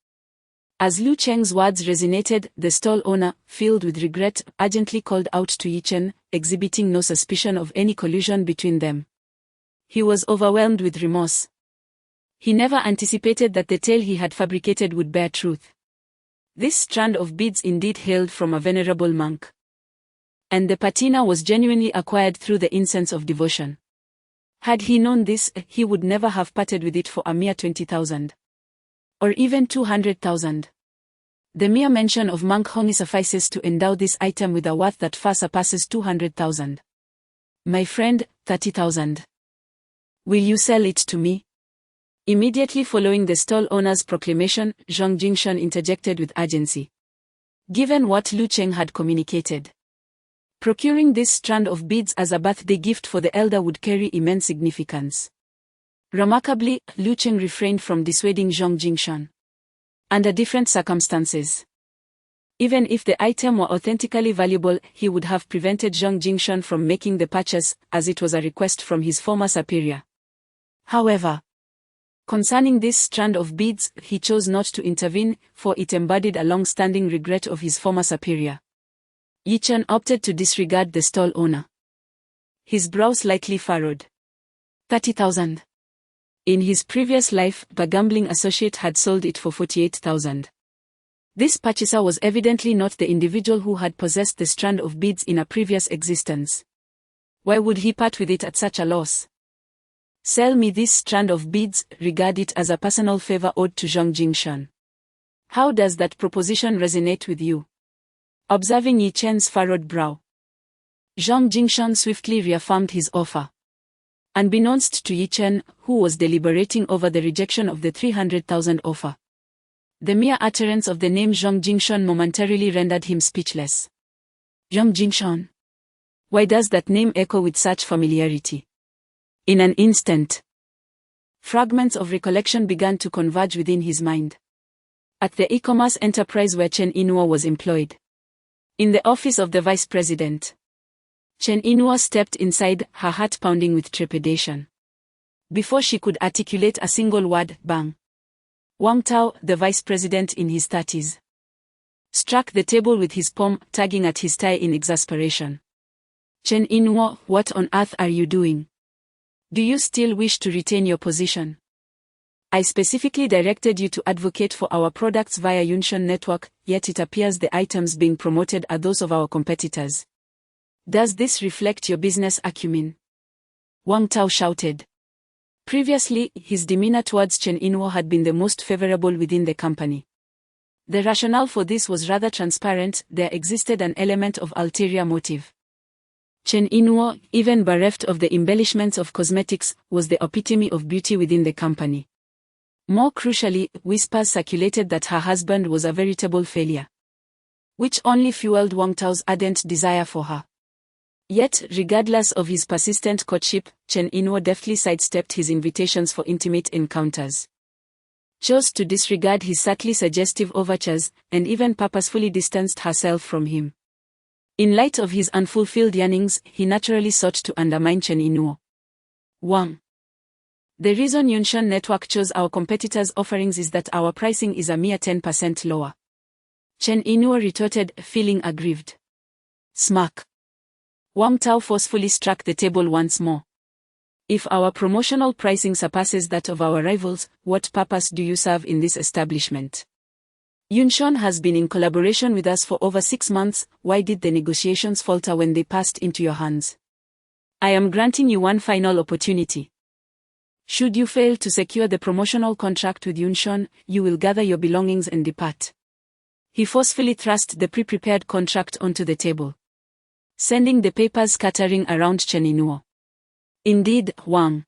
As Liu Cheng's words resonated, the stall owner, filled with regret, urgently called out to Yichen, exhibiting no suspicion of any collusion between them. He was overwhelmed with remorse. He never anticipated that the tale he had fabricated would bear truth. This strand of beads indeed hailed from a venerable monk, and the patina was genuinely acquired through the incense of devotion. Had he known this, he would never have parted with it for a mere 20,000. Or even 200,000. The mere mention of monk Hongi suffices to endow this item with a worth that far surpasses 200,000. My friend, 30,000. Will you sell it to me? Immediately following the stall owner's proclamation, Zhang Jingshan interjected with urgency. Given what Liu Cheng had communicated, procuring this strand of beads as a birthday gift for the elder would carry immense significance. Remarkably, Liu Cheng refrained from dissuading Zhang Jingshan. Under different circumstances, even if the item were authentically valuable, he would have prevented Zhang Jingshan from making the purchase, as it was a request from his former superior. However, concerning this strand of beads, he chose not to intervene, for it embodied a long-standing regret of his former superior. Yichen opted to disregard the stall owner. His brow slightly furrowed. 30,000. In his previous life, the gambling associate had sold it for 48,000. This purchaser was evidently not the individual who had possessed the strand of beads in a previous existence. Why would he part with it at such a loss? Sell me this strand of beads, regard it as a personal favor owed to Zhang Jingshan. How does that proposition resonate with you? Observing Yi Chen's furrowed brow, Zhang Jingshan swiftly reaffirmed his offer. Unbeknownst to Yi Chen, who was deliberating over the rejection of the 300,000 offer, the mere utterance of the name Zhang Jingshan momentarily rendered him speechless. Zhang Jingshan? Why does that name echo with such familiarity? In an instant, fragments of recollection began to converge within his mind. At the e-commerce enterprise where Chen Inua was employed, in the office of the vice president, Chen Inua stepped inside, her heart pounding with trepidation. Before she could articulate a single word, bang! Wang Tao, the vice president in his 30s, struck the table with his palm, tugging at his tie in exasperation. Chen Inua, what on earth are you doing? Do you still wish to retain your position? I specifically directed you to advocate for our products via Yunshan Network, yet it appears the items being promoted are those of our competitors. Does this reflect your business acumen? Wang Tao shouted. Previously, his demeanor towards Chen Inwo had been the most favorable within the company. The rationale for this was rather transparent. There existed an element of ulterior motive. Chen Inwo, even bereft of the embellishments of cosmetics, was the epitome of beauty within the company. More crucially, whispers circulated that her husband was a veritable failure, which only fueled Wang Tao's ardent desire for her. Yet, regardless of his persistent courtship, Chen Inwo deftly sidestepped his invitations for intimate encounters, chose to disregard his subtly suggestive overtures, and even purposefully distanced herself from him. In light of his unfulfilled yearnings, he naturally sought to undermine Chen Inwo. 1. The reason Yunshan Network chose our competitors' offerings is that our pricing is a mere 10% lower. Chen Inuo retorted, feeling aggrieved. Smirk. Wang Tao forcefully struck the table once more. If our promotional pricing surpasses that of our rivals, what purpose do you serve in this establishment? Yunshan has been in collaboration with us for over 6 months. Why did the negotiations falter when they passed into your hands? I am granting you one final opportunity. Should you fail to secure the promotional contract with Yunshan, you will gather your belongings and depart. He forcefully thrust the pre-prepared contract onto the table, sending the papers scattering around Chen Inuo. Indeed, Wang.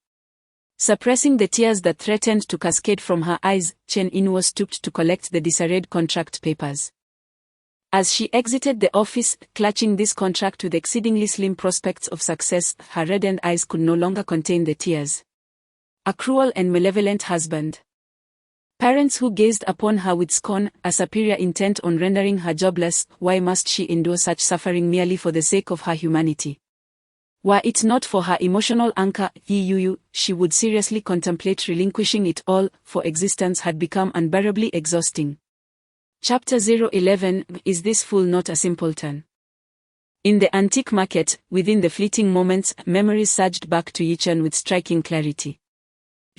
Suppressing the tears that threatened to cascade from her eyes, Chen Inuo stooped to collect the disarrayed contract papers. As she exited the office, clutching this contract with exceedingly slim prospects of success, her reddened eyes could no longer contain the tears. A cruel and malevolent husband. Parents who gazed upon her with scorn, a superior intent on rendering her jobless. Why must she endure such suffering merely for the sake of her humanity? Were it not for her emotional anchor, Yiyuyu, she would seriously contemplate relinquishing it all, for existence had become unbearably exhausting. Chapter 011. Is this fool not a simpleton? In the antique market, within the fleeting moments, memories surged back to Yichen with striking clarity.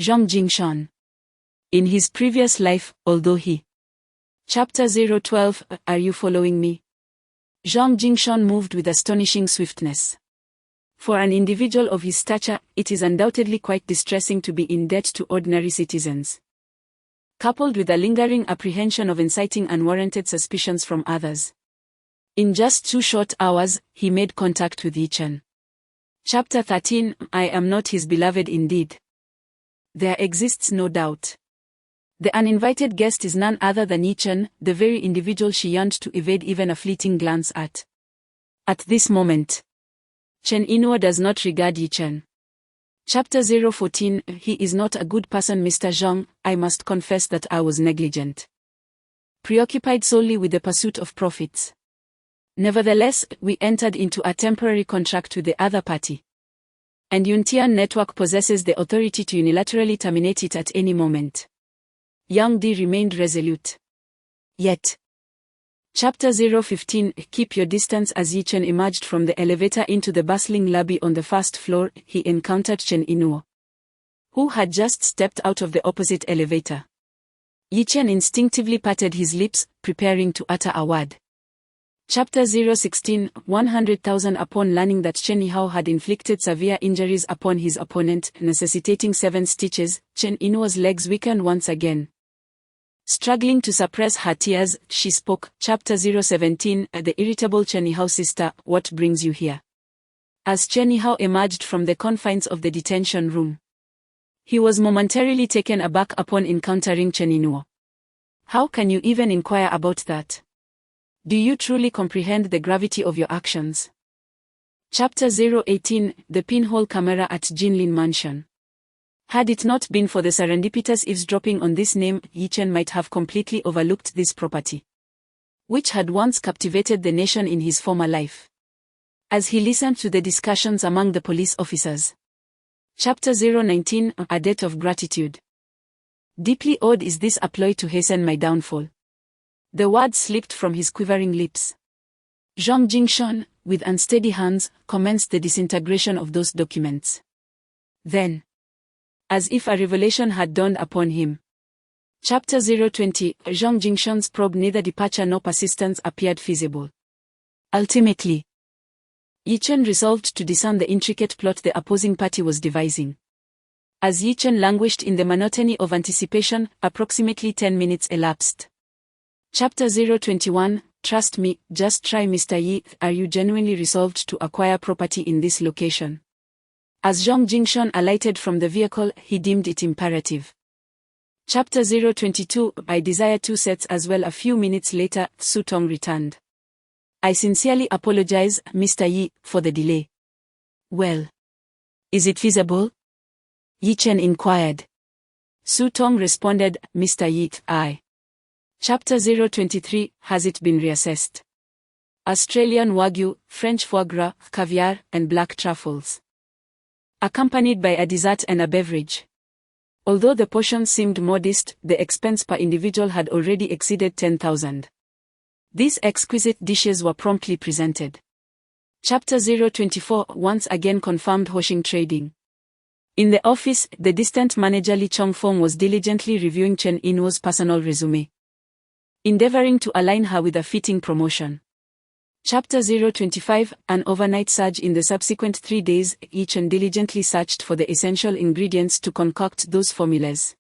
Zhang Jingshan. In his previous life, although he. Chapter 012. Are you following me? Zhang Jingshan moved with astonishing swiftness. For an individual of his stature, it is undoubtedly quite distressing to be in debt to ordinary citizens. Coupled with a lingering apprehension of inciting unwarranted suspicions from others. In just 2 short hours, he made contact with Yichen. Chapter 13. I am not his beloved indeed. There exists no doubt. The uninvited guest is none other than Yichen, the very individual she yearned to evade even a fleeting glance at. At this moment, Chen Inuo does not regard Yichen. Chapter 014. He is not a good person, Mr. Zhang. I must confess that I was negligent. Preoccupied solely with the pursuit of profits. Nevertheless, we entered into a temporary contract with the other party. And Yuntian Network possesses the authority to unilaterally terminate it at any moment. Yang Di remained resolute. Yet. Chapter 015. Keep your distance. As Yichen emerged from the elevator into the bustling lobby on the 1st floor, he encountered Chen Inuo, who had just stepped out of the opposite elevator. Yichen instinctively parted his lips, preparing to utter a word. Chapter 016. 100,000. Upon learning that Chen Yihao had inflicted severe injuries upon his opponent, necessitating 7 stitches, Chen Inuo's legs weakened once again. Struggling to suppress her tears, she spoke. Chapter 017. The irritable Chen Yihao. Sister, what brings you here? As Chen Yihao emerged from the confines of the detention room, he was momentarily taken aback upon encountering Chen Inuo. How can you even inquire about that? Do you truly comprehend the gravity of your actions? Chapter 018. The pinhole camera at Jinlin Mansion. Had it not been for the serendipitous eavesdropping on this name, Yichen might have completely overlooked this property, which had once captivated the nation in his former life. As he listened to the discussions among the police officers. Chapter 019. A debt of gratitude. Deeply odd is this a ploy to hasten my downfall. The words slipped from his quivering lips. Zhang Jingshan, with unsteady hands, commenced the disintegration of those documents. Then, as if a revelation had dawned upon him. Chapter 020. Zhang Jingshan's probe. Neither departure nor persistence appeared feasible. Ultimately, Yichen resolved to discern the intricate plot the opposing party was devising. As Yichen languished in the monotony of anticipation, approximately 10 minutes elapsed. Chapter 021. Trust me, just try. Mr. Yi, are you genuinely resolved to acquire property in this location? As Zhang Jingshan alighted from the vehicle, he deemed it imperative. Chapter 022. I desire 2 sets as well. A few minutes later, Su Tong returned. I sincerely apologize, Mr. Yi, for the delay. Well, is it feasible? Yichen inquired. Su Tong responded, Mr. Yi, aye. Chapter 023. Has it been reassessed? Australian Wagyu, French foie gras, caviar, and black truffles, accompanied by a dessert and a beverage. Although the portion seemed modest, the expense per individual had already exceeded 10,000. These exquisite dishes were promptly presented. Chapter 024 once again confirmed Hoshing trading. In the office, the distant manager Lee Chong-fong was diligently reviewing Chen In-wo's personal resume, endeavoring to align her with a fitting promotion. Chapter 025 an overnight surge. In the subsequent 3 days, Chen diligently searched for the essential ingredients to concoct those formulas.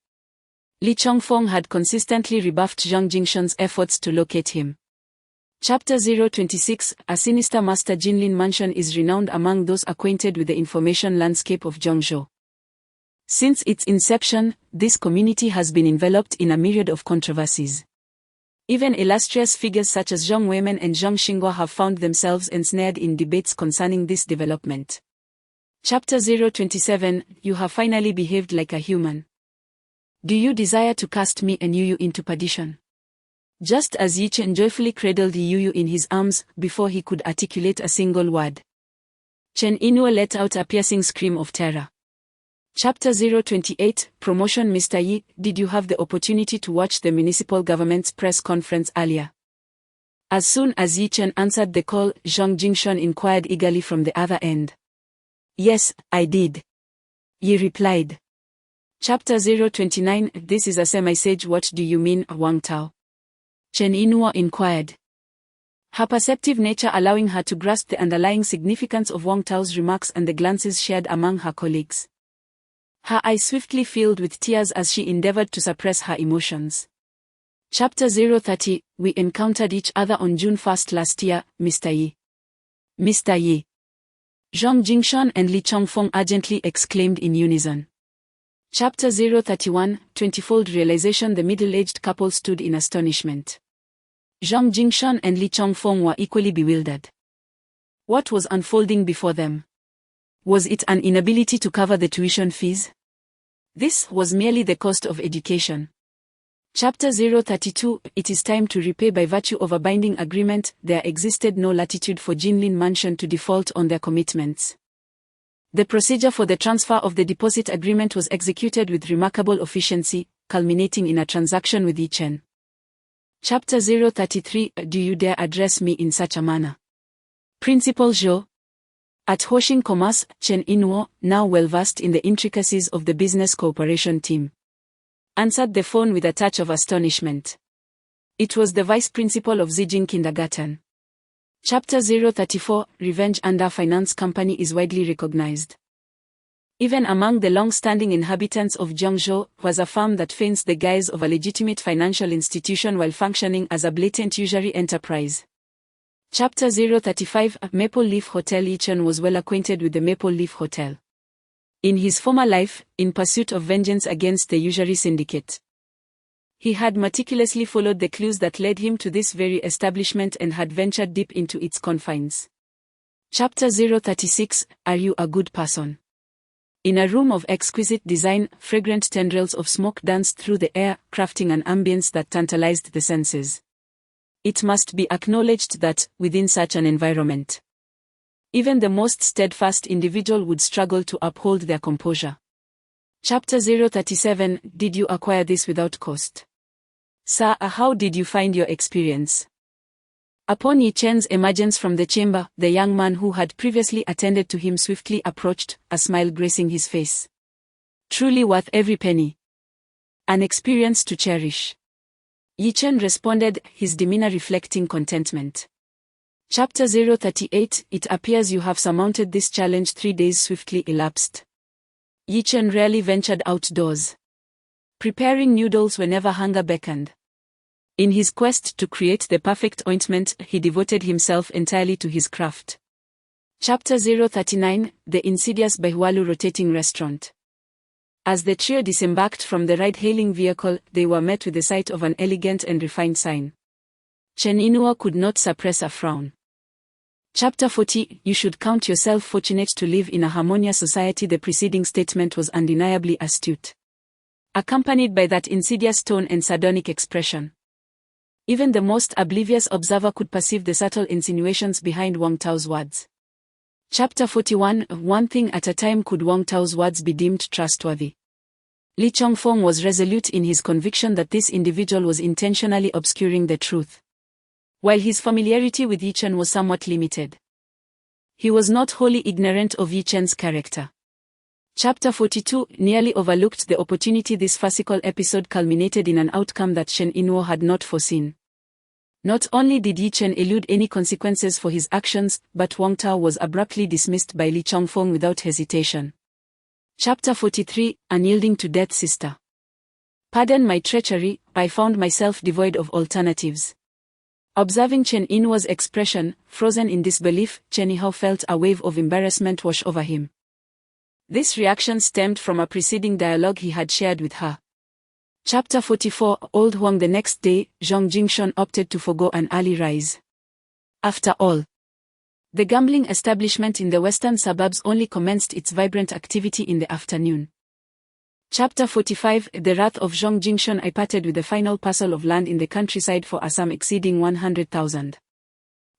Lee Chong-fong had consistently rebuffed Zhang Jingshan's efforts to locate him. Chapter 026 a sinister master Jinlin mansion is renowned among those acquainted with the information landscape of Zhengzhou. Since its inception, this community has been enveloped in a myriad of controversies. Even illustrious figures such as Zhang Weimen and Zhang Xinghua have found themselves ensnared in debates concerning this development. Chapter 027 you have finally behaved like a human. Do you desire to cast me and Yu into perdition? Just as Yi Chen joyfully cradled Yu in his arms before he could articulate a single word, Chen In-wo let out a piercing scream of terror. Chapter 028 Promotion. Mr. Yi, did you have the opportunity to watch the municipal government's press conference earlier? As soon as Yi Chen answered the call, Zhang Jingshan inquired eagerly from the other end. Yes, I did. Yi replied. Chapter 029 This is a semi-sage. What do you mean, Wang Tao? Chen In-wo inquired, her perceptive nature allowing her to grasp the underlying significance of Wang Tao's remarks and the glances shared among her colleagues. Her eyes swiftly filled with tears as she endeavored to suppress her emotions. Chapter 030 We encountered each other on June 1st last year, Mr. Yi. Mr. Yi. Zhang Jingshan and Lee Chong-fong urgently exclaimed in unison. Chapter 031 20-fold realization. The middle-aged couple stood in astonishment. Zhang Jingshan and Lee Chong-fong were equally bewildered. What was unfolding before them? Was it an inability to cover the tuition fees? This was merely the cost of education. Chapter 032 It is time to repay. By virtue of a binding agreement, there existed no latitude for Jinlin Mansion to default on their commitments. The procedure for the transfer of the deposit agreement was executed with remarkable efficiency, culminating in a transaction with Yi Chen. Chapter 033 Do you dare address me in such a manner? Principal Zhou. At Hoshing Commerce, Chen In-wo, now well-versed in the intricacies of the business cooperation team, answered the phone with a touch of astonishment. It was the vice principal of Zijing Kindergarten. Chapter 034 Revenge under finance company is widely recognized. Even among the long-standing inhabitants of Zhengzhou was a firm that feigns the guise of a legitimate financial institution while functioning as a blatant usury enterprise. Chapter 035 Maple Leaf Hotel. Yi Chen was well acquainted with the Maple Leaf Hotel. In his former life, in pursuit of vengeance against the usury syndicate, he had meticulously followed the clues that led him to this very establishment and had ventured deep into its confines. Chapter 036 Are you a good person? In a room of exquisite design, fragrant tendrils of smoke danced through the air, crafting an ambience that tantalized the senses. It must be acknowledged that, within such an environment, even the most steadfast individual would struggle to uphold their composure. Chapter 037 Did you acquire this without cost? Sir, how did you find your experience? Upon Yi Chen's emergence from the chamber, the young man who had previously attended to him swiftly approached, a smile gracing his face. Truly worth every penny. An experience to cherish. Yi Chen responded, his demeanor reflecting contentment. Chapter 038 It appears you have surmounted this challenge. 3 days swiftly elapsed. Yi Chen rarely ventured outdoors, preparing noodles whenever hunger beckoned. In his quest to create the perfect ointment, he devoted himself entirely to his craft. Chapter 039 The Insidious Baihualu Rotating Restaurant. As the trio disembarked from the ride-hailing vehicle, they were met with the sight of an elegant and refined sign. Chen In-wo could not suppress a frown. Chapter 40 You should count yourself fortunate to live in a harmonious society. The preceding statement was undeniably astute, accompanied by that insidious tone and sardonic expression. Even the most oblivious observer could perceive the subtle insinuations behind Wang Tao's words. Chapter 41 One thing at a time. Could Wang Tao's words be deemed trustworthy? Lee Chong-fong was resolute in his conviction that this individual was intentionally obscuring the truth. While his familiarity with Yi Chen was somewhat limited, he was not wholly ignorant of Yi Chen's character. Chapter 42 nearly overlooked the opportunity. This farcical episode culminated in an outcome that Chen Inwo had not foreseen. Not only did Yi Chen elude any consequences for his actions, but Wang Tao was abruptly dismissed by Lee Chong-fong without hesitation. Chapter 43 Unyielding to Death Sister. Pardon my treachery, I found myself devoid of alternatives. Observing Chen Inwo's expression, frozen in disbelief, Chen Yihao felt a wave of embarrassment wash over him. This reaction stemmed from a preceding dialogue he had shared with her. Chapter 44 Old Huang. The next day, Zhang Jingshun opted to forgo an early rise. After all, the gambling establishment in the western suburbs only commenced its vibrant activity in the afternoon. Chapter 45 The wrath of Zhang Jingshun. I parted with the final parcel of land in the countryside for a sum exceeding 100,000.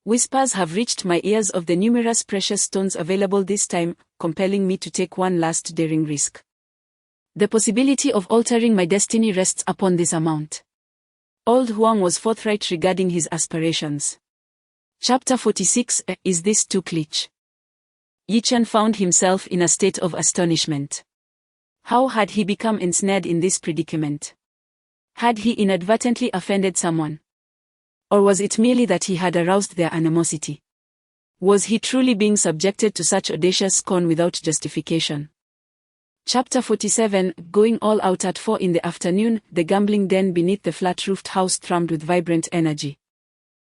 Whispers have reached my ears of the numerous precious stones available this time, compelling me to take one last daring risk. The possibility of altering my destiny rests upon this amount. Old Huang was forthright regarding his aspirations. Chapter 46 Is this too clutch? Yi Chen found himself in a state of astonishment. How had he become ensnared in this predicament? Had he inadvertently offended someone? Or was it merely that he had aroused their animosity? Was he truly being subjected to such audacious scorn without justification? Chapter 47 Going all out at 4 in the afternoon, the gambling den beneath the flat-roofed house thrummed with vibrant energy.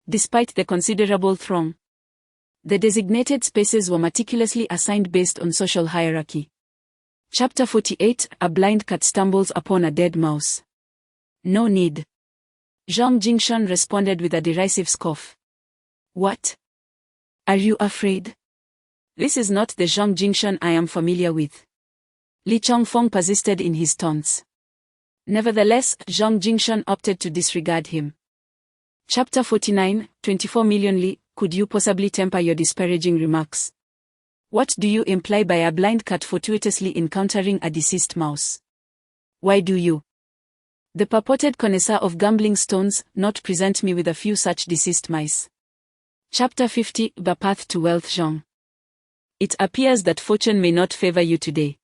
Despite the considerable throng, the designated spaces were meticulously assigned based on social hierarchy. Chapter 48 A blind cat stumbles upon a dead mouse. No need. Zhang Jingshun responded with a derisive scoff. What? Are you afraid? This is not the Zhang Jingshun I am familiar with. Lee Chong-fong persisted in his taunts. Nevertheless, Zhang Jingshun opted to disregard him. Chapter 49 24 million Li, could you possibly temper your disparaging remarks? What do you imply by a blind cat fortuitously encountering a deceased mouse? Why do you, the purported connoisseur of gambling stones, not present me with a few such deceased mice? Chapter 50 The Path to Wealth. Zhang. It appears that fortune may not favor you today.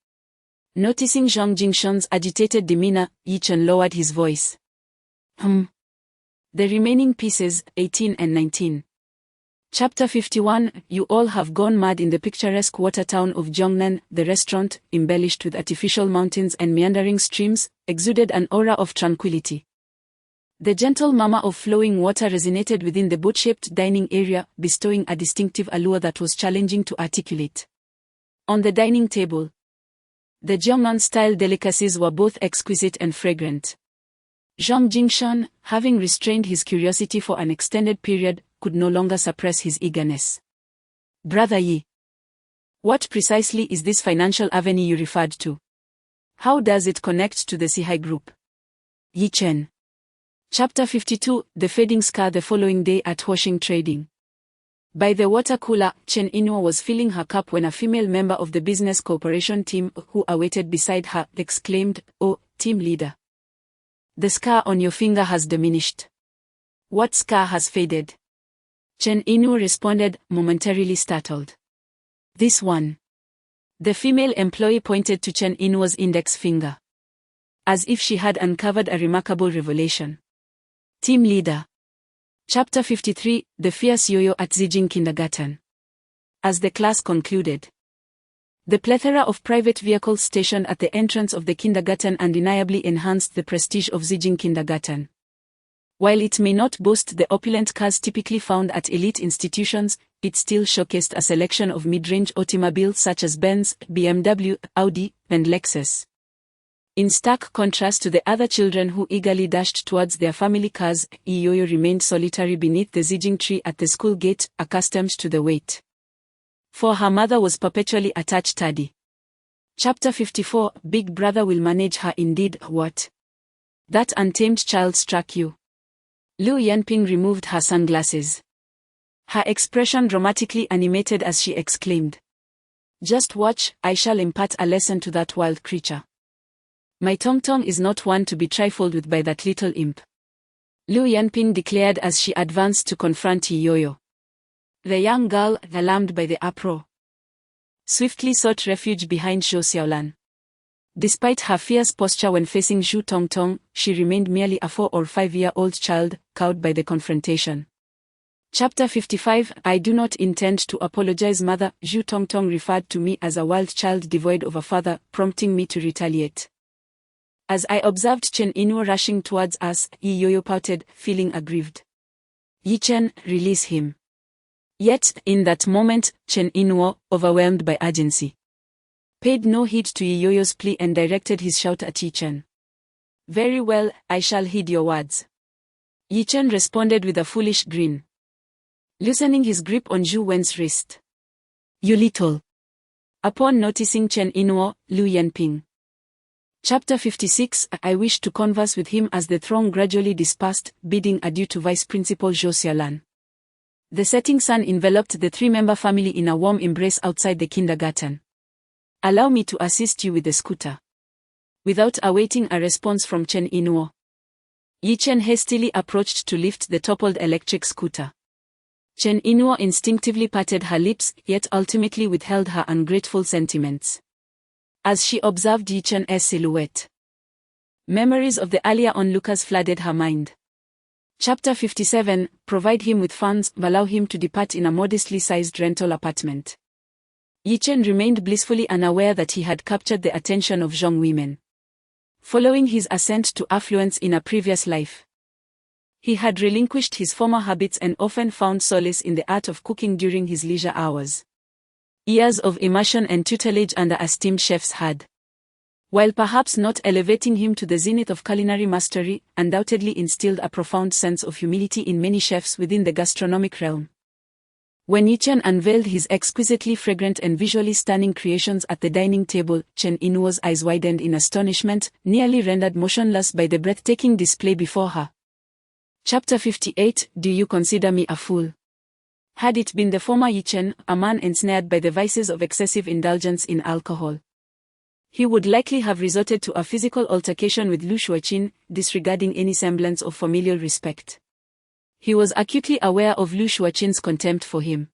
Noticing Zhang Jingshun's agitated demeanor, Yi Chen lowered his voice. The remaining pieces, 18 and 19. Chapter 51 You all have gone mad in the picturesque water town of Jiangnan. The restaurant, embellished with artificial mountains and meandering streams, exuded an aura of tranquility. The gentle murmur of flowing water resonated within the boat-shaped dining area, bestowing a distinctive allure that was challenging to articulate. On the dining table, the Jiangnan-style delicacies were both exquisite and fragrant. Zhang Jingshun, having restrained his curiosity for an extended period, could no longer suppress his eagerness. Brother Yi, what precisely is this financial avenue you referred to? How does it connect to the Sihai Group? Yi Chen. Chapter 52 The Fading Scar. The following day at Huoxing Trading. By the water cooler, Chen Inwo was filling her cup when a female member of the business cooperation team, who awaited beside her, exclaimed, "Oh, team leader. The scar on your finger has diminished." What scar has faded? Chen Inwo responded, momentarily startled. This one. The female employee pointed to Chen Inwo's index finger, as if she had uncovered a remarkable revelation. Team leader. Chapter 53 The Fierce Yo-Yo at Zijing Kindergarten. As the class concluded, the plethora of private vehicles stationed at the entrance of the kindergarten undeniably enhanced the prestige of Zijing Kindergarten. While it may not boast the opulent cars typically found at elite institutions, it still showcased a selection of mid-range automobiles such as Benz, BMW, Audi, and Lexus. In stark contrast to the other children who eagerly dashed towards their family cars, Yo-Yo remained solitary beneath the Zijing tree at the school gate, accustomed to the wait. For her mother was perpetually a touch tardy. Chapter 54 Big Brother will manage her indeed. What? That untamed child struck you? Liu Yanping removed her sunglasses. Her expression dramatically animated as she exclaimed, "Just watch, I shall impart a lesson to that wild creature." My Tong is not one to be trifled with by that little imp, Liu Yanping declared as she advanced to confront Yi Yoyo. The young girl, alarmed by the uproar, swiftly sought refuge behind Zhou Xiaolan. Despite her fierce posture when facing Zhu Tongtong, she remained merely a 4 or 5-year-old child, cowed by the confrontation. Chapter 55 I do not intend to apologize, mother. Zhu Tongtong referred to me as a wild child devoid of a father, prompting me to retaliate. As I observed Chen Inwo rushing towards us, Yi Yoyo pouted, feeling aggrieved. Yi Chen, release him. Yet, in that moment, Chen Inwo, overwhelmed by urgency, paid no heed to Yi Yoyo's plea and directed his shout at Yi Chen. Very well, I shall heed your words. Yi Chen responded with a foolish grin, loosening his grip on Zhu Wen's wrist. You little. Upon noticing Chen Inwo, Liu Yanping. Chapter 56 I wished to converse with him as the throng gradually dispersed, bidding adieu to Vice Principal Zhou Xiaolan. The setting sun enveloped the 3-member family in a warm embrace outside the kindergarten. Allow me to assist you with the scooter. Without awaiting a response from Chen Inwo, Yi Chen hastily approached to lift the toppled electric scooter. Chen Inwo instinctively parted her lips, yet ultimately withheld her ungrateful sentiments as she observed Yi Chen's silhouette. Memories of the earlier onlookers flooded her mind. Chapter 57 Provide him with funds, allow him to depart in a modestly sized rental apartment. Yi Chen remained blissfully unaware that he had captured the attention of Zhong women. Following his ascent to affluence in a previous life, he had relinquished his former habits and often found solace in the art of cooking during his leisure hours. Years of immersion and tutelage under esteemed chefs had, while perhaps not elevating him to the zenith of culinary mastery, undoubtedly instilled a profound sense of humility in many chefs within the gastronomic realm. When Yi Chen unveiled his exquisitely fragrant and visually stunning creations at the dining table, Chen Inwo's eyes widened in astonishment, nearly rendered motionless by the breathtaking display before her. Chapter 58 Do you consider me a fool? Had it been the former Yi Chen, a man ensnared by the vices of excessive indulgence in alcohol, he would likely have resorted to a physical altercation with Lu Shuoqin, disregarding any semblance of familial respect. He was acutely aware of Lu Shuoqin's contempt for him,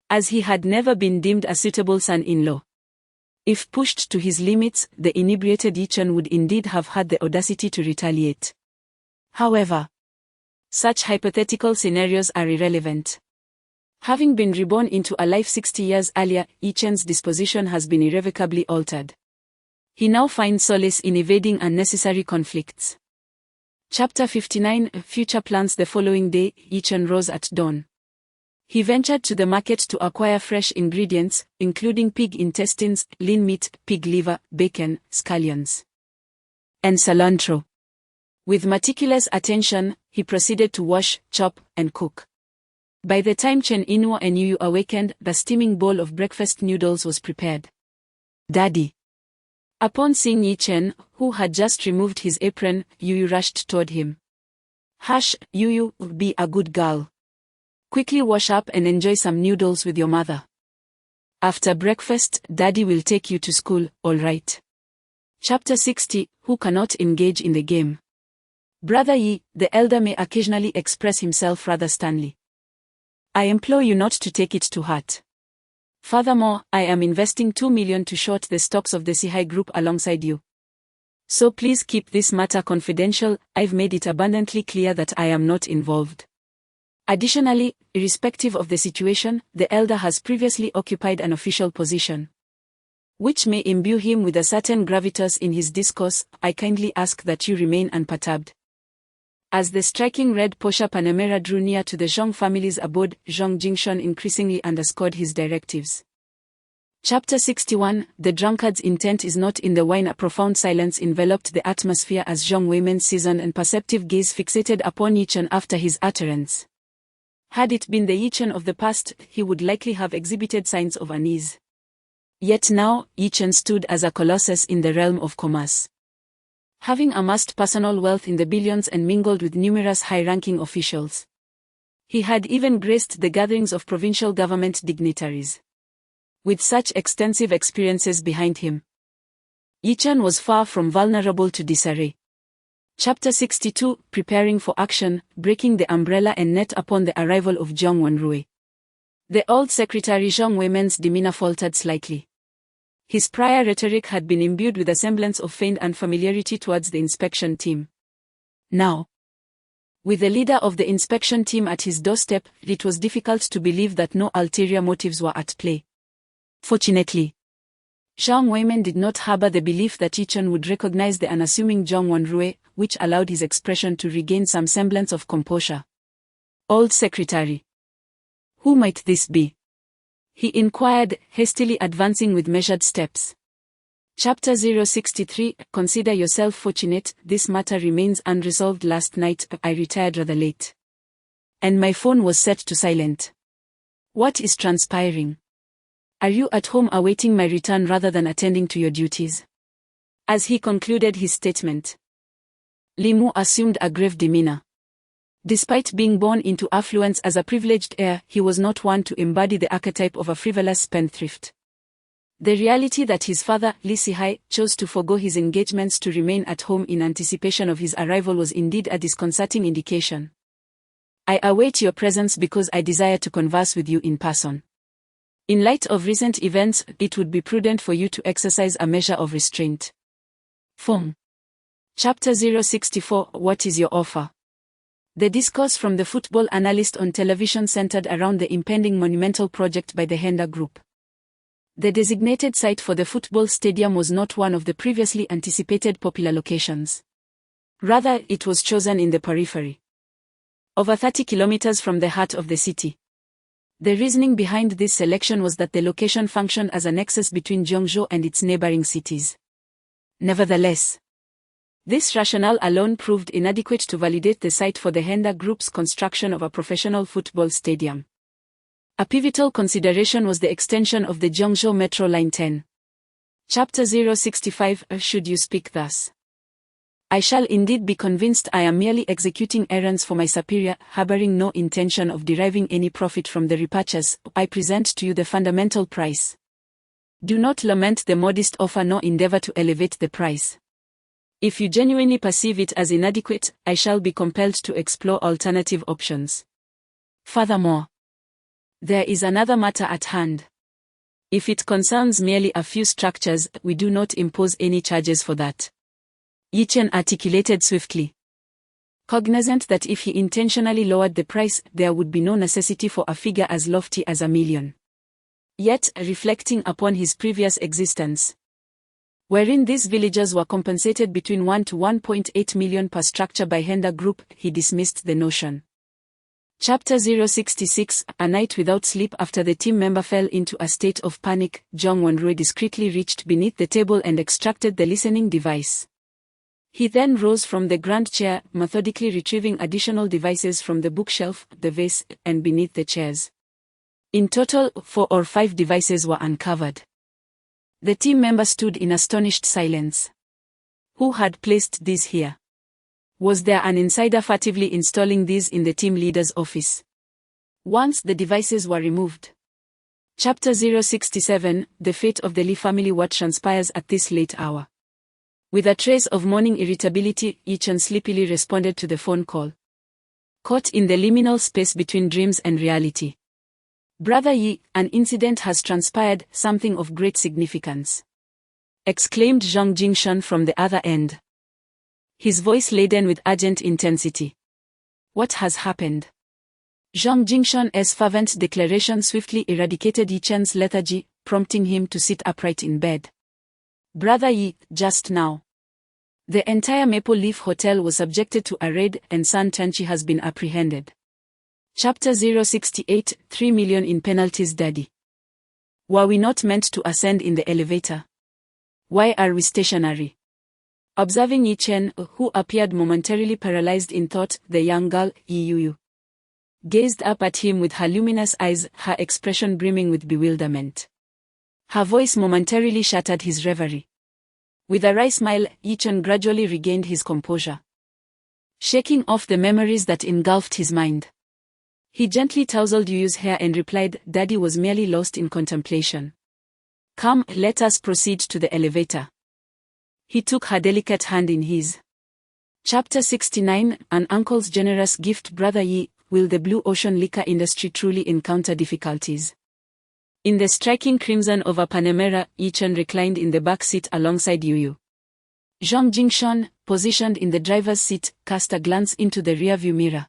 as he had never been deemed a suitable son-in-law. If pushed to his limits, the inebriated Yi Chen would indeed have had the audacity to retaliate. However, such hypothetical scenarios are irrelevant. Having been reborn into a life 60 years earlier, Yi Chen's disposition has been irrevocably altered. He now finds solace in evading unnecessary conflicts. Chapter 59 Future plans The following day, Yi Chen rose at dawn. He ventured to the market to acquire fresh ingredients, including pig intestines, lean meat, pig liver, bacon, scallions, and cilantro. With meticulous attention, he proceeded to wash, chop, and cook. By the time Chen Inwo and Yu awakened, the steaming bowl of breakfast noodles was prepared. Daddy. Upon seeing Yi Chen, who had just removed his apron, Yu rushed toward him. Hush, Yu, be a good girl. Quickly wash up and enjoy some noodles with your mother. After breakfast, Daddy will take you to school, all right? Chapter 60 Who cannot engage in the game? Brother Yi, the elder, may occasionally express himself rather sternly. I implore you not to take it to heart. Furthermore, I am investing 2 million to short the stocks of the Sihai Group alongside you. So please keep this matter confidential. I've made it abundantly clear that I am not involved. Additionally, irrespective of the situation, the elder has previously occupied an official position, which may imbue him with a certain gravitas in his discourse. I kindly ask that you remain unperturbed. As the striking red Porsche Panamera drew near to the Zhong family's abode, Zhong Jingshun increasingly underscored his directives. Chapter 61 The drunkard's intent is not in the wine. A profound silence enveloped the atmosphere as Zhong Weimen's seasoned and perceptive gaze fixated upon Yi Chen after his utterance. Had it been the Yi Chen of the past, he would likely have exhibited signs of unease. Yet now, Yi Chen stood as a colossus in the realm of commerce. Having amassed personal wealth in the billions and mingled with numerous high-ranking officials, he had even graced the gatherings of provincial government dignitaries. With such extensive experiences behind him, Yi-chan was far from vulnerable to disarray. Chapter 62, Preparing for Action, Breaking the Umbrella and Net upon the arrival of Jung Won-rui. The old secretary Zhang Weimen's demeanor faltered slightly. His prior rhetoric had been imbued with a semblance of feigned unfamiliarity towards the inspection team. Now, with the leader of the inspection team at his doorstep, it was difficult to believe that no ulterior motives were at play. Fortunately, Zhang Weimen did not harbor the belief that Yi-chan would recognize the unassuming Jung Won-rui, which allowed his expression to regain some semblance of composure. Old secretary. Who might this be? He inquired, hastily advancing with measured steps. Chapter 063, Consider yourself fortunate, this matter remains unresolved. Last night, I retired rather late. And my phone was set to silent. What is transpiring? Are you at home awaiting my return rather than attending to your duties? As he concluded his statement, Li Mu assumed a grave demeanor. Despite being born into affluence as a privileged heir, he was not one to embody the archetype of a frivolous spendthrift. The reality that his father, Li Sihai, chose to forego his engagements to remain at home in anticipation of his arrival was indeed a disconcerting indication. I await your presence because I desire to converse with you in person. In light of recent events, it would be prudent for you to exercise a measure of restraint. Fong. Chapter 064, What is your offer? The discourse from the football analyst on television centered around the impending monumental project by the Henda Group. The designated site for the football stadium was not one of the previously anticipated popular locations. Rather, it was chosen in the periphery. Over 30 kilometers from the heart of the city. The reasoning behind this selection was that the location functioned as a nexus between Jeongjo and its neighboring cities. Nevertheless, this rationale alone proved inadequate to validate the site for the Henda Group's construction of a professional football stadium. A pivotal consideration was the extension of the Jeongjo Metro Line 10. Chapter 065, Should you speak thus? I shall indeed be convinced I am merely executing errands for my superior, harboring no intention of deriving any profit from the repurchase. I present to you the fundamental price. Do not lament the modest offer nor endeavor to elevate the price. If you genuinely perceive it as inadequate, I shall be compelled to explore alternative options. Furthermore, there is another matter at hand. If it concerns merely a few structures, we do not impose any charges for that. Yi-chan articulated swiftly. Cognizant that if he intentionally lowered the price, there would be no necessity for a figure as lofty as 1 million. Yet, reflecting upon his previous existence, wherein these villagers were compensated between 1 to 1.8 million per structure by Henda Group, he dismissed the notion. Chapter 066, A night without sleep. After the team member fell into a state of panic, Jung Won-rui discreetly reached beneath the table and extracted the listening device. He then rose from the grand chair, methodically retrieving additional devices from the bookshelf, the vase, and beneath the chairs. In total, 4 or 5 devices were uncovered. The team member stood in astonished silence. Who had placed these here? Was there an insider furtively installing these in the team leader's office? Once the devices were removed. Chapter 067, The fate of the Lee family. What transpires at this late hour? With a trace of morning irritability, Yi-chan sleepily responded to the phone call. Caught in the liminal space between dreams and reality. Brother Yi, an incident has transpired, something of great significance. Exclaimed Zhang Jingshan from the other end. His voice laden with urgent intensity. What has happened? Zhang Jingshan's fervent declaration swiftly eradicated Yi-chan's lethargy, prompting him to sit upright in bed. Brother Yi, just now. The entire Maple Leaf Hotel was subjected to a raid and San Tenchi has been apprehended. Chapter 068, 3 million in penalties. Daddy. Were we not meant to ascend in the elevator? Why are we stationary? Observing Yi-chen, who appeared momentarily paralyzed in thought, the young girl, Yi gazed up at him with her luminous eyes, her expression brimming with bewilderment. Her voice momentarily shattered his reverie. With a wry smile, Yi-chen gradually regained his composure. Shaking off the memories that engulfed his mind, he gently tousled Yu's hair and replied, Daddy was merely lost in contemplation. Come, let us proceed to the elevator. He took her delicate hand in his. Chapter 69, An Uncle's Generous Gift. Brother Yi, will the blue ocean liquor industry truly encounter difficulties? In the striking crimson of a Panamera, Yi-chen reclined in the back seat alongside Yu. Zhang Jingshun, positioned in the driver's seat, cast a glance into the rearview mirror.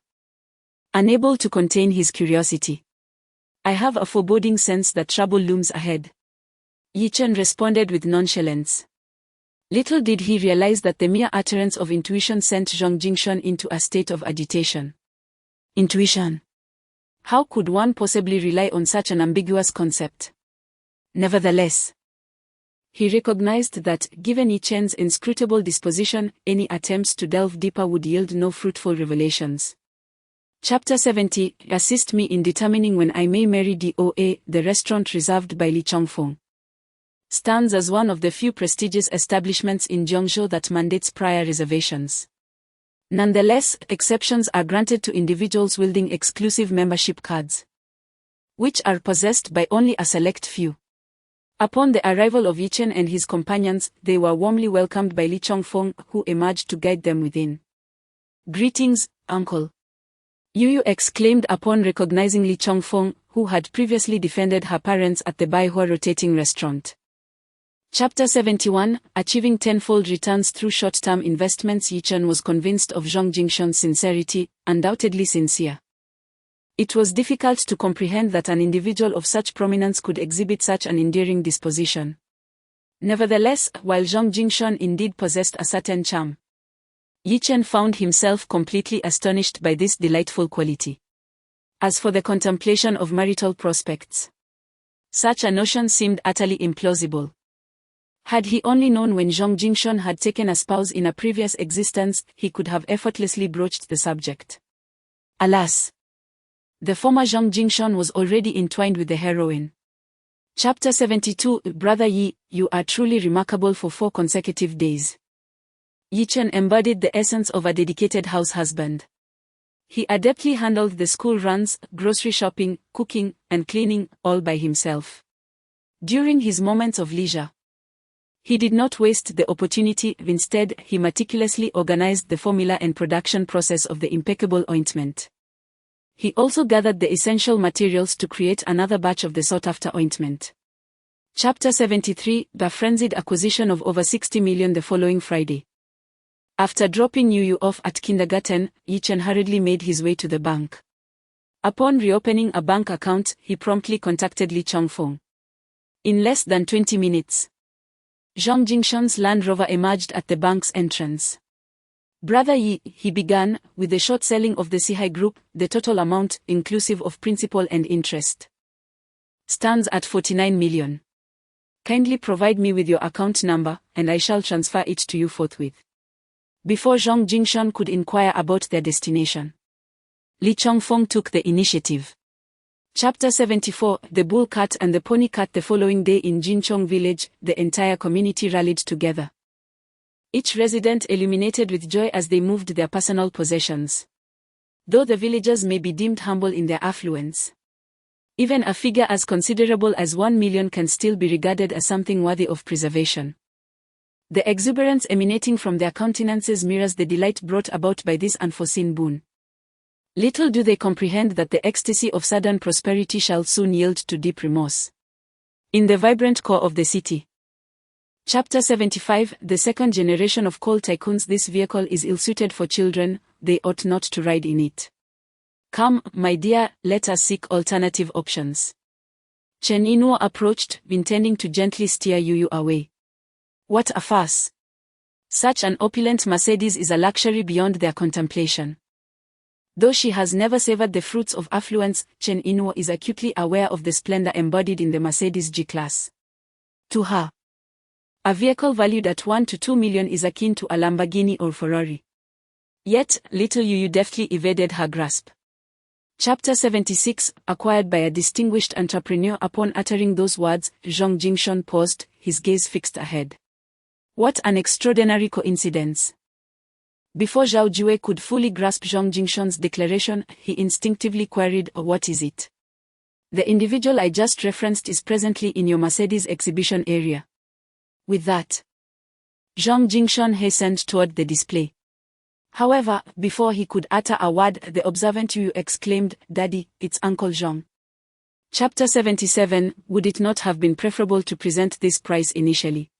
Unable to contain his curiosity. I have a foreboding sense that trouble looms ahead. Yi-chen responded with nonchalance. Little did he realize that the mere utterance of intuition sent Zhang Jingshun into a state of agitation. Intuition. How could one possibly rely on such an ambiguous concept? Nevertheless, he recognized that, given Yi-chen's inscrutable disposition, any attempts to delve deeper would yield no fruitful revelations. Chapter 70, Assist me in determining when I may marry DOA. The restaurant reserved by Li Chongfeng stands as one of the few prestigious establishments in Jiangzhou that mandates prior reservations. Nonetheless, exceptions are granted to individuals wielding exclusive membership cards, which are possessed by only a select few. Upon the arrival of Yi-chen and his companions, they were warmly welcomed by Li Chongfeng, who emerged to guide them within. Greetings, uncle. Yu exclaimed upon recognizing Li Chongfeng, who had previously defended her parents at the Baihua rotating restaurant. Chapter 71, Achieving tenfold returns through short-term investments. Yi-chen was convinced of Zhang Jingshun's sincerity, undoubtedly sincere. It was difficult to comprehend that an individual of such prominence could exhibit such an endearing disposition. Nevertheless, while Zhang Jingshun indeed possessed a certain charm, Yi-chen found himself completely astonished by this delightful quality. As for the contemplation of marital prospects, such a notion seemed utterly implausible. Had he only known when Zhang Jingshun had taken a spouse in a previous existence, he could have effortlessly broached the subject. Alas! The former Zhang Jingshun was already entwined with the heroine. Chapter 72, Brother Yi, you are truly remarkable for 4 consecutive days. Yi-chen embodied the essence of a dedicated house husband. He adeptly handled the school runs, grocery shopping, cooking, and cleaning, all by himself. During his moments of leisure, he did not waste the opportunity. Instead, he meticulously organized the formula and production process of the impeccable ointment. He also gathered the essential materials to create another batch of the sought-after ointment. Chapter 73, The frenzied acquisition of over 60 million. The following Friday, after dropping Yu off at kindergarten, Yi-chen hurriedly made his way to the bank. Upon reopening a bank account, he promptly contacted Li Chongfeng. In less than 20 minutes, Zhang Jingshun's Land Rover emerged at the bank's entrance. Brother Yi, he began, with the short selling of the Sihai Group. The total amount, inclusive of principal and interest, stands at 49 million. Kindly provide me with your account number, and I shall transfer it to you forthwith. Before Zhang Jingshun could inquire about their destination, Li Chongfeng took the initiative. Chapter 74, The Bull Cart and the Pony Cart. The following day in Jinchong village, the entire community rallied together. Each resident illuminated with joy as they moved their personal possessions. Though the villagers may be deemed humble in their affluence, even a figure as considerable as 1 million can still be regarded as something worthy of preservation. The exuberance emanating from their countenances mirrors the delight brought about by this unforeseen boon. Little do they comprehend that the ecstasy of sudden prosperity shall soon yield to deep remorse in the vibrant core of the city. Chapter 75, The second generation of coal tycoons. This vehicle is ill-suited for children, they ought not to ride in it. Come, my dear, let us seek alternative options. Chen Inuo approached, intending to gently steer Yu away. What a farce! Such an opulent Mercedes is a luxury beyond their contemplation. Though she has never savored the fruits of affluence, Chen Inuo is acutely aware of the splendor embodied in the Mercedes G-Class. To her, a vehicle valued at 1 to 2 million is akin to a Lamborghini or Ferrari. Yet, little Yu deftly evaded her grasp. Chapter 76, Acquired by a distinguished entrepreneur. Upon uttering those words, Zhang Jingshun paused, his gaze fixed ahead. What an extraordinary coincidence! Before Zhao Jue could fully grasp Zhang Jingshun's declaration, he instinctively queried, what is it? The individual I just referenced is presently in your Mercedes exhibition area. With that, Zhang Jingshun hastened toward the display. However, before he could utter a word, the observant Yu exclaimed, "Daddy, it's Uncle Zhang." Chapter 77. Would it not have been preferable to present this prize initially?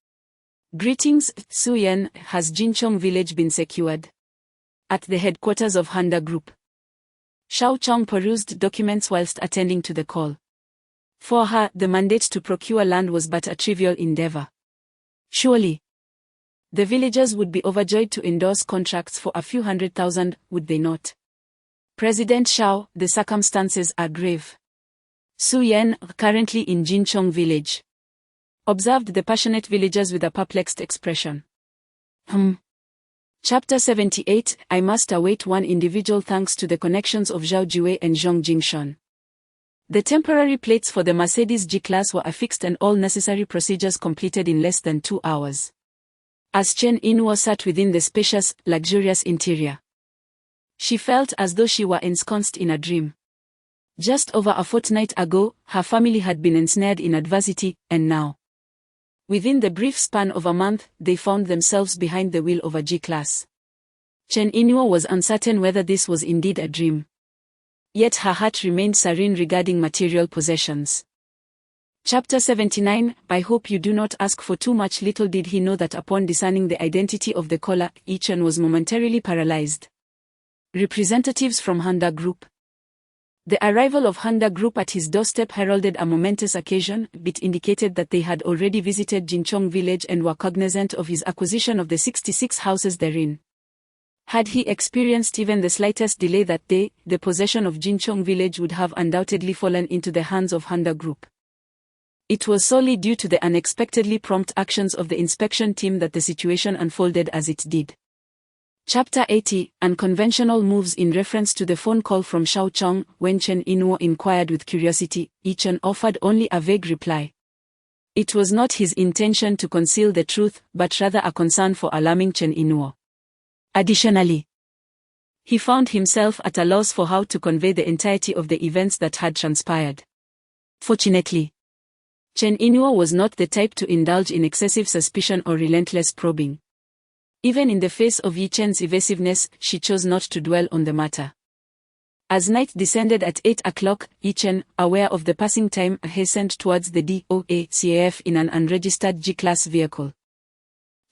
Greetings, Su Yan. Has Jinchong village been secured? At the headquarters of Honda Group. Xiao Chong perused documents whilst attending to the call. For her, the mandate to procure land was but a trivial endeavor. Surely, the villagers would be overjoyed to endorse contracts for a few 100,000, would they not? President Xiao, the circumstances are grave. Su Yan, currently in Jinchong village, observed the passionate villagers with a perplexed expression. Chapter 78. I must await one individual thanks to the connections of Zhao Jiwei and Zhang Jingshun. The temporary plates for the Mercedes G-Class were affixed and all necessary procedures completed in less than 2 hours. As Chen Inwo sat within the spacious, luxurious interior, she felt as though she were ensconced in a dream. Just over a fortnight ago, her family had been ensnared in adversity, and now, within the brief span of a month, they found themselves behind the wheel of a G-Class. Chen Inwo was uncertain whether this was indeed a dream. Yet her heart remained serene regarding material possessions. Chapter 79. I hope you do not ask for too much. Little did he know that upon discerning the identity of the caller, Yichen was momentarily paralyzed. Representatives from Honda Group. The arrival of Honda Group at his doorstep heralded a momentous occasion. It indicated that they had already visited Jinchong village and were cognizant of his acquisition of the 66 houses therein. Had he experienced even the slightest delay that day, the possession of Jinchong village would have undoubtedly fallen into the hands of Honda Group. It was solely due to the unexpectedly prompt actions of the inspection team that the situation unfolded as it did. Chapter 80. Unconventional moves. In reference to the phone call from Xiao Chong, when Chen Inwo inquired with curiosity, Yichen offered only a vague reply. It was not his intention to conceal the truth, but rather a concern for alarming Chen Inwo. Additionally, he found himself at a loss for how to convey the entirety of the events that had transpired. Fortunately, Chen Inwo was not the type to indulge in excessive suspicion or relentless probing. Even in the face of Yichen's evasiveness, she chose not to dwell on the matter. As night descended at 8 o'clock, Yichen, aware of the passing time, hastened towards the DOACAF in an unregistered G-Class vehicle.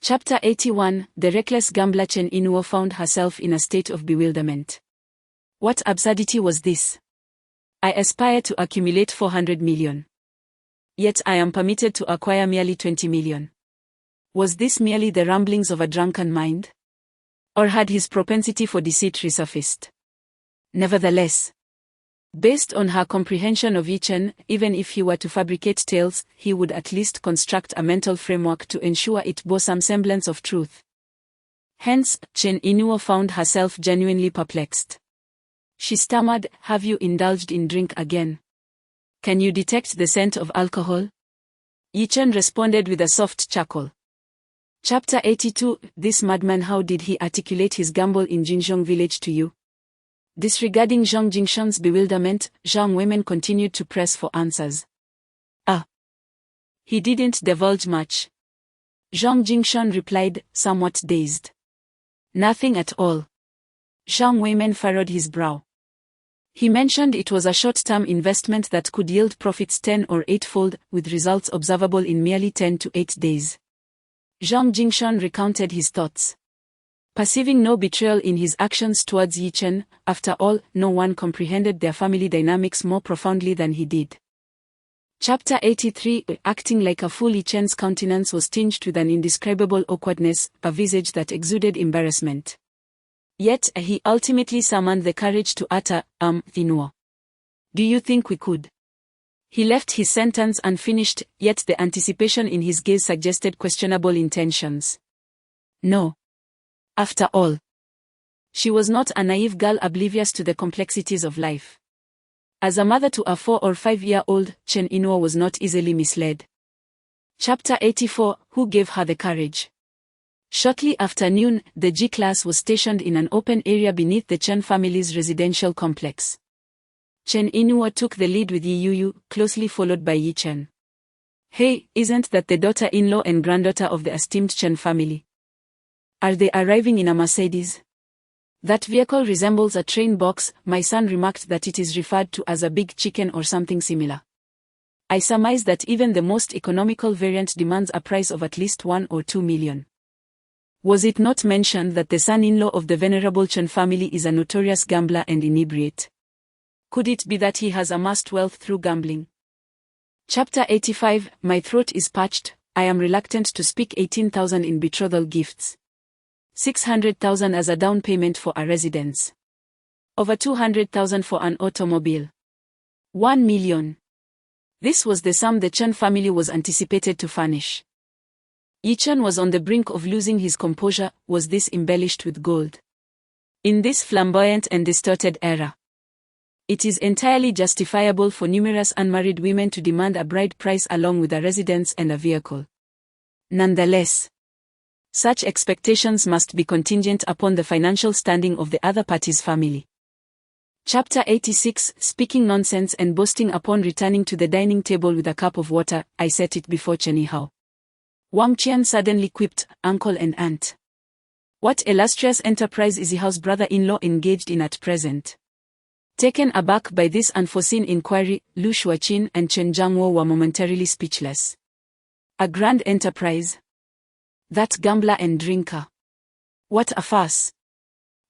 Chapter 81. The reckless gambler Chen Inwo found herself in a state of bewilderment. What absurdity was this? I aspire to accumulate 400 million. Yet I am permitted to acquire merely 20 million. Was this merely the ramblings of a drunken mind? Or had his propensity for deceit resurfaced? Nevertheless, based on her comprehension of Yichen, even if he were to fabricate tales, he would at least construct a mental framework to ensure it bore some semblance of truth. Hence, Chen Inwo found herself genuinely perplexed. She stammered, "Have you indulged in drink again? Can you detect the scent of alcohol?" Yichen responded with a soft chuckle. Chapter 82. This madman, how did he articulate his gamble in Jinchong village to you? Disregarding Zhang Jingshun's bewilderment, Zhang women continued to press for answers. He didn't divulge much. Zhang Jingshun replied, somewhat dazed. Nothing at all. Zhang Weimen furrowed his brow. He mentioned it was a short-term investment that could yield profits 10 or 8-fold, with results observable in merely 10 to 8 days. Zhang Jingshun recounted his thoughts. Perceiving no betrayal in his actions towards Yichen, after all, no one comprehended their family dynamics more profoundly than he did. Chapter 83. Acting like a fool, Yichen's countenance was tinged with an indescribable awkwardness, a visage that exuded embarrassment. Yet, he ultimately summoned the courage to utter, Inwo. Do you think we could? He left his sentence unfinished, yet the anticipation in his gaze suggested questionable intentions. No. After all, she was not a naive girl oblivious to the complexities of life. As a mother to a 4 or 5-year-old, Chen Inwo was not easily misled. Chapter 84. Who gave her the courage? Shortly after noon, the G-Class was stationed in an open area beneath the Chen family's residential complex. Chen Inwo took the lead with Yi Yuyu, closely followed by Yichen. Hey, isn't that the daughter-in-law and granddaughter of the esteemed Chen family? Are they arriving in a Mercedes? That vehicle resembles a train box. My son remarked that it is referred to as a big chicken or something similar. I surmise that even the most economical variant demands a price of at least 1 or 2 million. Was it not mentioned that the son-in-law of the venerable Chen family is a notorious gambler and inebriate? Could it be that he has amassed wealth through gambling? Chapter 85. My throat is parched. I am reluctant to speak. 18,000 in betrothal gifts. 600,000 as a down payment for a residence. Over 200,000 for an automobile. 1 million. This was the sum the Chen family was anticipated to furnish. Yi Chen was on the brink of losing his composure. Was this embellished with gold? In this flamboyant and distorted era, it is entirely justifiable for numerous unmarried women to demand a bride price along with a residence and a vehicle. Nonetheless, such expectations must be contingent upon the financial standing of the other party's family. Chapter 86. Speaking nonsense and boasting. Upon returning to the dining table with a cup of water, I set it before Chen Yihao. Wang Qian suddenly quipped, "Uncle and aunt. What illustrious enterprise is Yihao's brother-in-law engaged in at present?" Taken aback by this unforeseen inquiry, Lu Shuaqin and Chen Jiangwo were momentarily speechless. A grand enterprise? That gambler and drinker. What a farce.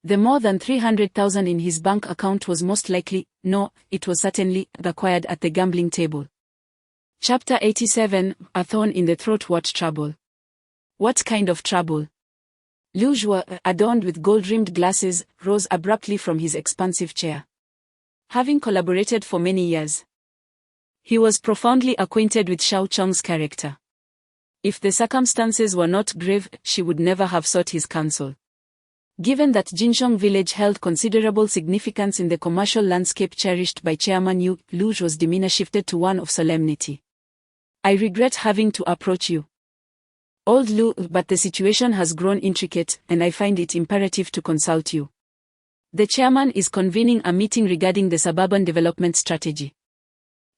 The more than 300,000 in his bank account was most likely, no, it was certainly, acquired at the gambling table. Chapter 87. A thorn in the throat. What trouble? What kind of trouble? Liu Zhuo, adorned with gold-rimmed glasses, rose abruptly from his expansive chair. Having collaborated for many years, he was profoundly acquainted with Xiao Chong's character. If the circumstances were not grave, she would never have sought his counsel. Given that Jinshong village held considerable significance in the commercial landscape cherished by Chairman Yu, Lu Zhuo's demeanor shifted to one of solemnity. "I regret having to approach you, Old Lu, but the situation has grown intricate, and I find it imperative to consult you. The chairman is convening a meeting regarding the suburban development strategy."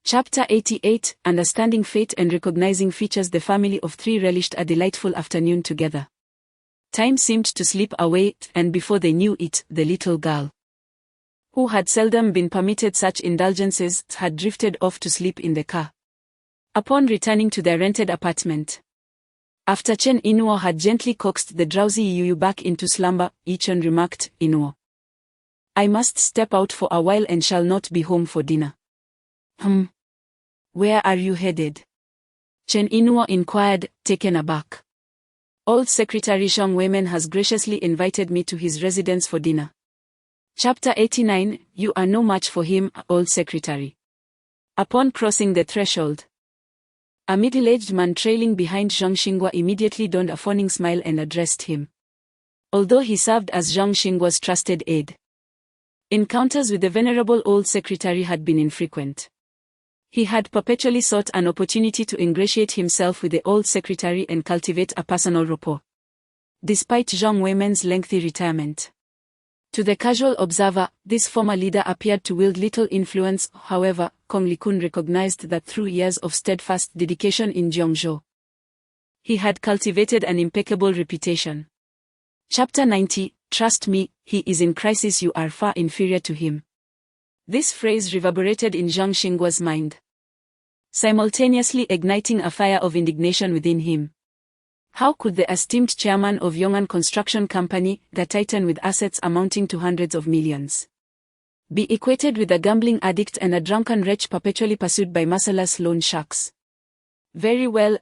Chapter 88. Understanding fate and recognizing features. The family of three relished a delightful afternoon together. Time seemed to slip away, and before they knew it, the little girl, who had seldom been permitted such indulgences, had drifted off to sleep in the car. Upon returning to their rented apartment, after Chen Inuo had gently coaxed the drowsy Yu back into slumber, Yi Chen remarked, "Inuo, I must step out for a while and shall not be home for dinner." Where are you headed?" Chen Inuo inquired, taken aback. "Old Secretary Zhang Weimen has graciously invited me to his residence for dinner." Chapter 89. You are no match for him, Old Secretary. Upon crossing the threshold, a middle-aged man trailing behind Zhang Xingguo immediately donned a fawning smile and addressed him. Although he served as Zhang Xingguo's trusted aide, encounters with the venerable Old Secretary had been infrequent. He had perpetually sought an opportunity to ingratiate himself with the Old Secretary and cultivate a personal rapport. Despite Zhang Weimen's lengthy retirement, to the casual observer, this former leader appeared to wield little influence. However, Kong Likun recognized that through years of steadfast dedication in Jiangzhou, he had cultivated an impeccable reputation. Chapter 90. Trust me, he is in crisis. You are far inferior to him. This phrase reverberated in Zhang Xingguo's mind, simultaneously igniting a fire of indignation within him. How could the esteemed chairman of Yong'an Construction Company, the titan with assets amounting to hundreds of millions, be equated with a gambling addict and a drunken wretch perpetually pursued by merciless loan sharks? Very well,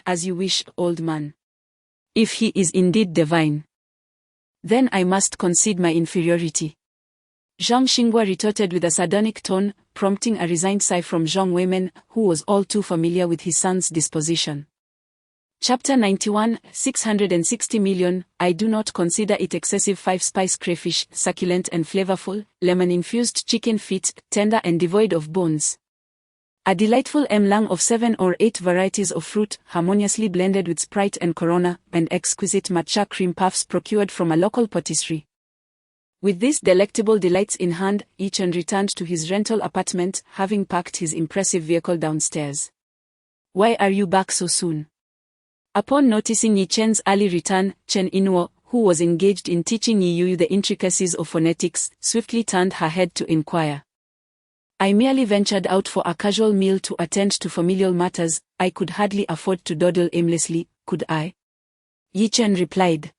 as you wish, old man. If he is indeed divine, then I must concede my inferiority. Zhang Xingguo retorted with a sardonic tone, prompting a resigned sigh from Zhang Weimen, who was all too familiar with his son's disposition. Chapter 91. 660 million. I do not consider it excessive. 5-spice crayfish, succulent and flavorful, lemon-infused chicken feet, tender and devoid of bones. A delightful mlang of 7 or 8 varieties of fruit, harmoniously blended with Sprite and Corona, and exquisite matcha cream puffs procured from a local patisserie. With these delectable delights in hand, Yi Chen returned to his rental apartment, having parked his impressive vehicle downstairs. Why are you back so soon? Upon noticing Yi Chen's early return, Chen Inuo, who was engaged in teaching Yi Yu the intricacies of phonetics, swiftly turned her head to inquire. I merely ventured out for a casual meal to attend to familial matters. I could hardly afford to dawdle aimlessly, could I? Yi Chen replied.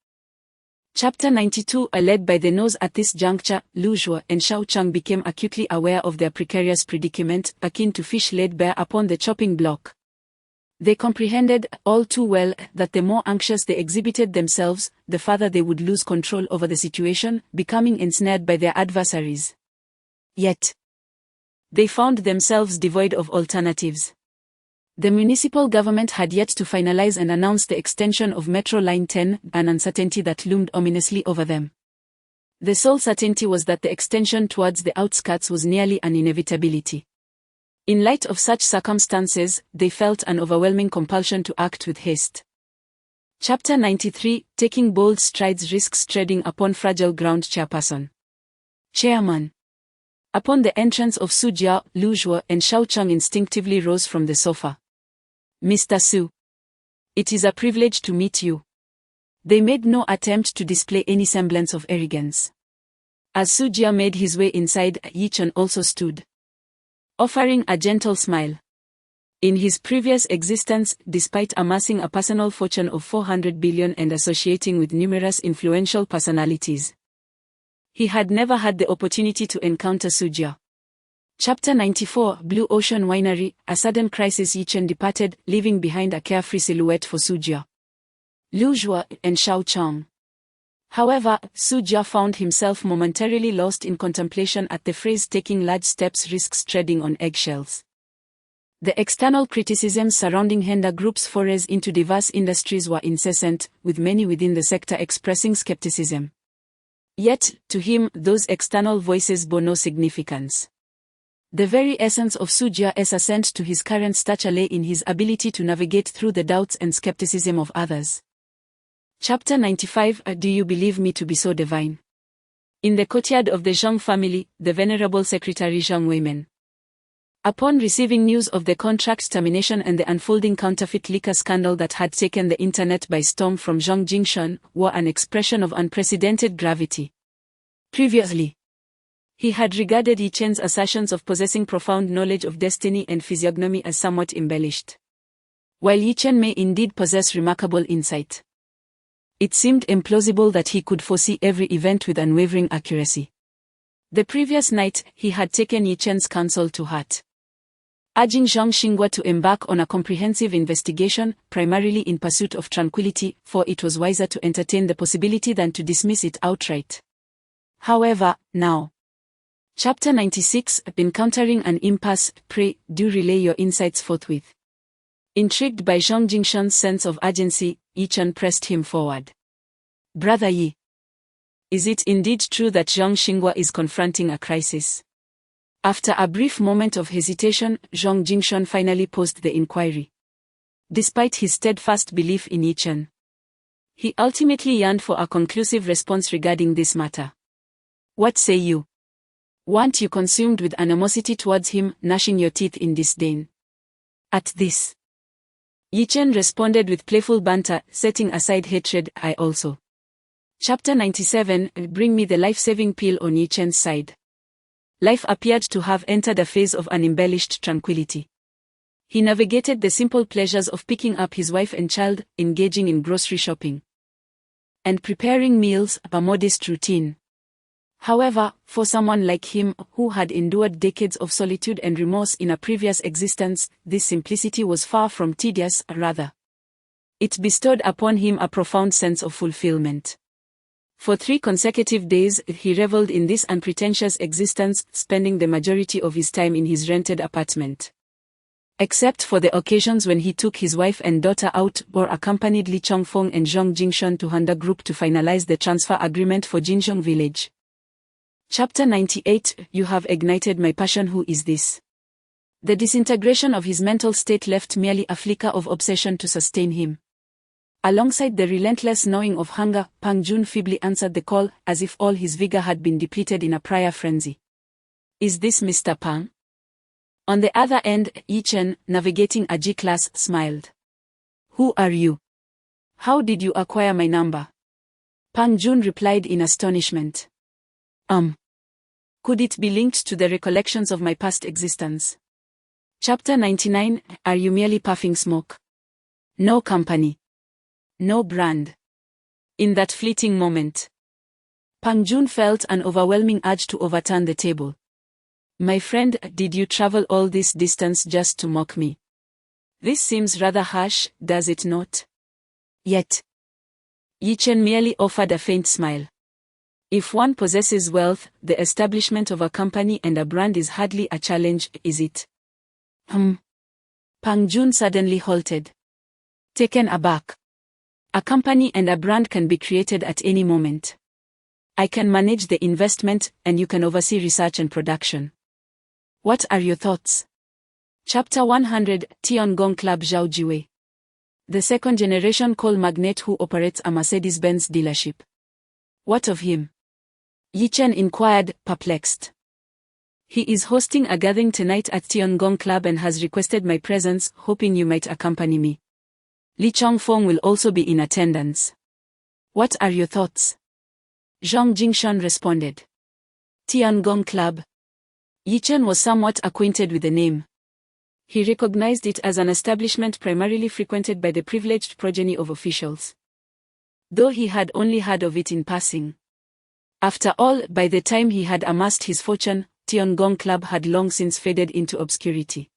Chapter 92. Led by the nose at this juncture, Lu Zhuo and Shao Chang became acutely aware of their precarious predicament, akin to fish laid bare upon the chopping block. They comprehended, all too well, that the more anxious they exhibited themselves, the farther they would lose control over the situation, becoming ensnared by their adversaries. Yet, they found themselves devoid of alternatives. The municipal government had yet to finalize and announce the extension of Metro Line 10, an uncertainty that loomed ominously over them. The sole certainty was that the extension towards the outskirts was nearly an inevitability. In light of such circumstances, they felt an overwhelming compulsion to act with haste. Chapter 93. Taking bold strides risks treading upon fragile ground. Chairperson. Chairman. Upon the entrance of Su Jiao, Lu Zhuo and Shao Chang instinctively rose from the sofa. Mr. Su. It is a privilege to meet you. They made no attempt to display any semblance of arrogance. As Su Jiao made his way inside, Yi Chen also stood, offering a gentle smile. In his previous existence, despite amassing a personal fortune of 400 billion and associating with numerous influential personalities, he had never had the opportunity to encounter Su Jiao. Chapter 94. Blue Ocean Winery. A sudden crisis. Yi Chen departed, leaving behind a carefree silhouette for Su Jiao, Lu Zhuo, and Shao Chang. However, Su Jiao found himself momentarily lost in contemplation at the phrase taking large steps risks treading on eggshells. The external criticisms surrounding Henda Group's forays into diverse industries were incessant, with many within the sector expressing skepticism. Yet, to him, those external voices bore no significance. The very essence of Su Jiao's ascent to his current stature lay in his ability to navigate through the doubts and skepticism of others. Chapter 95. Do you believe me to be so divine? In the courtyard of the Zhang family, the venerable secretary Zhang Weimen, upon receiving news of the contract termination and the unfolding counterfeit liquor scandal that had taken the internet by storm from Zhang Jingshan, wore an expression of unprecedented gravity. Previously, he had regarded Yi Chen's assertions of possessing profound knowledge of destiny and physiognomy as somewhat embellished. While Yi Chen may indeed possess remarkable insight, it seemed implausible that he could foresee every event with unwavering accuracy. The previous night, he had taken Yi Chen's counsel to heart, urging Zhang Xinghua to embark on a comprehensive investigation, primarily in pursuit of tranquility, for it was wiser to entertain the possibility than to dismiss it outright. However, now. Chapter 96. Encountering an impasse. Pray, do relay your insights forthwith. Intrigued by Zhang Jingshan's sense of urgency, Yi Chen pressed him forward. Brother Yi, is it indeed true that Zhang Xinghua is confronting a crisis? After a brief moment of hesitation, Zhang Jingshan finally posed the inquiry. Despite his steadfast belief in Yi Chen, he ultimately yearned for a conclusive response regarding this matter. What say you? Weren't you consumed with animosity towards him, gnashing your teeth in disdain? At this, Yi Chen responded with playful banter, setting aside hatred. I also. Chapter 97. Bring me the life-saving pill. On Yi Chen's side, life appeared to have entered a phase of unembellished tranquility. He navigated the simple pleasures of picking up his wife and child, engaging in grocery shopping, and preparing meals, a modest routine. However, for someone like him, who had endured decades of solitude and remorse in a previous existence, this simplicity was far from tedious. Rather, it bestowed upon him a profound sense of fulfillment. For 3 consecutive days, he reveled in this unpretentious existence, spending the majority of his time in his rented apartment. Except for the occasions when he took his wife and daughter out, or accompanied Li Chongfeng and Zhang Jingshan to Handa Group to finalize the transfer agreement for Jinzhong Village. Chapter 98. You have ignited my passion. Who is this? The disintegration of his mental state left merely a flicker of obsession to sustain him. Alongside the relentless gnawing of hunger, Pang Jun feebly answered the call, as if all his vigor had been depleted in a prior frenzy. Is this Mr. Pang? On the other end, Yi Chen, navigating a G-class, smiled. Who are you? How did you acquire my number? Pang Jun replied in astonishment. Could it be linked to the recollections of my past existence? Chapter 99. Are you merely puffing smoke? No company. No brand. In that fleeting moment, Pang Jun felt an overwhelming urge to overturn the table. My friend, did you travel all this distance just to mock me? This seems rather harsh, does it not? Yet, Yi Chen merely offered a faint smile. If one possesses wealth, the establishment of a company and a brand is hardly a challenge, is it? Pang Jun suddenly halted. Taken aback. A company and a brand can be created at any moment. I can manage the investment, and you can oversee research and production. What are your thoughts? Chapter 100. Tiangong Club Zhao Jiwei. The second-generation coal magnate who operates a Mercedes-Benz dealership. What of him? Yi Chen inquired, perplexed. He is hosting a gathering tonight at Tiangong Club and has requested my presence, hoping you might accompany me. Li Chongfeng will also be in attendance. What are your thoughts? Zhang Jingshan responded. Tiangong Club. Yi Chen was somewhat acquainted with the name. He recognized it as an establishment primarily frequented by the privileged progeny of officials, though he had only heard of it in passing. After all, by the time he had amassed his fortune, Tiangong Club had long since faded into obscurity.